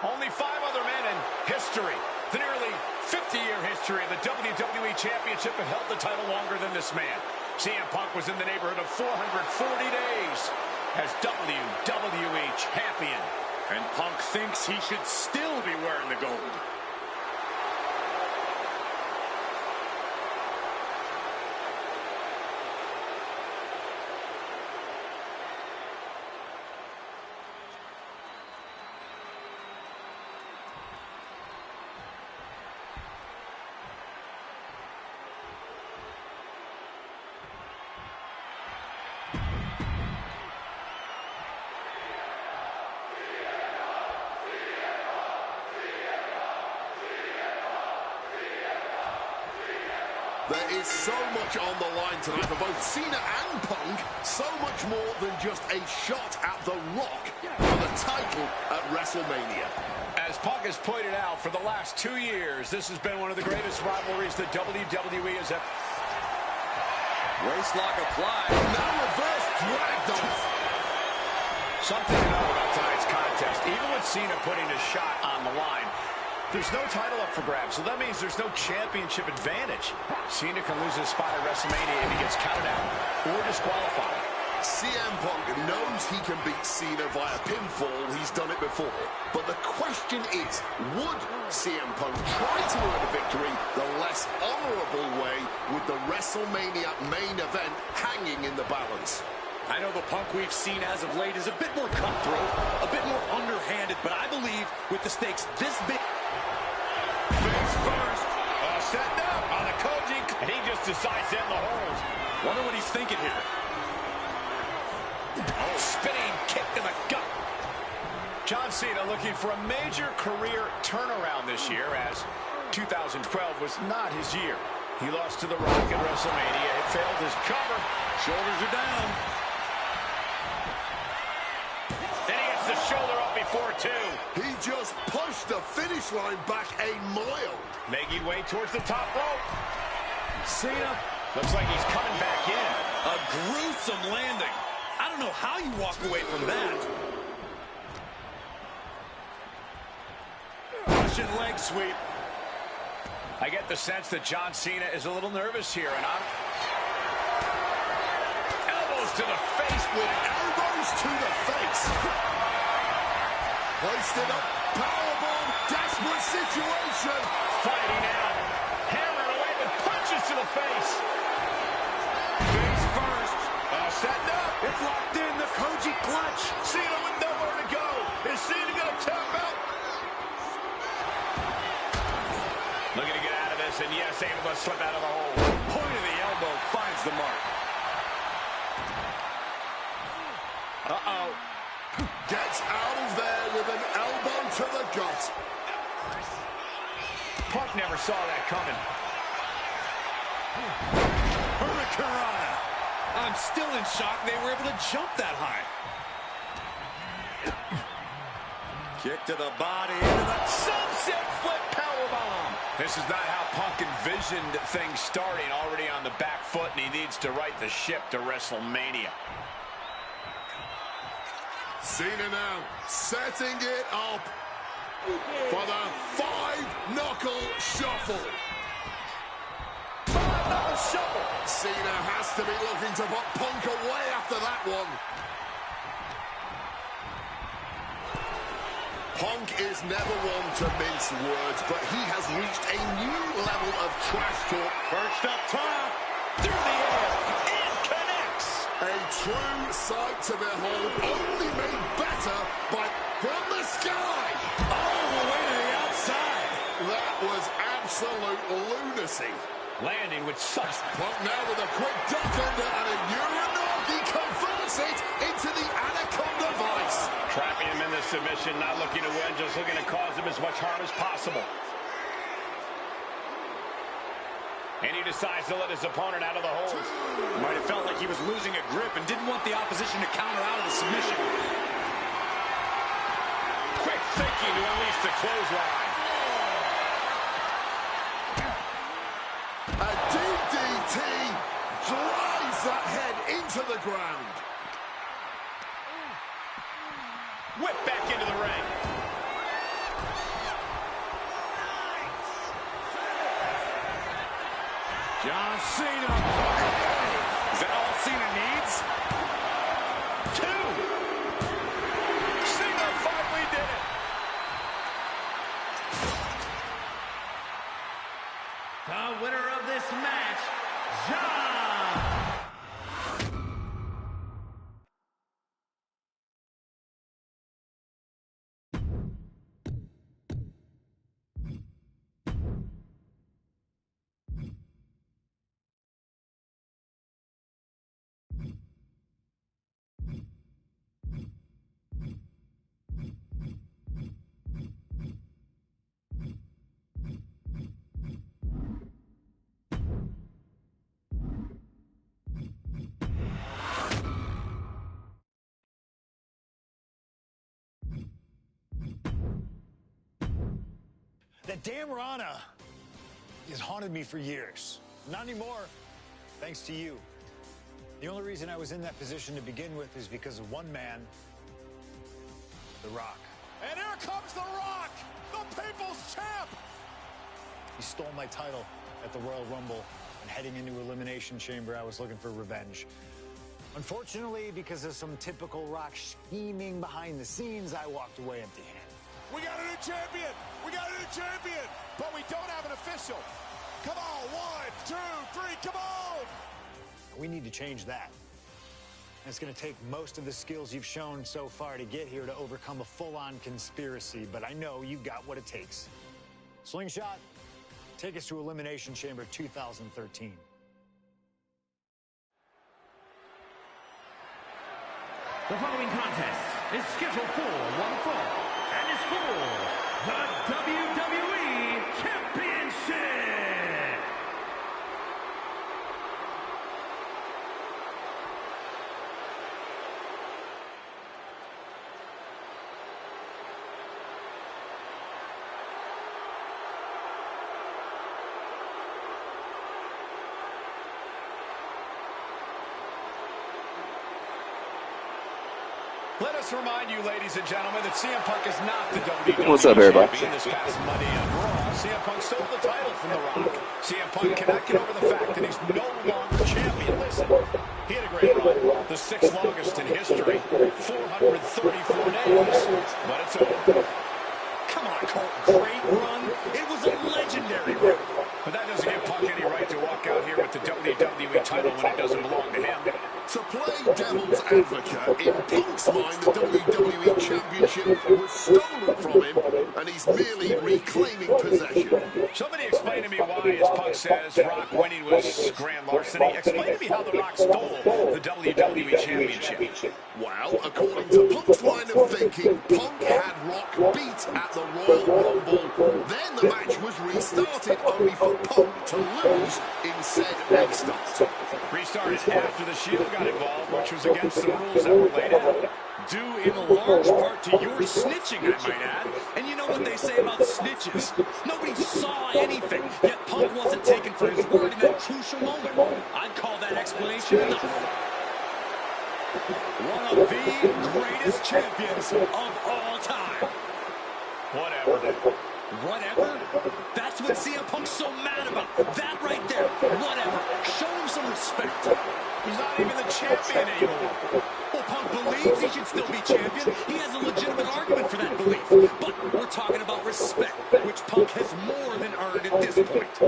F: Only 5 other men in history, the nearly 50-year history of the WWE Championship, have held the title longer than this man. CM Punk was in the neighborhood of 440 days as WWE Champion.
E: And Punk thinks he should still be wearing the gold.
H: There is so much on the line tonight for both Cena and Punk. So much more than just a shot at The Rock for the title at WrestleMania.
F: As Punk has pointed out, for the last 2 years, this has been one of the greatest rivalries that WWE has ever...
N: Waistlock applied.
H: Now reverse dragged off.
F: Something to know about tonight's contest. Even with Cena putting a shot on the line, there's no title up for grabs, so that means there's no championship advantage. Cena can lose his spot at WrestleMania if he gets counted out or disqualified.
H: CM Punk knows he can beat Cena via pinfall. He's done it before. But the question is, would CM Punk try to earn a victory the less honorable way with the WrestleMania main event hanging in the balance?
E: I know the Punk we've seen as of late is a bit more cutthroat, a bit more underhanded, but I believe with the stakes this big...
F: Face first, setting up on the Koji, and he just decides to end the hold.
E: Wonder what he's thinking here.
F: Oh, spinning kick to the gut. John Cena looking for a major career turnaround this year, as 2012 was not his year. He lost to The Rock at WrestleMania. It failed his cover.
E: Shoulders are down.
F: Then he gets the shoulder up before two.
H: He just pushed the finish line back a mile.
F: Making way towards the top rope. Cena looks like he's coming back in.
E: A gruesome landing. I don't know how you walk away from that.
F: Russian leg sweep. I get the sense that John Cena is a little nervous here, and elbows to the face.
H: With elbows to the face. Placed it up. Powerbomb. Desperate situation.
F: Fighting out. Hammered away with punches to the face. Face first. Setting up.
E: It's locked in. The Koji clutch.
F: Cena with nowhere to go. Is Cena going to tap out? Looking to get out of this, and yes, able to slip out of the hole.
E: Point of the elbow finds the mark.
F: Uh-oh.
H: Gets out of there with an elbow to the gut.
F: Punk never saw that coming.
E: Hurricanrana. I'm still in shock they were able to jump that high.
N: Kick to the body. Into the
F: sunset flip powerbomb. This is not how Punk envisioned things starting, already on the back foot, and he needs to right the ship to WrestleMania.
H: Cena now setting it up for the 5-knuckle shuffle.
F: 5-knuckle shuffle.
H: Cena has to be looking to put Punk away after that one. Punk is never one to mince words, but he has reached a new level of trash talk.
F: Perched up top, through the air, and connects.
H: A true sight to behold, only made better by from the sky.
F: All the way to the outside.
H: That was absolute lunacy.
F: Landing with such...
H: Punk now with a quick duck under and a Uranagi converts it into the Anaconda Vice.
O: Trapping him in the submission, not looking to win, just looking to cause him as much harm as possible. And he decides to let his opponent out of the hold.
I: Might have felt like he was losing a grip and didn't want the opposition to counter out of the submission.
O: Quick thinking to unleash the clothesline.
H: A DDT drives that head into the ground.
O: Whip back into the ring.
F: John Cena.
I: Is that all Cena needs?
F: 2. Cena finally did it.
G: The winner of this match, John.
B: That damn Rana has haunted me for years. Not anymore, thanks to you. The only reason I was in that position to begin with is because of one man, The Rock.
F: And here comes The Rock, the People's Champ.
B: He stole my title at the Royal Rumble, and heading into Elimination Chamber, I was looking for revenge. Unfortunately, because of some typical Rock scheming behind the scenes, I walked away empty-handed.
F: We got a new champion. We got a new champion. But we don't have an official. Come on. 1, 2, 3. Come on.
B: We need to change that. And it's going to take most of the skills you've shown so far to get here to overcome a full-on conspiracy. But I know you've got what it takes. Slingshot, take us to Elimination Chamber 2013.
G: The following contest is scheduled for one fall and is for the WWE Championship.
F: Let us remind you, ladies and gentlemen, that CM Punk is not the WWE
Q: What's up, everybody?
F: champion. This past Monday on Raw, CM Punk stole the title from The Rock. CM Punk cannot get over the fact that he's no longer champion. Listen, he had a great run, the 6th longest in history, 434 days, but it's over.
I: Come on, Cole. Great run. It was a legendary run.
F: But that doesn't give Punk any right to walk out here with the WWE title when it doesn't belong to him.
H: To play devil's advocate, in Punk's mind, the WWE Championship was stolen from him, and he's merely reclaiming possession.
F: Somebody explain to me why, as Punk says, Rock winning was grand larceny. Explain to me how The Rock stole the WWE Championship.
H: Well, according to Punk's line of thinking, Punk had Rock beat at the Royal Rumble. Then the match was restarted, only for Punk to lose in said restart.
F: Restarted after the Shield got involved, which was against the rules that were laid out.
I: due in large part to your snitching, I might add. And you know what they say about snitches. Nobody saw anything, yet Punk wasn't taken for his word in that crucial moment. I'd call that explanation enough. One of the greatest champions of all time.
F: Whatever.
I: Whatever? That's what CM Punk's so mad about. That right there. Whatever. Show him some respect.
F: He's not even the champion anymore.
I: Well, Punk believes he should still be champion. He has a legitimate argument for that belief. But we're talking about respect, which Punk has more than earned at this point.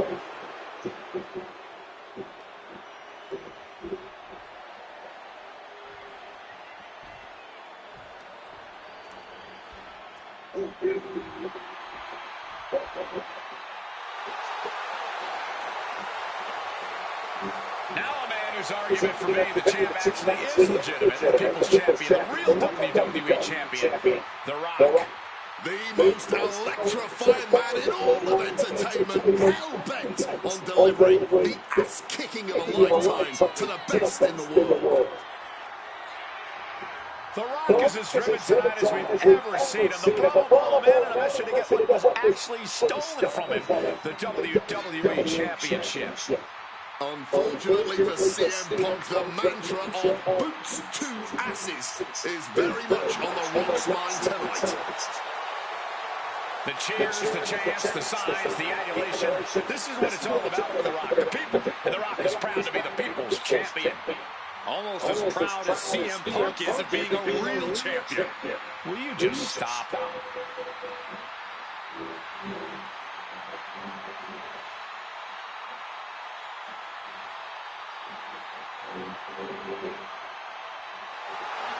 F: Now a man whose argument for being the champ actually is legitimate, the People's Champion, the real WWE Champion, The Rock.
H: The most electrifying man in all of entertainment, hell-bent on delivering the ass-kicking of a lifetime to the best in the world.
F: The Rock is as driven tonight as we've ever seen him. The Bravo man on a mission to get what was actually stolen from him, the WWE Championship.
H: Unfortunately for CM Punk, the mantra of boots to asses is very much on the Rock's mind tonight.
F: The cheers, the chants, the signs, the adulation. This is what it's all about for The Rock. The people. And The Rock is proud to be the people's champion.
I: Almost as proud as CM Punk is of being a real champion.
F: Will you just stop?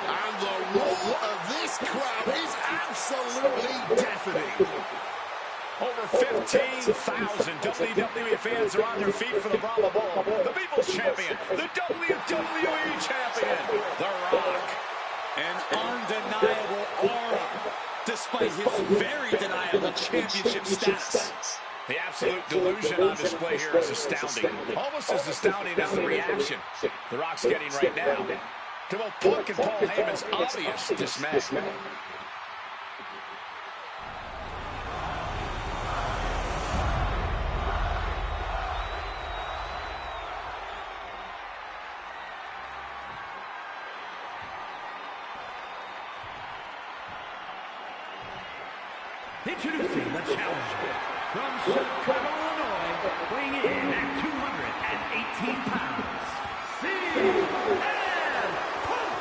H: And the roar of this crowd is absolutely deafening.
F: Over 15,000 WWE fans are on their feet for the Bravo Bowl. The People's Champion, the WWE Champion, The Rock.
I: An undeniable aura, despite his very deniable championship status.
F: The absolute delusion on display here is astounding. Almost as astounding as the reaction The Rock's getting right now to both Punk and Paul Heyman's obvious dismay.
G: Introducing the challenger from Chicago, Illinois, weighing in at 218 pounds, CM Punk.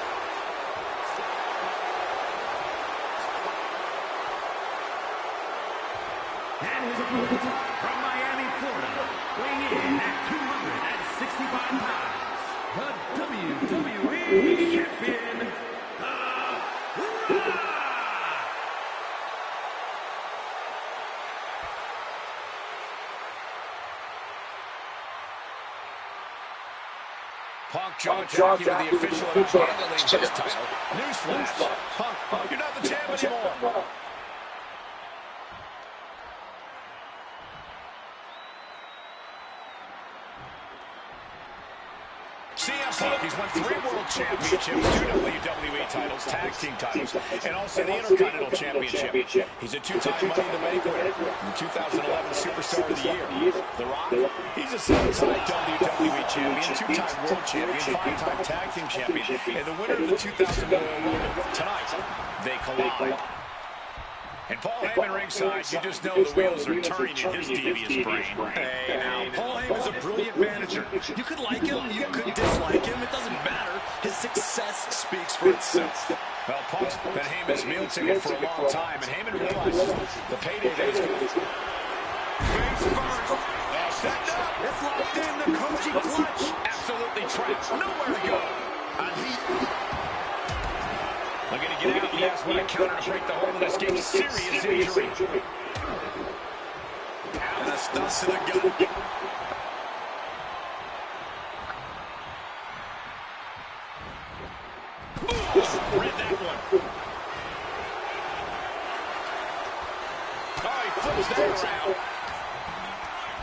G: And his opponent from Miami, Florida, weighing in at 265 pounds, the WWE Champion, The Rock.
F: Punk jockey with the official about handling his title. Newsflash, Punk, you're not the champ anymore. CM Punk, he's won 3 World Championships, 2 WWE titles, tag team titles, and also the Intercontinental Championship. He's a 2-time Money in the Bank winner, the 2011 Superstar of the Year. The Rock, he's a 7-time WWE Champion, 2-time World Champion, 5-time Tag Team Champion, and the winner of the 2001 tonight. They collide. And Paul Heyman ringside, you just know the wheels are turning in his devious brain.
I: Hey, now, Paul Heyman's a brilliant manager. You could like him, you could dislike him, it doesn't matter. His success speaks for itself.
F: Well, Punk's been Heyman's meal ticket for a long time, and Heyman realizes the payday that is good.
I: Face first. Set up. It's locked in, the Koji clutch.
F: Absolutely trapped, nowhere to go.
H: And he...
F: Looking to get out, he has one counter to break the hold of this game. Serious injury.
I: And a stun to the gut.
F: Read that one. Oh, he flips that around.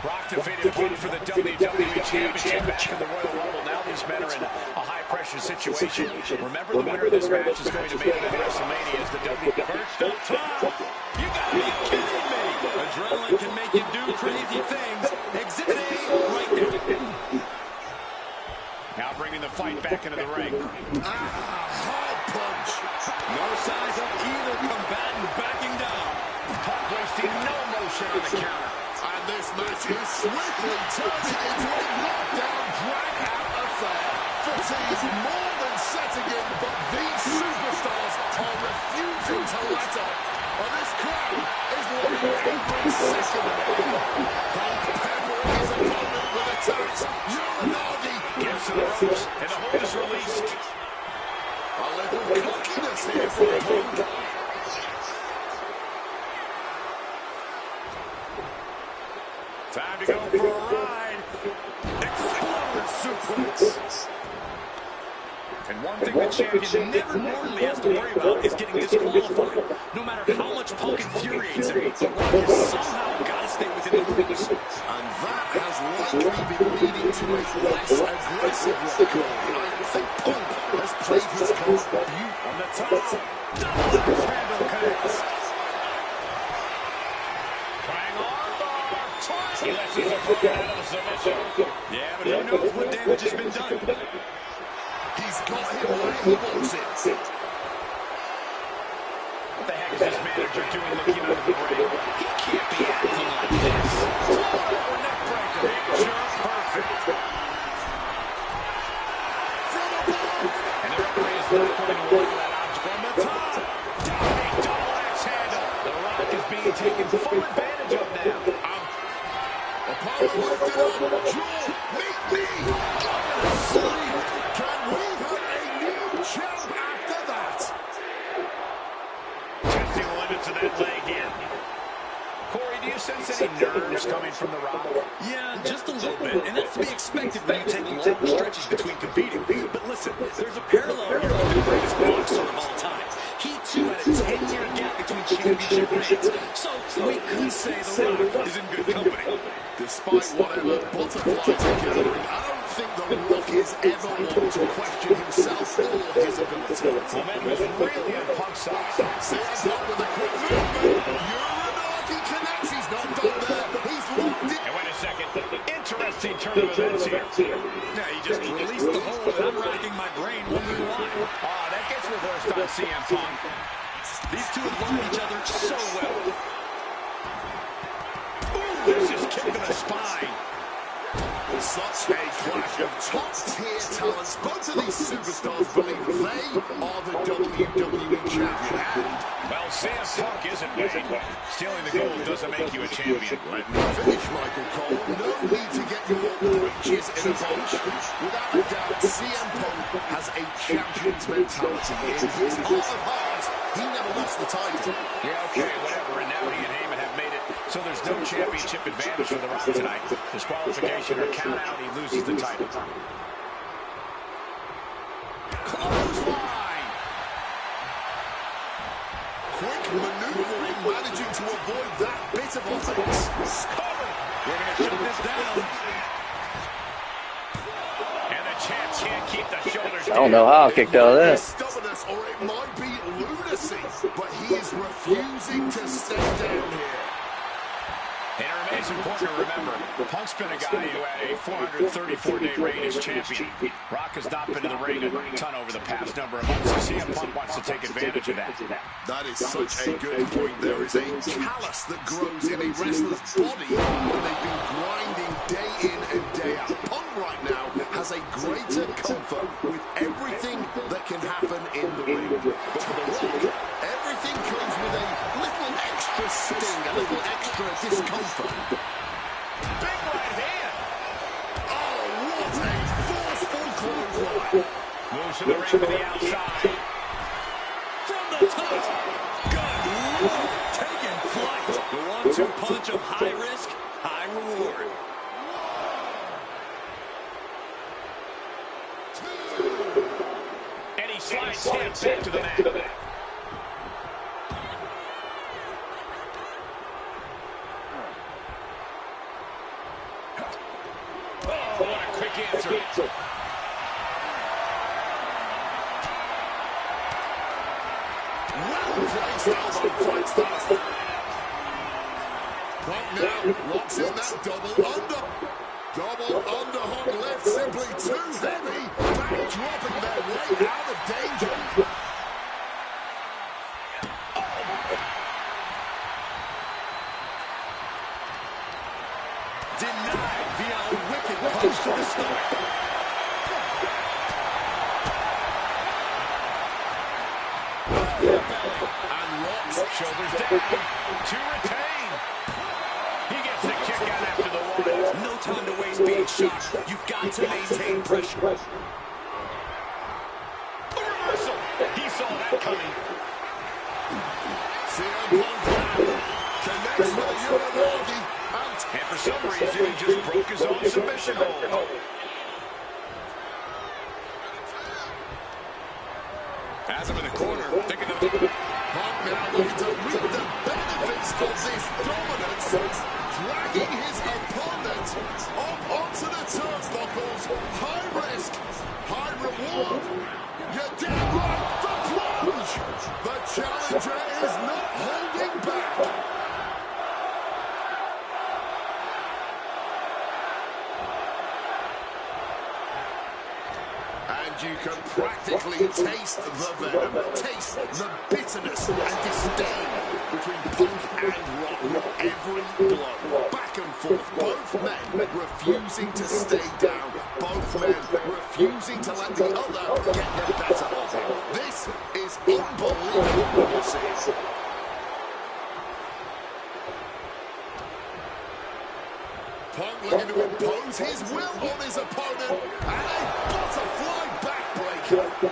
F: Rock defeated Punk for the WWE Championship back in the Royal Rumble. Now these men are in a high-pressure situation. Remember, the winner of this match is going to main event WrestleMania as the WWE perched up top. You gotta be kidding me! Adrenaline can make you do crazy things. Exhibit A right there. Now bringing the fight back into the ring.
H: Hard punch.
F: No signs of either combatant backing down. Punk wasting no motion on the counter.
H: And this match is swiftly turning into a knockdown, drag-out affair. Fatigue more than setting in, but these superstars are refusing to let up. And this crowd is loving every second of it. Punk peppering his opponent with attacks. Uranagi
F: gets to the ropes, and the hold is released.
H: A little cockiness here for Punk.
F: Time to go for a ride. Exploder suplex. And one thing the champion never normally has to worry about is getting disqualified. No matter how much Punk infuriates him, The Rock has somehow got to stay within the rules.
H: And that has likely been leading to a less aggressive Rock. I think Punk has played his card.
F: On the top. Double handle connects. He lets his opponent out of submission. Yeah, but who knows what damage has been done.
H: He's got him where he wants it.
F: What the heck is this manager doing looking under the ring? He can't be acting like this. Over neck breaker. Just perfect.
H: From above.
F: And the referee is not going to allow that out from the top. Diving double axe handle. The Rock is being taken full advantage of now.
H: Apollo lifted up. Joel, meet me. Saved. Can we have a new champ after that?
F: Testing the limits of that leg in. Corey, do you sense any nerves coming from The Rock?
I: Yeah, just a little bit. And that's to be expected when you take long stretches between competing. But listen, there's a parallel here with the greatest boxer of all time. He, too, had a 10-year gap between championship reigns. So we could say The Rock is in good company.
H: Despite whatever butterflies are gathering, I don't think The Rock is ever one to question himself or his ability.
F: Momentum is really on Punk's side.
H: CM Punk with a quick movement. Uranagi connects. He's not done there. He's locked it.
F: And wait a second. Interesting turn of events here.
I: Yeah, he just released the hold, and I'm racking my brain wondering why.
F: That gets reversed on CM Punk.
I: These two have learned each other so well.
F: This is kick to the spine.
H: Such a clash of top-tier talents. Both of these superstars believe they are the WWE champion. And,
F: well, CM Punk isn't winning. Stealing the gold doesn't make you a champion.
H: Let me finish, Michael Cole. No need to get your bridges in a bunch. Without a doubt, CM Punk has a champion's mentality. In his heart of hearts, he never lost the title.
F: Yeah, okay, whatever. And now he and Heyman have made it so there's no championship advantage for The Rock tonight. Disqualification or count out, he loses the title.
H: Clothesline. Quick maneuvering, managing to avoid that bit of offense.
F: We're going to shut this down. And the champ can't keep the shoulders down.
Q: I don't know how I kicked out of this.
H: Stubbornness, or it might be lunacy, but he is refusing to stay down here.
F: And it remains important to remember, Punk's been a guy who had a 434-day reign as champion. Rock has not been in the ring a ton over the past number of months, so CM Punk wants to take advantage of that.
H: That is such a good point. There is a callus that grows in a wrestler's body when they've been grinding day in and day out. Punk right now has a greater comfort with everything that can happen in the ring. But for The Rock, everything comes with a little extra sting, a little extra discomfort.
F: Big right hand.
H: Oh, what a forceful clothesline.
F: Moves to the ring to the outside.
I: From the top. Good Lord. Taking flight. The 1-2 punch of high risk, high reward.
F: And he slides him back to the mat. answer.
H: Well placed elbow fight style. Punk now locks in that double under. Double underhook lift simply too heavy. Back dropping their way out of danger.
N: Denied via a wicked punch to the stomach.
F: And rocks, shoulders down, to retain. He gets the kick out after the one.
N: No time to waste being shocked. You've got to maintain pressure.
F: A reversal. He saw that coming.
H: CM Punk connects with a Uranagi.
F: And for some reason, he just broke his own submission hold. Has him in the corner, thinking of
H: Punk now looking to reap the benefits of this dominance, dragging his opponent up onto the turnbuckles. High risk, high reward. You're damn right, the plunge. The challenger is not holding back. And you can practically taste the venom, taste the bitterness and disdain between Punk and Rock. Every blow, back and forth, both men refusing to stay down, both men refusing to let the other get the better of him. This is unbelievable to see. Punk looking to impose his will on his opponent, and a butterfly backbreaker.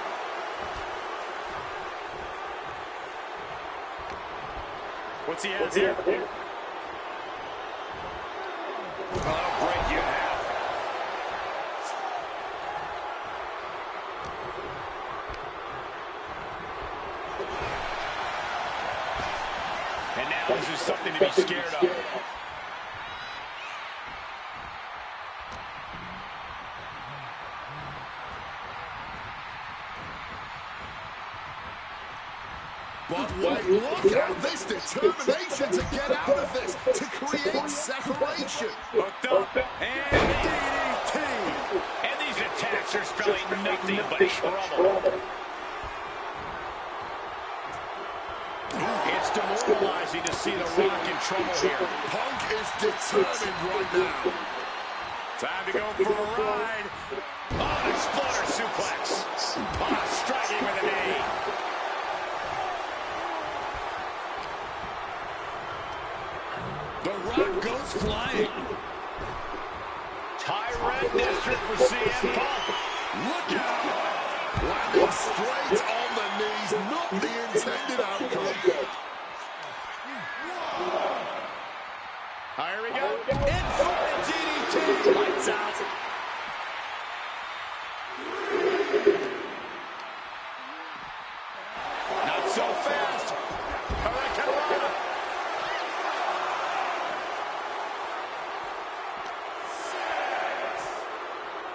F: What's he has here? That'll break you in half. And now this is something to be scared of.
H: But wait, look at this determination to get out of this, to create separation.
F: Hooked up, and DDT. And these attacks are spelling nothing but trouble. It's demoralizing to see the Rock in trouble here.
H: Punk is determined right now.
F: Time to go for a ride. Oh, an exploder suplex. Oh, striking with a knee.
H: The Rock goes flying.
F: Tyrant district for CM Punk.
H: Look out! Landing straight on the knees, not the intended outcome.
F: Here we go. Infinite DDT. Lights out. Not so fast. Hurricanrana.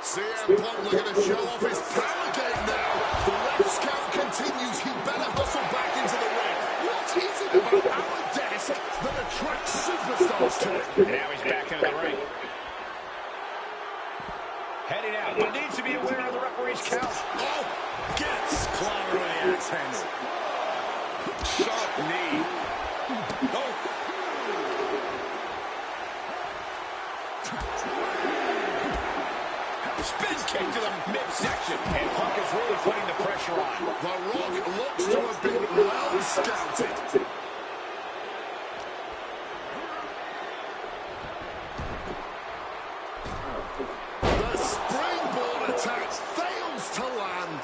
H: CM Punk looking to show off his power game now. The ref count continues. He better hustle back into the ring. What is it about our desk that attracts superstars to it?
F: Now he's back into the ring. Heading out, but needs to be aware of the referee's count.
H: Oh, gets clobbered with the axe handle.
F: Sharp knee. Oh. Spin kick to the midsection. And Punk is really putting the pressure on.
H: The Rock looks to have been well scouted. The springboard attack fails to land.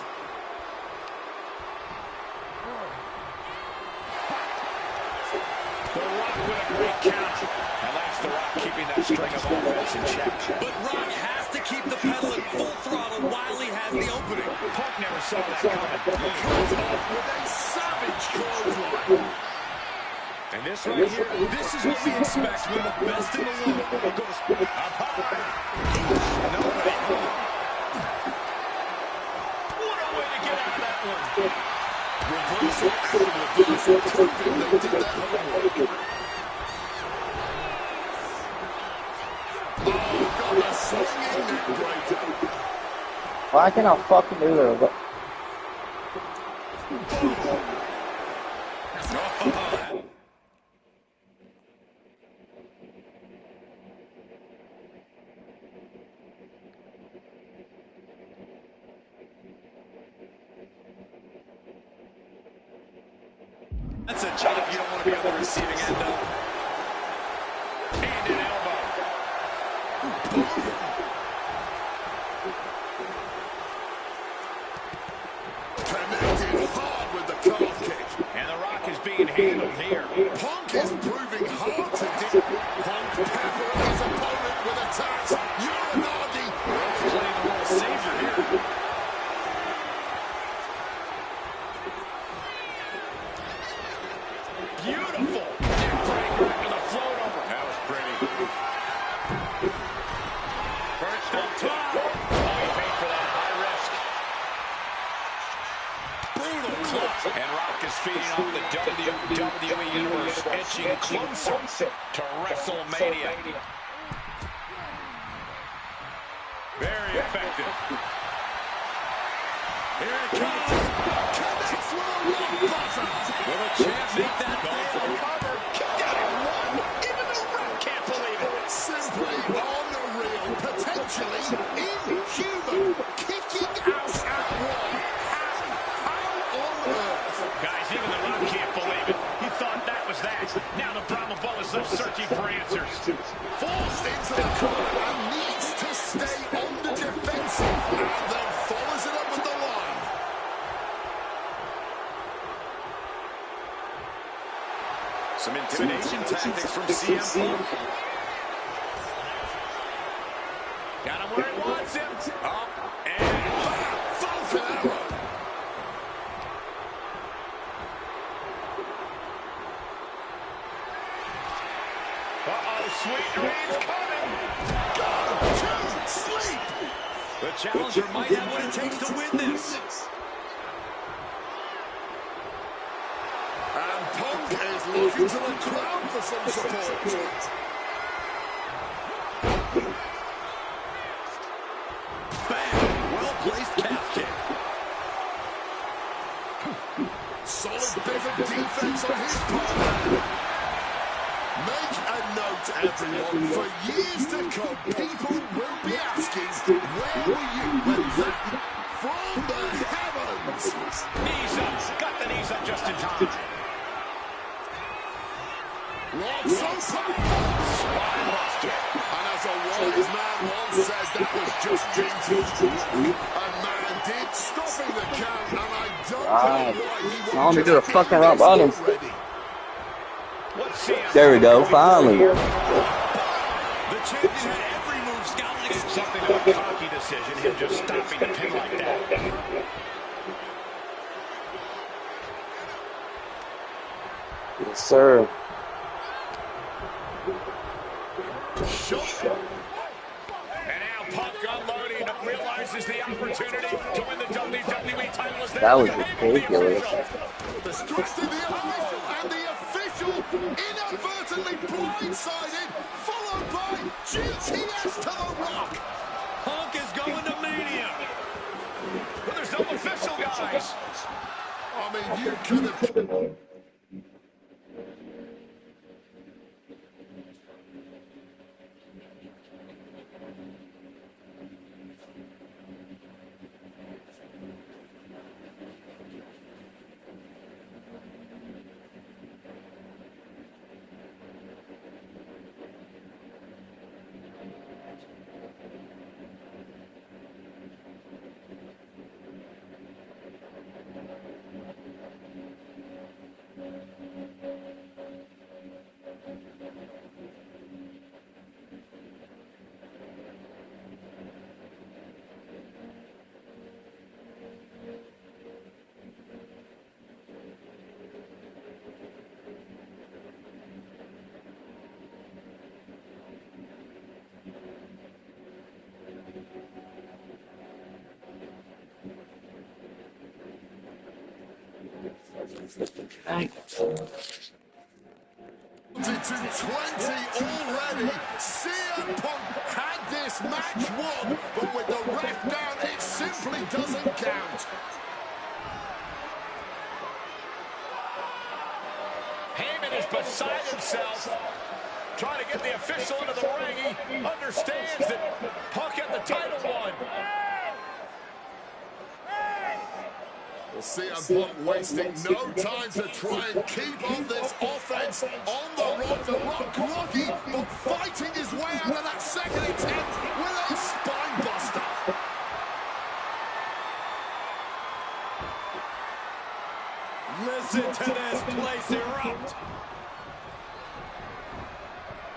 F: The Rock with a great count. And that's the Rock keeping that string of offense in check.
N: But Rock has to keep the pedal at full throttle while he has the opening.
F: Punk never saw that coming.
H: Cut off with a savage clothesline.
F: And this right here, this is what we expect when the best in the world goes up high. Nobody.
H: one. Reversal after reversal, proving they did their homework. Oh, got a swinging neck breaker.
Q: Why can't I fucking do that?
I: That's a job you don't want to be on the receiving end of. And an elbow.
H: Connected hard with the calf kick.
F: And the Rock is being handled here.
H: Punk is proving hard to do. Punk peppering his opponent with attacks. Uranagi.
I: Playing the role of savior here.
F: Beautiful. Neckbreaker after the float over. That was pretty. First up top. Oh, he paid for that high risk. Brutal clutch. And Rock is feeding off the WWE Universe, edging closer to WrestleMania. Very effective. Here it comes.
H: Connects with a rock bottom.
F: Will the champ make that going for the cover?
H: Kick out at one.
F: Even the ref can't believe it.
H: Simply unreal. Potentially inhuman. Kicking out at one. How on earth?
F: Guys, even the Rock can't believe it. He thought that was that. Now the Brahma Bull is left searching for answers.
H: Forced into the corner and needs to stay on the defensive. And then follows it up with the line.
I: Some intimidation tactics from CM Punk.
F: Got him where he wants him. Up and
H: Falcon arrow.
F: uh-oh, sweet dreams coming.
H: Go to sleep.
I: The challenger might have what it takes to win this.
H: And Punk is looking to the crowd for some support.
I: Bam! Well-placed calf kick.
H: Solid bit of defense on his part. Make a note, everyone. For years to come, people will be asking, where were you when that from the heavens?
F: Knees up. Got the knees up just in time.
H: Lord so Spinebuster. And as a wise man once said, that was just jinx. A man did stopping the count, and I don't know why he
Q: I want to do a fucking rock bottom.
F: What's CM?
Q: There we go, finally.
I: The champion had every move scouting.
F: It's something of a cocky decision, him just stopping the pin like that.
Q: Yes, sir.
F: And now Punk unloading, realizes the opportunity to win the WWE title.
Q: That was ridiculous.
H: Distracting the official, and the official inadvertently blindsided, followed by GTS to the Rock.
I: Punk is going to Mania.
F: But there's no official, guys.
H: I mean, you could have... To 20 already. CM Punk had this match won, but with the ref down, it simply doesn't count.
F: Heyman is beside himself, trying to get the official into the ring. He understands that Punk had the title won.
H: Well, CM Punk wasting no time to try and keep on this offense on the Rock. The Rock groggy, but fighting his way out of that second attempt with a spine buster.
F: Listen to this place erupt.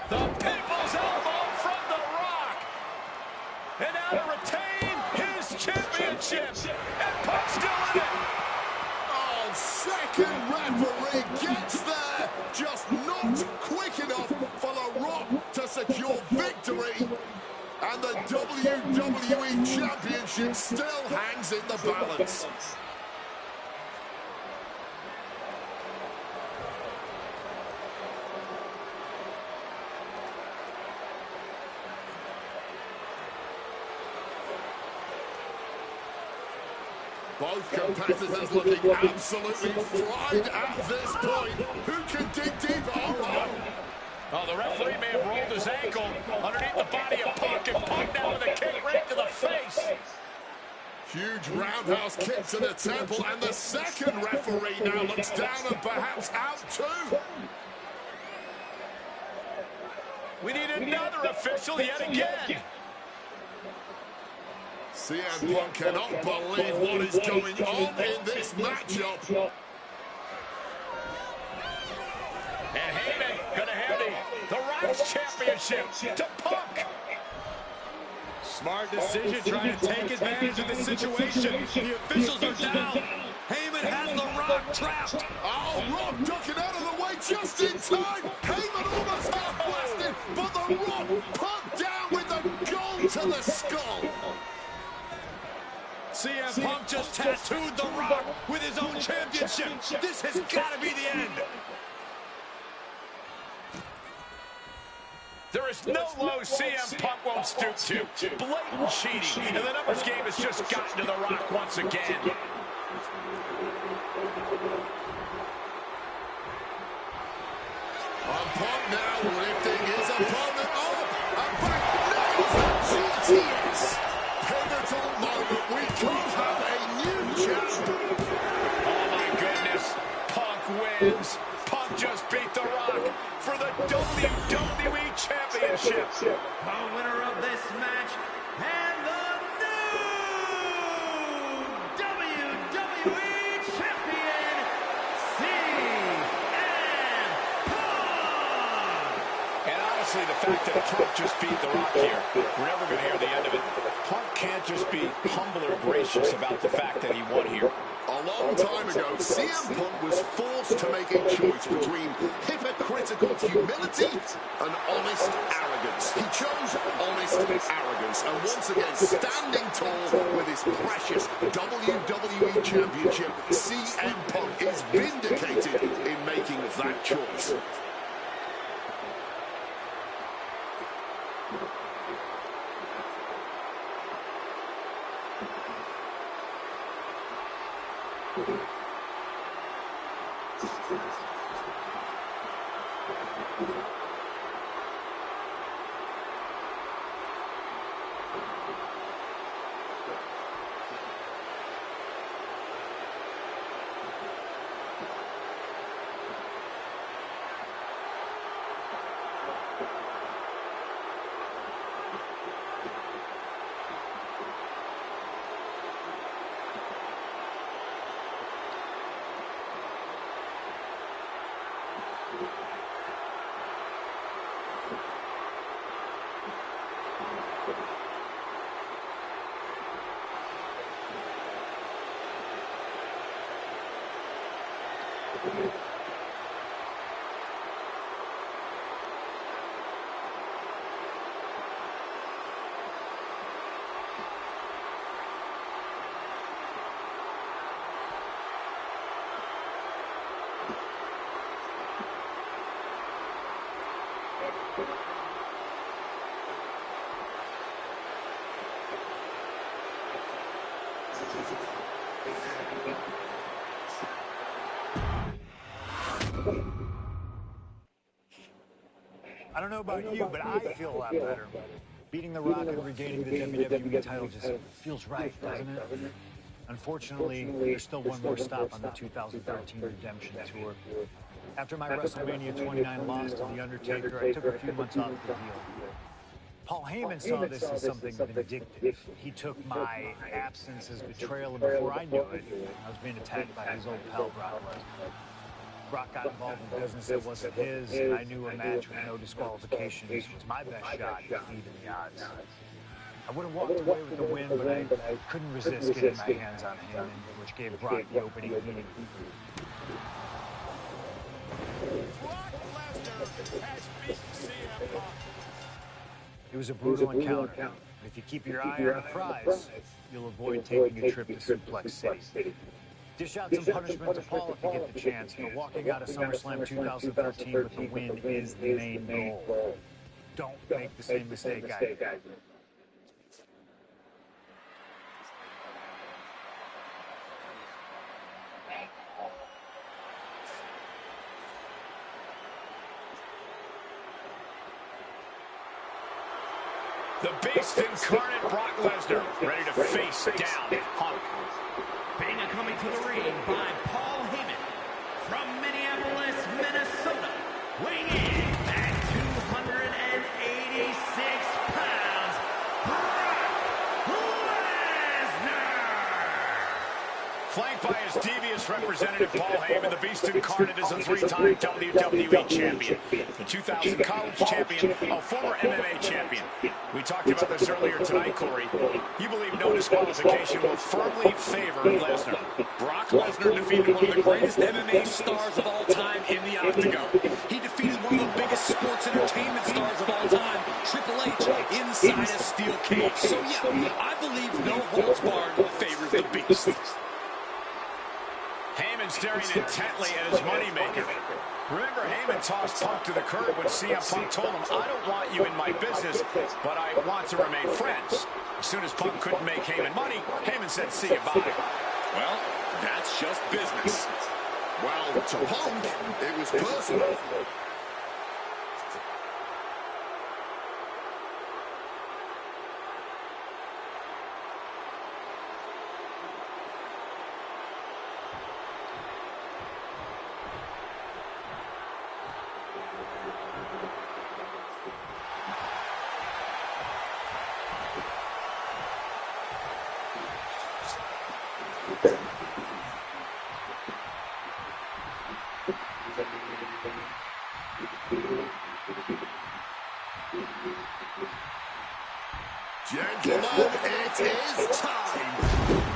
F: The People's Elbow from The Rock. And now to retain his championship. And Punk's still in it.
H: Oh, second referee gets there. Just not quick enough for The Rock to secure victory. And the WWE Championship still hangs in the balance. Both competitors looking absolutely fried at this point. Who can dig deeper?
F: Oh, the referee may have rolled his ankle underneath the body of Punk, and Punk down with a kick right to the face.
H: Huge roundhouse kick to the temple, and the second referee now looks down and perhaps out too.
F: We need another official yet again.
H: CM Punk cannot believe what is going on in this matchup.
F: And Heyman gonna hand the Rock's championship to Punk.
N: Smart decision trying to take advantage of the situation. The officials are down. Heyman has the Rock trapped.
H: Oh, Rock ducking out of the way just in time. Heyman almost half-blasted, but the Rock Punk down with the goal to the skull.
N: CM Punk just tattooed The Rock with his own championship. This has got to be the end.
F: There is no low CM Punk won't stoop to. Blatant cheating. And the numbers game has just gotten to The Rock once again.
H: Punk now lifting his opponent up. And back nails the GTS. Pivotal moment. We could have a new champ.
F: Oh my goodness. Punk wins. Punk just beat The Rock for the WWE Championship.
G: The winner of this match and the new WWE Champion, CM Punk.
F: And honestly, the fact that Punk just beat The Rock here, we're never going to hear the end of it. Punk can't just be humble or gracious about the fact that he won here.
H: A long time ago, CM Punk was forced to make a choice between hypocritical humility and honest arrogance. He chose honest arrogance, and once again, standing tall with his precious WWE Championship, CM Punk is vindicated in making that choice.
B: I don't know about you, but I feel a lot better. Beating The Rock and regaining the WWE title just feels right, doesn't it? Unfortunately, there's still one more stop on the 2013 Redemption Tour. After my WrestleMania 29 loss to The Undertaker, I took a few months off the deal. Paul Heyman saw this as something vindictive. He took my absence as betrayal, and before I knew it, I was being attacked by his old pal, Brock Lesnar. Brock got involved in business that wasn't his, and I knew a match with no disqualifications was my best shot at even the odds. I would have walked away with the win, but I couldn't resist getting my hands on him, which gave Brock the opening meeting. It was a brutal encounter, but if you keep your eye on the prize, you'll avoid taking a trip to Suplex City. Dish out some punishment to Paul if you get the chance, but walking out of SummerSlam 2013 with the win is the main goal. Don't make the same mistake I did.
F: The Beast incarnate Brock Lesnar, ready to face down Punk.
G: Being coming to the ring by Paul Heyman from Minneapolis, Minnesota, weighing in at 286 pounds, Brock Lesnar.
F: Flanked by his devious representative Paul Heyman, the Beast incarnate is a three-time WWE champion, the 2000 college champion, a former MMA champion. We talked about this earlier tonight, Corey. You believe no disqualification will firmly favor Lesnar.
I: Brock Lesnar defeated one of the greatest MMA stars of all time in the Octagon. He defeated one of the biggest sports entertainment stars of all time, Triple H, inside a steel cage. So yeah, I believe no holds barred favors the Beast.
F: Heyman staring intently at his moneymaker. Remember, Heyman tossed Punk to the curb when CM Punk told him, I don't want you in my business, but I want to remain friends. As soon as Punk couldn't make Heyman money, Heyman said, see you, bye.
I: Well, that's just business.
H: Well, to Punk, it was personal. Gentlemen, it is time.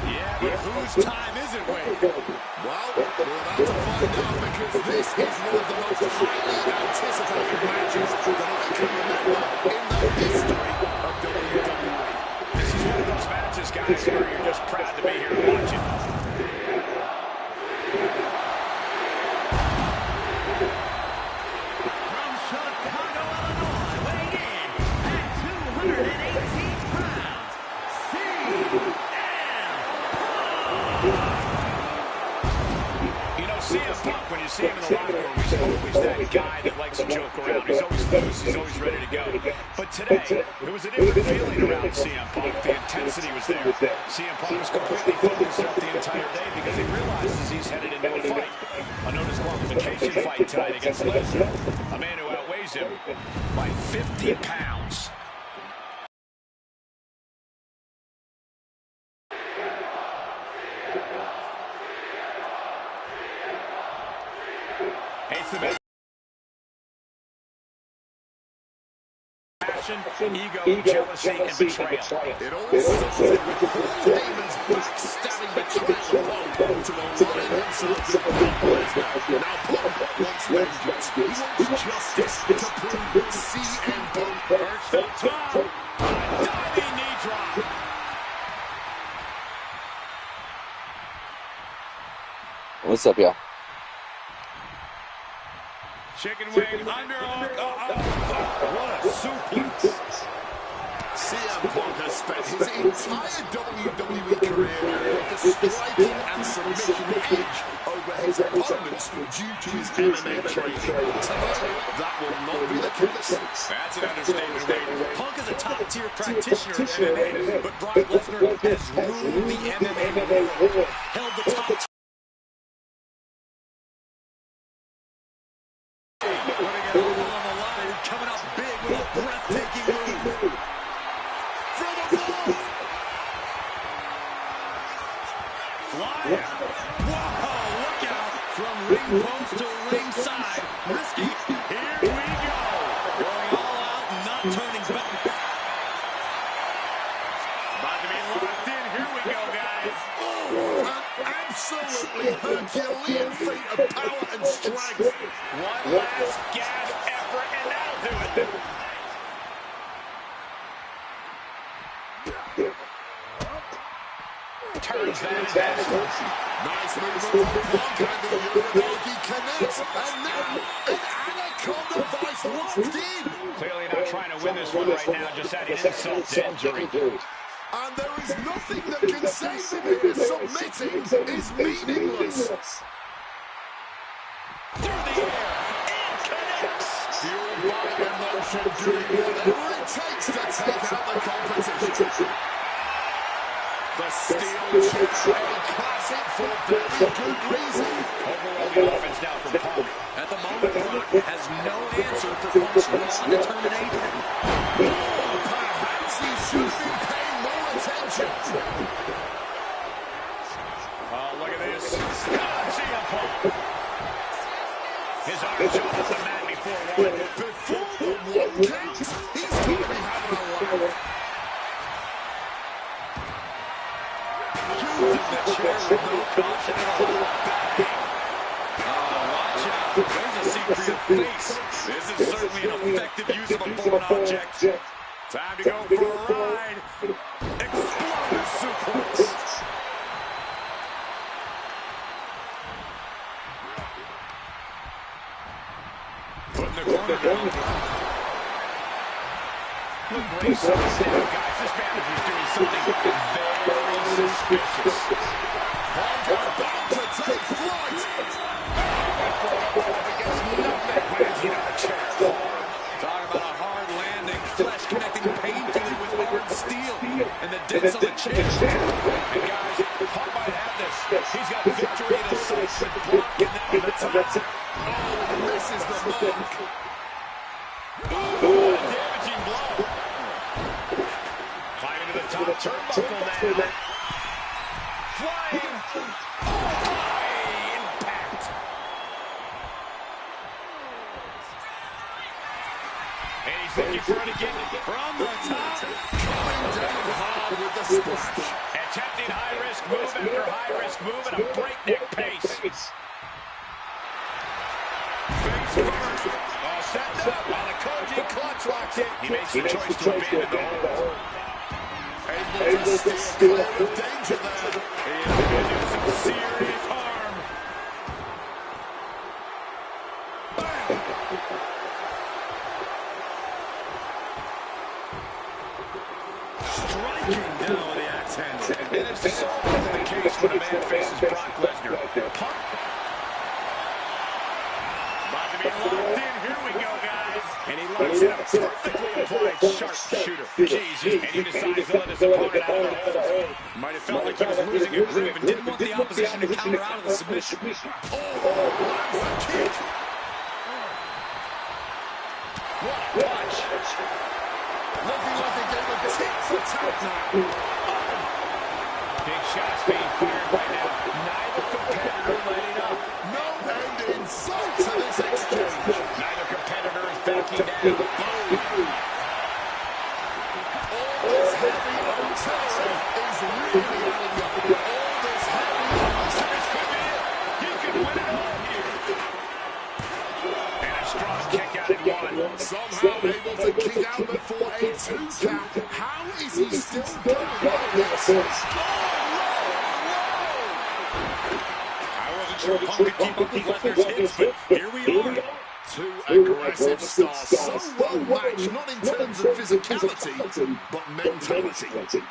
F: Yeah, but whose time is it, Wade?
H: Well, we're about to find out because this is one of the most highly anticipated matches that I can remember in the history of WWE.
F: This is one of those matches, guys, where you're just proud to be here to watch it.
G: From Chicago, Illinois, weighing in at 218 pounds,
F: You know, CM Punk, when you see him in the locker room, he's always that guy that likes to joke around. He's always loose. He's always ready to go. But today, there was a different feeling around CM Punk. The intensity was there. CM Punk was completely focused throughout the entire day because he realizes he's headed into a fight. A no disqualification fight tonight against Lesnar, a man who outweighs him by 50 pounds. It's the best. Passion, ego, jealousy, and betrayal.
H: It all started with Paul Heyman's backstabbing betrayal Punk to align himself with Brock Lesnar. Now Punk wants vengeance. He wants justice to prove CM Punk
F: Perch the top. A diving knee drop.
Q: What's up, y'all?
F: Chicken wing, underhook.
E: suplex.
H: CM Punk has spent his entire WWE career with the striking and submission edge over his opponents due to his MMA training. Tonight, that will not be the case.
E: That's an understatement, Wade. Punk is a top-tier practitioner of MMA, but Brock Lesnar has ruled the MMA world, held the top. Putting it all on the line, coming up big with a breathtaking move. From above. Flying. Whoa, look out. From ring post to ringside. Risky. Here we go. Going all out and not turning back. About to be locked in. Here we go, guys.
H: Oh, an absolutely Herculean feat of power and strength.
F: One last gasp effort, and that'll do it. Turns that into
H: nice movement from Punk, and the Uranagi connects, and now an Anaconda Vice locked in.
F: Clearly not trying to win this one right now, just adding insult to injury.
H: And there is nothing that can save him here. Submitting is meaningless.
F: Through the air, and connects.
H: Fueled by emotion, doing whatever it takes to take out the competition. The steel chair, a classic for very good reason.
F: Overwhelming offense now from Punk.
E: At the moment, Brock has no answer for Punk's raw determination.
H: Perhaps he should be paying more attention.
F: Oh, look at this. CM Punk. His arms off the mat before one.
H: Before the one count, he's got to be having a laugh.
E: Using the chair with no caution at all. Watch out. There's a seat for your face. This is certainly an effective use of a foreign object.
F: Time to go for a ride.
E: Exploder suplex.
F: Put in the corner now. Look, Grace, guys, this bandage is doing something very suspicious.
H: Punk about to take flight.
E: Talk about a hard landing, flesh connecting painfully with hard steel, and the dents on the chin.
F: And guys, Punk might have this. He's got victory in his sights with Brock, and now the top.
H: Oh, this is the mark.
F: Ooh, a damaging blow. Climbing to the top turnbuckle now. Flying. Oh, my impact. And he's looking for it again from the top.
H: Coming down hard with the splash.
F: Attempting high-risk move after high-risk move at a breakneck pace. Face first. All set up while the Koji clutch locks in. He makes the choice to abandon the hold.
H: Able to steer clear of danger there.
F: He is going to do some serious harm. Bam! Striking down with the axe handle. And it's always the case when a man faces Brock Lesnar. Punk. About to be locked in. Here we go, guys. And he locks in a perfectly applied sharpshooter. Jesus. And he decides to let his opponent out of the hold. Might have felt like he was losing a groove and didn't want the opposition to counter out of the submission.
H: Oh, lands a kick.
F: What a punch.
H: Looking like a game of tit for tat now.
F: Big shots being fired right now. Neither competitor letting up.
H: No end in sight to this exchange.
F: Neither competitor is backing down.
H: All this heavy artillery is really adding up. All this heavy
F: This could be it. You can win it all here. And a strong kick out at one.
H: Somehow able to kick out before a 2 count. How is he still going like this?
F: I wasn't sure Punk could keep up with Lesnar's hits, but here we are.
H: Two aggressive stars, so well matched not in terms of physicality, but mentality.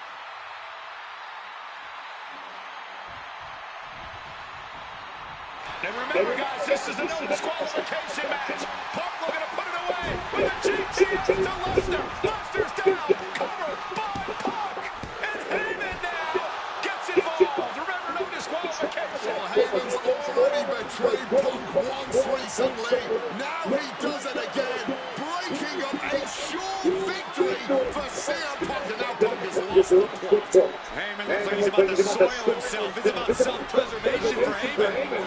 F: And remember, guys, this is a no disqualification match. Punk looking to put it away with a GTS to Lesnar. Lesnar's down, covered by Punk. And Heyman now gets involved. Remember, no disqualification.
H: Well, Heyman's already betrayed Punk once recently. Now he does it again, breaking up a sure victory for CM Punk. And now Punk has lost the plot.
F: Heyman looks like he's about to soil himself. It's about self-preservation for Heyman.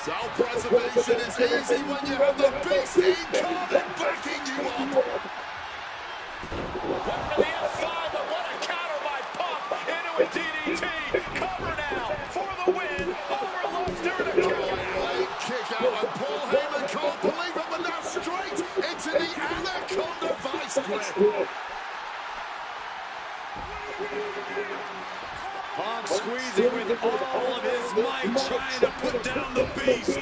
H: Self-preservation is easy when you have the beast incarnate backing you up.
F: Went for the F5, but what a counter by Punk into a DDT. Cover now for the win over Lesnar and a kill.
H: Late kick out, and Paul Heyman can't believe it, but now straight into the Anaconda Vice grip.
F: Punk squeezing with all of his might, trying to put down the beast.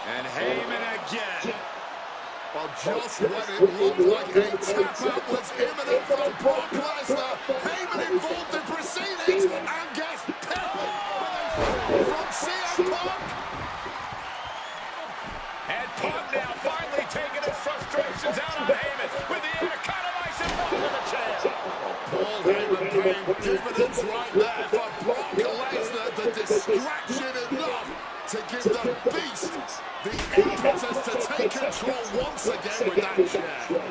F: And Heyman again.
H: Well, just when it looked like a tap-out was imminent from Brock Lesnar, Heyman involved in proceedings and gets peppered from CM Punk.
F: And Punk now finally taking his frustrations out on Heyman with the Anaconda Vice and Punk with the chair.
H: Paul Heyman paying dividends right there for Brock Lesnar. The distraction enough to give the beast the impetus to take control once again with that chair.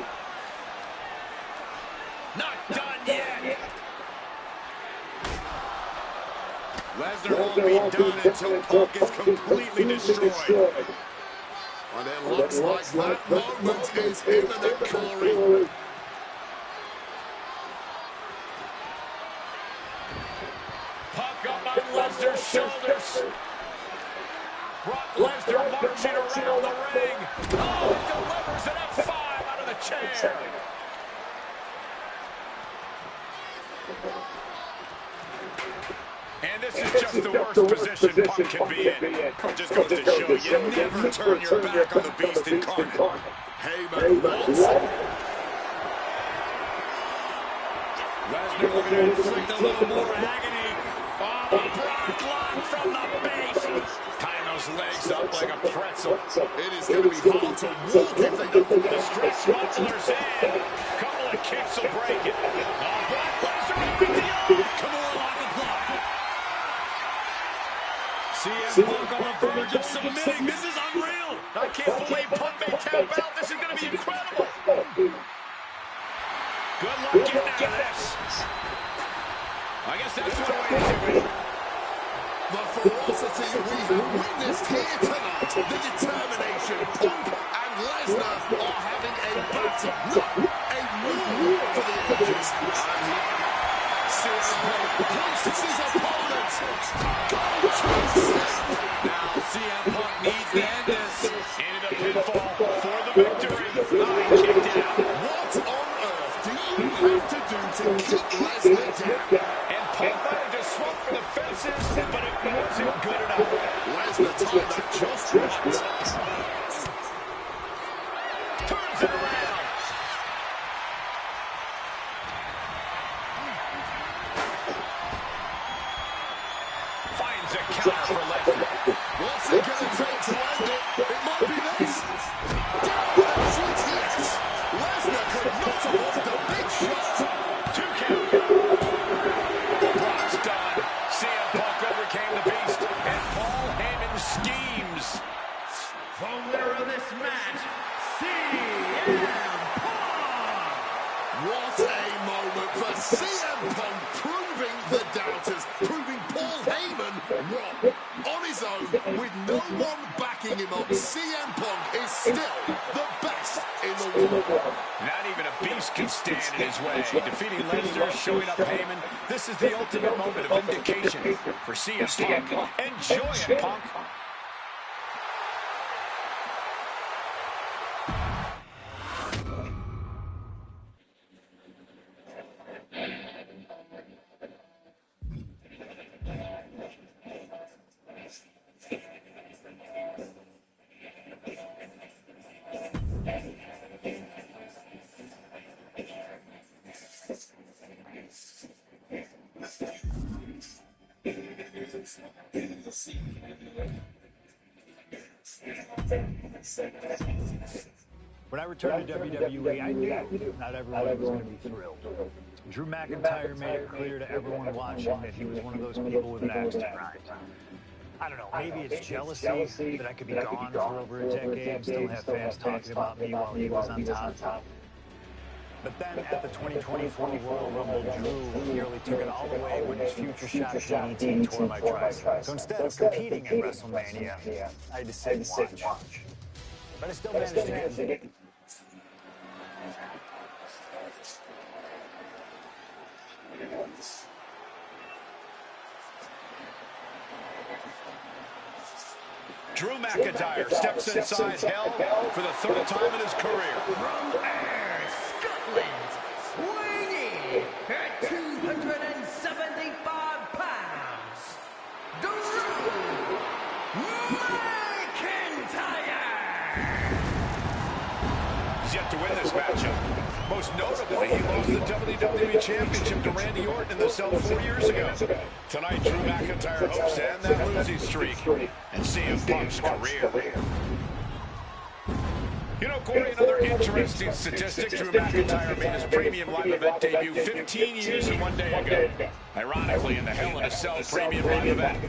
F: Not done yet. Lesnar won't be done until Punk is completely destroyed.
H: And it looks like that moment is imminent, Corey.
F: Punk up on Lesnar's shoulders. Brock Lesnar marching around the ring. Oh, delivers an F5 out of the chair. And this is just the worst position Punk can be in. Just goes to show you never turn your back on the beast incarnate.
H: Heyman wants it.
F: Lesnar looking to inflict a little more agony. Oh, Brock lock from the base. Tying those legs up like a pretzel.
H: It is going to be hard to walk if they don't.
F: The stretch smuggler's in. Couple of kicks will break it. Oh, Brock Lesnar with the arm. Kimura lock applied. CM Punk on the verge of submitting. This is unreal. I can't believe Punk may tap out. This is going to be incredible. Good luck getting out of this. I guess that's one way to do it.
H: The ferocity we have witnessed here tonight, the determination, Punk and Lesnar are having a battle, not a war for the ages. CM Punk places his opponent.
F: Now CM Punk needs to end this. Into the pinfall for the victory. He kicked out.
H: What on earth do you have to do to keep Lesnar down?
F: And Punk wanted to swung for the fences, but it wasn't good enough.
H: Lesnar timed that just right.
F: Turns it around. Finds a counter for Lesnar.
H: What's it going to take to end it? It might be this. Down with a GTS. Lesnar could not avoid the big shot.
F: 2 count. Brock's done. CM Punk overcame the beast, and Paul Heyman schemes.
G: The winner of this match, CM Punk!
H: What a moment for CM Punk, proving the doubters, proving Paul Heyman wrong. On his own, with no one backing him up, CM Punk is still the best in the world.
F: Not even a beast can stand in his way. Defeating Lesnar, showing up Heyman. This is the ultimate moment of vindication for CM Punk. Enjoy it, Punk.
B: When I returned to WWE, I knew not everyone was going to be thrilled. Drew McIntyre made it clear to everyone watching that he was one of those people with an axe to grind. I don't know, maybe it's jealousy that I could be gone for over a decade and still have fans talking about me while he was on top. But then at the 2024 Royal Rumble, Drew nearly took it all away when his future shot at DDT tore my tricep. So instead of competing at WrestleMania, I had to sit and watch. But I still managed to get in.
F: Drew McIntyre steps inside hell for the third time in his career.
K: From Ayr, Scotland, weighing in at 275 pounds, Drew McIntyre!
F: He's yet to win this matchup. Most notably, he lost the WWE Championship to Randy Orton in the cell 4 years ago. Tonight, Drew McIntyre hopes to end that losing streak and CM Punk's career. You know, Corey, another interesting statistic, Drew McIntyre made his premium live event debut 15 years and 1 day ago. Ironically, in the Hell in a Cell premium live event.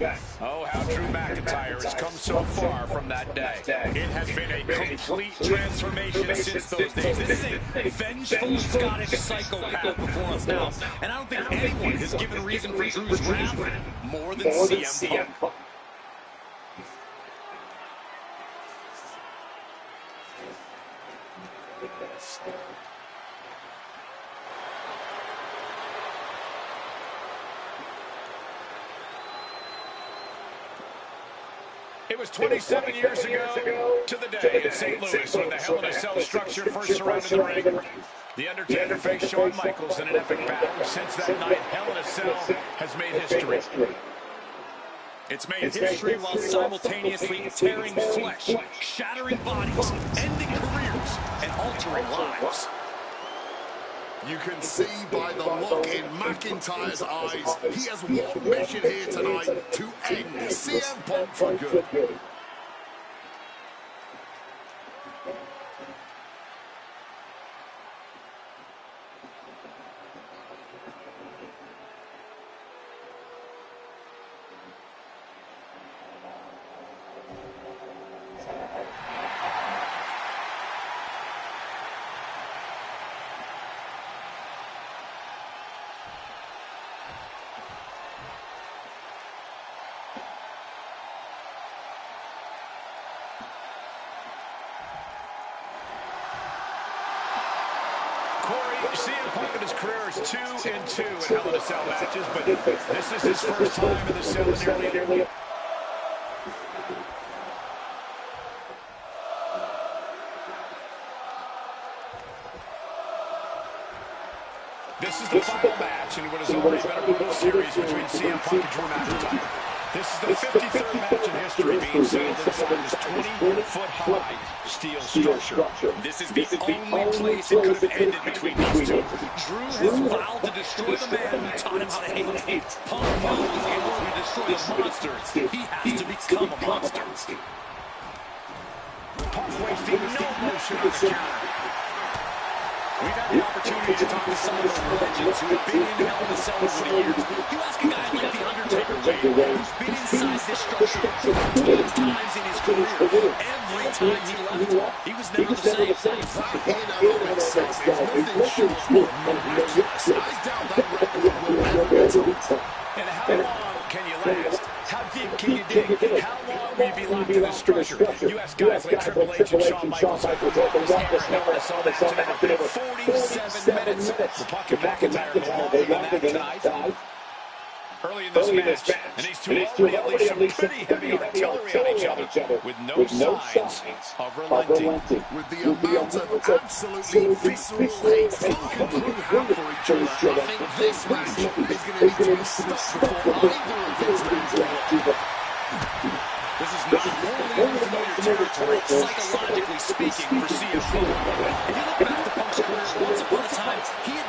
F: Oh, how Drew McIntyre has come so far from that day. It has been a complete transformation since those days. This is a vengeful Scottish psychopath before us now. And I don't think anyone has given reason for Drew's wrath more than CM Punk. It was 27 years ago to the day in St. Louis when the Hell in a Cell structure first surrounded the ring. The Undertaker faced Shawn Michaels in an epic battle. Since that night, Hell in a Cell has made history. It's made history while simultaneously tearing flesh, shattering bodies, ending careers, and altering lives.
H: You can see by the look in McIntyre's eyes, he has one mission here tonight, to end CM Punk for good.
F: CM Punk in his career is 2-2 in Hell in a Cell matches, but this is his first time in the cell nearly. This is the final match in what has already been a brutal series between CM Punk and Drew McIntyre. This is the 53rd match in history being settled inside this 20-foot-high steel structure.
I: This is the only place it could have ended between these two. Drew has vowed to destroy the man who taught him how to hate. Punk knows in order to destroy the monsters, he has to become a monster.
F: Punk wasting no motion on the counter. We've had the opportunity to talk to some of the legends who have been in Hell in a Cell over the years. You ask a guy like The Undertaker, who's been inside this structure 12 times in his career. Every time he left, he was never the same.
H: In and of itself, if nothing short of miraculous, I doubt that record will ever be topped.
F: And how long can you last? How deep can you dig? How long will you be locked in this structure? You ask guys like Triple H and Shawn Michaels who were always here in Hell in a Cell match, and it's been 47 minutes. The Punk and McIntyre go longer than that tonight. Early in this match, and these two already unleashed some pretty heavy artillery on each other with no signs of relenting.
H: With the amount of absolutely visceral hate Punk and Drew have for each other, I think this match is going to need to be stopped before either of these men.
I: This is not normally unfamiliar territory, psychologically speaking, for CM Punk. If you look back to Punk's career, once upon a time, he had...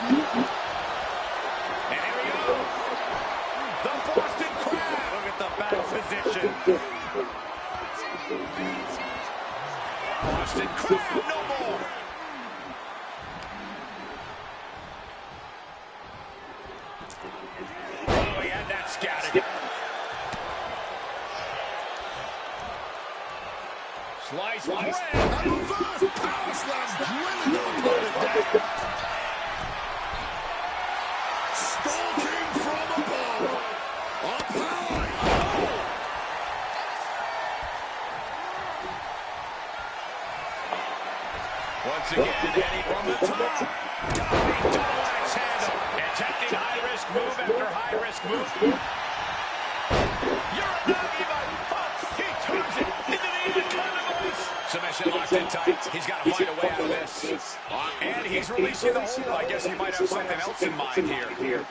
F: And here we go. The Boston Crab. Look at the back position. and crowd no more. Oh, he had that scouted. Slice bread.
H: And reverse power slam, drilling the opponent down. Stalking from above. Up high.
F: Once again, Eddie from the top. Diving double axe handle. Attempting high-risk move after high-risk move. Uranagi by Punk. He turns it into the Anaconda. Submission locked in tight. He's got to find a way out of this. And he's releasing the hold. I guess he might have something else in mind here.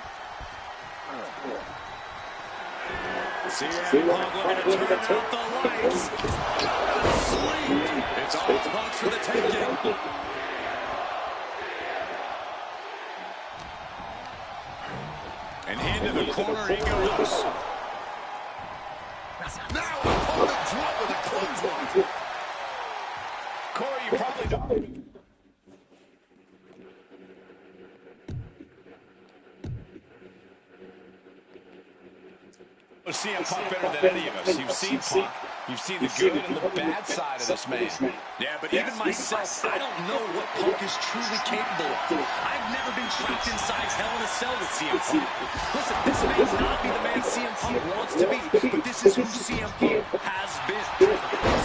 F: CM Punk looking to turn out the lights. Asleep. It's all Punk for the taking. And into the corner he goes.
H: Now opponent drop with a clothesline.
F: Corey, you probably don't. CM Punk better than any of us. You've seen Punk. You've seen the good and the bad side of this man.
I: Yeah, but even myself, I don't know what Punk is truly capable of. I've never been trapped inside Hell in a Cell with CM Punk. Listen, this may not be the man CM Punk wants to be, but this is who CM Punk has been. Who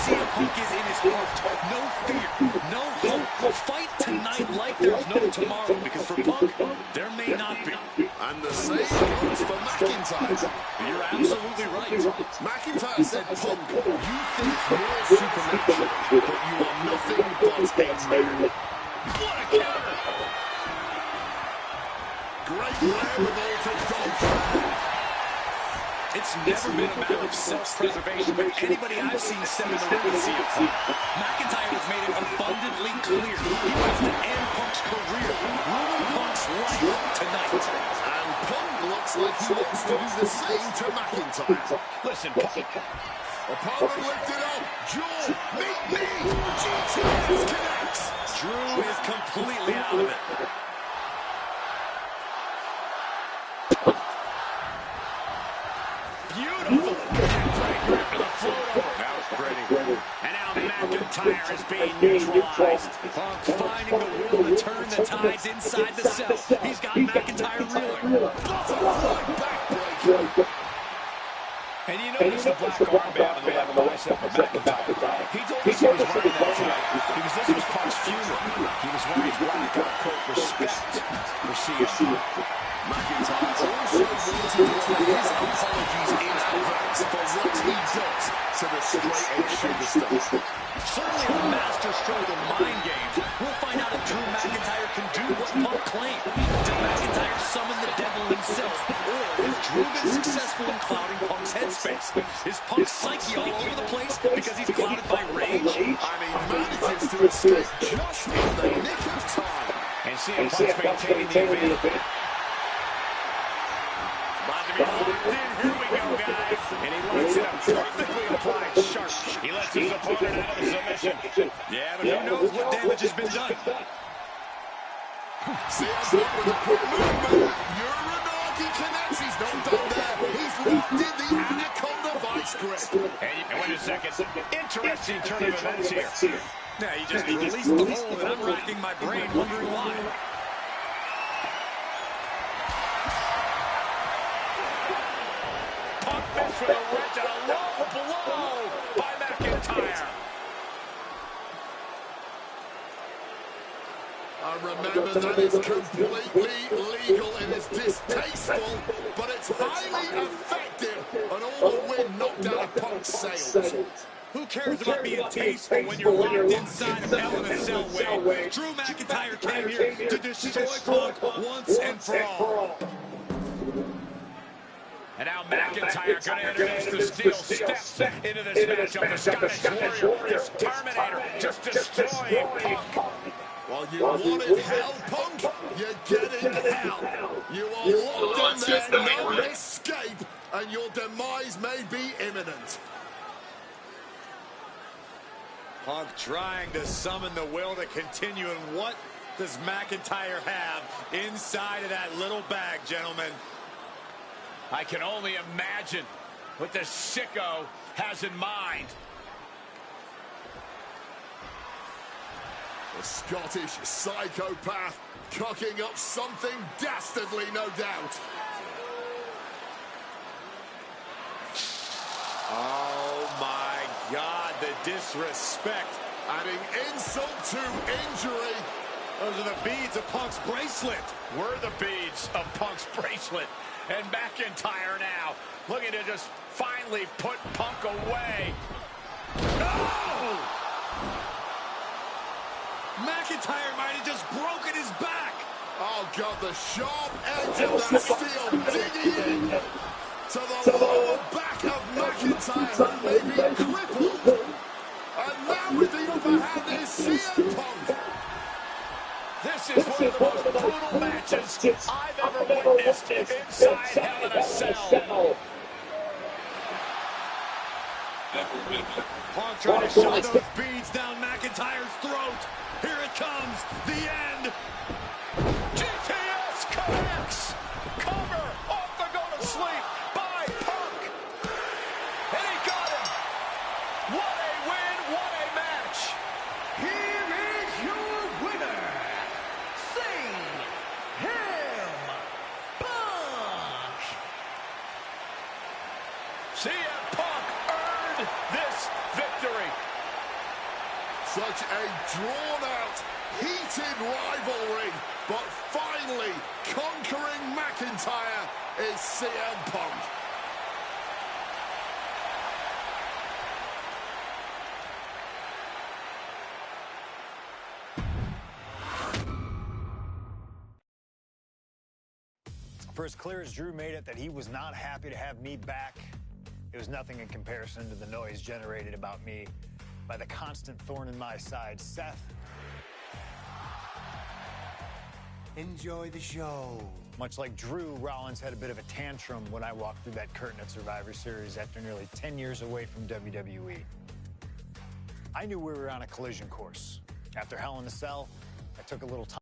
I: CM Punk is in his heart. No fear, no hope. Fight tonight like there's no tomorrow, because for Punk, there may not be.
H: And the same goes for McIntyre.
I: You're absolutely right.
H: McIntyre said, Punk, you think you're supernatural, but you are nothing but a man.
F: What a counter!
H: Great wherewithal to dodge.
I: It's never been a matter of self-preservation with anybody I've seen step in the ring with CM Punk. McIntyre has made it abundantly clear he wants to end Punk's career, ruin Punk's life tonight.
H: And Punk looks like he wants to do the same to McIntyre.
F: Listen, Punk.
H: Opponent lifted up. Jaw, meet me. GTS connects.
I: Drew is completely out of it.
F: Beautiful. Breaker into the float over. That was pretty. And now McIntyre is being neutralized.
I: Punk finding the will to turn the tides inside the cell. He's got McIntyre reeling.
H: Butterfly backbreaker.
F: And you notice the black armband on the left bicep of McIntyre. He told us he was wearing that tonight because this was Punk's funeral. He was wearing his black quote, respect for CM.
H: McIntyre also wanted to offer his apologies in advance for what he does to the straight-edge superstar.
I: Certainly a master stroke of mind games. We'll find out if Drew McIntyre can do what Punk claimed. Did McIntyre summon the devil himself? Or has Drew been successful in clouding Punk's headspace? Is Punk's psyche all over the place because he's clouded by rage?
H: I mean, manages to escape just in the nick of time.
F: And CM Punk's maintaining the advantage. Here we go, guys. And he locks it up. Perfectly applied sharp. He lets his opponent out of the submission.
I: Yeah, but who knows what damage has been done.
H: CM Punk with a quick movement. Uranagi connects. He's not done there. He's locked in the Anaconda vice grip.
F: And wait a second. Interesting turn of events here.
I: Yeah, he just released the hold, and I'm racking my brain wondering why.
F: For the wrench and a low blow by McIntyre.
H: Remember that is completely legal. It is distasteful, but it's highly effective. And all the wind knocked out of Punk's sails.
I: Who cares about being tasteful when you're locked inside of Hell in a Cell, Wade? Drew McIntyre came here to destroy Punk once and for all.
F: And now McIntyre going to introduce the steel steps into this matchup. The Scottish Warrior, this Terminator, just destroying Punk.
H: Well, you wanted hell, Punk? You're getting hell. You are locked in there, no escape, and your demise may be imminent.
F: Punk trying to summon the will to continue, and what does McIntyre have inside of that little bag, gentlemen? I can only imagine what the sicko has in mind.
H: The Scottish psychopath cooking up something dastardly, no doubt.
F: Oh my God, the disrespect.
H: Adding insult to injury.
F: Those are the beads of Punk's bracelet. We're the beads of Punk's bracelet. And McIntyre now looking to just finally put Punk away. No! McIntyre might have just broken his back.
H: Oh, God, the sharp edge of that steel digging in to the lower back of McIntyre, maybe crippled. And now with the upper hand is CM Punk.
F: This is one of the most brutal matches I've ever witnessed inside Hell in a Cell. Punk trying to shove those beads down McIntyre's throat. Here it comes, the end. GTS connects. Cover off the go to sleep by Punk. And he got him. What a win, what a match.
K: Here is your winner,
F: CM Punk earned this victory.
H: Such a drawn-out, heated rivalry, but finally conquering McIntyre is CM Punk.
B: For as clear as Drew made it that he was not happy to have me back, it was nothing in comparison to the noise generated about me by the constant thorn in my side, Seth. Enjoy the show. Much like Drew, Rollins had a bit of a tantrum when I walked through that curtain at Survivor Series after nearly 10 years away from WWE. I knew we were on a collision course. After Hell in a Cell, I took a little time.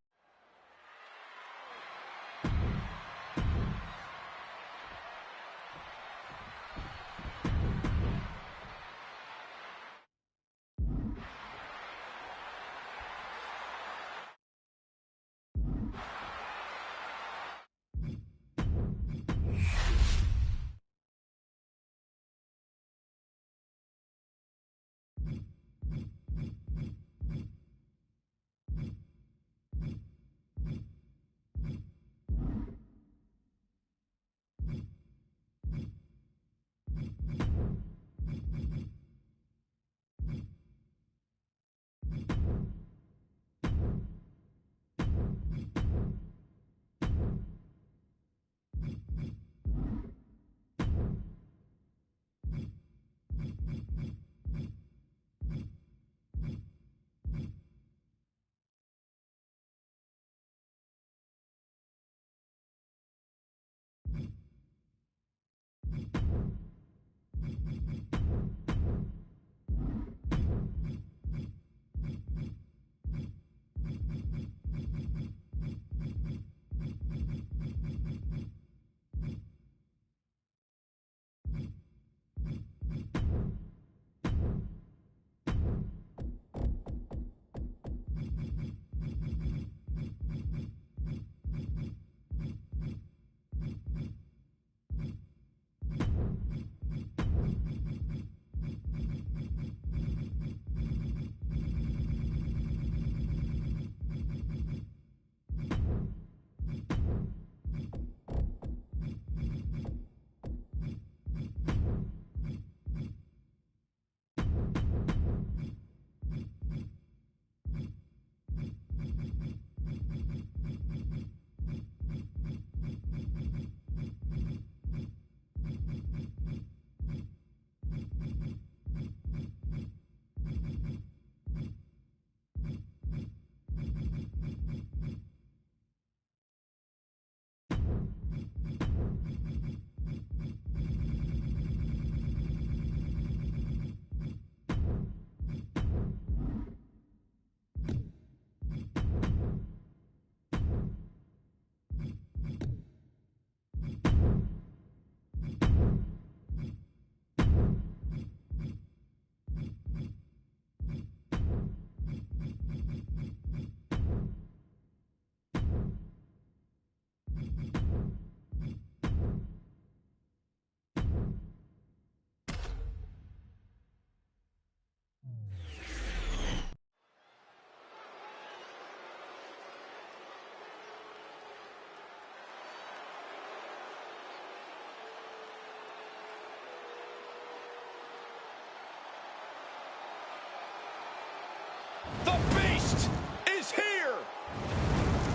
F: The Beast is here.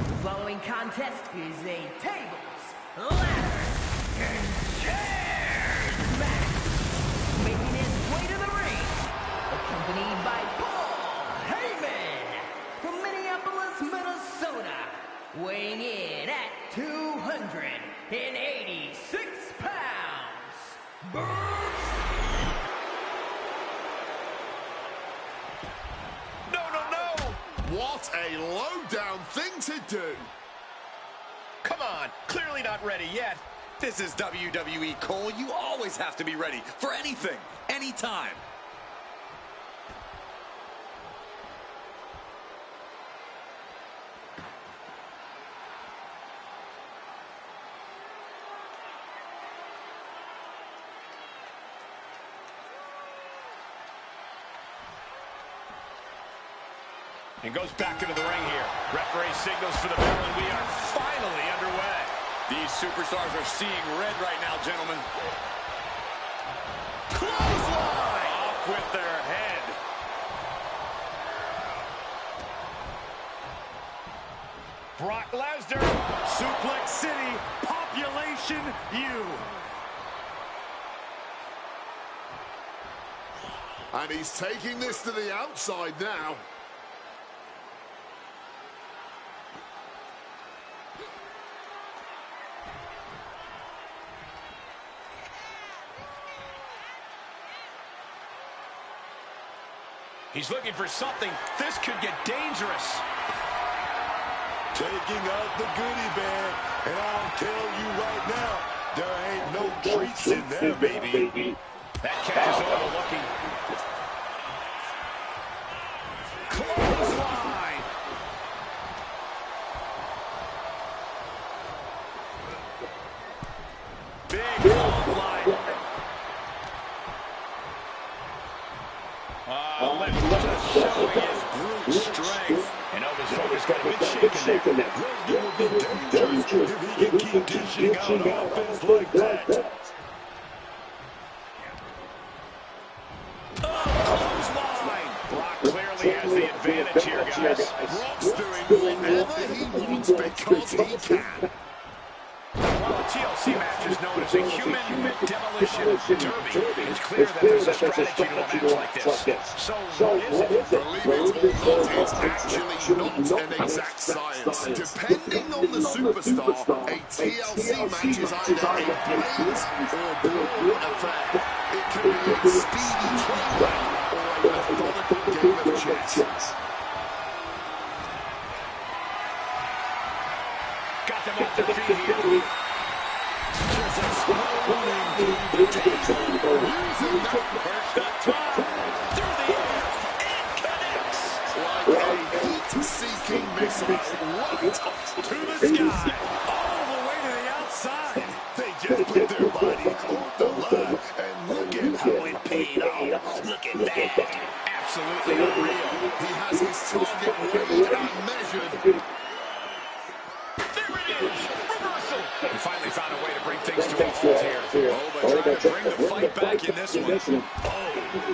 K: The following contest is a tables, ladders, and chairs match. Making his way to the ring, accompanied by Paul Heyman from Minneapolis, Minnesota, weighing in at 286 pounds.
H: No. What a low-down thing to do.
N: Come on, clearly not ready yet. This is WWE, Cole. You always have to be ready for anything, anytime.
F: And goes back into the ring here. Referee signals for the bell, and we are finally underway.
N: These superstars are seeing red right now, gentlemen.
F: Clothesline! Off with their head. Brock Lesnar, Suplex City, Population U.
H: And he's taking this to the outside now.
F: He's looking for something. This could get dangerous.
M: Taking out the goodie bag, and I'll tell you right now, there ain't no treats in there, baby.
F: That catches oil looking. Clothesline. Big clothesline. Lesnar just showing his brute strength. And Owen's focus got a bit shaken there.
M: Lesnar will be dangerous if he can keep dishing out offense like that.
F: Clothesline. Brock clearly has the advantage here, guys.
H: Brock's doing whatever he wants because he can.
F: While the TLC match is known as a human demolition derby, it's clear that there's a strategy to a match like this. So what is it?
H: Believe it or not, it's actually not an exact science. Depending on the superstar, a TLC match is either a blaze or brawl affair. It can be a speedy train wreck or a methodical game of chess.
F: Got them off their feet here.
H: Just exploding through the table. Using that
F: First up top. Through the air. It connects.
H: like a heat-seeking missile right
F: To the sky. All the way to the outside.
M: They just put their body on the line, and look at how it paid off. Look at that.
F: Absolutely unreal.
H: He has his target weighed and measured.
F: There it is. Reversal. He finally found a way to bring things to a halt here. Oh, but trying to bring the fight back in this one.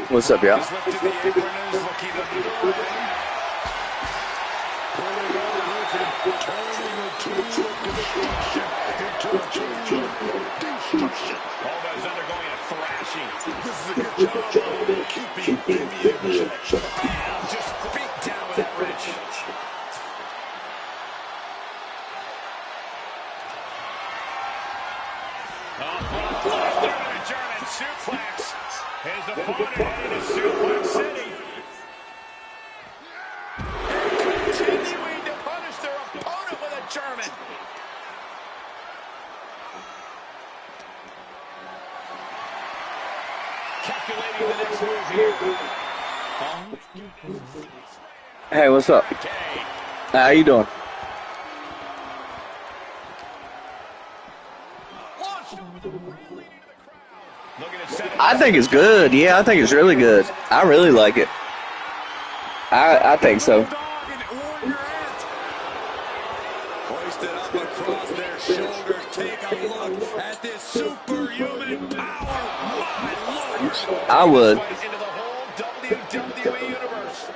S: What's up, y'all?
F: He's lifted the apron and is looking to the ring.
M: Turning a tool of destruction into a tool of destruction.
F: Alba is undergoing a thrashing.
M: This is a good job of keeping Vivian in check.
F: Bam! Just beat down with that wrench. Lesnar with a German suplex. His opponent headed to Suplex City. Continuing to punish their opponent with a German. Calculating the next move here.
S: Hey, what's up? How you doing? I think it's good. Yeah, I think it's really good. I really like it. I think so.
N: Hoisted up across their shoulders. Take a look at this superhuman power. My Lord.
S: I would.
F: Into the whole WWE universe.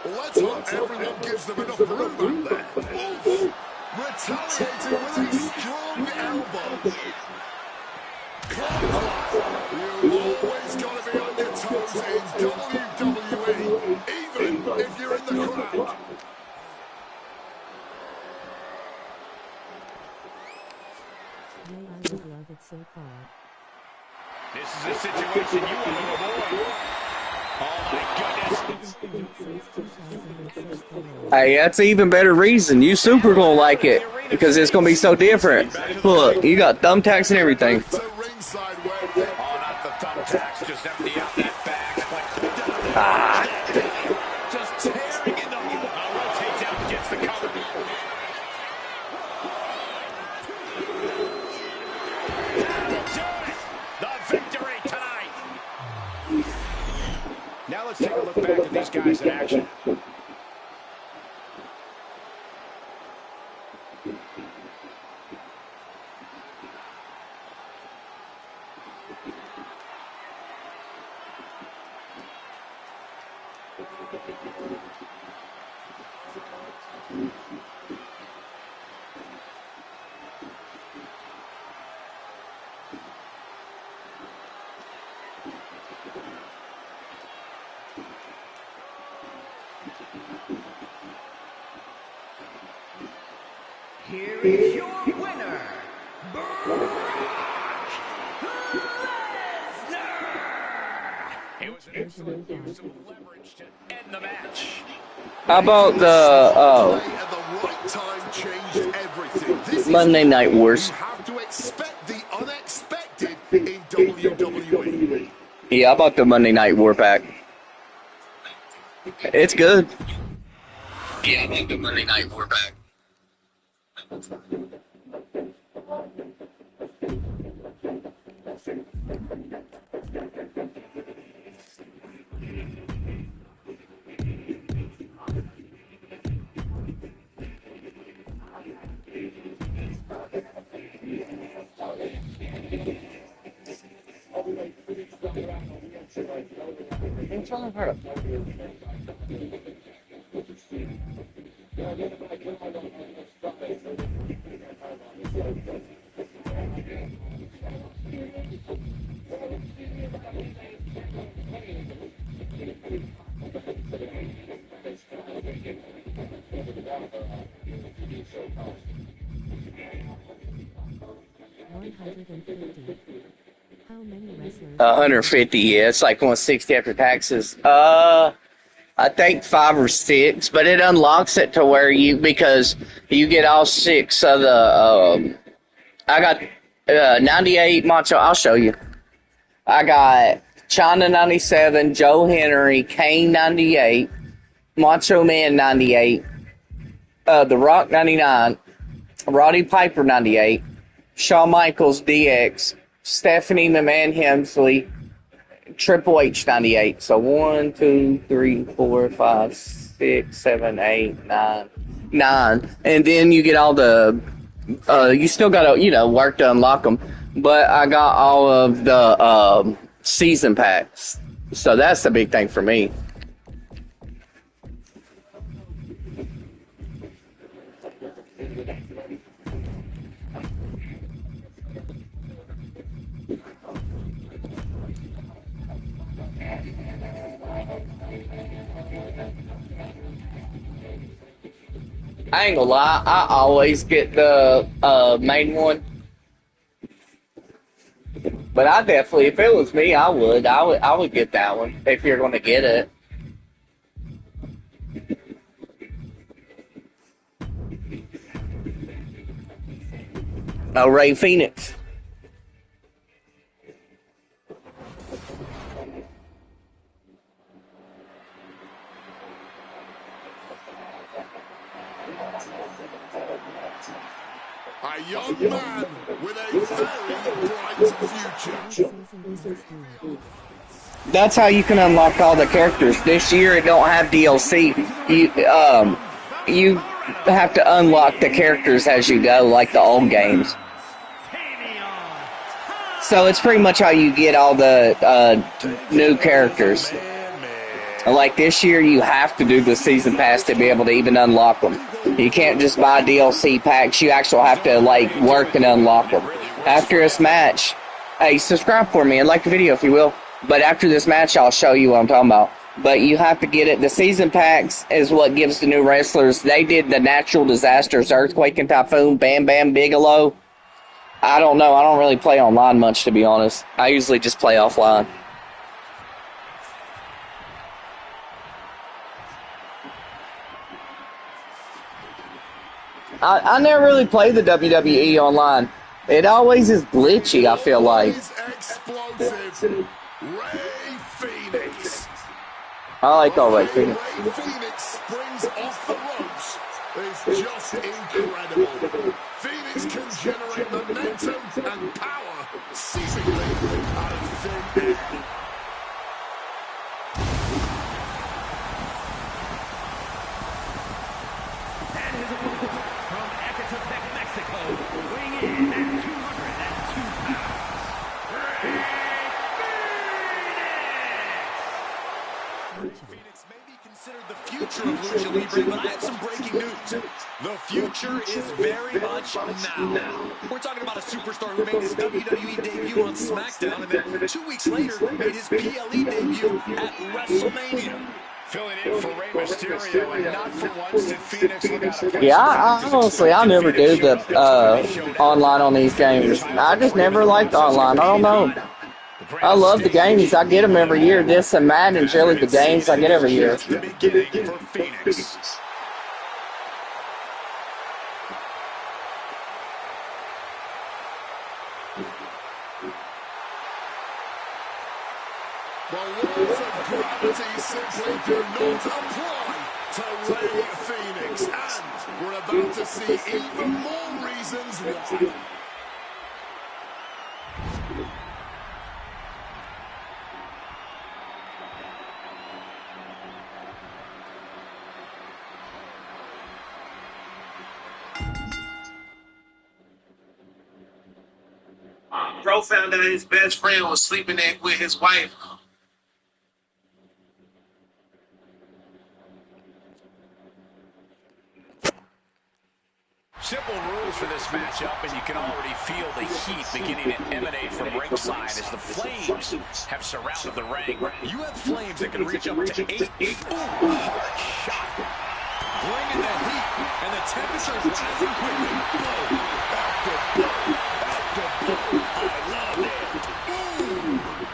H: Let's hope everyone gives them enough room back there. Oof. Retaliating with a strong elbow. You've always got to be on your toes in WWE, even if you're in the crowd.
J: I would love it so far.
F: This is a situation you want to avoid. Oh my goodness.
S: Hey, that's an even better reason. You super gonna like it because it's gonna be so different. Look, you got thumbtacks and everything.
F: Oh, not the thumbtacks, just empty out that bag.
S: Ah.
F: Just tearing into rotates out and gets the cover. The victory tonight.
O: Now let's take a look back at these guys in action.
K: Here is your winner,
F: It was an excellent use of leverage to end the match.
S: How about the Monday Night Wars?
H: You have to expect the unexpected in WWE.
S: Yeah, how about the Monday Night War pack? It's good. Yeah, I like the Monday Night War pack.
J: How many wrestlers?
S: 150, yeah. It's like 160 after taxes. I think 5 or 6, but it unlocks it to where because you get all 6 of the, I got 98 Macho, I'll show you. I got China 97, Joe Henry, Kane 98, Macho Man 98, The Rock 99, Roddy Piper 98, Shawn Michaels DX, Stephanie McMahon Hemsley, Triple H 98. So 1, 2, 3, 4, 5, 6, 7, 8, 9. And then you get all the, you still got to, work to unlock them. But I got all of the season packs. So that's the big thing for me. I ain't gonna lie, I always get the main one. But I definitely, if it was me, I would get that one if you're gonna get it. Oh, Ray Phoenix.
H: A young man with a very bright future.
S: That's how you can unlock all the characters. This year it don't have DLC. You have to unlock the characters as you go, like the old games. So it's pretty much how you get all the new characters. Like this year, you have to do the season pass to be able to even unlock them. You can't just buy DLC packs. You actually have to like work and unlock them. After this match, hey, subscribe for me and like the video if you will. But after this match, I'll show you what I'm talking about. But you have to get it. The season packs is what gives the new wrestlers. They did the natural disasters, Earthquake and Typhoon, Bam Bam Bigelow. I don't know. I don't really play online much, to be honest. I usually just play offline. I never really play the WWE online. It always is glitchy, I feel like.
H: Explosive Ray Phoenix.
S: I like all Ray Phoenix.
H: Ray Phoenix springs off the ropes. It's just incredible. Phoenix can generate momentum and power seemingly out of thin air.
E: Phoenix may be considered the future of Lucha Libre, but I have some breaking news. The future is very much now. We're talking about a superstar who made his WWE debut on SmackDown and then 2 weeks later made his PLE debut at WrestleMania.
F: Filling in for Rey Mysterio, and not for once did Phoenix look out of place.
S: Yeah, honestly, I never do the online on these games. I just never liked online. I don't know. I love the games. I get them every year. This and Madden and Jelly, the games I get every year.
F: The beginning for Phoenix.
H: The laws of gravity simply do not apply to Ray Phoenix, and we're about to see even more reasons why.
R: Bro found out his best friend was sleeping with his wife.
F: Simple rules for this matchup, and you can already feel the heat beginning to emanate from ringside as the flames have surrounded the ring.
E: You have flames that can reach up to 8. Hard shot. Bringing the heat, and the temperature is rising quickly.
F: I love it.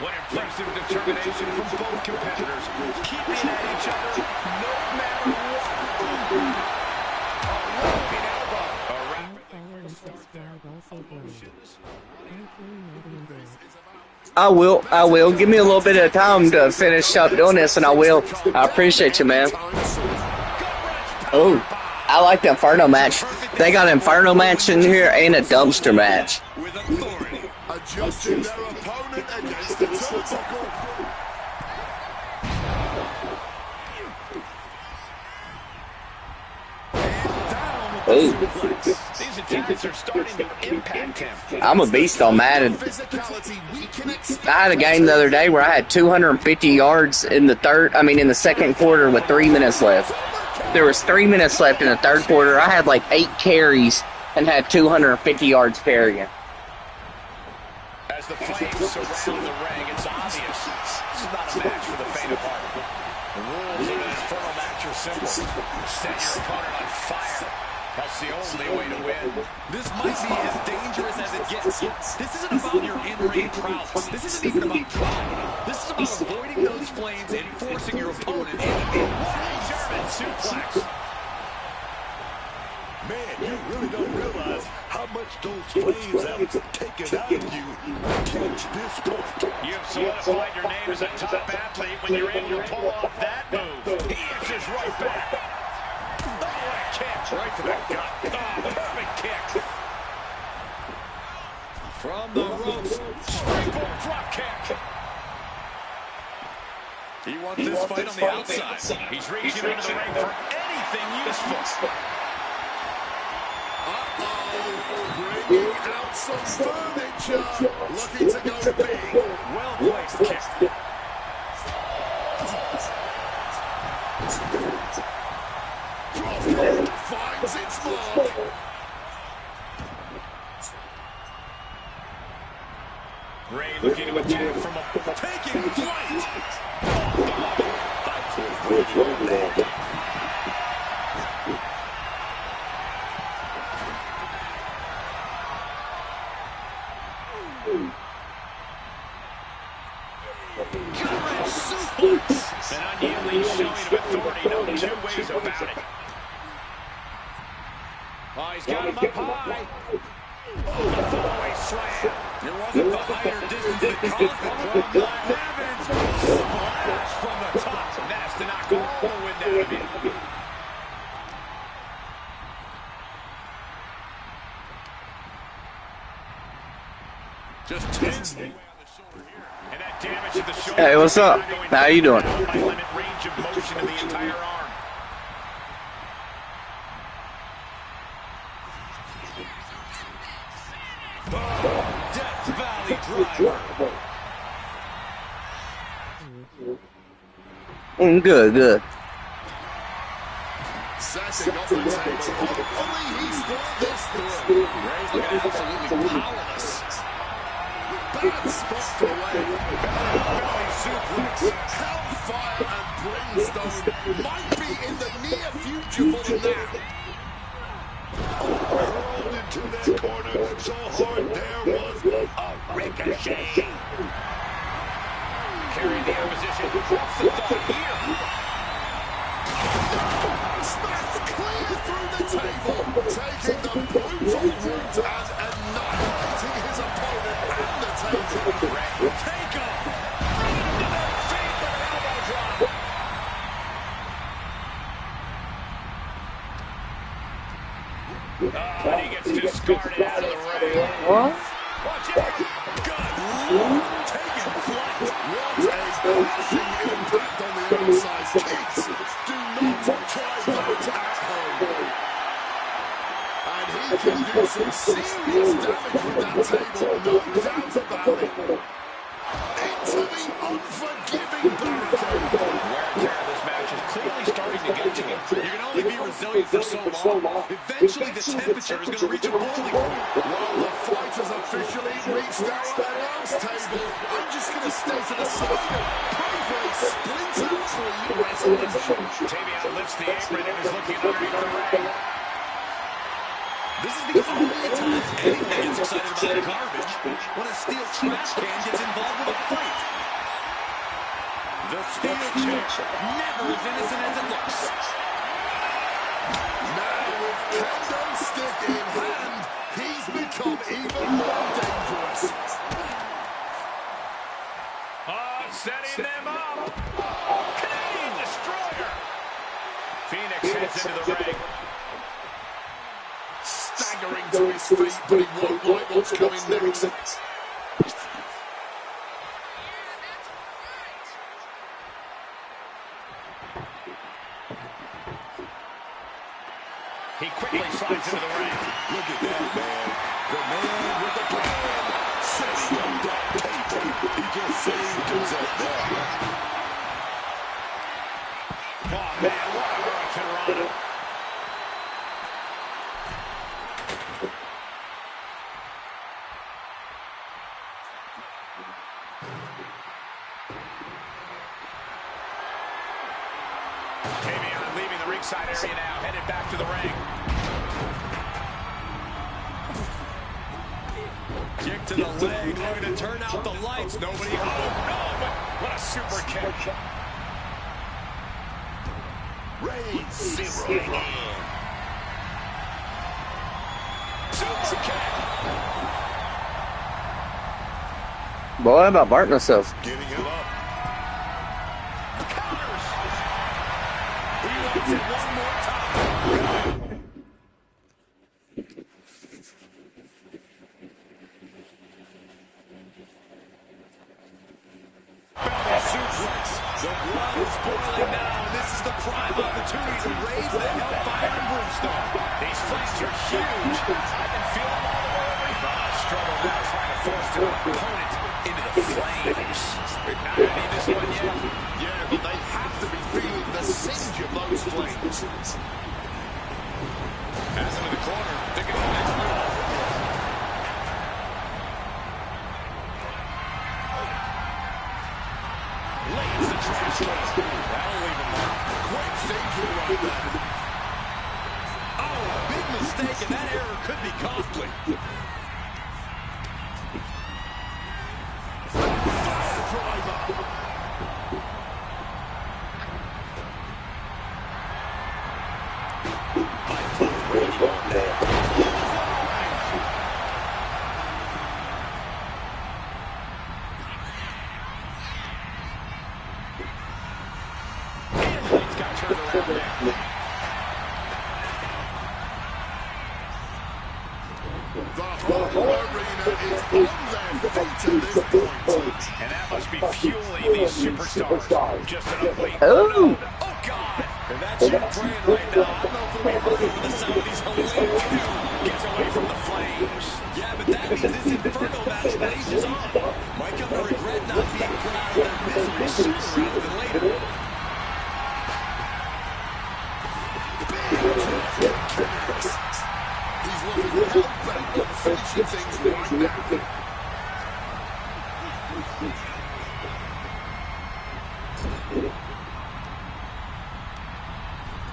F: What impressive determination from both competitors, keeping at each other no matter what.
S: I will. Give me a little bit of time to finish up doing this, and I will. I appreciate you, man. Oh, I like the Inferno match. They got an Inferno match in here and a dumpster match.
H: Adjusting their opponent against the turnbuckle.
F: These attacks are starting to impact him.
S: I'm a beast on Madden. I had a game the other day where I had 250 yards in the second quarter with 3 minutes left. There was 3 minutes left in the third quarter. I had like 8 carries and had 250 yards carrying.
F: As the flames surround the ring, it's obvious this is not a match for the faint of heart. The rules of an Inferno match are simple. Set your opponent on fire. That's the only way to win.
E: This might be as dangerous as it gets. This isn't about your in-ring prowess. This isn't even about pride. This is about avoiding those flames and forcing your opponent into a German suplex.
M: Man, you really don't realize how much those flames have taken out of you to this point.
F: You've solidified your name as a top athlete when you're able to pull off that move. He answers right back. Kick right to the gut. Oh, perfect kick.
E: From the ropes.
F: Springboard drop kick.
E: He wants this fight on the outside.
F: He's reaching into the ring for anything useful.
H: Bringing out some furniture. Looking to go big.
F: Well-placed kick. Ray looking to attack from a taking flight. An unyielding showing of authority, no two ways about it. Oh, he's got him up high. Oh, the fallaway slam. It wasn't the height or distance that caused the problem. My heavens, splash from the top. That has to knock all the wind out of you. Just 10 away on the shoulder here. And that damage to the shoulder.
S: Hey, what's up? How you doing?
F: High limit range of motion in the entire arm. Death Valley driver.
S: Good.
H: Setting up the table. Hopefully he's thought this through. Ray's looking absolutely powerless. Bad spot for Ray. Belly suplex. Hellfire and brimstone might be in the near future for them now.
M: Rolled into that corner so hard there was a ricochet.
F: Carrying the opposition. What's the thought here?
H: Smacked clear through the table. Taking the brutal route and annihilating his opponent and the table.
F: Take off. Right into the feet with an elbow drop. Oh, and he gets discarded out of the ring.
S: What?
F: Watch out. Good Lord. Taking flight.
H: What a bashing impact on the oversized kids. Do not try that at home. And he can do some serious damage with that table, no doubt about it. Into the unforgiving barricade.
F: Wear and tear of this match is clearly starting to get to you. You can only be resilient for so long. Eventually, the temperature is going to reach a boiling point.
H: Well, the fight has officially reached our announce table. I'm just going to stay to the side and pray for a splinter-free resolution.
F: Tavion lifts the apron and is looking underneath the ring.
I: This is the only time anyone gets excited about garbage when a steel trash can gets involved with a fight.
F: The steel chair, never as innocent as it looks.
H: Now with kendo stick in hand, he's become even more dangerous.
F: Setting them up. Canadian Destroyer. Phoenix heads into the ring.
H: Staggering to his feet, but he won't like what's coming next.
F: He quickly slides into the ring.
M: Look at that, man. The man with the plan. Setting up that paper. He just saved himself there.
F: Oh, man, what a hurricane run. Tavion leaving the ringside area now, headed back to the ring.
I: Kick to the leg, looking to turn out the lights. Nobody.
F: Oh, no, but what a super kick.
M: Ray zeroing in.
F: Super kick.
S: Boy, I'm about barking myself.
M: Getting him up.
F: Counters. He wants it one more time. Belly suplex.
I: The blood is boiling now, and this is the prime opportunity to raise the Hellfire and Brimstone.
F: These fights are huge. I can feel them all the way over here. Struggle now trying to force their opponent into the flames. Not gonna need this one yet.
H: Yeah, but they have to be feeling the singe of those flames.
F: Pass into the corner. Thinking of the next move. trash can. That'll leave a mark.
H: Quick thinking right there.
N: Oh, big mistake, and that error could be costly.
H: Fire driver. The whole arena is on their feet at this point.
F: And that must be fueling these superstars. Just an ugly.
S: Oh.
N: Oh, God. If that's you praying right now, I don't know if it'll be worth it when the sound of these hilarious
F: Gets away from the flames.
N: Yeah, but that means this Inferno match rages on. Might come to regret not being put out of their misery sooner rather than later.
H: He's looking hell-bent on finishing things right now.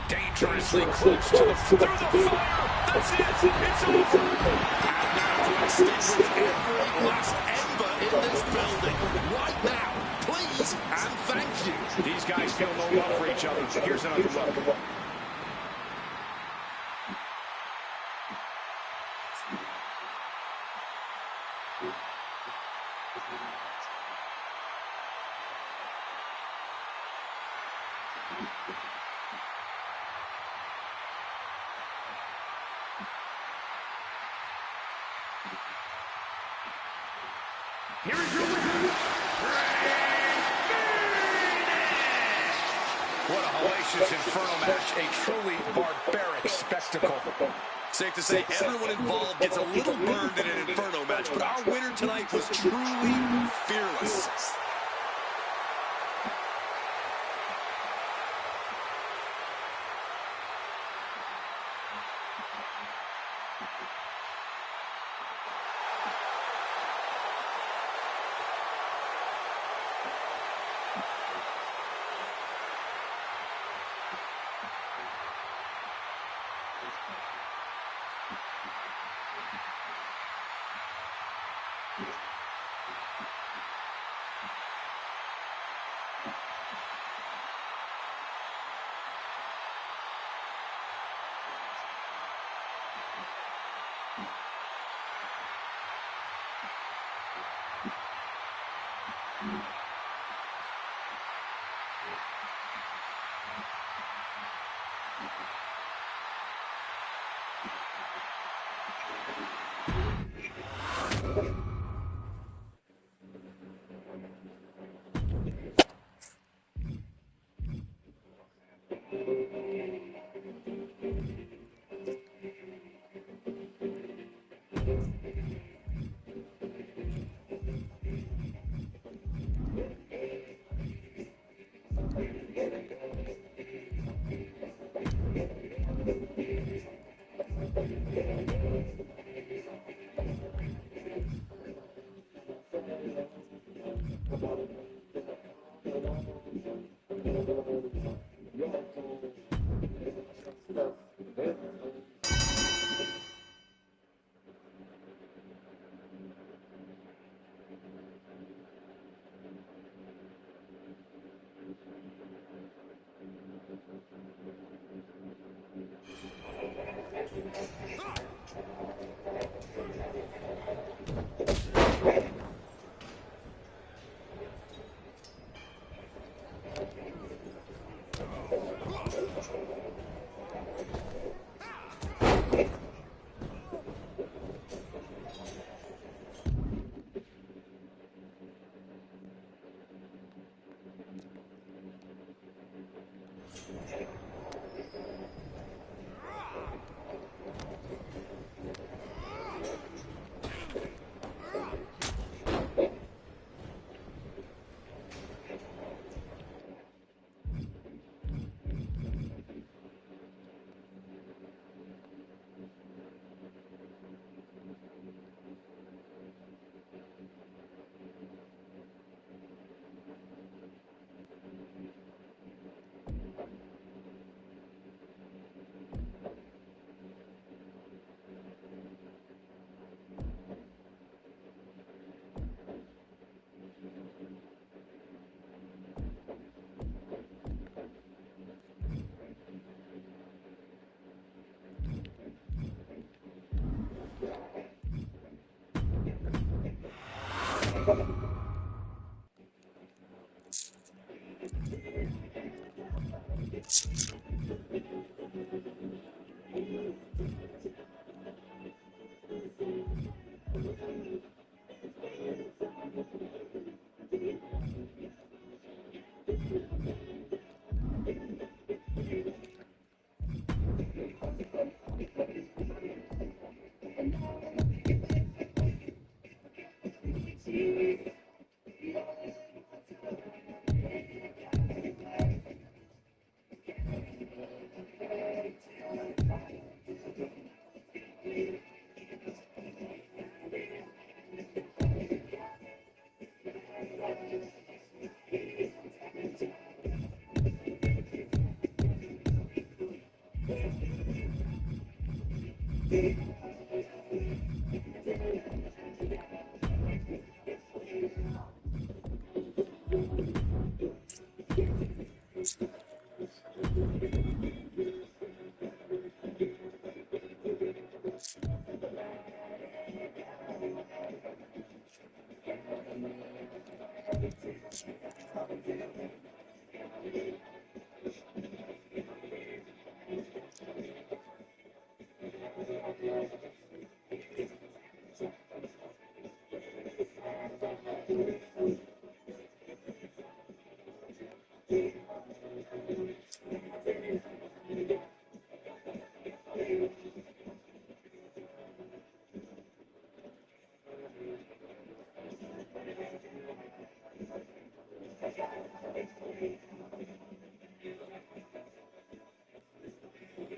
F: Dangerously close to the through the fire. That's it. It's over.
H: And now to extinguish every last ember in this building. Right now. Please and thank you.
F: These guys feel no love for each other. Here's another look. Here is your winner, what a hellacious Inferno match, a truly barbaric spectacle.
N: Safe to say everyone involved gets a little burned in an Inferno match, but our winner tonight was truly fearless.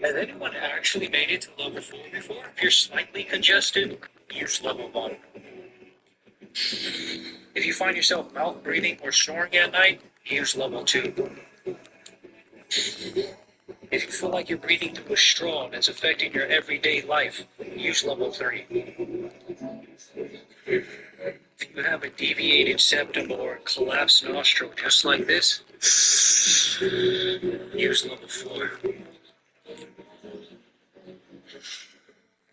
T: Has anyone actually made it to level 4 before? If you're slightly congested, use level 1. If you find yourself mouth breathing or snoring at night, use level 2. If you feel like you're breathing through a straw and it's affecting your everyday life, use level 3. If you have a deviated septum or collapsed nostril just like this, use level 4.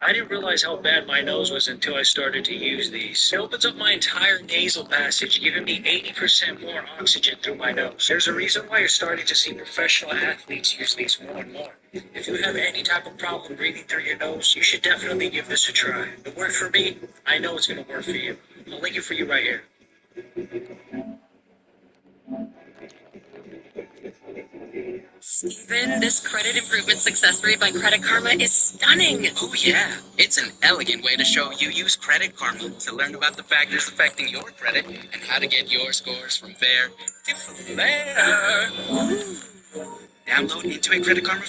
T: I didn't realize how bad my nose was until I started to use these. It opens up my entire nasal passage, giving me 80% more oxygen through my nose. There's a reason why you're starting to see professional athletes use these more and more. If you have any type of problem breathing through your nose, you should definitely give this a try. It worked for me. I know it's going to work for you. I'll link it for you right here.
U: Steven, this credit improvement success rate by Credit Karma is stunning.
V: Oh yeah, it's an elegant way to show you use Credit Karma to learn about the factors affecting your credit and how to get your scores from there to there. Download Intuit Credit Karma